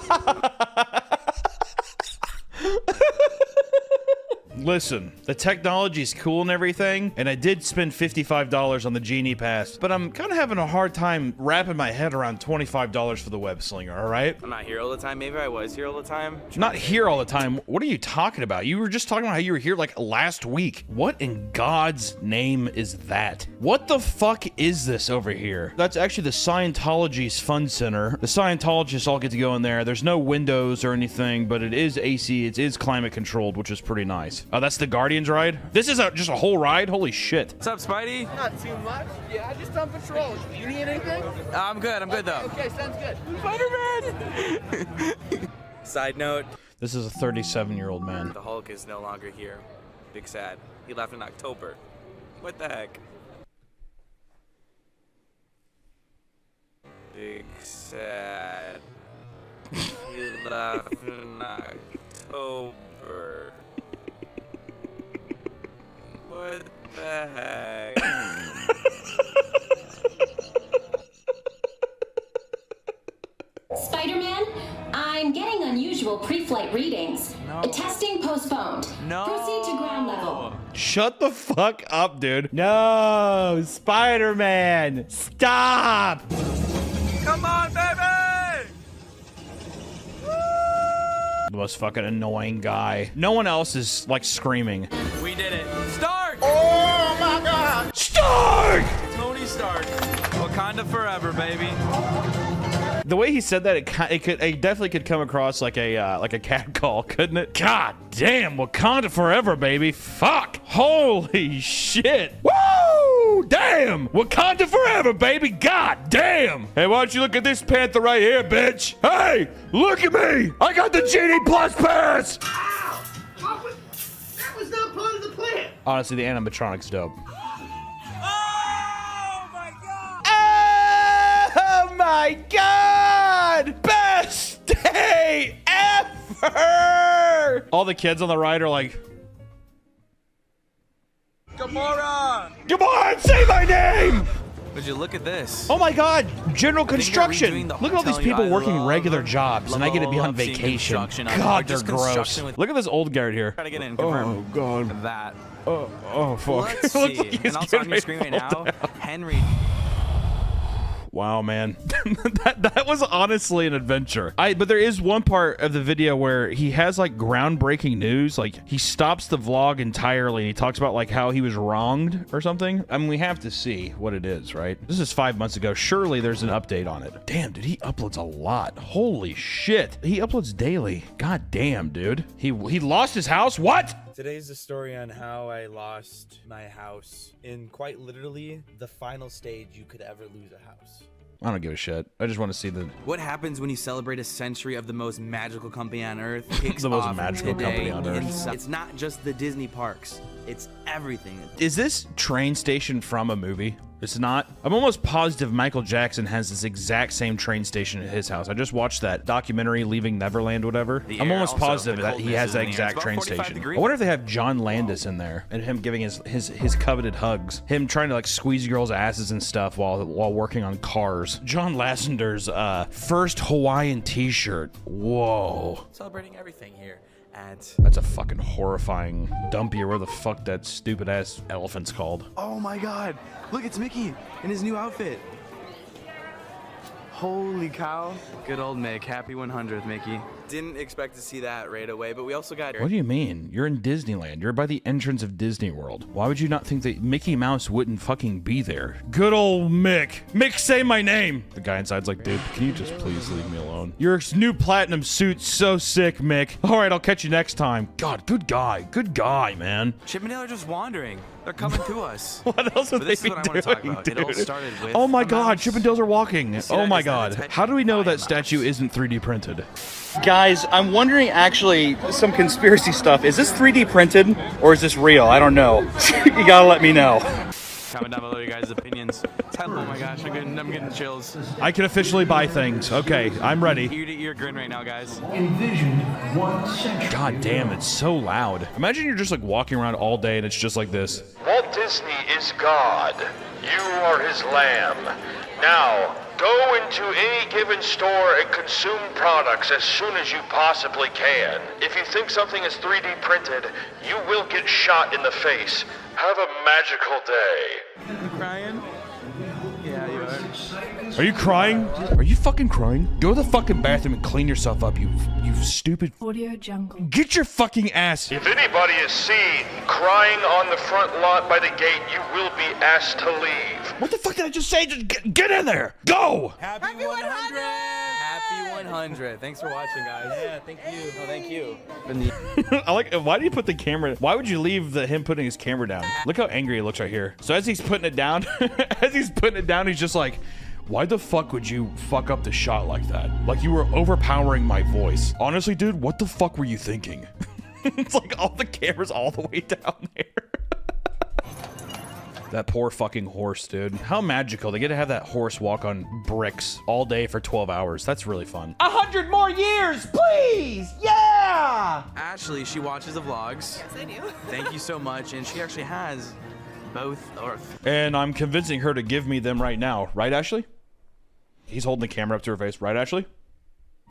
Listen, the technology is cool and everything, and I did spend $55 on the Genie Pass, but I'm kind of having a hard time wrapping my head around $25 for the web slinger, all right? I'm not here all the time. Maybe I was here all the time. Not here all the time. What are you talking about? You were just talking about how you were here like last week. What in God's name is that? What the fuck is this over here? That's actually the Scientology's Fun Center. The Scientologists all get to go in there. There's no windows or anything, but it is AC. It is climate controlled, which is pretty nice. Oh, that's the Guardians ride? This is just a whole ride? Holy shit. What's up, Spidey? Not too much. Yeah, I just on patrol. You need anything? I'm good though. Okay, sounds good. Spider-Man! Side note. This is a 37-year-old man. The Hulk is no longer here. Big sad. He left in October. What the heck? Big sad. He left in October. What the heck? Spider-Man, I'm getting unusual pre-flight readings. Testing postponed. Proceed to ground level. Shut the fuck up, dude. No, Spider-Man, stop! Come on, baby! The most fucking annoying guy. No one else is like screaming. We did it. Stark! Oh my god! Stark! Tony Stark. Wakanda forever, baby. The way he said that, it definitely could come across like a cat call, couldn't it? God damn, Wakanda forever, baby. Fuck. Holy shit. Woo! Damn! Wakanda forever, baby. God damn. Hey, why don't you look at this panther right here, bitch? Hey, look at me. I got the Genie Plus pass. That was not part of the plan. Honestly, the animatronic's dope. Oh my god! Best day ever! All the kids on the ride are like, Gamora! Gamora, say my name! Would you look at this? Oh my god, general construction! doing Look at all these people working regular jobs, and I get to be on seeing vacation. construction. God, Or they're just gross. construction with- Look at this old guard here. Try to get in and Oh confirm god. that. Oh fuck. Let's Looks see. like he's And also on getting your screen right ready to now, fall down. Henry. Wow, man. that was honestly an adventure. But there is one part of the video where he has like groundbreaking news. Like he stops the vlog entirely and he talks about like how he was wronged or something. I mean, we have to see what it is, right? This is 5 months ago. Surely there's an update on it. Damn, dude, he uploads a lot. Holy shit. He uploads daily. God damn, dude. He lost his house? What? Today's the story on how I lost my house in quite literally the final stage you could ever lose a house. I don't give a shit. I just want to see the... What happens when you celebrate a century of the most magical company on Earth? The most magical company on Earth. It's not just the Disney parks. It's everything. Is this train station from a movie? It's not. I'm almost positive Michael Jackson has this exact same train station at his house. I just watched that documentary, Leaving Neverland, whatever. I'm almost positive that he has that exact train station. I wonder if they have John Landis in there and him giving his coveted hugs. Him trying to like squeeze girls' asses and stuff while working on cars. John Lasseter's first Hawaiian t-shirt. Whoa. Celebrating everything here. That's a fucking horrifying dumpy, or where the fuck that stupid ass elephant's called. Oh my god! Look, it's Mickey in his new outfit. Holy cow. Good old Mick. Happy 100th, Mickey. Didn't expect to see that right away, but we also got... What do you mean? You're in Disneyland. You're by the entrance of Disney World. Why would you not think that Mickey Mouse wouldn't fucking be there? Good old Mick. Mick, say my name. The guy inside's like, dude, can you just please leave me alone? Your new platinum suit's so sick, Mick. All right, I'll catch you next time. God, good guy. Good guy, man. Chip and Dale are just wandering. They're coming to us. What else would But they this be is what I want to talk doing, about. It all dude? started with... Oh my a god, mouse. Chip and Dale's are walking. See Oh that? my Is that god. a type How do we know of that mouse? statue isn't 3D printed? Guys, I'm wondering actually some conspiracy stuff. Is this 3D printed or is this real? I don't know. You gotta let me know. Comment down below your guys' opinions. Oh my gosh, I'm getting chills. I can officially buy things. Okay, I'm ready. Ear to ear grin right now, guys. Envision 1 century. God damn, it's so loud. Imagine you're just like walking around all day and it's just like this. Walt Disney is God. You are his lamb. Now, go into any given store and consume products as soon as you possibly can. If you think something is 3D printed, you will get shot in the face. Have a magical day. You crying? Yeah, you are. Are you crying? Are you fucking crying? Go to the fucking bathroom and clean yourself up, you stupid... Audio Jungle. Get your fucking ass... If anybody is seen crying on the front lot by the gate, you will be asked to leave. What the fuck did I just say? Just get in there! Go! Happy 100! Happy 100. Thanks for watching, guys. Yeah, thank you. Oh, thank you. I like. Why do you put the camera? Why would you leave him putting his camera down? Look how angry he looks right here. So as he's putting it down, he's just like, why the fuck would you fuck up the shot like that? Like you were overpowering my voice. Honestly, dude, what the fuck were you thinking? It's like all the cameras all the way down there. That poor fucking horse, dude. How magical. They get to have that horse walk on bricks all day for 12 hours. That's really fun. 100 more years, please! Yeah! Ashley, she watches the vlogs. Yes, I do. Thank you so much. And she actually has both. And I'm convincing her to give me them right now. Right, Ashley? He's holding the camera up to her face. Right, Ashley?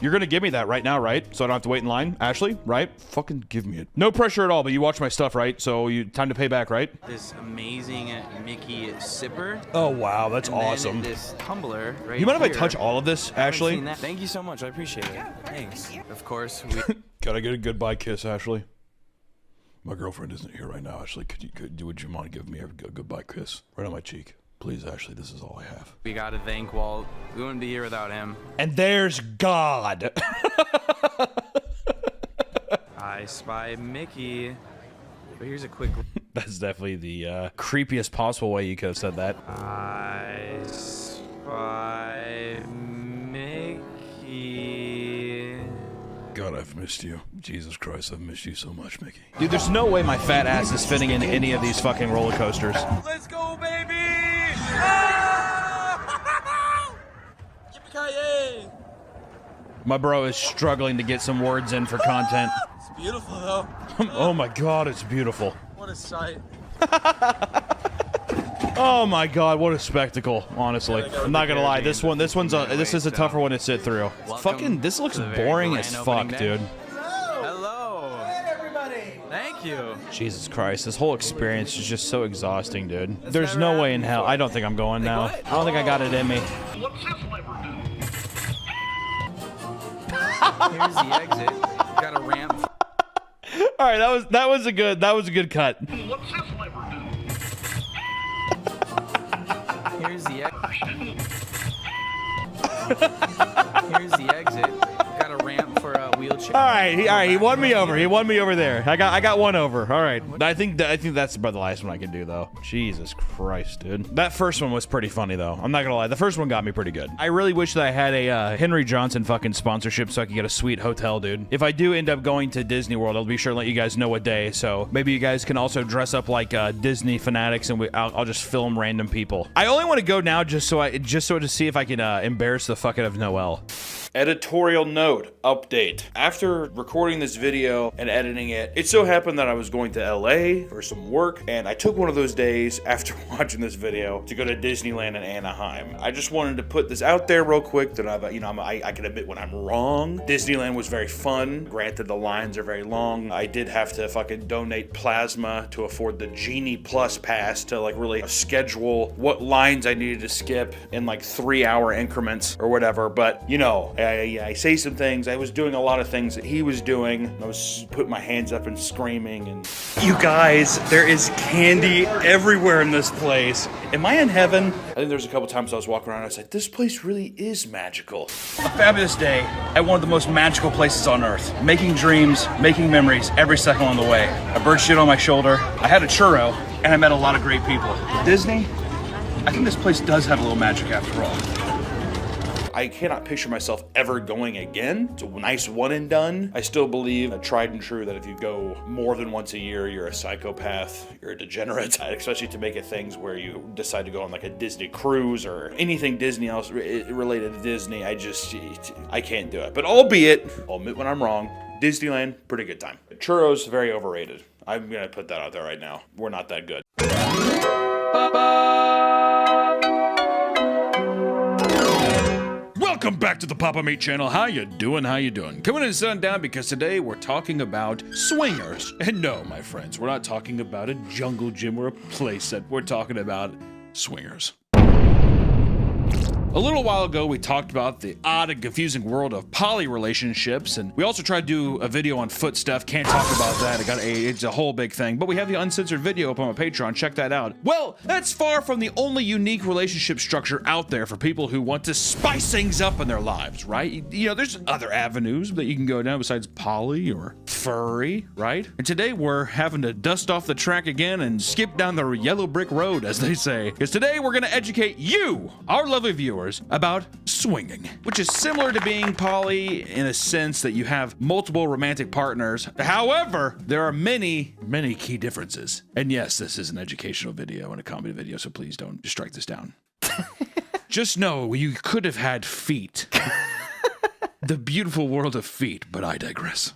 You're gonna give me that right now, right? So I don't have to wait in line? Ashley, right? Fucking give me it. No pressure at all, but you watch my stuff, right? So time to pay back, right? This amazing Mickey sipper. Oh, wow. That's and then awesome. This tumbler right You mind if I here. touch all of this, I haven't Ashley? seen that. Thank you so much. I appreciate it. Thanks. Of course. Can I get a goodbye kiss, Ashley? My girlfriend isn't here right now, Ashley. Would you mind giving me a goodbye kiss right on my cheek? Please, Ashley, this is all I have. We gotta thank Walt. We wouldn't be here without him. And there's God. I spy Mickey. But here's a quick. That's definitely the creepiest possible way you could have said that. I spy Mickey. God, I've missed you. Jesus Christ, I've missed you so much, Mickey. Dude, there's no way my fat ass is fitting in any of these fucking roller coasters. Let's go, baby! Yippee-ki-yay! My bro is struggling to get some words in for content. It's beautiful, though. Oh my God, it's beautiful. What a sight. Oh my God, what a spectacle! Honestly, I'm not gonna lie. This is a tougher one to sit through. Fucking, this looks boring as fuck, dude. Hello. Hey, everybody! Thank you. Jesus Christ, this whole experience is just so exhausting, dude. There's no way in hell. I don't think I'm going now. I don't think I got it in me. What's this lever do? Here's the exit. Got a ramp. All right, that was a good cut. What's this lever do? Here's the Here's the exit. Got a ramp for a wheelchair. All right, he won me over. He won me over there. I got one over. All right, I think that's about the last one I can do though. Jesus Christ, dude. That first one was pretty funny though. I'm not gonna lie. The first one got me pretty good. I really wish that I had a Henry Johnson fucking sponsorship so I could get a sweet hotel, dude. If I do end up going to Disney World, I'll be sure to let you guys know what day. So maybe you guys can also dress up like Disney fanatics, and I'll just film random people. I only want to go now just so to see if I can embarrass the fuck out of Noelle. Editorial note update. After recording this video and editing it, it so happened that I was going to LA for some work, and I took one of those days after watching this video to go to Disneyland in Anaheim. I just wanted to put this out there real quick that I can admit when I'm wrong. Disneyland was very fun. Granted, the lines are very long. I did have to fucking donate plasma to afford the Genie Plus pass to like really schedule what lines I needed to skip in like 3-hour increments or whatever. But you know, I say some things. I was doing a lot of things that he was doing. I was putting my hands up and screaming. And you guys, there is candy everywhere in this place. Am I in heaven? I think there's a couple times I was walking around and I was like, this place really is magical. A fabulous day at one of the most magical places on earth. Making dreams, making memories every second on the way. A bird shit on my shoulder. I had a churro, and I met a lot of great people. Disney, I think this place does have a little magic after all. I cannot picture myself ever going again. It's a nice one and done. I still believe, tried and true, that if you go more than once a year, you're a psychopath, you're a degenerate, especially to make it things where you decide to go on like a Disney cruise or anything Disney else related to Disney. I can't do it. But albeit, I'll admit when I'm wrong, Disneyland, pretty good time. Churros, very overrated. I'm gonna put that out there right now. We're not that good. Welcome back to the Papa Meat channel. How you doing? How you doing? Coming in and sitting down because today we're talking about swingers. And no, my friends, we're not talking about a jungle gym or a playset. We're talking about swingers. A little while ago, we talked about the odd and confusing world of poly relationships, and we also tried to do a video on foot stuff. Can't talk about that. It's a whole big thing, but we have the uncensored video up on my Patreon. Check that out. Well, that's far from the only unique relationship structure out there for people who want to spice things up in their lives, right? You know, there's other avenues that you can go down besides poly or furry, right? And today we're having to dust off the track again and skip down the yellow brick road, as they say, because today we're going to educate you, our lovely viewers, about swinging, which is similar to being poly in a sense that you have multiple romantic partners. However, there are many key differences. And yes, this is an educational video and a comedy video, so please don't just strike this down. Just know you could have had feet. The beautiful world of feet, but I digress.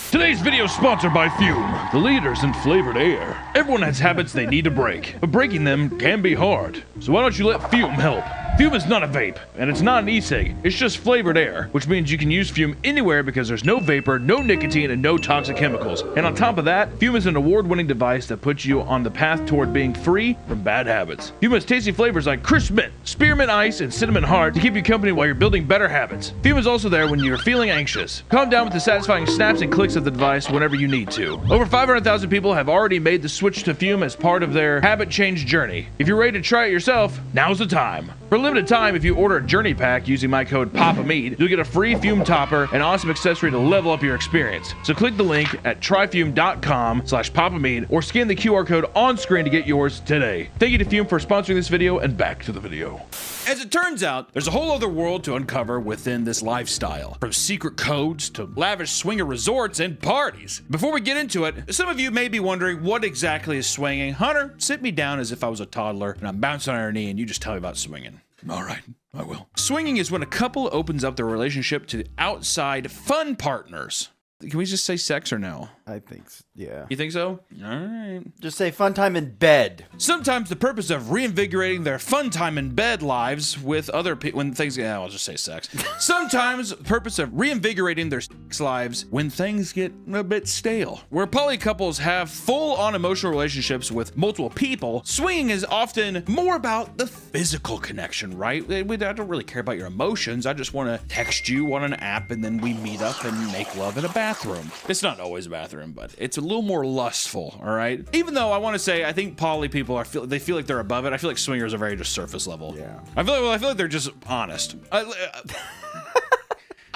Today's video is sponsored by Fume, the leaders in flavored air. Everyone has habits they need to break, but breaking them can be hard. So why don't you let Fume help? Fume is not a vape, and it's not an e-cig. It's just flavored air, which means you can use Fume anywhere because there's no vapor, no nicotine, and no toxic chemicals. And on top of that, Fume is an award-winning device that puts you on the path toward being free from bad habits. Fume has tasty flavors like crisp mint, spearmint ice, and cinnamon heart to keep you company while you're building better habits. Fume is also there when you're feeling anxious. Calm down with the satisfying snaps and clicks of the device whenever you need to. Over 500,000 people have already made the switch to Fume as part of their habit change journey. If you're ready to try it yourself, now's the time. For a limited time, if you order a Journey Pack using my code PAPAMEAT, you'll get a free Fume topper and awesome accessory to level up your experience. So click the link at tryfume.com/PAPAMEAT or scan the QR code on screen to get yours today. Thank you to Fume for sponsoring this video, and back to the video. As it turns out, there's a whole other world to uncover within this lifestyle, from secret codes to lavish swinger resorts and parties. Before we get into it, some of you may be wondering what exactly is swinging. Hunter, sit me down as if I was a toddler and I'm bouncing on your knee and you just tell me about swinging. All right, I will. Swinging is when a couple opens up their relationship to outside fun partners. Can we just say sex or no? I think, yeah. You think so? All right. Just say fun time in bed. Sometimes the purpose of reinvigorating their fun time in bed lives with other people, when things, yeah, I'll just say sex. Sometimes the purpose of reinvigorating their sex lives when things get a bit stale. Where poly couples have full-on emotional relationships with multiple people, swinging is often more about the physical connection, right? I don't really care about your emotions. I just want to text you on an app and then we meet up and make love in a bathroom. It's not always a bathroom, but it's a little more lustful, all right? Even though I want to say, I think poly people they feel like they're above it. I feel like swingers are very just surface level. Yeah. I feel like they're just honest. I'm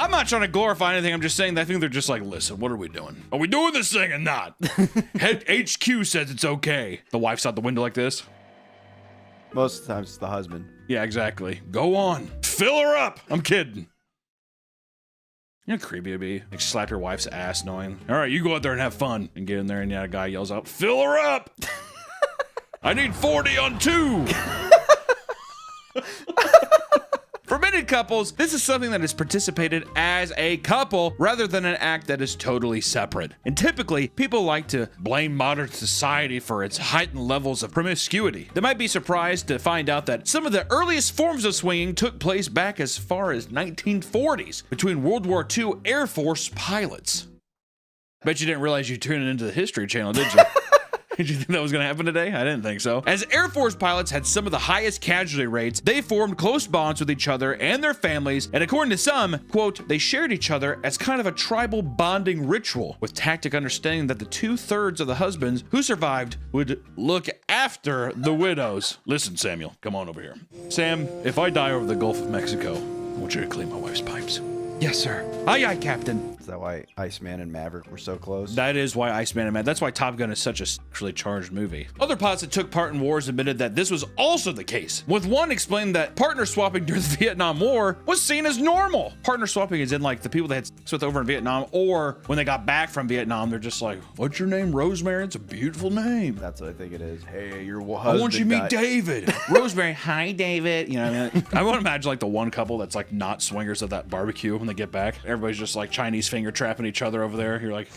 not trying to glorify anything. I'm just saying that I think they're just like, listen, what are we doing? Are we doing this thing or not? Head HQ says it's okay. The wife's out the window like this. Most of the times it's the husband. Yeah, exactly. Go on. Fill her up. I'm kidding. You know how creepy it'd be? Like slap your wife's ass knowing, all right, you go out there and have fun. And get in there and yeah, a guy yells out, fill her up. I need 40 on 2. For many couples, this is something that is participated as a couple rather than an act that is totally separate. And typically, people like to blame modern society for its heightened levels of promiscuity. They might be surprised to find out that some of the earliest forms of swinging took place back as far as 1940s between World War II Air Force pilots. Bet you didn't realize you tuned into the History Channel, did you? Did you think that was going to happen today? I didn't think so. As Air Force pilots had some of the highest casualty rates, they formed close bonds with each other and their families, and according to some, quote, they shared each other as kind of a tribal bonding ritual, with tacit understanding that the 2/3 of the husbands who survived would look after the widows. Listen, Samuel, come on over here. Sam, if I die over the Gulf of Mexico, I want you to clean my wife's pipes. Yes, sir. Aye, aye, Captain. Is that why Iceman and Maverick were so close? That is why Iceman and Maverick. That's why Top Gun is such a sexually charged movie. Other pilots that took part in wars admitted that this was also the case, with one explaining that partner swapping during the Vietnam War was seen as normal. Partner swapping is in like the people they had sex with over in Vietnam, or when they got back from Vietnam, they're just like, what's your name, Rosemary? It's a beautiful name. That's what I think it is. Hey, your husband I want you to meet David. Rosemary, hi, David. You know what I mean? I want to imagine like the one couple that's like not swingers at that barbecue when they get back. Everybody's just like Chinese finger trapping each other over there. You're like,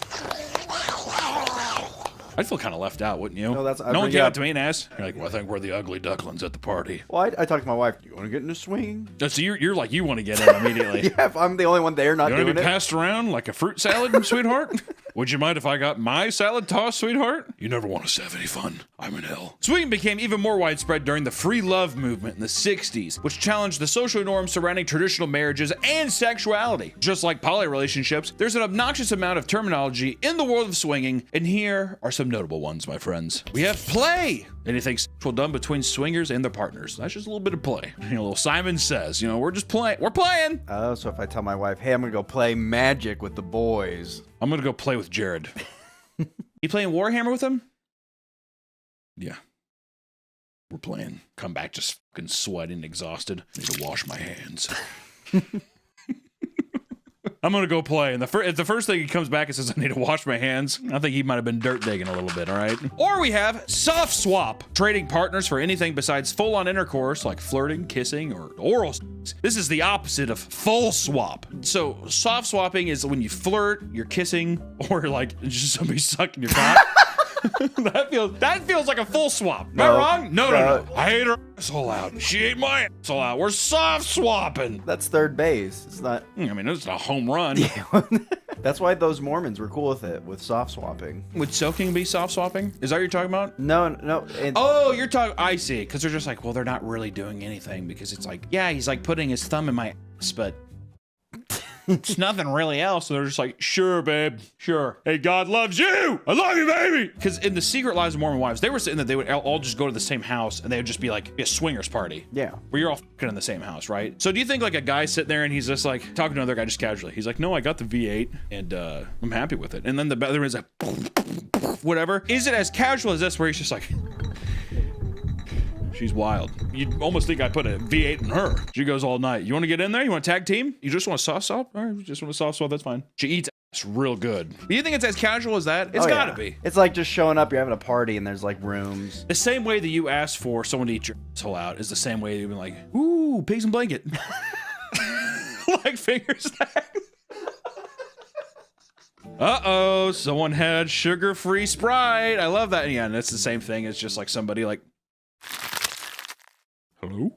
I'd feel kind of left out, wouldn't you? No, no one came out to me and asked. You're like, well, I think we're the ugly ducklings at the party. Well, I talked to my wife. You want to get into swinging? So you're like, you want to get in immediately. Yeah, if I'm the only one there not you doing want to be it. passed around like a fruit salad, sweetheart? Would you mind if I got my salad tossed, sweetheart? You never want us to have any fun. I'm in hell. Swinging became even more widespread during the free love movement in the 60s, which challenged the social norms surrounding traditional marriages and sexuality. Just like poly relationships, there's an obnoxious amount of terminology in the world of swinging, and here are some notable ones, my friends. We have play. Anything sexual done between swingers and their partners. That's just a little bit of play. You know, little Simon Says, you know, we're just playing. We're playing. Oh, so if I tell my wife, hey, I'm gonna go play Magic with the boys. I'm gonna go play with Jared. You playing Warhammer with him? Yeah. We're playing. Come back just fucking sweating, exhausted. Need to wash my hands. I'm gonna go play, and the first thing he comes back and says, I need to wash my hands, I think he might have been dirt digging a little bit, all right? Or we have soft swap, trading partners for anything besides full-on intercourse, like flirting, kissing, or oral sex. This is the opposite of full swap. So soft swapping is when you flirt, you're kissing, or like just somebody sucking your cock. that feels like a full swap. Am I wrong? No. I hate her asshole out. She ate my asshole out. We're soft swapping. That's third base. It's not. I mean, it's a home run. That's why those Mormons were cool with it, with soft swapping. Would soaking be soft swapping? Is that what you're talking about? No. Oh, you're talking. I see. Because they're just like, well, they're not really doing anything because it's like, yeah, he's like putting his thumb in my ass, but it's nothing really else. So they're just like, sure, babe, sure. Hey, God loves you. I love you, baby. Because in the Secret Lives of Mormon Wives, they were saying that they would all just go to the same house and they would just be like a swingers party. Yeah. Where you're all fucking in the same house, right? So do you think like a guy sitting there and he's just like talking to another guy just casually? He's like, no, I got the V8 and I'm happy with it. And then the other one's like, whatever. Is it as casual as this where he's just like, she's wild. You'd almost think I put a V8 in her. She goes all night. You want to get in there? You want to tag team? You just want to soft swap? All right, you just want to soft swap? That's fine. She eats ass real good. Do you think it's as casual as that? It's gotta be. It's like just showing up, you're having a party and there's like rooms. The same way that you ask for someone to eat your asshole out is the same way you've been like, ooh, pigs and blanket. Like finger snacks. Uh-oh, someone had sugar-free Sprite. I love that. Yeah, and it's the same thing. It's just like somebody like, hello?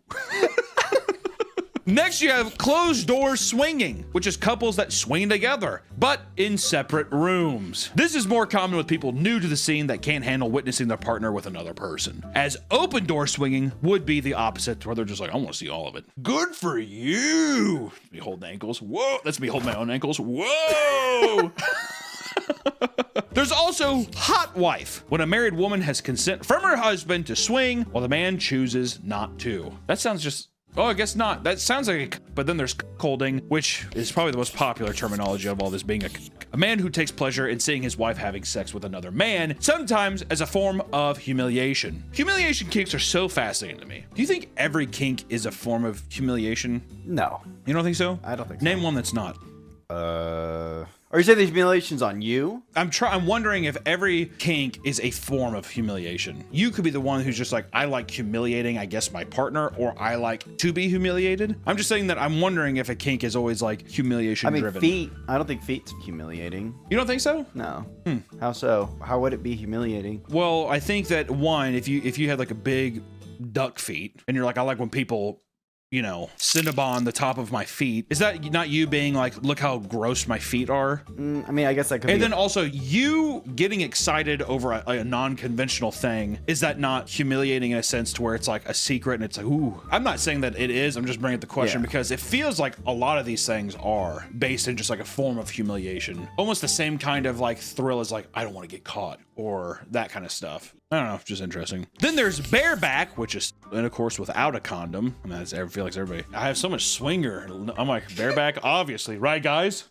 Next, you have closed door swinging, which is couples that swing together, but in separate rooms. This is more common with people new to the scene that can't handle witnessing their partner with another person. As open door swinging would be the opposite, where they're just like, I want to see all of it. Good for you. Let me hold ankles. Whoa. Let's me hold my own ankles. Whoa. There's also hot wife, when a married woman has consent from her husband to swing while the man chooses not to. That sounds just, oh, I guess not. That sounds like but then there's holding, which is probably the most popular terminology of all this, being a man who takes pleasure in seeing his wife having sex with another man, sometimes as a form of humiliation. Humiliation kinks are so fascinating to me. Do you think every kink is a form of humiliation? No. You don't think so? I don't think so. Name one that's not. Or you say the humiliation's on you? I'm wondering if every kink is a form of humiliation. You could be the one who's just like, I like humiliating, I guess, my partner, or I like to be humiliated. I'm just saying that I'm wondering if a kink is always like humiliation driven. Feet. I don't think feet's humiliating. You don't think so? No. How so? How would it be humiliating? Well, I think that one, if you had like a big duck feet and you're like, I like when people, you know, Cinnabon the top of my feet. Is that not you being like, look how gross my feet are? I mean, I guess that could be. And then also you getting excited over a non-conventional thing. Is that not humiliating in a sense to where it's like a secret and it's like, ooh. I'm not saying that it is. I'm just bringing up the question because it feels like a lot of these things are based in just like a form of humiliation. Almost the same kind of like thrill as like, I don't want to get caught or that kind of stuff. I don't know, just interesting. Then there's bareback, which is intercourse without a condom. I mean, I feel like everybody. I have so much swinger. I'm like, bareback, obviously, right, guys?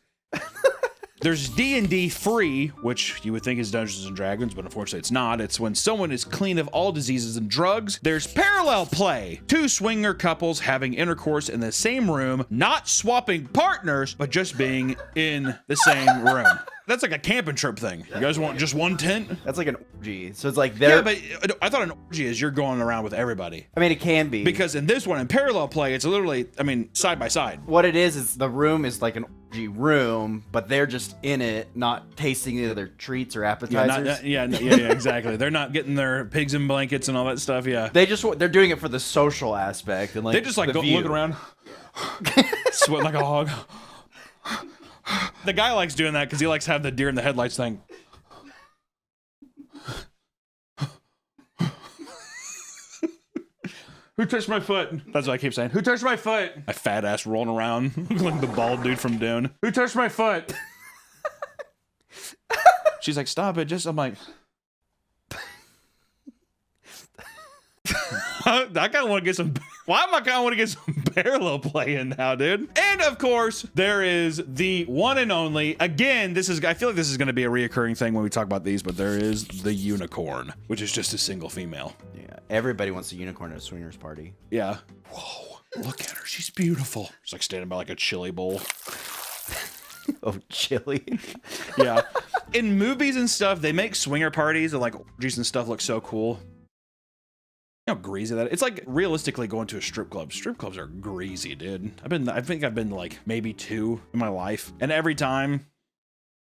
There's D&D free, which you would think is Dungeons and Dragons, but unfortunately it's not. It's when someone is clean of all diseases and drugs. There's parallel play. Two swinger couples having intercourse in the same room, not swapping partners, but just being in the same room. That's like a camping trip thing. You guys want just one tent? That's like an orgy. So it's like they're... Yeah, but I thought an orgy is you're going around with everybody. I mean, it can be. Because in this one, in parallel play, it's literally, I mean, side by side. What it is the room is like an orgy room, but they're just in it, not tasting any of their treats or appetizers. Yeah, exactly. They're not getting their pigs and blankets and all that stuff, yeah. They're doing it for the social aspect. And like they just like go looking around, sweating like a hog. The guy likes doing that because he likes having the deer in the headlights thing. Who touched my foot? That's what I keep saying. Who touched my foot? My fat ass rolling around like the bald dude from Dune. Who touched my foot? She's like, stop it. I'm like, I kind of want to get some. Why am I kind of want to get some parallel play in now, dude? And of course, there is the one and only. Again, I feel like this is going to be a reoccurring thing when we talk about these, but there is the unicorn, which is just a single female. Yeah, everybody wants a unicorn at a swingers party. Yeah. Whoa, look at her. She's beautiful. She's like standing by like a chili bowl. Oh, chili. Yeah. In movies and stuff, they make swinger parties and like orgies and stuff look so cool. You know how greasy that is? It's like realistically going to a strip club. Strip clubs are greasy, dude. I think I've been like maybe 2 in my life. And every time,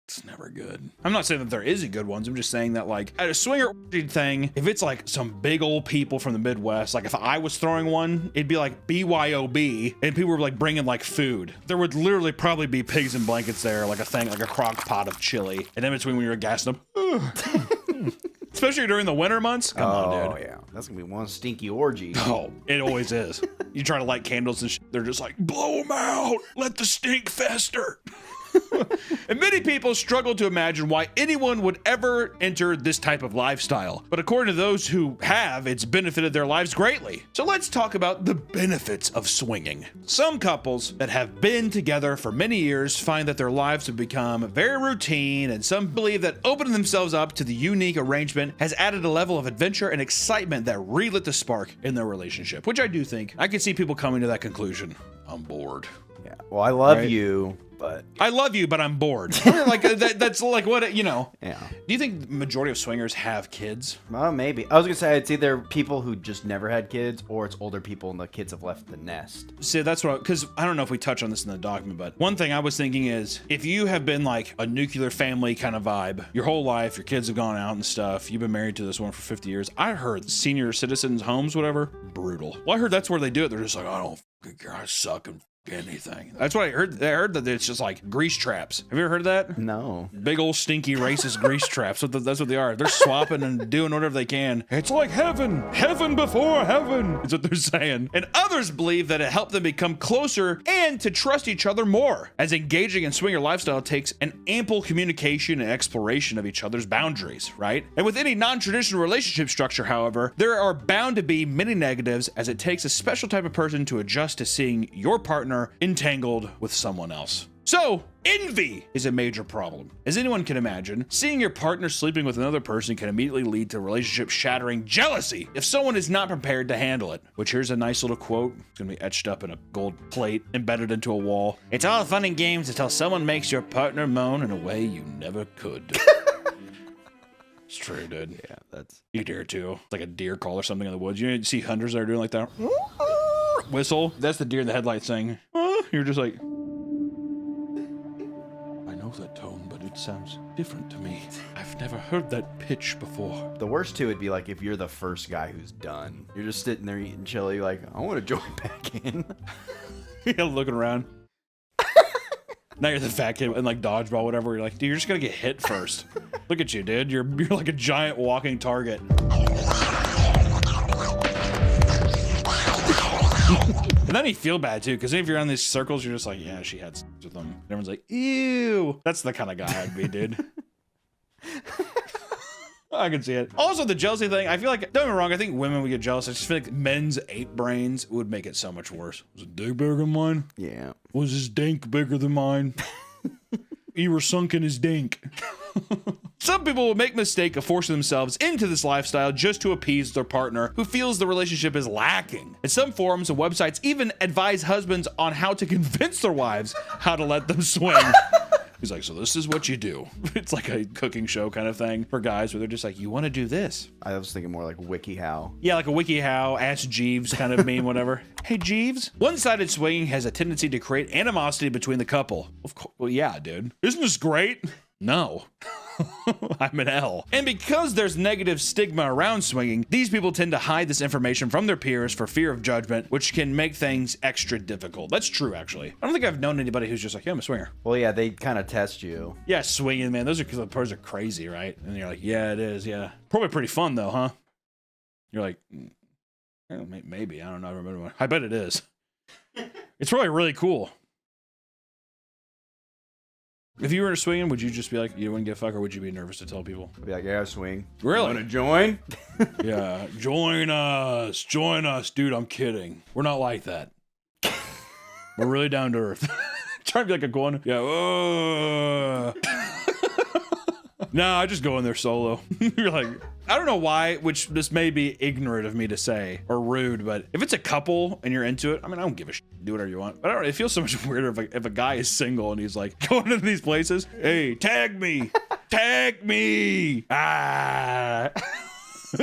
it's never good. I'm not saying that there isn't good ones. I'm just saying that like at a swinger orgy thing, if it's like some big old people from the Midwest, like if I was throwing one, it'd be like BYOB and people were like bringing like food. There would literally probably be pigs in blankets there, like a thing, like a crock pot of chili. And in between when you're gassing them, especially during the winter months. Come on, dude. Oh, yeah. That's going to be one stinky orgy. Oh, it always is. You try to light candles and they're just like, blow them out. Let the stink fester. And many people struggle to imagine why anyone would ever enter this type of lifestyle. But according to those who have, it's benefited their lives greatly. So let's talk about the benefits of swinging. Some couples that have been together for many years find that their lives have become very routine, and some believe that opening themselves up to the unique arrangement has added a level of adventure and excitement that relit the spark in their relationship, which I do think I can see people coming to that conclusion. I'm bored. Yeah. Well, I love you, but I love you, but I'm bored. Like that's like what, you know. Yeah. Do you think the majority of swingers have kids? Maybe. I was gonna say it's either people who just never had kids, or it's older people and the kids have left the nest. See, that's what, because I don't know if we touch on this in the document, but one thing I was thinking is if you have been like a nuclear family kind of vibe your whole life, your kids have gone out and stuff, you've been married to this one for 50 years. I heard senior citizens homes, whatever, brutal. Well, I heard that's where they do it. They're just like, I don't fucking care. I suck and anything. That's what I heard. I heard that it's just like grease traps. Have you ever heard of that? No. Big old stinky racist grease traps. That's what they are. They're swapping and doing whatever they can. It's like heaven before heaven is what they're saying. And others believe that it helped them become closer and to trust each other more, as engaging in swinger lifestyle takes an ample communication and exploration of each other's boundaries, right? And with any non-traditional relationship structure, however, there are bound to be many negatives, as it takes a special type of person to adjust to seeing your partner entangled with someone else. So, envy is a major problem. As anyone can imagine, seeing your partner sleeping with another person can immediately lead to relationship-shattering jealousy if someone is not prepared to handle it. Which, here's a nice little quote. It's gonna be etched up in a gold plate, embedded into a wall. It's all fun and games until someone makes your partner moan in a way you never could. It's true, dude. Yeah, that's... You dare to. It's like a deer call or something in the woods. You see hunters that are doing like that. Whistle. That's the deer in the headlights thing. You're just like, I know that tone, but it sounds different to me. I've never heard that pitch before. The worst too would be like if you're the first guy who's done. You're just sitting there eating chili, like, I want to join back in. You're looking around. Now you're the fat kid in like dodgeball, whatever. You're like, dude, you're just gonna get hit first. Look at you, dude. You're like a giant walking target. And then you feel bad too, because if you're on these circles, you're just like, yeah, she had sex with them. And everyone's like, ew. That's the kind of guy I'd be, dude. I can see it. Also, the jealousy thing, I feel like, don't get me wrong, I think women would get jealous. I just feel like men's ape brains would make it so much worse. Was it dick bigger than mine? Yeah. Was his dink bigger than mine? You were sunk in his dink. Some people will make the mistake of forcing themselves into this lifestyle just to appease their partner who feels the relationship is lacking. And some forums and websites even advise husbands on how to convince their wives how to let them swing. He's like, so this is what you do. It's like a cooking show kind of thing for guys where they're just like, you want to do this. I was thinking more like WikiHow. Yeah, like a WikiHow, Ask Jeeves kind of meme, whatever. Hey, Jeeves. One-sided swinging has a tendency to create animosity between the couple. Of course, well, yeah, dude. Isn't this great? No. I'm an L. And because there's negative stigma around swinging, these people tend to hide this information from their peers for fear of judgment, which can make things extra difficult. That's true, actually. I don't think I've known anybody who's just like, yeah, I'm a swinger. Well, yeah, they kind of test you. Yeah, swinging, man. Those are crazy, right? And you're like, yeah, it is, yeah. Probably pretty fun, though, huh? You're like, maybe. I don't know. I remember. I bet it is. It's probably really cool. If you were swinging, would you just be like, you wouldn't give a fuck, or would you be nervous to tell people? I'd be like, yeah, I swing. Really? Want to join? Yeah, join us. Dude, I'm kidding. We're not like that. We're really down to earth. Trying to be like a going, yeah, no, I just go in there solo. You're like, I don't know why, which this may be ignorant of me to say or rude, but if it's a couple and you're into it, I mean, I don't give a shit. Do whatever you want. But I don't know, it feels so much weirder if a guy is single and he's like going into these places. Hey, tag me. Tag me. Ah.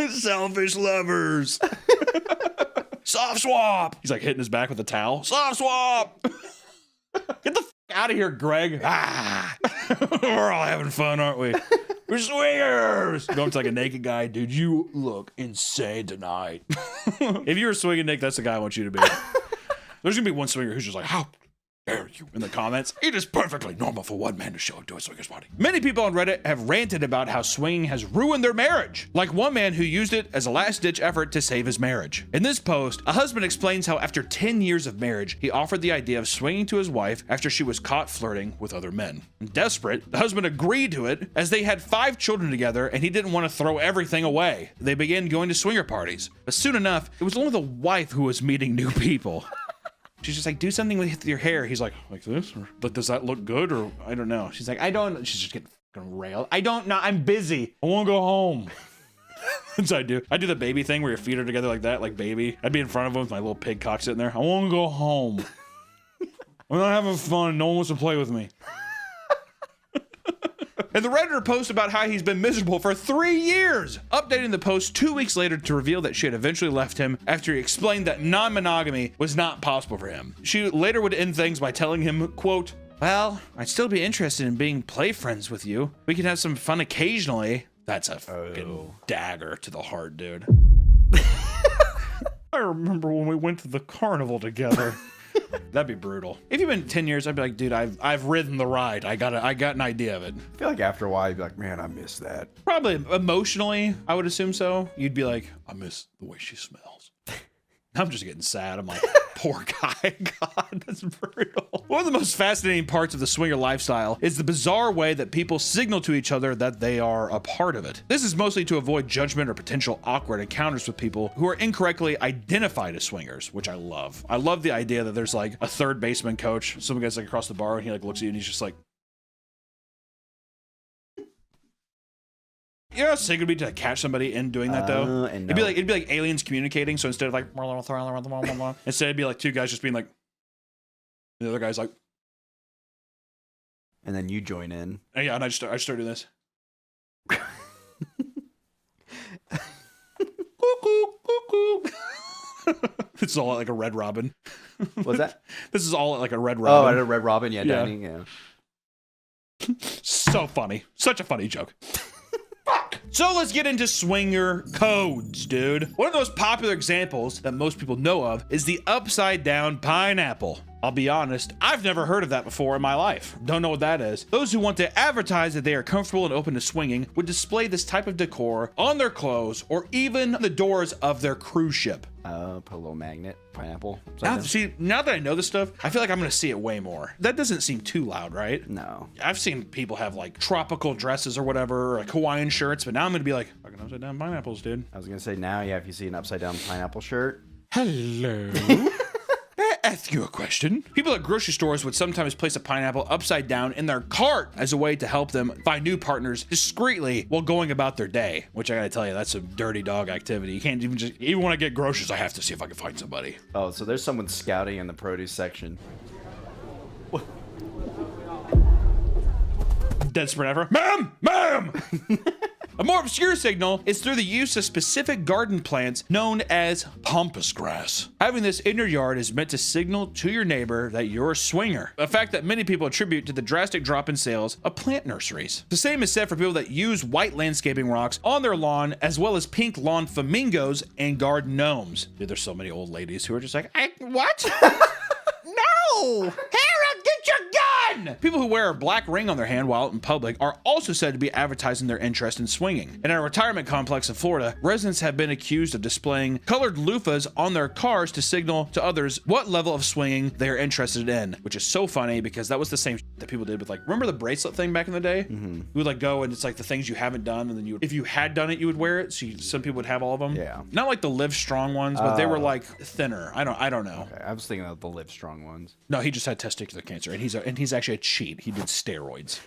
Selfish lovers. Soft swap. He's like hitting his back with a towel. Soft swap. Get the out of here, Greg. Ah. We're all having fun, aren't we? We're swingers. Going to like a naked guy, dude. You look insane tonight. If you were swinging, Nick, that's the guy I want you to be. There's gonna be one swinger who's just like, how dare you, in the comments. It is perfectly normal for one man to show up to a swinger's party. Many people on Reddit have ranted about how swinging has ruined their marriage, like one man who used it as a last-ditch effort to save his marriage. In this post, a husband explains how after 10 years of marriage, he offered the idea of swinging to his wife after she was caught flirting with other men. Desperate, the husband agreed to it as they had 5 children together and he didn't want to throw everything away. They began going to swinger parties, but soon enough, it was only the wife who was meeting new people. She's just like, do something with your hair. He's like this? Or, but does that look good? Or I don't know. She's like, I don't. She's just getting fucking railed. I don't know. I'm busy. I want to go home. So I do the baby thing where your feet are together like that, like baby. I'd be in front of him with my little pig cock sitting there. I want to go home. I'm not having fun. No one wants to play with me. And the Redditor posts about how he's been miserable for 3 years, updating the post 2 weeks later to reveal that she had eventually left him after he explained that non-monogamy was not possible for him. She later would end things by telling him, quote, well, I'd still be interested in being play friends with you. We can have some fun occasionally. That's a fucking dagger to the heart, dude. I remember when we went to the carnival together. That'd be brutal. If you've been 10 years, I'd be like, dude, I've ridden the ride. I got an idea of it. I feel like after a while, you'd be like, man, I miss that. Probably emotionally, I would assume so. You'd be like, I miss the way she smells. I'm just getting sad. I'm like, poor guy. God, that's brutal. One of the most fascinating parts of the swinger lifestyle is the bizarre way that people signal to each other that they are a part of it. This is mostly to avoid judgment or potential awkward encounters with people who are incorrectly identified as swingers, which I love. I love the idea that there's like a third baseman coach. Some guy's like across the bar and he like looks at you and he's just like, you know how sick it would be to catch somebody in doing that though? It'd be like aliens communicating. So instead of like, instead it'd be like 2 guys just being like, the other guy's like, and then you join in. And yeah, and I start doing this. This is all like a Red Robin. What's that? This is all like a Red Robin. Oh, a Red Robin, yeah, dining, yeah. So funny. Such a funny joke. So let's get into swinger codes, dude. One of the most popular examples that most people know of is the upside down pineapple. I'll be honest, I've never heard of that before in my life. Don't know what that is. Those who want to advertise that they are comfortable and open to swinging would display this type of decor on their clothes or even the doors of their cruise ship. Put a little magnet, pineapple. Now that I know this stuff, I feel like I'm gonna see it way more. That doesn't seem too loud, right? No. I've seen people have like tropical dresses or whatever, or like Hawaiian shirts, but now I'm gonna be like, fucking upside down pineapples, dude. I was gonna say now, yeah, if you see an upside down pineapple shirt. Hello. May I ask you a question? People at grocery stores would sometimes place a pineapple upside down in their cart as a way to help them find new partners discreetly while going about their day, which I gotta tell you, that's some dirty dog activity. You can't even when I get groceries, I have to see if I can find somebody. Oh, so there's someone scouting in the produce section. Dead sprint ever. Ma'am! A more obscure signal is through the use of specific garden plants known as pampas grass. Having this in your yard is meant to signal to your neighbor that you're a swinger, a fact that many people attribute to the drastic drop in sales of plant nurseries. The same is said for people that use white landscaping rocks on their lawn, as well as pink lawn flamingos and garden gnomes. Dude, there's so many old ladies who are just like, what? No! Harold, get your gun! People who wear a black ring on their hand while out in public are also said to be advertising their interest in swinging. And at a retirement complex in Florida, residents have been accused of displaying colored loofahs on their cars to signal to others what level of swinging they're interested in, which is so funny because that was the same that people did with, like, remember the bracelet thing back in the day? You would like go and it's like the things you haven't done, and then if you had done it, you would wear it. So some people would have all of them. Yeah. Not like the Live Strong ones, but they were like thinner. I don't know. Okay, I was thinking of the Live Strong ones. No, he just had testicular cancer, and he's actually a cheat. He did steroids.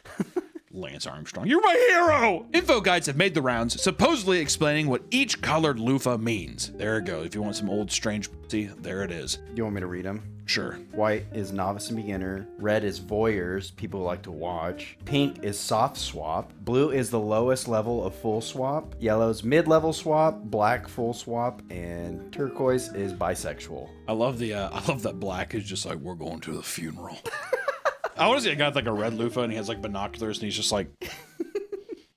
Lance Armstrong, you're my hero! Info guides have made the rounds, supposedly explaining what each colored loofah means. There it goes. If you want some old strange pussy, there it is. You want me to read them? Sure. White is novice and beginner. Red is voyeurs, people who like to watch. Pink is soft swap. Blue is the lowest level of full swap. Yellow's mid-level swap. Black full swap. And turquoise is bisexual. I love that black is just like, we're going to the funeral. I want to see a guy with like a red loofah and he has like binoculars and he's just like,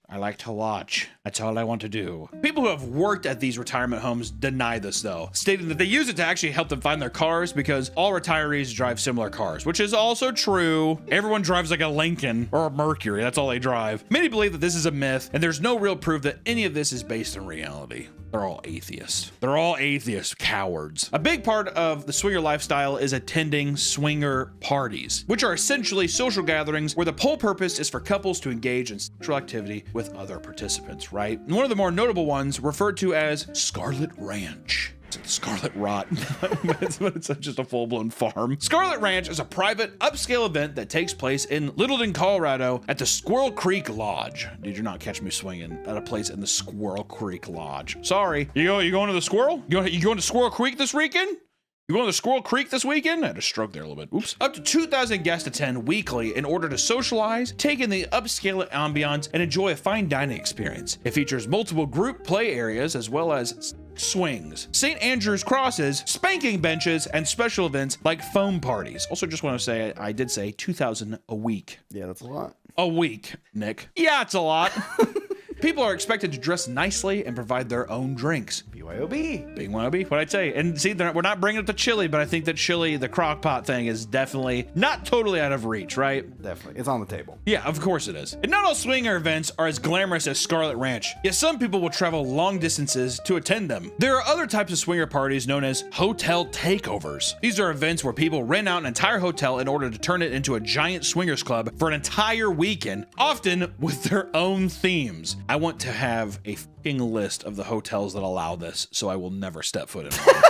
I like to watch. That's all I want to do. People who have worked at these retirement homes deny this though, stating that they use it to actually help them find their cars because all retirees drive similar cars, which is also true. Everyone drives like a Lincoln or a Mercury. That's all they drive. Many believe that this is a myth and there's no real proof that any of this is based in reality. They're all atheists. They're all atheist cowards. A big part of the swinger lifestyle is attending swinger parties, which are essentially social gatherings where the whole purpose is for couples to engage in sexual activity with other participants, right? And one of the more notable ones referred to as Scarlet Ranch. It's like Scarlet Rot, but it's just a full-blown farm. Scarlet Ranch is a private, upscale event that takes place in Littleton, Colorado at the Squirrel Creek Lodge. Dude, you're not catching me swinging at a place in the Squirrel Creek Lodge. Sorry. You going to the Squirrel? You going to Squirrel Creek this weekend? You going to Squirrel Creek this weekend? I had a stroke there a little bit. Oops. Up to 2,000 guests attend weekly in order to socialize, take in the upscale ambiance, and enjoy a fine dining experience. It features multiple group play areas as well as swings, St. Andrew's crosses, spanking benches, and special events like foam parties. Also, just want to say, I did say 2,000 a week. Yeah, that's a lot. A week, Nick. Yeah, it's a lot. People are expected to dress nicely and provide their own drinks. BYOB. BYOB, what'd I say? And see, we're not bringing up the chili, but I think that chili, the crock pot thing, is definitely not totally out of reach, right? Definitely. It's on the table. Yeah, of course it is. And not all swinger events are as glamorous as Scarlet Ranch, yet some people will travel long distances to attend them. There are other types of swinger parties known as hotel takeovers. These are events where people rent out an entire hotel in order to turn it into a giant swingers club for an entire weekend, often with their own themes. I want to have a fucking list of the hotels that allow this, so I will never step foot in one.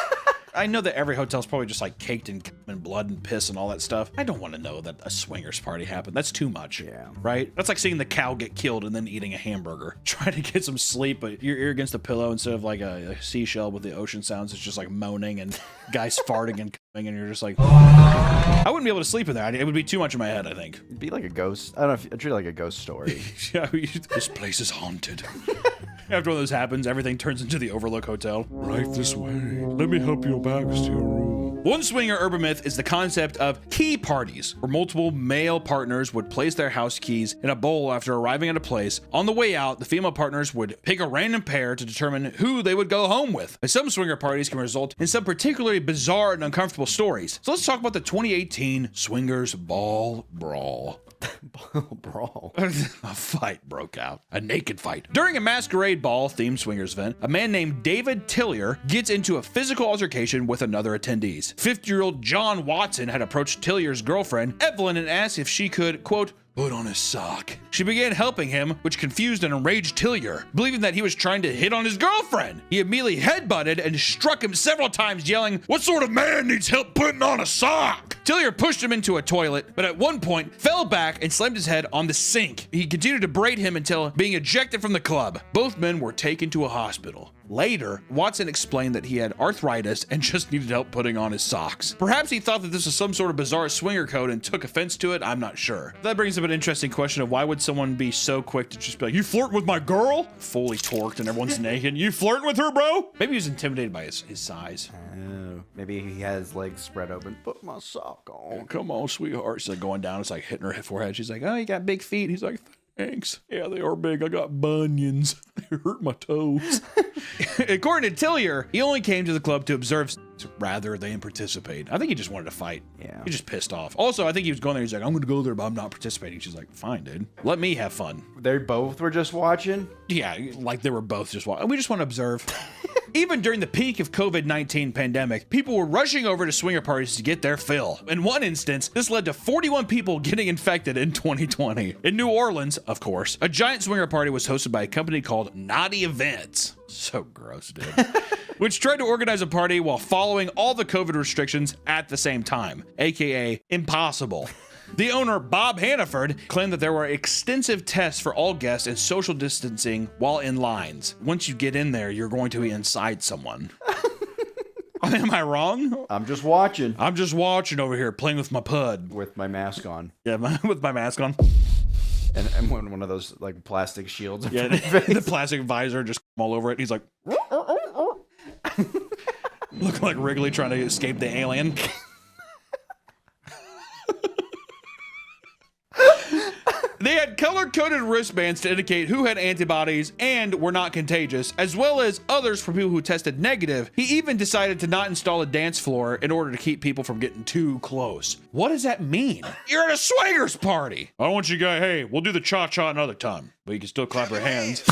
I know that every hotel's probably just like caked in blood and piss and all that stuff. I don't want to know that a swingers party happened. That's too much. Yeah. Right? That's like seeing the cow get killed and then eating a hamburger. Trying to get some sleep, but your ear against the pillow instead of like a seashell with the ocean sounds, it's just like moaning and guys farting and coming, and you're just like, I wouldn't be able to sleep in there. It would be too much in my head, I think. It'd be like a ghost. I don't know if I treat it like a ghost story. Yeah, this place is haunted. After one of those happens, everything turns into the Overlook Hotel. Right this way. Let me help you back to your room. One swinger urban myth is the concept of key parties, where multiple male partners would place their house keys in a bowl after arriving at a place. On the way out, the female partners would pick a random pair to determine who they would go home with. And some swinger parties can result in some particularly bizarre and uncomfortable stories. So let's talk about the 2018 Swingers Ball Brawl. Brawl. A fight broke out. A naked fight. During a masquerade ball themed swingers event, a man named David Tillier gets into a physical altercation with another attendees. 50-year-old John Watson had approached Tillier's girlfriend, Evelyn, and asked if she could, quote, put on a sock. She began helping him, which confused and enraged Tillier, believing that he was trying to hit on his girlfriend. He immediately headbutted and struck him several times, yelling, what sort of man needs help putting on a sock? Tillier pushed him into a toilet, but at one point fell back and slammed his head on the sink. He continued to berate him until being ejected from the club. Both men were taken to a hospital. Later, Watson explained that he had arthritis and just needed help putting on his socks. Perhaps he thought that this was some sort of bizarre swinger code and took offense to it. I'm not sure. That brings up an interesting question of why would someone be so quick to just be like, you flirting with my girl? Fully torqued and everyone's naked. You flirting with her, bro? Maybe he was intimidated by his size. Oh, maybe he has legs spread open. Put my sock on. Oh, come on, sweetheart. She's like going down. It's like hitting her forehead. She's like, oh, you got big feet. He's like, thanks. Yeah, they are big. I got bunions. They hurt my toes. According to Tillier, he only came to the club to observe rather than participate. I think he just wanted to fight. Yeah. He just pissed off. Also, I think he was going there. He's like, I'm going to go there, but I'm not participating. She's like, fine, dude. Let me have fun. They both were just watching? Yeah, like they were both just watching. We just want to observe. Even during the peak of COVID-19 pandemic, people were rushing over to swinger parties to get their fill. In one instance, this led to 41 people getting infected in 2020. In New Orleans, of course, a giant swinger party was hosted by a company called Naughty Events. So gross, dude. Which tried to organize a party while following all the COVID restrictions at the same time, aka impossible. The owner, Bob Hannaford, claimed that there were extensive tests for all guests and social distancing while in lines. Once you get in there, you're going to be inside someone. Am I wrong? I'm just watching. I'm just watching over here, playing with my pud. With my mask on. Yeah, with my mask on. And one of those like plastic shields. Yeah, the plastic visor just all over it. He's like, looking like Wrigley trying to escape the alien. They had color-coded wristbands to indicate who had antibodies and were not contagious, as well as others for people who tested negative. He even decided to not install a dance floor in order to keep people from getting too close. What does that mean? You're at a swingers party. I don't want you guys, hey, we'll do the cha-cha another time, but you can still clap your hands.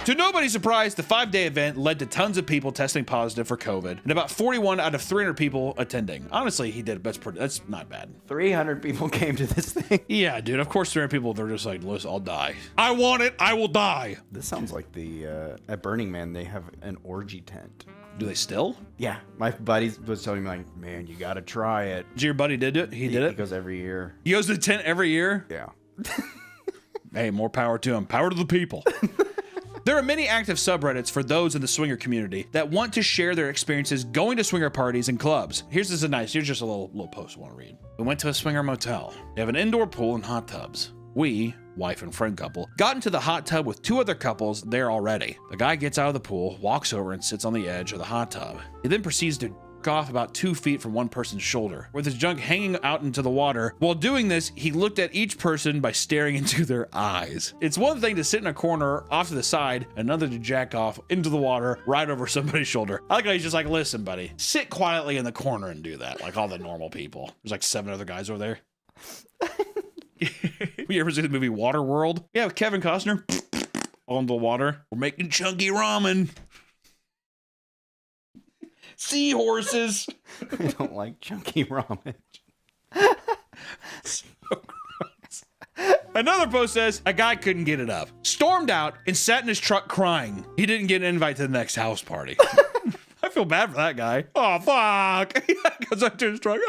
To nobody's surprise, the 5-day event led to tons of people testing positive for COVID and about 41 out of 300 people attending. Honestly, he did. That's not bad. 300 people came to this thing. Yeah, dude. Of course, 300 people, they're just like, listen, I'll die. I want it. I will die. This sounds like the, at Burning Man, they have an orgy tent. Do they still? Yeah. My buddy was telling me, like, man, you got to try it. Did your buddy did it? He did it? He goes every year. He goes to the tent every year? Yeah. Hey, more power to him. Power to the people. There are many active subreddits for those in the swinger community that want to share their experiences going to swinger parties and clubs. Here's just a little post I want to read. We went to a swinger motel. They have an indoor pool and hot tubs. We, wife and friend couple, got into the hot tub with 2 other couples there already. The guy gets out of the pool, walks over and sits on the edge of the hot tub. He then proceeds to off about 2 feet from one person's shoulder, with his junk hanging out into the water. While doing this, he looked at each person by staring into their eyes. It's one thing to sit in a corner off to the side, another to jack off into the water right over somebody's shoulder. I like how he's just like, listen, buddy, sit quietly in the corner and do that, like all the normal people. There's like 7 other guys over there. You ever see the movie Waterworld? Yeah, with Kevin Costner. On the water. We're making chunky ramen. Seahorses. I don't like chunky ramen. So gross. Another post says, a guy couldn't get it up. Stormed out and sat in his truck crying. He didn't get an invite to the next house party. I feel bad for that guy. Oh, fuck. He goes up to his truck.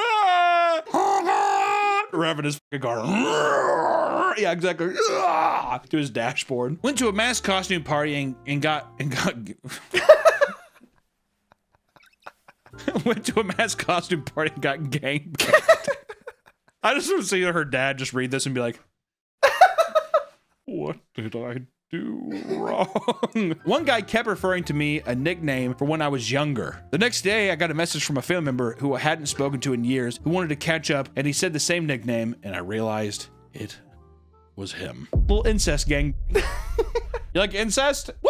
Revving his fucking car. Yeah, exactly. To his dashboard. Went to a mass costume party and got went to a mass costume party and got gangbanged. I just want to see her dad just read this and be like, what did I do wrong? One guy kept referring to me a nickname for when I was younger. The next day, I got a message from a family member who I hadn't spoken to in years, who wanted to catch up, and he said the same nickname, and I realized it was him. Little incest gang. You like incest? Woo!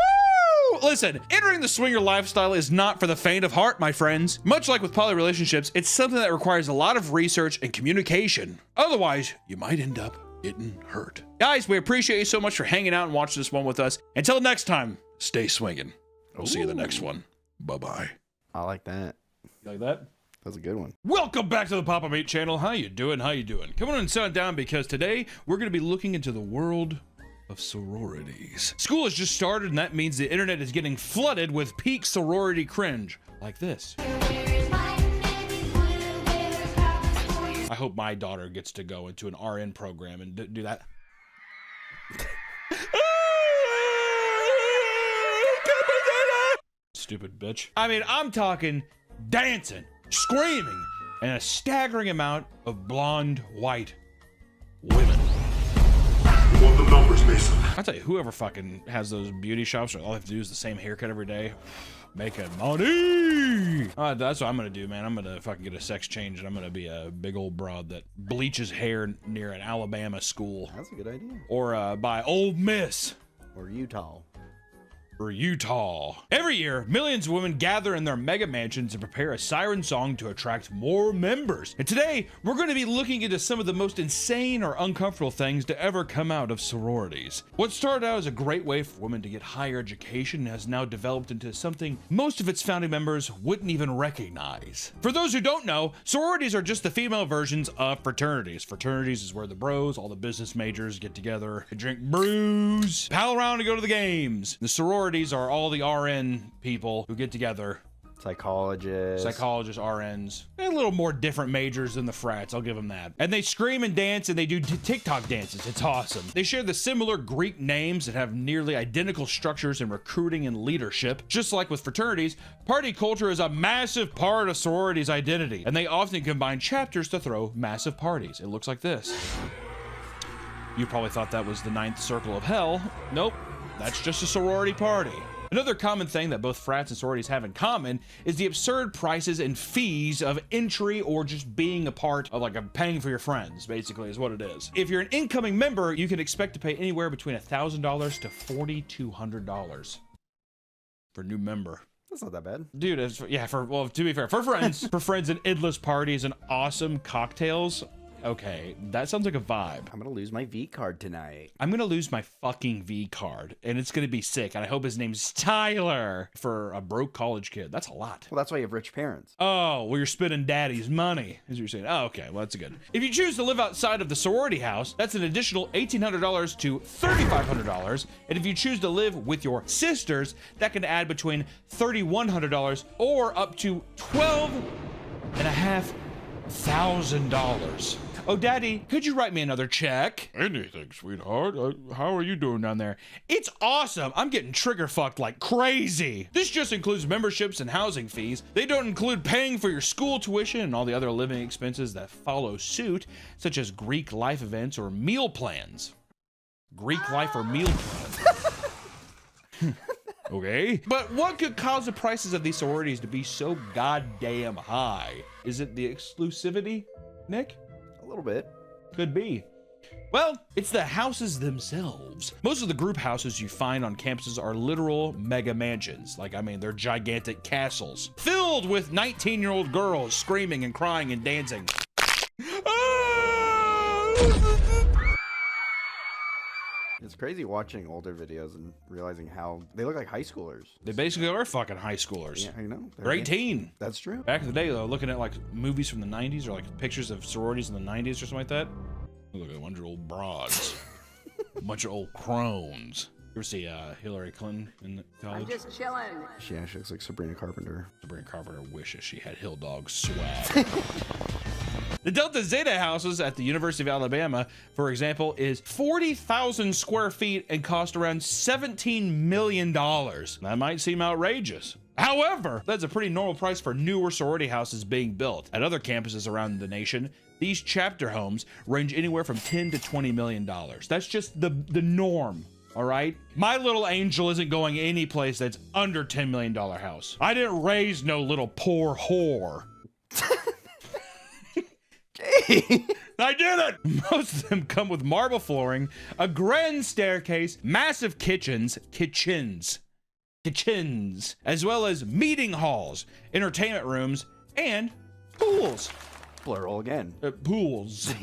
Listen, entering the swinger lifestyle is not for the faint of heart, my friends. Much like with poly relationships, it's something that requires a lot of research and communication. Otherwise, you might end up getting hurt. Guys, we appreciate you so much for hanging out and watching this one with us. Until next time, stay swinging. We'll see you in the next one. Bye-bye. I like that. You like that? That's a good one. Welcome back to the Papa Mate channel. How you doing? How you doing? Come on and sit down because today we're going to be looking into the world of sororities. School has just started, and that means the internet is getting flooded with peak sorority cringe like this. I hope my daughter gets to go into an RN program and do that. Stupid bitch. I mean, I'm talking dancing, screaming, and a staggering amount of blonde white women. You want the numbers, Mason? I tell you, whoever fucking has those beauty shops, all they have to do is the same haircut every day, making money. That's what I'm gonna do, man. I'm gonna fucking get a sex change, and I'm gonna be a big old broad that bleaches hair near an Alabama school. That's a good idea. Or by Ole Miss. Or Utah. Utah. Every year, millions of women gather in their mega mansions and prepare a siren song to attract more members. And today, we're going to be looking into some of the most insane or uncomfortable things to ever come out of sororities. What started out as a great way for women to get higher education has now developed into something most of its founding members wouldn't even recognize. For those who don't know, sororities are just the female versions of fraternities. Fraternities is where the bros, all the business majors get together and drink brews, pal around and go to the games. The sorority are all the RN people who get together. Psychologists, RNs. A little more different majors than the frats, I'll give them that. And they scream and dance and they do TikTok dances. It's awesome. They share the similar Greek names that have nearly identical structures in recruiting and leadership. Just like with fraternities, party culture is a massive part of sororities' identity, and they often combine chapters to throw massive parties. It looks like this. You probably thought that was the 9th circle of hell. Nope. That's just a sorority party. Another common thing that both frats and sororities have in common is the absurd prices and fees of entry or just being a part of like paying for your friends, basically is what it is. If you're an incoming member, you can expect to pay anywhere between $1,000 to $4,200 for a new member. That's not that bad. Dude, to be fair, for friends, for friends and endless parties and awesome cocktails. Okay, that sounds like a vibe. I'm gonna lose my V card tonight. I'm gonna lose my fucking V card, and it's gonna be sick, and I hope his name's Tyler for a broke college kid. That's a lot. Well, that's why you have rich parents. Oh, well, you're spending daddy's money, is what you're saying. Oh, okay, well, that's good. If you choose to live outside of the sorority house, that's an additional $1,800 to $3,500, and if you choose to live with your sisters, that can add between $3,100 or up to $12,500. Oh, Daddy, could you write me another check? Anything, sweetheart. How are you doing down there? It's awesome. I'm getting trigger fucked like crazy. This just includes memberships and housing fees. They don't include paying for your school tuition and all the other living expenses that follow suit, such as Greek life events or meal plans. Greek life or meal plans. Okay. But what could cause the prices of these sororities to be so goddamn high? Is it the exclusivity, Nick? A little bit. Could be. Well, it's the houses themselves. Most of the group houses you find on campuses are literal mega mansions. They're gigantic castles filled with 19-year-old girls screaming and crying and dancing. It's crazy watching older videos and realizing how they look like high schoolers. They basically are fucking high schoolers. Yeah, I know. They're 18. That's true. Back in the day, though, looking at movies from the 90s or pictures of sororities in the 90s or something like that. Look at a bunch of old broads. A bunch of old crones. You ever see Hillary Clinton in college? I'm just chilling. She actually looks like Sabrina Carpenter. Sabrina Carpenter wishes she had Hill Dog swag. The Delta Zeta houses at the University of Alabama, for example, is 40,000 square feet and cost around $17 million. That might seem outrageous. However, that's a pretty normal price for newer sorority houses being built. At other campuses around the nation, these chapter homes range anywhere from $10 to $20 million. That's just the norm. All right, my little angel isn't going any place that's under $10 million house. I didn't raise no little poor whore. I did it! Most of them come with marble flooring, a grand staircase, massive kitchens, as well as meeting halls, entertainment rooms, and pools. Plural again. Pools.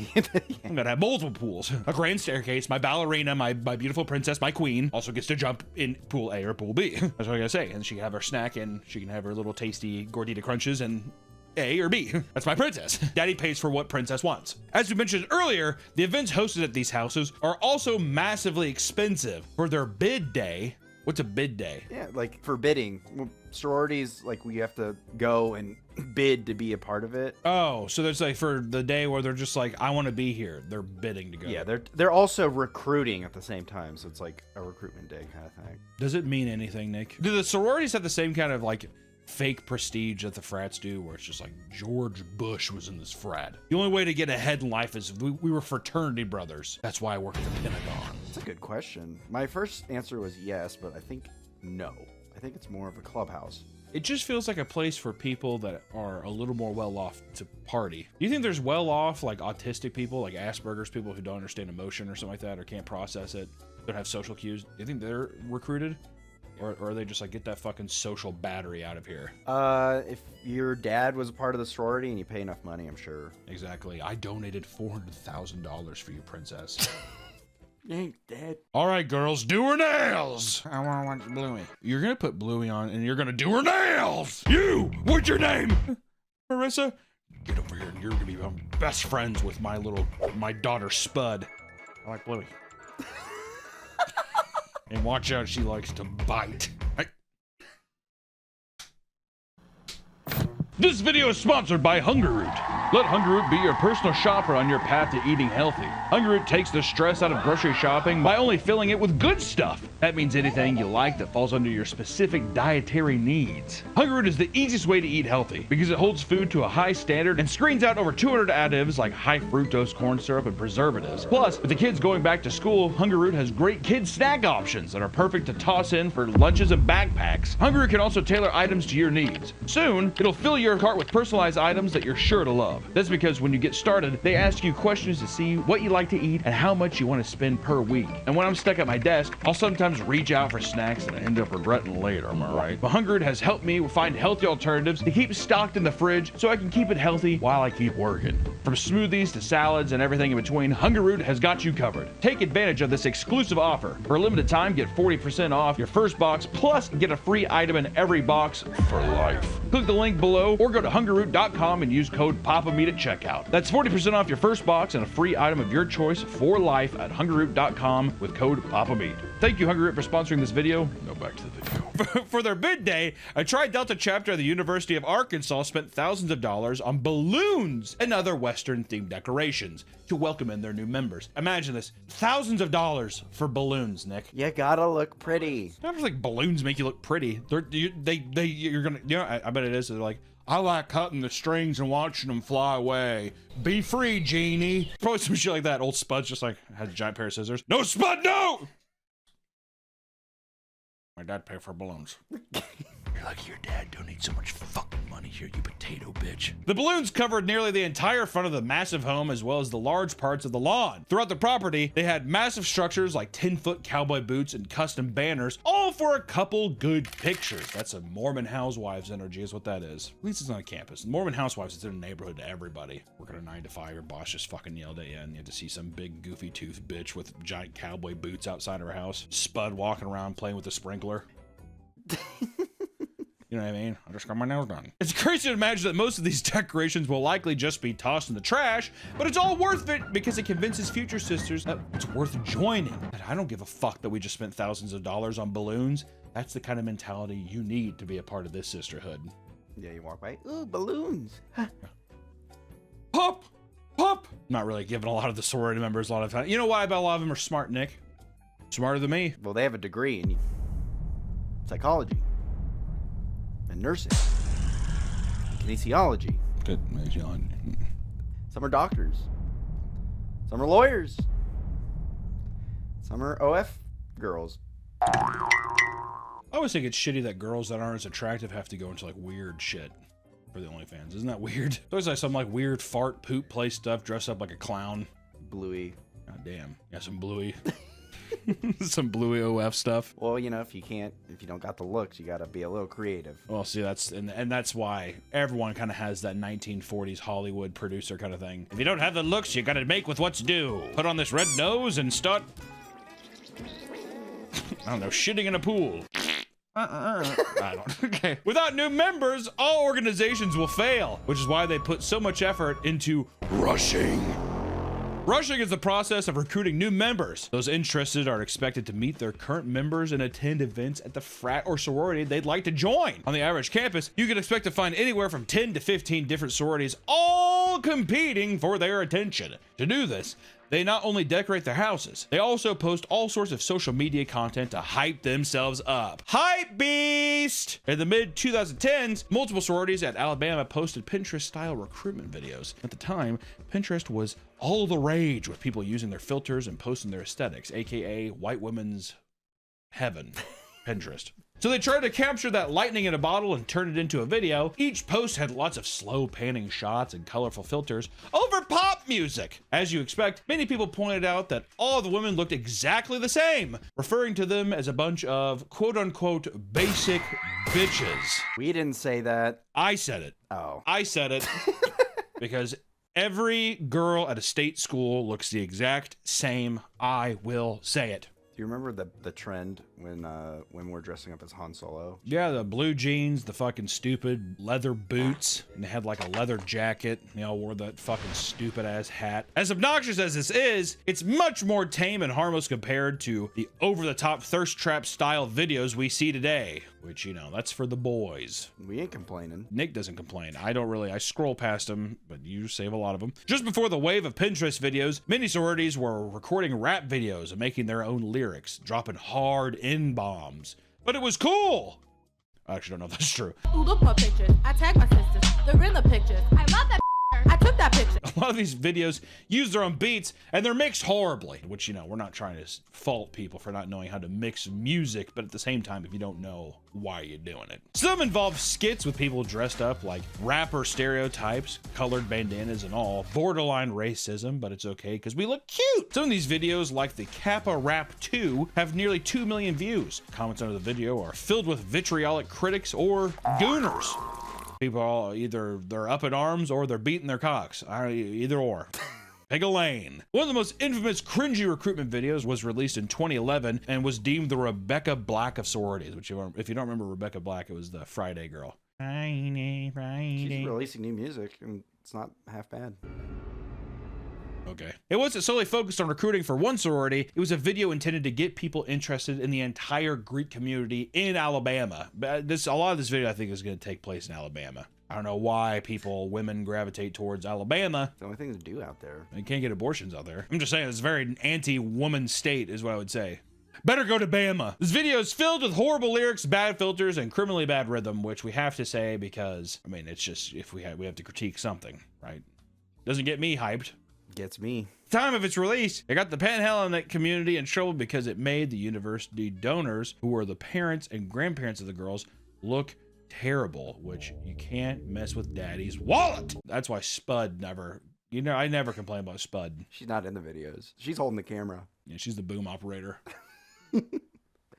I'm gonna have multiple pools. A grand staircase, my ballerina, my beautiful princess, my queen, also gets to jump in pool A or pool B. That's what I gotta say. And she can have her snack and she can have her little tasty gordita crunches and A or B. That's my princess. Daddy pays for what princess wants. As we mentioned earlier, the events hosted at these houses are also massively expensive. For their bid day, What's a bid day? Yeah, like for bidding. Sororities, like we have to go and bid to be a part of it. Oh, so there's like for the day where they're just like, I want to be here. They're bidding to go. Yeah, they're also recruiting at the same time, so it's like a recruitment day kind of thing. Does it mean anything, Nick? Do the sororities have the same kind of like fake prestige that the frats do, where it's just like George Bush was in this frat? The only way to get ahead in life is we were fraternity brothers. That's why I work at the Pentagon. That's a good question. My first answer was yes, but I think no. I think it's more of a clubhouse. It just feels like a place for people that are a little more well-off to party. Do you think there's well-off, like autistic people, like Asperger's people who don't understand emotion or something like that, or can't process it, don't have social cues? Do you think they're recruited? Or are they just like, get that fucking social battery out of here? If your dad was a part of the sorority and you pay enough money, I'm sure. Exactly. I donated $400,000 for you, princess. You ain't dead. All right, girls, do her nails. I want to watch Bluey. You're going to put Bluey on and you're going to do her nails. You, what's your name? Marissa, get over here and you're going to be best friends with my daughter, Spud. I like Bluey. And watch out, she likes to bite. This video is sponsored by Hungerroot. Let Hungerroot be your personal shopper on your path to eating healthy. Hungerroot takes the stress out of grocery shopping by only filling it with good stuff. That means anything you like that falls under your specific dietary needs. Hungerroot is the easiest way to eat healthy because it holds food to a high standard and screens out over 200 additives like high fructose corn syrup and preservatives. Plus, with the kids going back to school, Hungerroot has great kids snack options that are perfect to toss in for lunches and backpacks. Hungerroot can also tailor items to your needs. Soon, it'll fill your cart with personalized items that you're sure to love. That's because when you get started, they ask you questions to see what you like to eat and how much you want to spend per week. And when I'm stuck at my desk, I'll sometimes reach out for snacks that I end up regretting later, am I right? But Hungerroot has helped me find healthy alternatives to keep stocked in the fridge so I can keep it healthy while I keep working. From smoothies to salads and everything in between, Hungerroot has got you covered. Take advantage of this exclusive offer. For a limited time, get 40% off your first box, plus get a free item in every box for life. Click the link below or go to hungerroot.com and use code PAPAMEAT at checkout. That's 40% off your first box and a free item of your choice for life at hungerroot.com with code PAPAMEAT. Thank you, Hungerroot, for sponsoring this video. Go back to the video. For their bid day, a Tri-Delta chapter of the University of Arkansas spent thousands of dollars on balloons and other Western-themed decorations to welcome in their new members. Imagine this, thousands of dollars for balloons, Nick. You gotta look pretty. I don't think balloons make you look pretty. You're gonna, you know, I bet it is. They're like, I like cutting the strings and watching them fly away. Be free, genie. Probably some shit like that. Old Spud's just like, has a giant pair of scissors. No, Spud, no! My dad paid for balloons. You're lucky your dad donates so much fucking money here, you potato bitch. The balloons covered nearly the entire front of the massive home as well as the large parts of the lawn. Throughout the property, they had massive structures like 10-foot cowboy boots and custom banners, all for a couple good pictures. That's a Mormon housewives energy is what that is. At least it's on campus. Mormon housewives is in a neighborhood to everybody. Working a 9 to 5, your boss just fucking yelled at you and you have to see some big goofy tooth bitch with giant cowboy boots outside her house. Spud walking around playing with a sprinkler. You know what I mean? I just got my nails done. It's crazy to imagine that most of these decorations will likely just be tossed in the trash, but it's all worth it because it convinces future sisters that it's worth joining. And I don't give a fuck that we just spent thousands of dollars on balloons. That's the kind of mentality you need to be a part of this sisterhood. Yeah, you walk by, ooh, balloons. Pop! Pop! Not really giving a lot of the sorority members a lot of time. You know why? I bet a lot of them are smart, Nick. Smarter than me. Well, they have a degree in psychology. And nursing, kinesiology. Good kinesiology. Some are doctors. Some are lawyers. Some are OF girls. I always think it's shitty that girls that aren't as attractive have to go into like weird shit for the OnlyFans. Isn't that weird? It's always like some like weird fart poop play stuff, dress up like a clown. Bluey. God damn. Yeah, some Bluey. Some Bluey OF stuff. Well, you know, if you don't got the looks, you gotta be a little creative. Well, see, that's and that's why everyone kind of has that 1940s Hollywood producer kind of thing. If you don't have the looks, you gotta make with what's due. Put on this red nose and start, I don't know, shitting in a pool. I don't. Okay. Without new members, all organizations will fail, which is why they put so much effort into rushing Rushing is the process of recruiting new members. Those interested are expected to meet their current members and attend events at the frat or sorority they'd like to join. On the average campus, you can expect to find anywhere from 10 to 15 different sororities, all competing for their attention. To do this, they not only decorate their houses, they also post all sorts of social media content to hype themselves up. Hype beast! In the mid-2010s, multiple sororities at Alabama posted Pinterest-style recruitment videos. At the time, Pinterest was all the rage with people using their filters and posting their aesthetics, aka white women's heaven, Pinterest. So they tried to capture that lightning in a bottle and turn it into a video. Each post had lots of slow panning shots and colorful filters over pop music. As you expect, many people pointed out that all the women looked exactly the same, referring to them as a bunch of quote-unquote basic bitches. We didn't say that. I said it. Oh. I said it because every girl at a state school looks the exact same. I will say it. Do you remember the trend when we're dressing up as Han Solo? Yeah, the blue jeans, the fucking stupid leather boots, and they had like a leather jacket. They all wore that fucking stupid ass hat. As obnoxious as this is, it's much more tame and harmless compared to the over-the-top thirst trap style videos we see today. Which, you know, that's for the boys. We ain't complaining. Nick doesn't complain. I scroll past them, but you save a lot of them. Just before the wave of Pinterest videos, many sororities were recording rap videos and making their own lyrics, dropping hard N-bombs. But it was cool! I actually don't know if that's true. Ooh, look my pictures. I tagged my sisters. They're in the pictures. I love that. I took that picture. A lot of these videos use their own beats and they're mixed horribly, which, you know, we're not trying to fault people for not knowing how to mix music, but at the same time, if you don't know, why are you doing it? Some involve skits with people dressed up like rapper stereotypes, colored bandanas and all, borderline racism, but it's okay because we look cute. Some of these videos, like the Kappa Rap 2, have nearly 2 million views. Comments under the video are filled with vitriolic critics or gooners. People are either they're up in arms or they're beating their cocks. Either or. Pick a lane. One of the most infamous cringy recruitment videos was released in 2011 and was deemed the Rebecca Black of sororities, which if you don't remember Rebecca Black, it was the Friday girl. Friday. She's releasing new music and it's not half bad. Okay. It wasn't solely focused on recruiting for one sorority. It was a video intended to get people interested in the entire Greek community in Alabama. A lot of this video, I think, is going to take place in Alabama. I don't know why women gravitate towards Alabama. It's the only thing to do out there. You can't get abortions out there. I'm just saying, it's a very anti-woman state is what I would say. Better go to Bama. This video is filled with horrible lyrics, bad filters, and criminally bad rhythm, which we have to say because, I mean, it's just, if we have to critique something, right? Doesn't get me hyped. Gets me. Time of its release, it got the Panhellenic community in trouble because it made the university donors, who were the parents and grandparents of the girls, look terrible, which you can't mess with daddy's wallet. That's why Spud never, you know, I never complain about Spud. She's not in the videos. She's holding the camera. Yeah, she's the boom operator.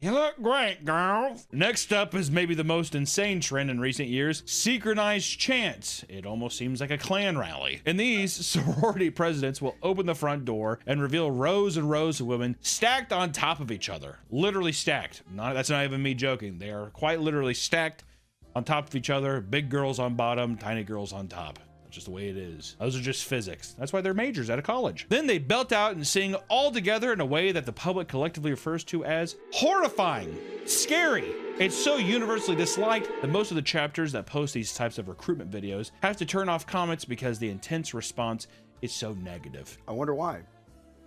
You look great, girls. Next up is maybe the most insane trend in recent years, synchronized chants. It almost seems like a Klan rally. In these, sorority presidents will open the front door and reveal rows and rows of women stacked on top of each other. Literally stacked. That's not even me joking. They are quite literally stacked on top of each other. Big girls on bottom, tiny girls on top. Just the way it is. Those are just physics. That's why they're majors out of college. Then they belt out and sing all together in a way that the public collectively refers to as horrifying, scary. It's so universally disliked that most of the chapters that post these types of recruitment videos have to turn off comments because the intense response is so negative. I wonder why.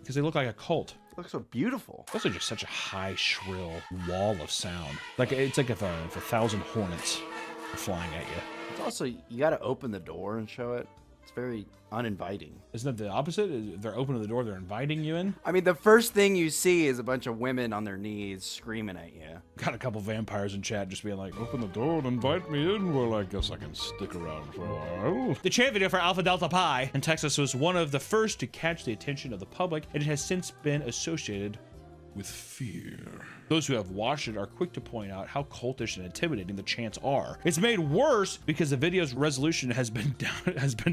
Because they look like a cult. It looks so beautiful. Those are just such a high, shrill wall of sound. Like it's like if 1,000 hornets are flying at you. It's also, you got to open the door and show it. It's very uninviting. Isn't that the opposite? If they're opening the door, they're inviting you in? I mean, the first thing you see is a bunch of women on their knees screaming at you. Got a couple vampires in chat just being like, open the door and invite me in. Well, I guess I can stick around for a while. The chant video for Alpha Delta Pi in Texas was one of the first to catch the attention of the public, and it has since been associated with fear. Those who have watched it are quick to point out how cultish and intimidating the chants are. It's made worse because the video's resolution has been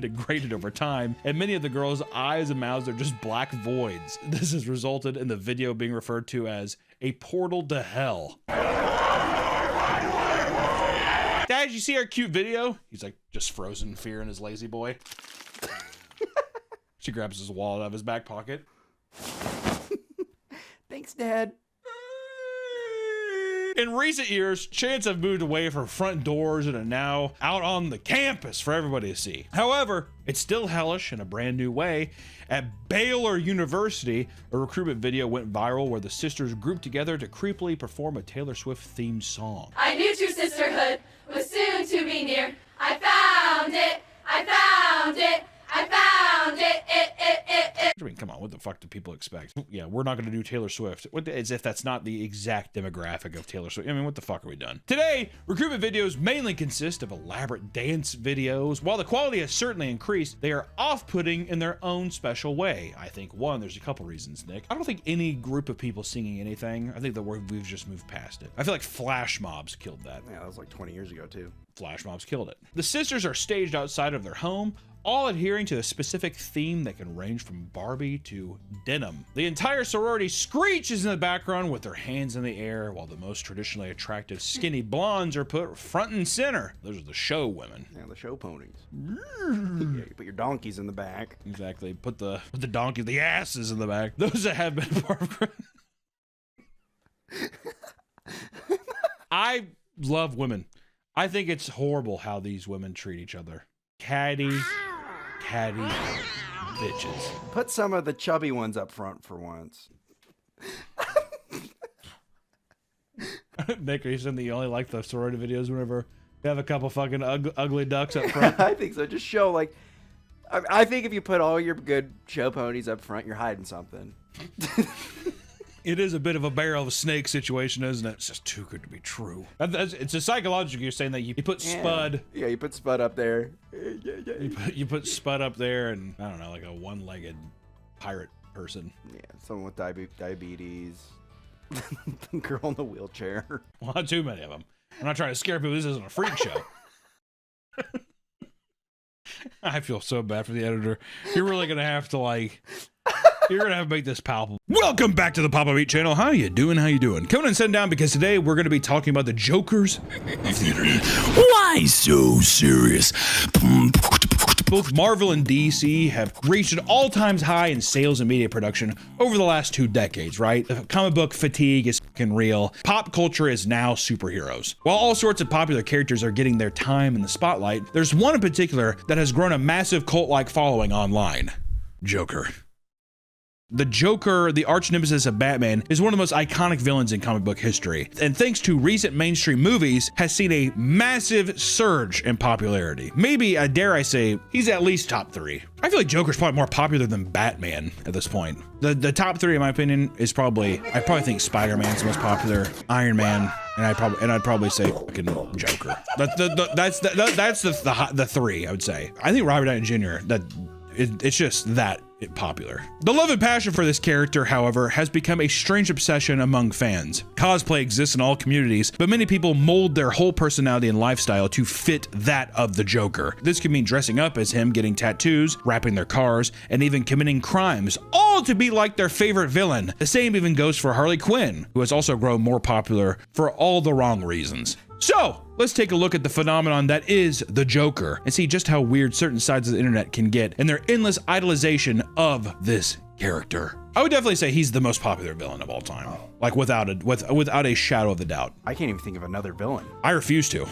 degraded over time, and many of the girls' eyes and mouths are just black voids. This has resulted in the video being referred to as a portal to hell. Dad, you see our cute video? He's like just frozen in fear in his lazy boy. Did He grabs his wallet out of his back pocket. Thanks, Dad. In recent years, chants have moved away from front doors and are now out on the campus for everybody to see. However, it's still hellish in a brand new way. At Baylor University, a recruitment video went viral where the sisters grouped together to creepily perform a Taylor Swift themed song. I knew true sisterhood was soon to be near. I found it. I found it. I found it. I mean, come on, what the fuck do people expect? Yeah, we're not going to do Taylor Swift. As if that's not the exact demographic of Taylor Swift. I mean, what the fuck are we done? Today, recruitment videos mainly consist of elaborate dance videos. While the quality has certainly increased, they are off-putting in their own special way. I think, one, there's a couple reasons, Nick. I don't think any group of people singing anything, I think that we've just moved past it. I feel like flash mobs killed that. Yeah, that was like 20 years ago, too. Flash mobs killed it. The sisters are staged outside of their home, all adhering to a specific theme that can range from Barbie to denim. The entire sorority screeches in the background with their hands in the air, while the most traditionally attractive skinny blondes are put front and center. Those are the show women. Yeah, the show ponies. Yeah, you put your donkeys in the back. Exactly. Put the donkey, the asses in the back. Those that have been part of. I love women. I think it's horrible how these women treat each other. Catty bitches. Put some of the chubby ones up front for once. Nick, are you saying that you only like the sorority videos whenever you have a couple fucking ugly ducks up front? I think so. Just show, like, I think if you put all your good show ponies up front, you're hiding something. It is a bit of a barrel of a snake situation, isn't it? It's just too good to be true. It's a psychological. You're saying that you put Spud. Yeah, you put Spud up there. You put Spud up there, and I don't know, like a one-legged pirate person. Yeah, someone with diabetes. The girl in the wheelchair. Well, not too many of them. I'm not trying to scare people. This isn't a freak show. I feel so bad for the editor. You're really gonna have to you're gonna have to make this palpable. Welcome back to the Papa Beat channel. How you doing? How you doing? Coming and sitting down because today we're gonna be talking about the Jokers of the internet. Why so serious? Both Marvel and DC have reached an all-time high in sales and media production over the last 2 decades, right? The comic book fatigue is fucking real. Pop culture is now superheroes. While all sorts of popular characters are getting their time in the spotlight, there's one in particular that has grown a massive cult-like following online. Joker. The Joker, the arch nemesis of Batman, is one of the most iconic villains in comic book history, and thanks to recent mainstream movies, has seen a massive surge in popularity. Maybe, dare I say, he's at least top 3. I feel like Joker's probably more popular than Batman at this point. The top 3, in my opinion, is probably, I probably think Spider-Man's the most popular, Iron Man, and I'd probably say fucking Joker. That's the 3, I would say. I think Robert Downey Jr. It's just that popular. The love and passion for this character, however, has become a strange obsession among fans. Cosplay exists in all communities, but many people mold their whole personality and lifestyle to fit that of the Joker. This could mean dressing up as him, getting tattoos, wrapping their cars, and even committing crimes, all to be like their favorite villain. The same even goes for Harley Quinn, who has also grown more popular for all the wrong reasons. So, let's take a look at the phenomenon that is the Joker and see just how weird certain sides of the internet can get in their endless idolization of this character. I would definitely say he's the most popular villain of all time. Like without a shadow of a doubt. I can't even think of another villain. I refuse to.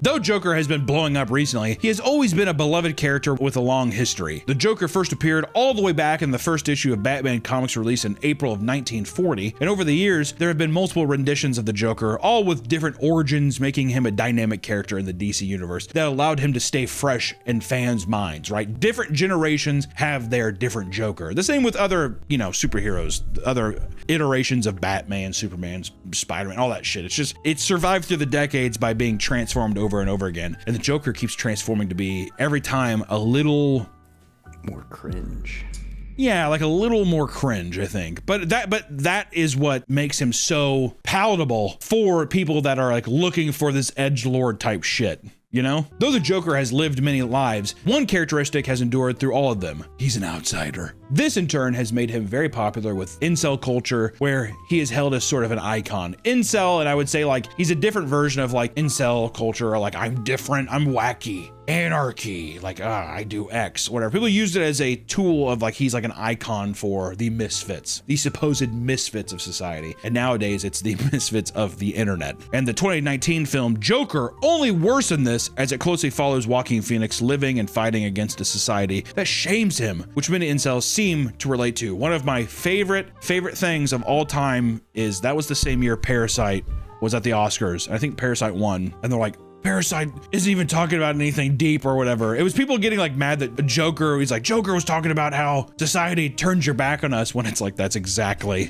Though Joker has been blowing up recently, he has always been a beloved character with a long history. The Joker first appeared all the way back in the first issue of Batman comics released in April of 1940, and over the years, there have been multiple renditions of the Joker, all with different origins, making him a dynamic character in the DC universe that allowed him to stay fresh in fans' minds, right? Different generations have their different Joker. The same with other, superheroes, other iterations of Batman, Superman, Spider-Man, all that shit. It's survived through the decades by being transformed over and over again, and the Joker keeps transforming to be every time a little more cringe. Yeah, like a little more cringe, I think. But that is what makes him so palatable for people that are like looking for this edgelord type shit. Though the Joker has lived many lives, one characteristic has endured through all of them. He's an outsider. This in turn has made him very popular with incel culture, where he is held as sort of an icon. Incel, and I would say like he's a different version of like incel culture, or like I'm different, I'm wacky. Anarchy, like I do X, whatever. People used it as a tool of like he's like an icon for the misfits, the supposed misfits of society. And nowadays it's the misfits of the internet. And the 2019 film Joker only worsened this, as it closely follows Joaquin Phoenix living and fighting against a society that shames him, which many incels seem to relate to. One of my favorite things of all time is that was the same year Parasite was at the Oscars. I think Parasite won, and they're like, Parasite isn't even talking about anything deep or whatever. It was people getting like mad that Joker, he's like, Joker was talking about how society turns your back on us, when it's like, that's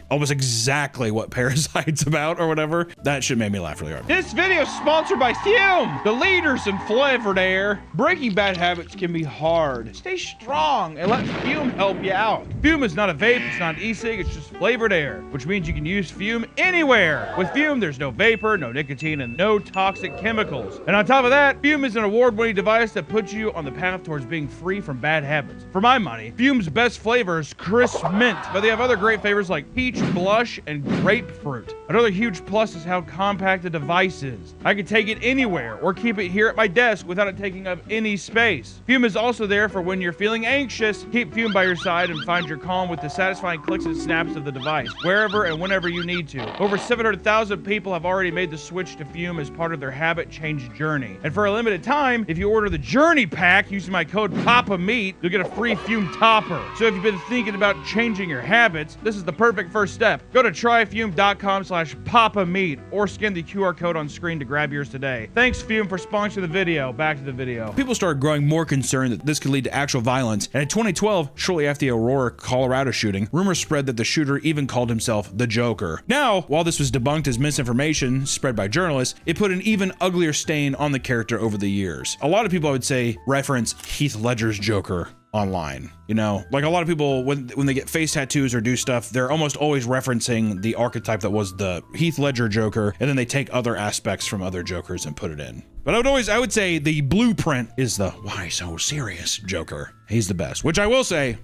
almost exactly what Parasite's about or whatever. That shit made me laugh really hard. This video is sponsored by Fume, the leaders in flavored air. Breaking bad habits can be hard. Stay strong and let Fume help you out. Fume is not a vape, it's not an e-cig, it's just flavored air, which means you can use Fume anywhere. With Fume, there's no vapor, no nicotine, and no toxic chemicals. And on top of that, Fume is an award-winning device that puts you on the path towards being free from bad habits. For my money, Fume's best flavor is crisp mint, but they have other great flavors like peach, blush, and grapefruit. Another huge plus is how compact the device is. I can take it anywhere or keep it here at my desk without it taking up any space. Fume is also there for when you're feeling anxious. Keep Fume by your side and find your calm with the satisfying clicks and snaps of the device, wherever and whenever you need to. Over 700,000 people have already made the switch to Fume as part of their habit change journey. And for a limited time, if you order the Journey Pack using my code PAPAMEAT, you'll get a free Fume topper. So if you've been thinking about changing your habits, this is the perfect first step. Go to tryfume.com/PAPAMEAT or scan the QR code on screen to grab yours today. Thanks, Fume, for sponsoring the video. Back to the video. People started growing more concerned that this could lead to actual violence. And in 2012, shortly after the Aurora, Colorado shooting, rumors spread that the shooter even called himself the Joker. Now, while this was debunked as misinformation spread by journalists, it put an even uglier stain on the character over the years. A lot of people, I would say, reference Heath Ledger's Joker online. You know, like a lot of people, when they get face tattoos or do stuff, they're almost always referencing the archetype that was the Heath Ledger Joker, and then they take other aspects from other Jokers and put it in. But I would say the blueprint is the why so serious Joker. He's the best, which I will say,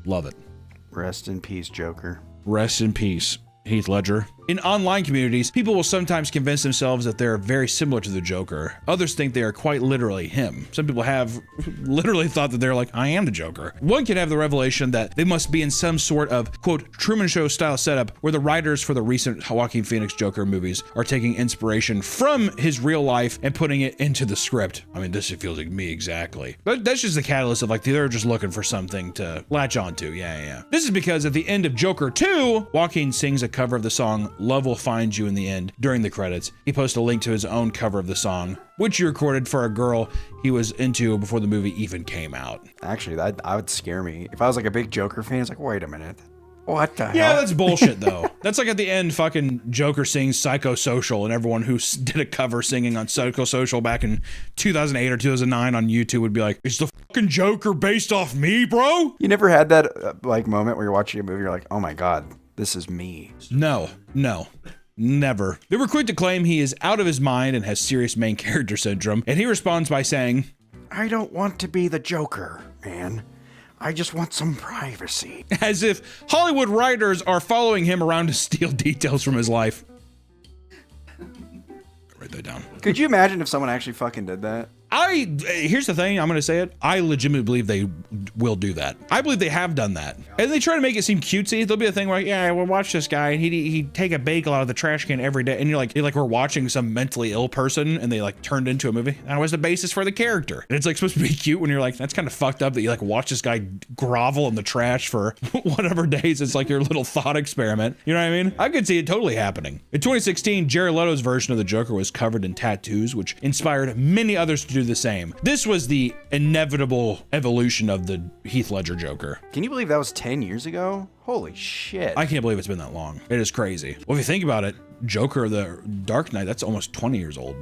love it. Rest in peace, Joker. Rest in peace, Heath Ledger. In online communities, people will sometimes convince themselves that they're very similar to the Joker. Others think they are quite literally him. Some people have literally thought that they're like, I am the Joker. One can have the revelation that they must be in some sort of, quote, Truman Show style setup where the writers for the recent Joaquin Phoenix Joker movies are taking inspiration from his real life and putting it into the script. I mean, this feels like me exactly. But that's just the catalyst of like, they're just looking for something to latch onto. Yeah. This is because at the end of Joker 2, Joaquin sings a cover of the song Love Will Find You in the End during the credits. He posted a link to his own cover of the song, which he recorded for a girl he was into before the movie even came out. Actually, that would scare me. If I was like a big Joker fan, it's like, wait a minute. What the hell? Yeah, that's bullshit though. That's like at the end, fucking Joker sings Psychosocial, and everyone who did a cover singing on Psychosocial back in 2008 or 2009 on YouTube would be like, is the fucking Joker based off me, bro? You never had that like moment where you're watching a movie, you're like, oh my God, this is me. No, never. They were quick to claim he is out of his mind and has serious main character syndrome, and he responds by saying, I don't want to be the Joker, man. I just want some privacy. As if Hollywood writers are following him around to steal details from his life. Write that down. Could you imagine if someone actually fucking did that? Here's the thing, I'm gonna say it. I legitimately believe they will do that. I believe they have done that. And they try to make it seem cutesy. There'll be a thing where, yeah, we'll watch this guy and he'd take a bagel out of the trash can every day. And you're like we're watching some mentally ill person and they like turned into a movie. That was the basis for the character. And it's like supposed to be cute when you're like, that's kind of fucked up that you like watch this guy grovel in the trash for whatever days. It's like your little thought experiment. You know what I mean? I could see it totally happening. In 2016, Jared Leto's version of the Joker was covered in tattoos, which inspired many others to do the same. This was the inevitable evolution of the Heath Ledger Joker. Can you believe that was 10 years ago? Holy shit. I can't believe it's been that long. It is crazy. Well, if you think about it, Joker, the Dark Knight, that's almost 20 years old.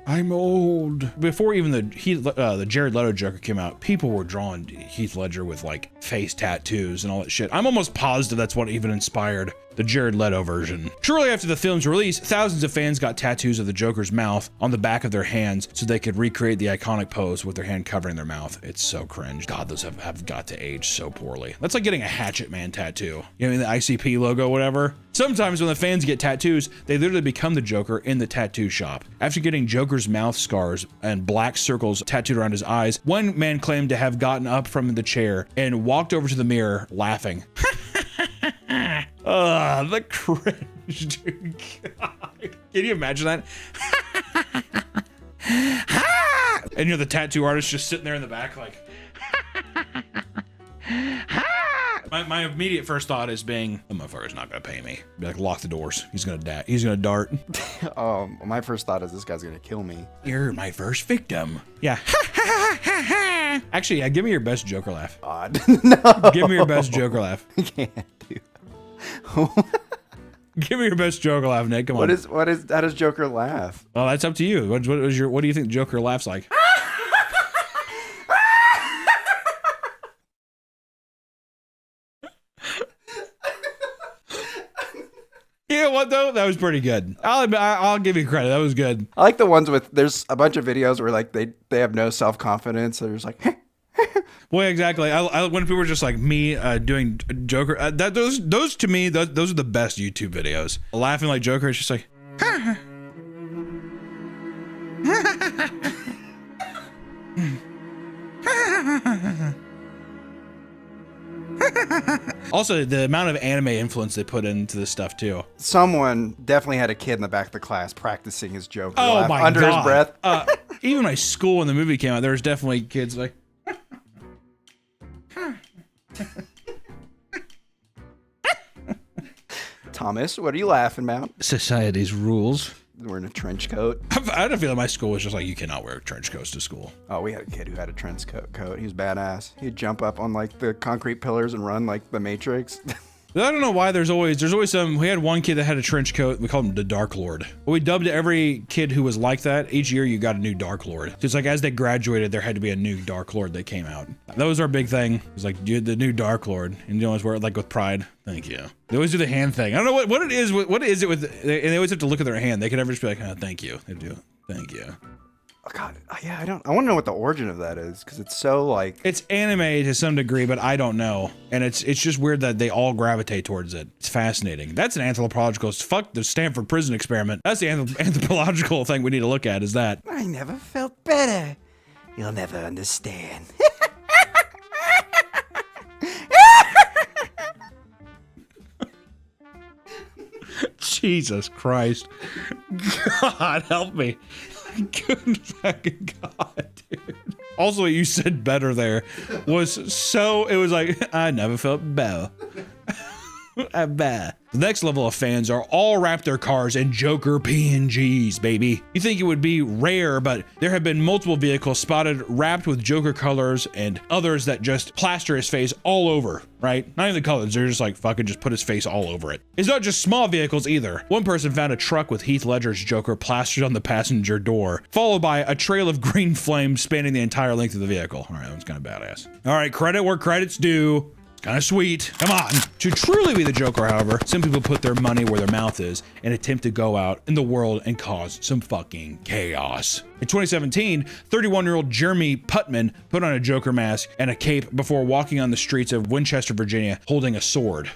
I'm old. Before even the Jared Leto Joker came out, people were drawing Heath Ledger with like face tattoos and all that shit. I'm almost positive that's what even inspired the Jared Leto version. Shortly after the film's release, thousands of fans got tattoos of the Joker's mouth on the back of their hands so they could recreate the iconic pose with their hand covering their mouth. It's so cringe. God, those have got to age so poorly. That's like getting a Hatchet Man tattoo. You know, the ICP logo, whatever. Sometimes when the fans get tattoos, they literally become the Joker in the tattoo shop. After getting Joker's mouth scars and black circles tattooed around his eyes, one man claimed to have gotten up from the chair and walked over to the mirror laughing. The cringe, dude. God. Can you imagine that? And you're the tattoo artist just sitting there in the back like, my immediate first thought is being, the motherfucker's not gonna pay me. Be like, lock the doors. He's gonna die. He's gonna dart. My first thought is this guy's gonna kill me. You're my first victim. Yeah. Actually, yeah, give me your best Joker laugh. God, no. Give me your best Joker laugh. I can't do. Give me your best Joker laugh, Nick. Come on. How does Joker laugh? Well, that's up to you. What do you think Joker laughs like? You know what though? That was pretty good. I'll give you credit. That was good. I like the ones with, there's a bunch of videos where like they have no self-confidence. They're just like, well, exactly. When people were just like me doing Joker, those to me, those are the best YouTube videos. Laughing like Joker, it's just like. Also, the amount of anime influence they put into this stuff too. Someone definitely had a kid in the back of the class practicing his Joker Oh laugh my under God. his breath. Even my school when the movie came out, there was definitely kids like. Thomas, what are you laughing about? Society's rules. Wearing a trench coat. I had a feeling my school was just like, you cannot wear trench coats to school. Oh, we had a kid who had a trench coat. He was badass. He'd jump up on like the concrete pillars and run like the Matrix. I don't know why there's always some. We had one kid that had a trench coat. We called him the Dark Lord. We dubbed every kid who was like that. Each year you got a new Dark Lord. Just like as they graduated, there had to be a new Dark Lord that came out. That was our big thing. It was like, you're the new Dark Lord. And you always wear it like with pride. Thank you. They always do the hand thing. I don't know what it is. What is it with, and they always have to look at their hand. They can never just be like, oh, thank you. They do. Thank you. Oh, God, yeah, I want to know what the origin of that is, because it's so like... It's anime to some degree, but I don't know. And it's just weird that they all gravitate towards it. It's fascinating. That's an anthropological... Fuck the Stanford prison experiment. That's the anthropological thing we need to look at, is that. I never felt better. You'll never understand. Jesus Christ. God, help me. Good fucking God, dude. Also, what you said better there was so, it was like, I never felt better. The next level of fans are all wrap their cars in Joker PNGs, baby. You think it would be rare, but there have been multiple vehicles spotted wrapped with Joker colors and others that just plaster his face all over, right? Not even the colors, they're just like fucking just put his face all over it. It's not just small vehicles either. One person found a truck with Heath Ledger's Joker plastered on the passenger door, followed by a trail of green flames spanning the entire length of the vehicle. All right, that was kind of badass. All right, credit where credit's due. Kind of sweet. Come on. To truly be the Joker, however, some people put their money where their mouth is and attempt to go out in the world and cause some fucking chaos. In 2017, 31-year-old Jeremy Putman put on a Joker mask and a cape before walking on the streets of Winchester, Virginia, holding a sword.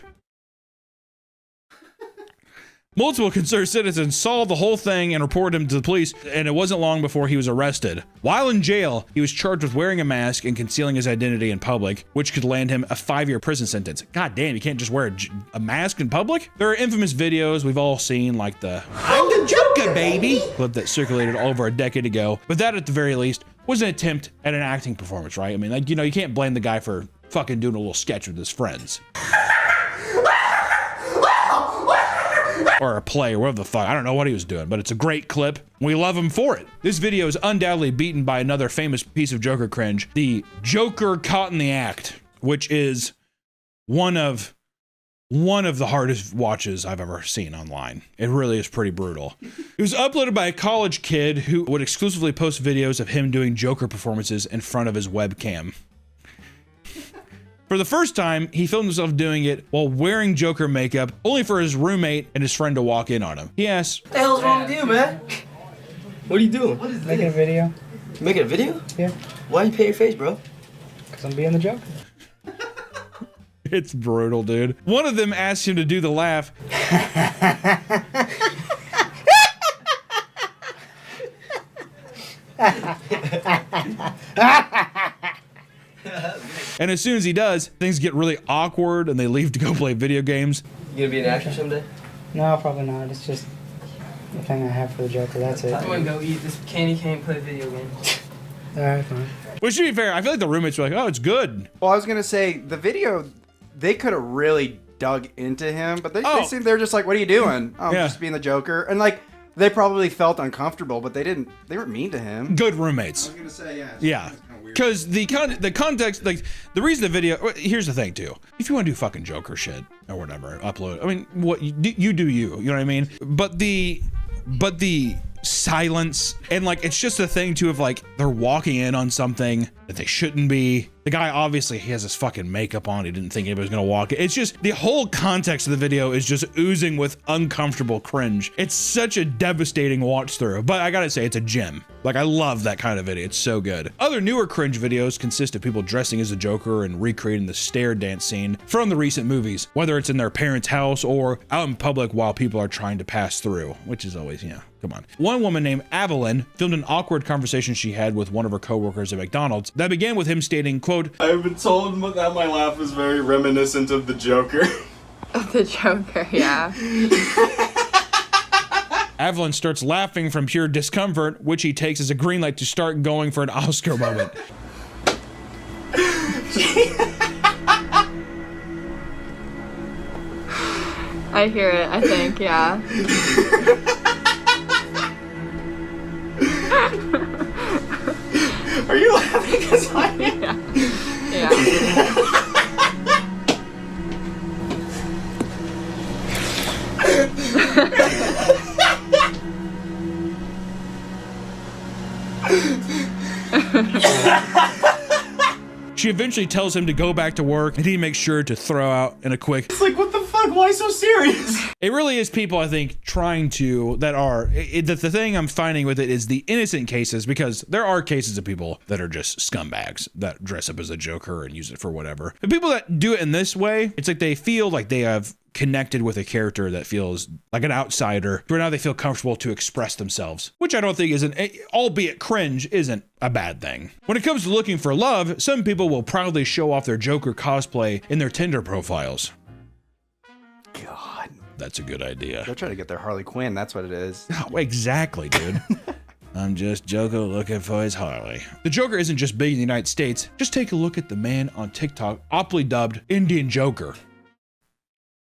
Multiple concerned citizens saw the whole thing and reported him to the police, and it wasn't long before he was arrested. While in jail, he was charged with wearing a mask and concealing his identity in public, which could land him a 5-year prison sentence. God damn, you can't just wear a mask in public? There are infamous videos we've all seen, like the "I'm the Joker, baby" clip that circulated over a decade ago, but that at the very least was an attempt at an acting performance, right? I mean, like, you know, you can't blame the guy for fucking doing a little sketch with his friends. Or a play, or whatever the fuck. I don't know what he was doing, but it's a great clip. We love him for it. This video is undoubtedly beaten by another famous piece of Joker cringe, the Joker Caught in the Act, which is one of one of the hardest watches I've ever seen online. It really is pretty brutal. It was uploaded by a college kid who would exclusively post videos of him doing Joker performances in front of his webcam. For the first time, he filmed himself doing it while wearing Joker makeup, only for his roommate and his friend to walk in on him. He asked, "What the hell's wrong with you, man? What are you doing? What is Making a video. You making a video? Yeah. Why you paint your face, bro? Because I'm being the Joker. It's brutal, dude. One of them asked him to do the laugh. And as soon as he does, things get really awkward and they leave to go play video games. You gonna be an actor someday? No, probably not. It's just the thing I have for the Joker. That's it. I'm gonna go eat this candy cane, play video games. Alright, fine. Which, to be fair, I feel like the roommates were like, oh, it's good. Well, I was gonna say the video, they could have really dug into him, but they seemed they're just like, "What are you doing?" Oh, I'm just being the Joker, and like they probably felt uncomfortable, but they didn't. They weren't mean to him. Good roommates. I was gonna say Yeah. Because the context, like the reason the video. Here's the thing too. If you want to do fucking Joker shit or whatever, upload. I mean, what you do, you. You know what I mean? But the silence and like it's just a thing too of like they're walking in on something that they shouldn't be. The guy obviously he has his fucking makeup on. He didn't think anybody was gonna walk in. It's just the whole context of the video is just oozing with uncomfortable cringe. It's such a devastating watch through, but I gotta say it's a gem. Like I love that kind of video. It's so good. Other newer cringe videos consist of people dressing as the Joker and recreating the stair dance scene from the recent movies, whether it's in their parents' house or out in public while people are trying to pass through, which is always, come on. One woman named Evelyn filmed an awkward conversation she had with one of her coworkers at McDonald's that began with him stating, quote, "I have been told that my laugh is very reminiscent of the Joker." Of the Joker, yeah. Evelyn starts laughing from pure discomfort, which he takes as a green light to start going for an Oscar moment. I hear it, I think, yeah. Are you laughing because I am? Yeah. She eventually tells him to go back to work and he makes sure to throw out in a quick, It's like, what the fuck? Why so serious? It really is people, I think, trying to, that are, the thing I'm finding with it is the innocent cases, because there are cases of people that are just scumbags that dress up as a Joker and use it for whatever. The people that do it in this way, it's like they feel like they have connected with a character that feels like an outsider, where now they feel comfortable to express themselves, which I don't think isn't, albeit cringe, isn't a bad thing. When it comes to looking for love, some people will proudly show off their Joker cosplay in their Tinder profiles. God, that's a good idea. They're trying to get their Harley Quinn. That's what it is. Oh, exactly, dude. I'm just Joker looking for his Harley. The Joker isn't just big in the United States. Just take a look at the man on TikTok, aptly dubbed Indian Joker.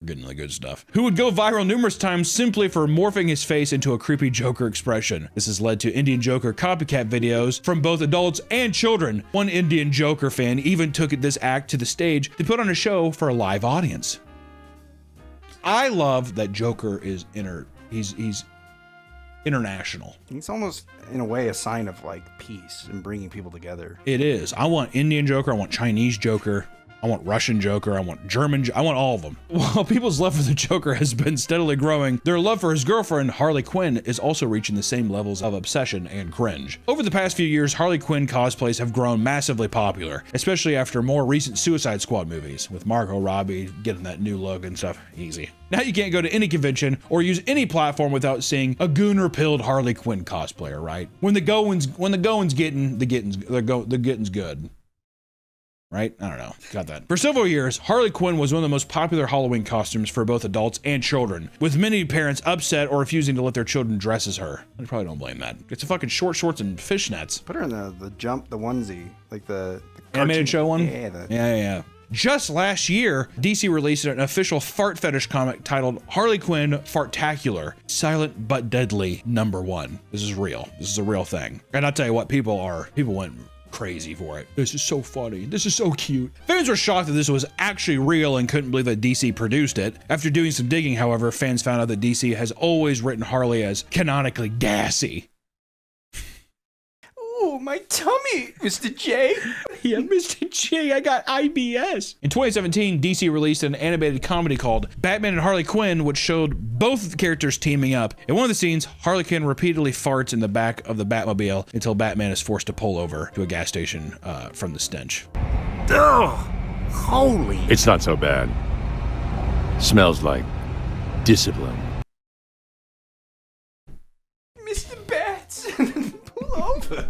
We're getting the good stuff. Who would go viral numerous times simply for morphing his face into a creepy Joker expression. This has led to Indian Joker copycat videos from both adults and children. One Indian Joker fan even took this act to the stage to put on a show for a live audience. I love that Joker is he's international. It's almost, in a way, a sign of like peace and bringing people together. It is. I want Indian Joker. I want Chinese Joker. I want Russian Joker. I want German. I want all of them. While people's love for the Joker has been steadily growing, their love for his girlfriend, Harley Quinn, is also reaching the same levels of obsession and cringe. Over the past few years, Harley Quinn cosplays have grown massively popular, especially after more recent Suicide Squad movies, with Margot Robbie getting that new look and stuff. Easy. Now you can't go to any convention or use any platform without seeing a gooner-pilled Harley Quinn cosplayer, right? When the going's getting, the getting's good. Right? I don't know. Got that. For several years, Harley Quinn was one of the most popular Halloween costumes for both adults and children, with many parents upset or refusing to let their children dress as her. I probably don't blame that. It's a fucking short shorts and fishnets. Put her in the onesie, like the animated show one? Yeah. Yeah. Just last year, DC released an official fart fetish comic titled Harley Quinn Fartacular, Silent but Deadly #1. This is real. This is a real thing. And I'll tell you what, people went crazy for it. This is so funny. This is so cute. Fans were shocked that this was actually real and couldn't believe that DC produced it. After doing some digging, however, fans found out that DC has always written Harley as canonically gassy. Ooh, my tummy, Mr. J. Yeah, Mr. J, I got IBS. In 2017, DC released an animated comedy called Batman and Harley Quinn, which showed both characters teaming up. In one of the scenes, Harley Quinn repeatedly farts in the back of the Batmobile until Batman is forced to pull over to a gas station from the stench. Oh, holy. It's not so bad. Smells like discipline. Mr. Bats, pull over.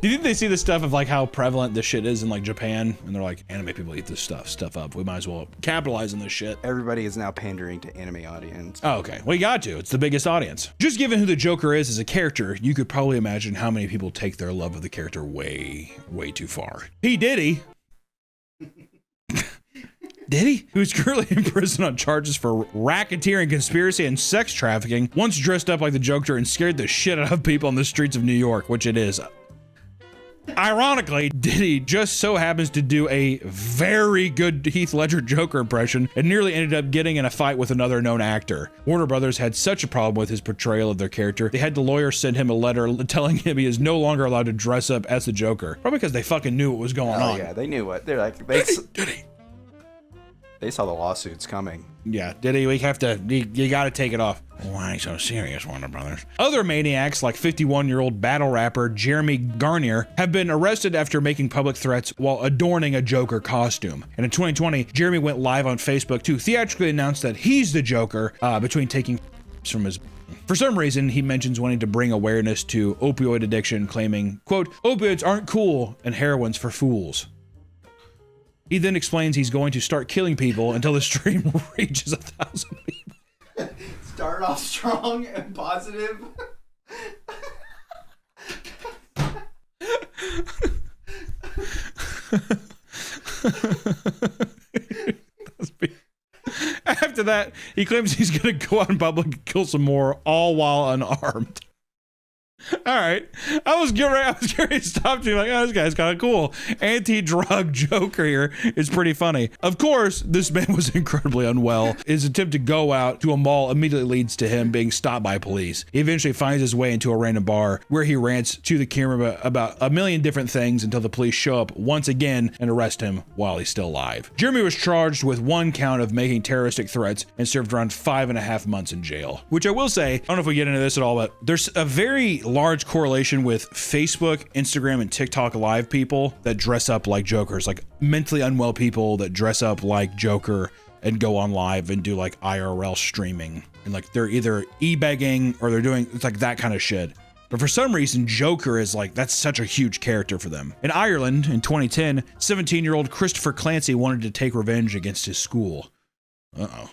Do you think they see the stuff of like how prevalent this shit is in like Japan? And they're like, anime people eat this stuff up. We might as well capitalize on this shit. Everybody is now pandering to anime audience. Oh, okay. Well, you got to. It's the biggest audience. Just given who the Joker is as a character, you could probably imagine how many people take their love of the character way, way too far. P. Diddy. Diddy, who's currently in prison on charges for racketeering, conspiracy, and sex trafficking, once dressed up like the Joker and scared the shit out of people on the streets of New York, which it is. Ironically, Diddy just so happens to do a very good Heath Ledger Joker impression and nearly ended up getting in a fight with another known actor. Warner Brothers had such a problem with his portrayal of their character, they had the lawyer send him a letter telling him he is no longer allowed to dress up as the Joker. Probably because they fucking knew what was going on. Yeah, they knew what. They're like, Diddy. They saw the lawsuits coming. Yeah, Diddy, we have to, you gotta take it off. Why so serious, Warner Brothers? Other maniacs like 51-year-old battle rapper Jeremy Garnier have been arrested after making public threats while adorning a Joker costume. And in 2020, Jeremy went live on Facebook to theatrically announce that he's the Joker between taking from his... For some reason, he mentions wanting to bring awareness to opioid addiction, claiming, quote, "Opioids aren't cool and heroin's for fools." He then explains he's going to start killing people until the stream reaches 1,000 people. Start off strong and positive. After that, he claims he's going to go out in public and kill some more, all while unarmed. All right. I was curious to stop you like, oh, this guy's kind of cool. Anti-drug Joker here is pretty funny. Of course, this man was incredibly unwell. His attempt to go out to a mall immediately leads to him being stopped by police. He eventually finds his way into a random bar where he rants to the camera about a million different things until the police show up once again and arrest him while he's still alive. Jeremy was charged with one count of making terroristic threats and served around 5.5 months in jail. Which I will say, I don't know if we get into this at all, but there's a very large correlation with Facebook, Instagram, and TikTok live people that dress up like Jokers, like mentally unwell people that dress up like Joker and go on live and do like IRL streaming. And like they're either e-begging or they're doing, it's like that kind of shit. But for some reason, Joker is like, that's such a huge character for them. In Ireland in 2010, 17-year-old Christopher Clancy wanted to take revenge against his school. Uh-oh.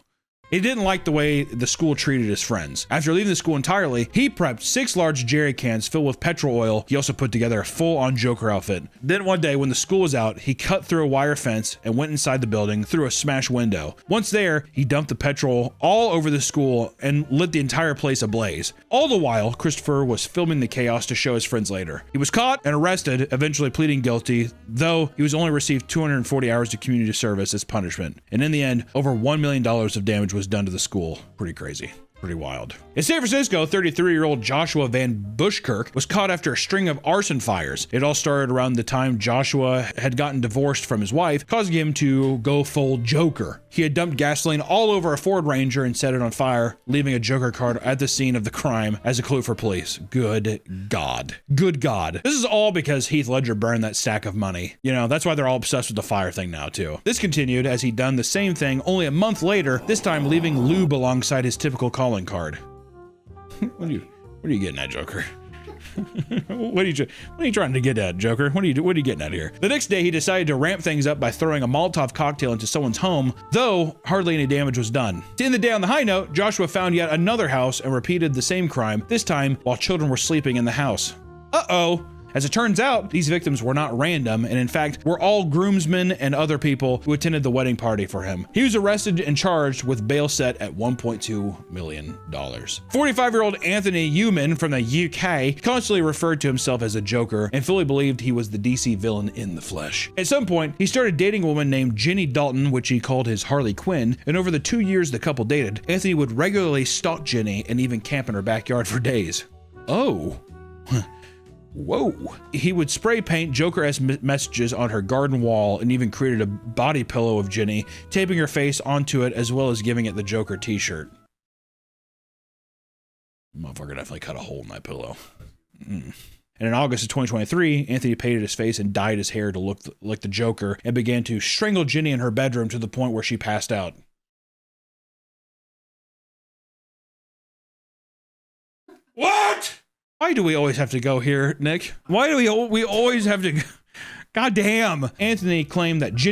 He didn't like the way the school treated his friends. After leaving the school entirely, he prepped 6 large jerry cans filled with petrol oil. He also put together a full-on Joker outfit. Then one day, when the school was out, he cut through a wire fence and went inside the building through a smashed window. Once there, he dumped the petrol all over the school and lit the entire place ablaze. All the while, Christopher was filming the chaos to show his friends later. He was caught and arrested, eventually pleading guilty, though he was only received 240 hours of community service as punishment. And in the end, over $1 million of damage was done to the school. Pretty crazy. Pretty wild. In San Francisco, 33-year-old Joshua Van Bushkirk was caught after a string of arson fires. It all started around the time Joshua had gotten divorced from his wife, causing him to go full Joker. He had dumped gasoline all over a Ford Ranger and set it on fire, leaving a Joker card at the scene of the crime as a clue for police. Good God. Good God. This is all because Heath Ledger burned that stack of money. You know, that's why they're all obsessed with the fire thing now, too. This continued as he'd done the same thing only a month later, this time leaving lube alongside his typical calling card. What are you getting at, Joker? What are you trying to get at, Joker? What are you getting at here? The next day, he decided to ramp things up by throwing a Molotov cocktail into someone's home, though hardly any damage was done. To end the day on the high note, Joshua found yet another house and repeated the same crime, this time while children were sleeping in the house. Uh-oh. As it turns out, these victims were not random, and in fact, were all groomsmen and other people who attended the wedding party for him. He was arrested and charged with bail set at $1.2 million. 45-year-old Anthony Eumann from the UK constantly referred to himself as a Joker and fully believed he was the DC villain in the flesh. At some point, he started dating a woman named Jenny Dalton, which he called his Harley Quinn, and over the 2 years the couple dated, Anthony would regularly stalk Jenny and even camp in her backyard for days. Oh. Whoa. He would spray paint Joker-esque messages on her garden wall and even created a body pillow of Jenny, taping her face onto it as well as giving it the Joker t-shirt. Motherfucker definitely cut a hole in that pillow. And in August of 2023, Anthony painted his face and dyed his hair to look like the Joker and began to strangle Jenny in her bedroom to the point where she passed out. What? Why do we always have to go here, Nick? Why do we always have to? God damn. Anthony claimed that Jenny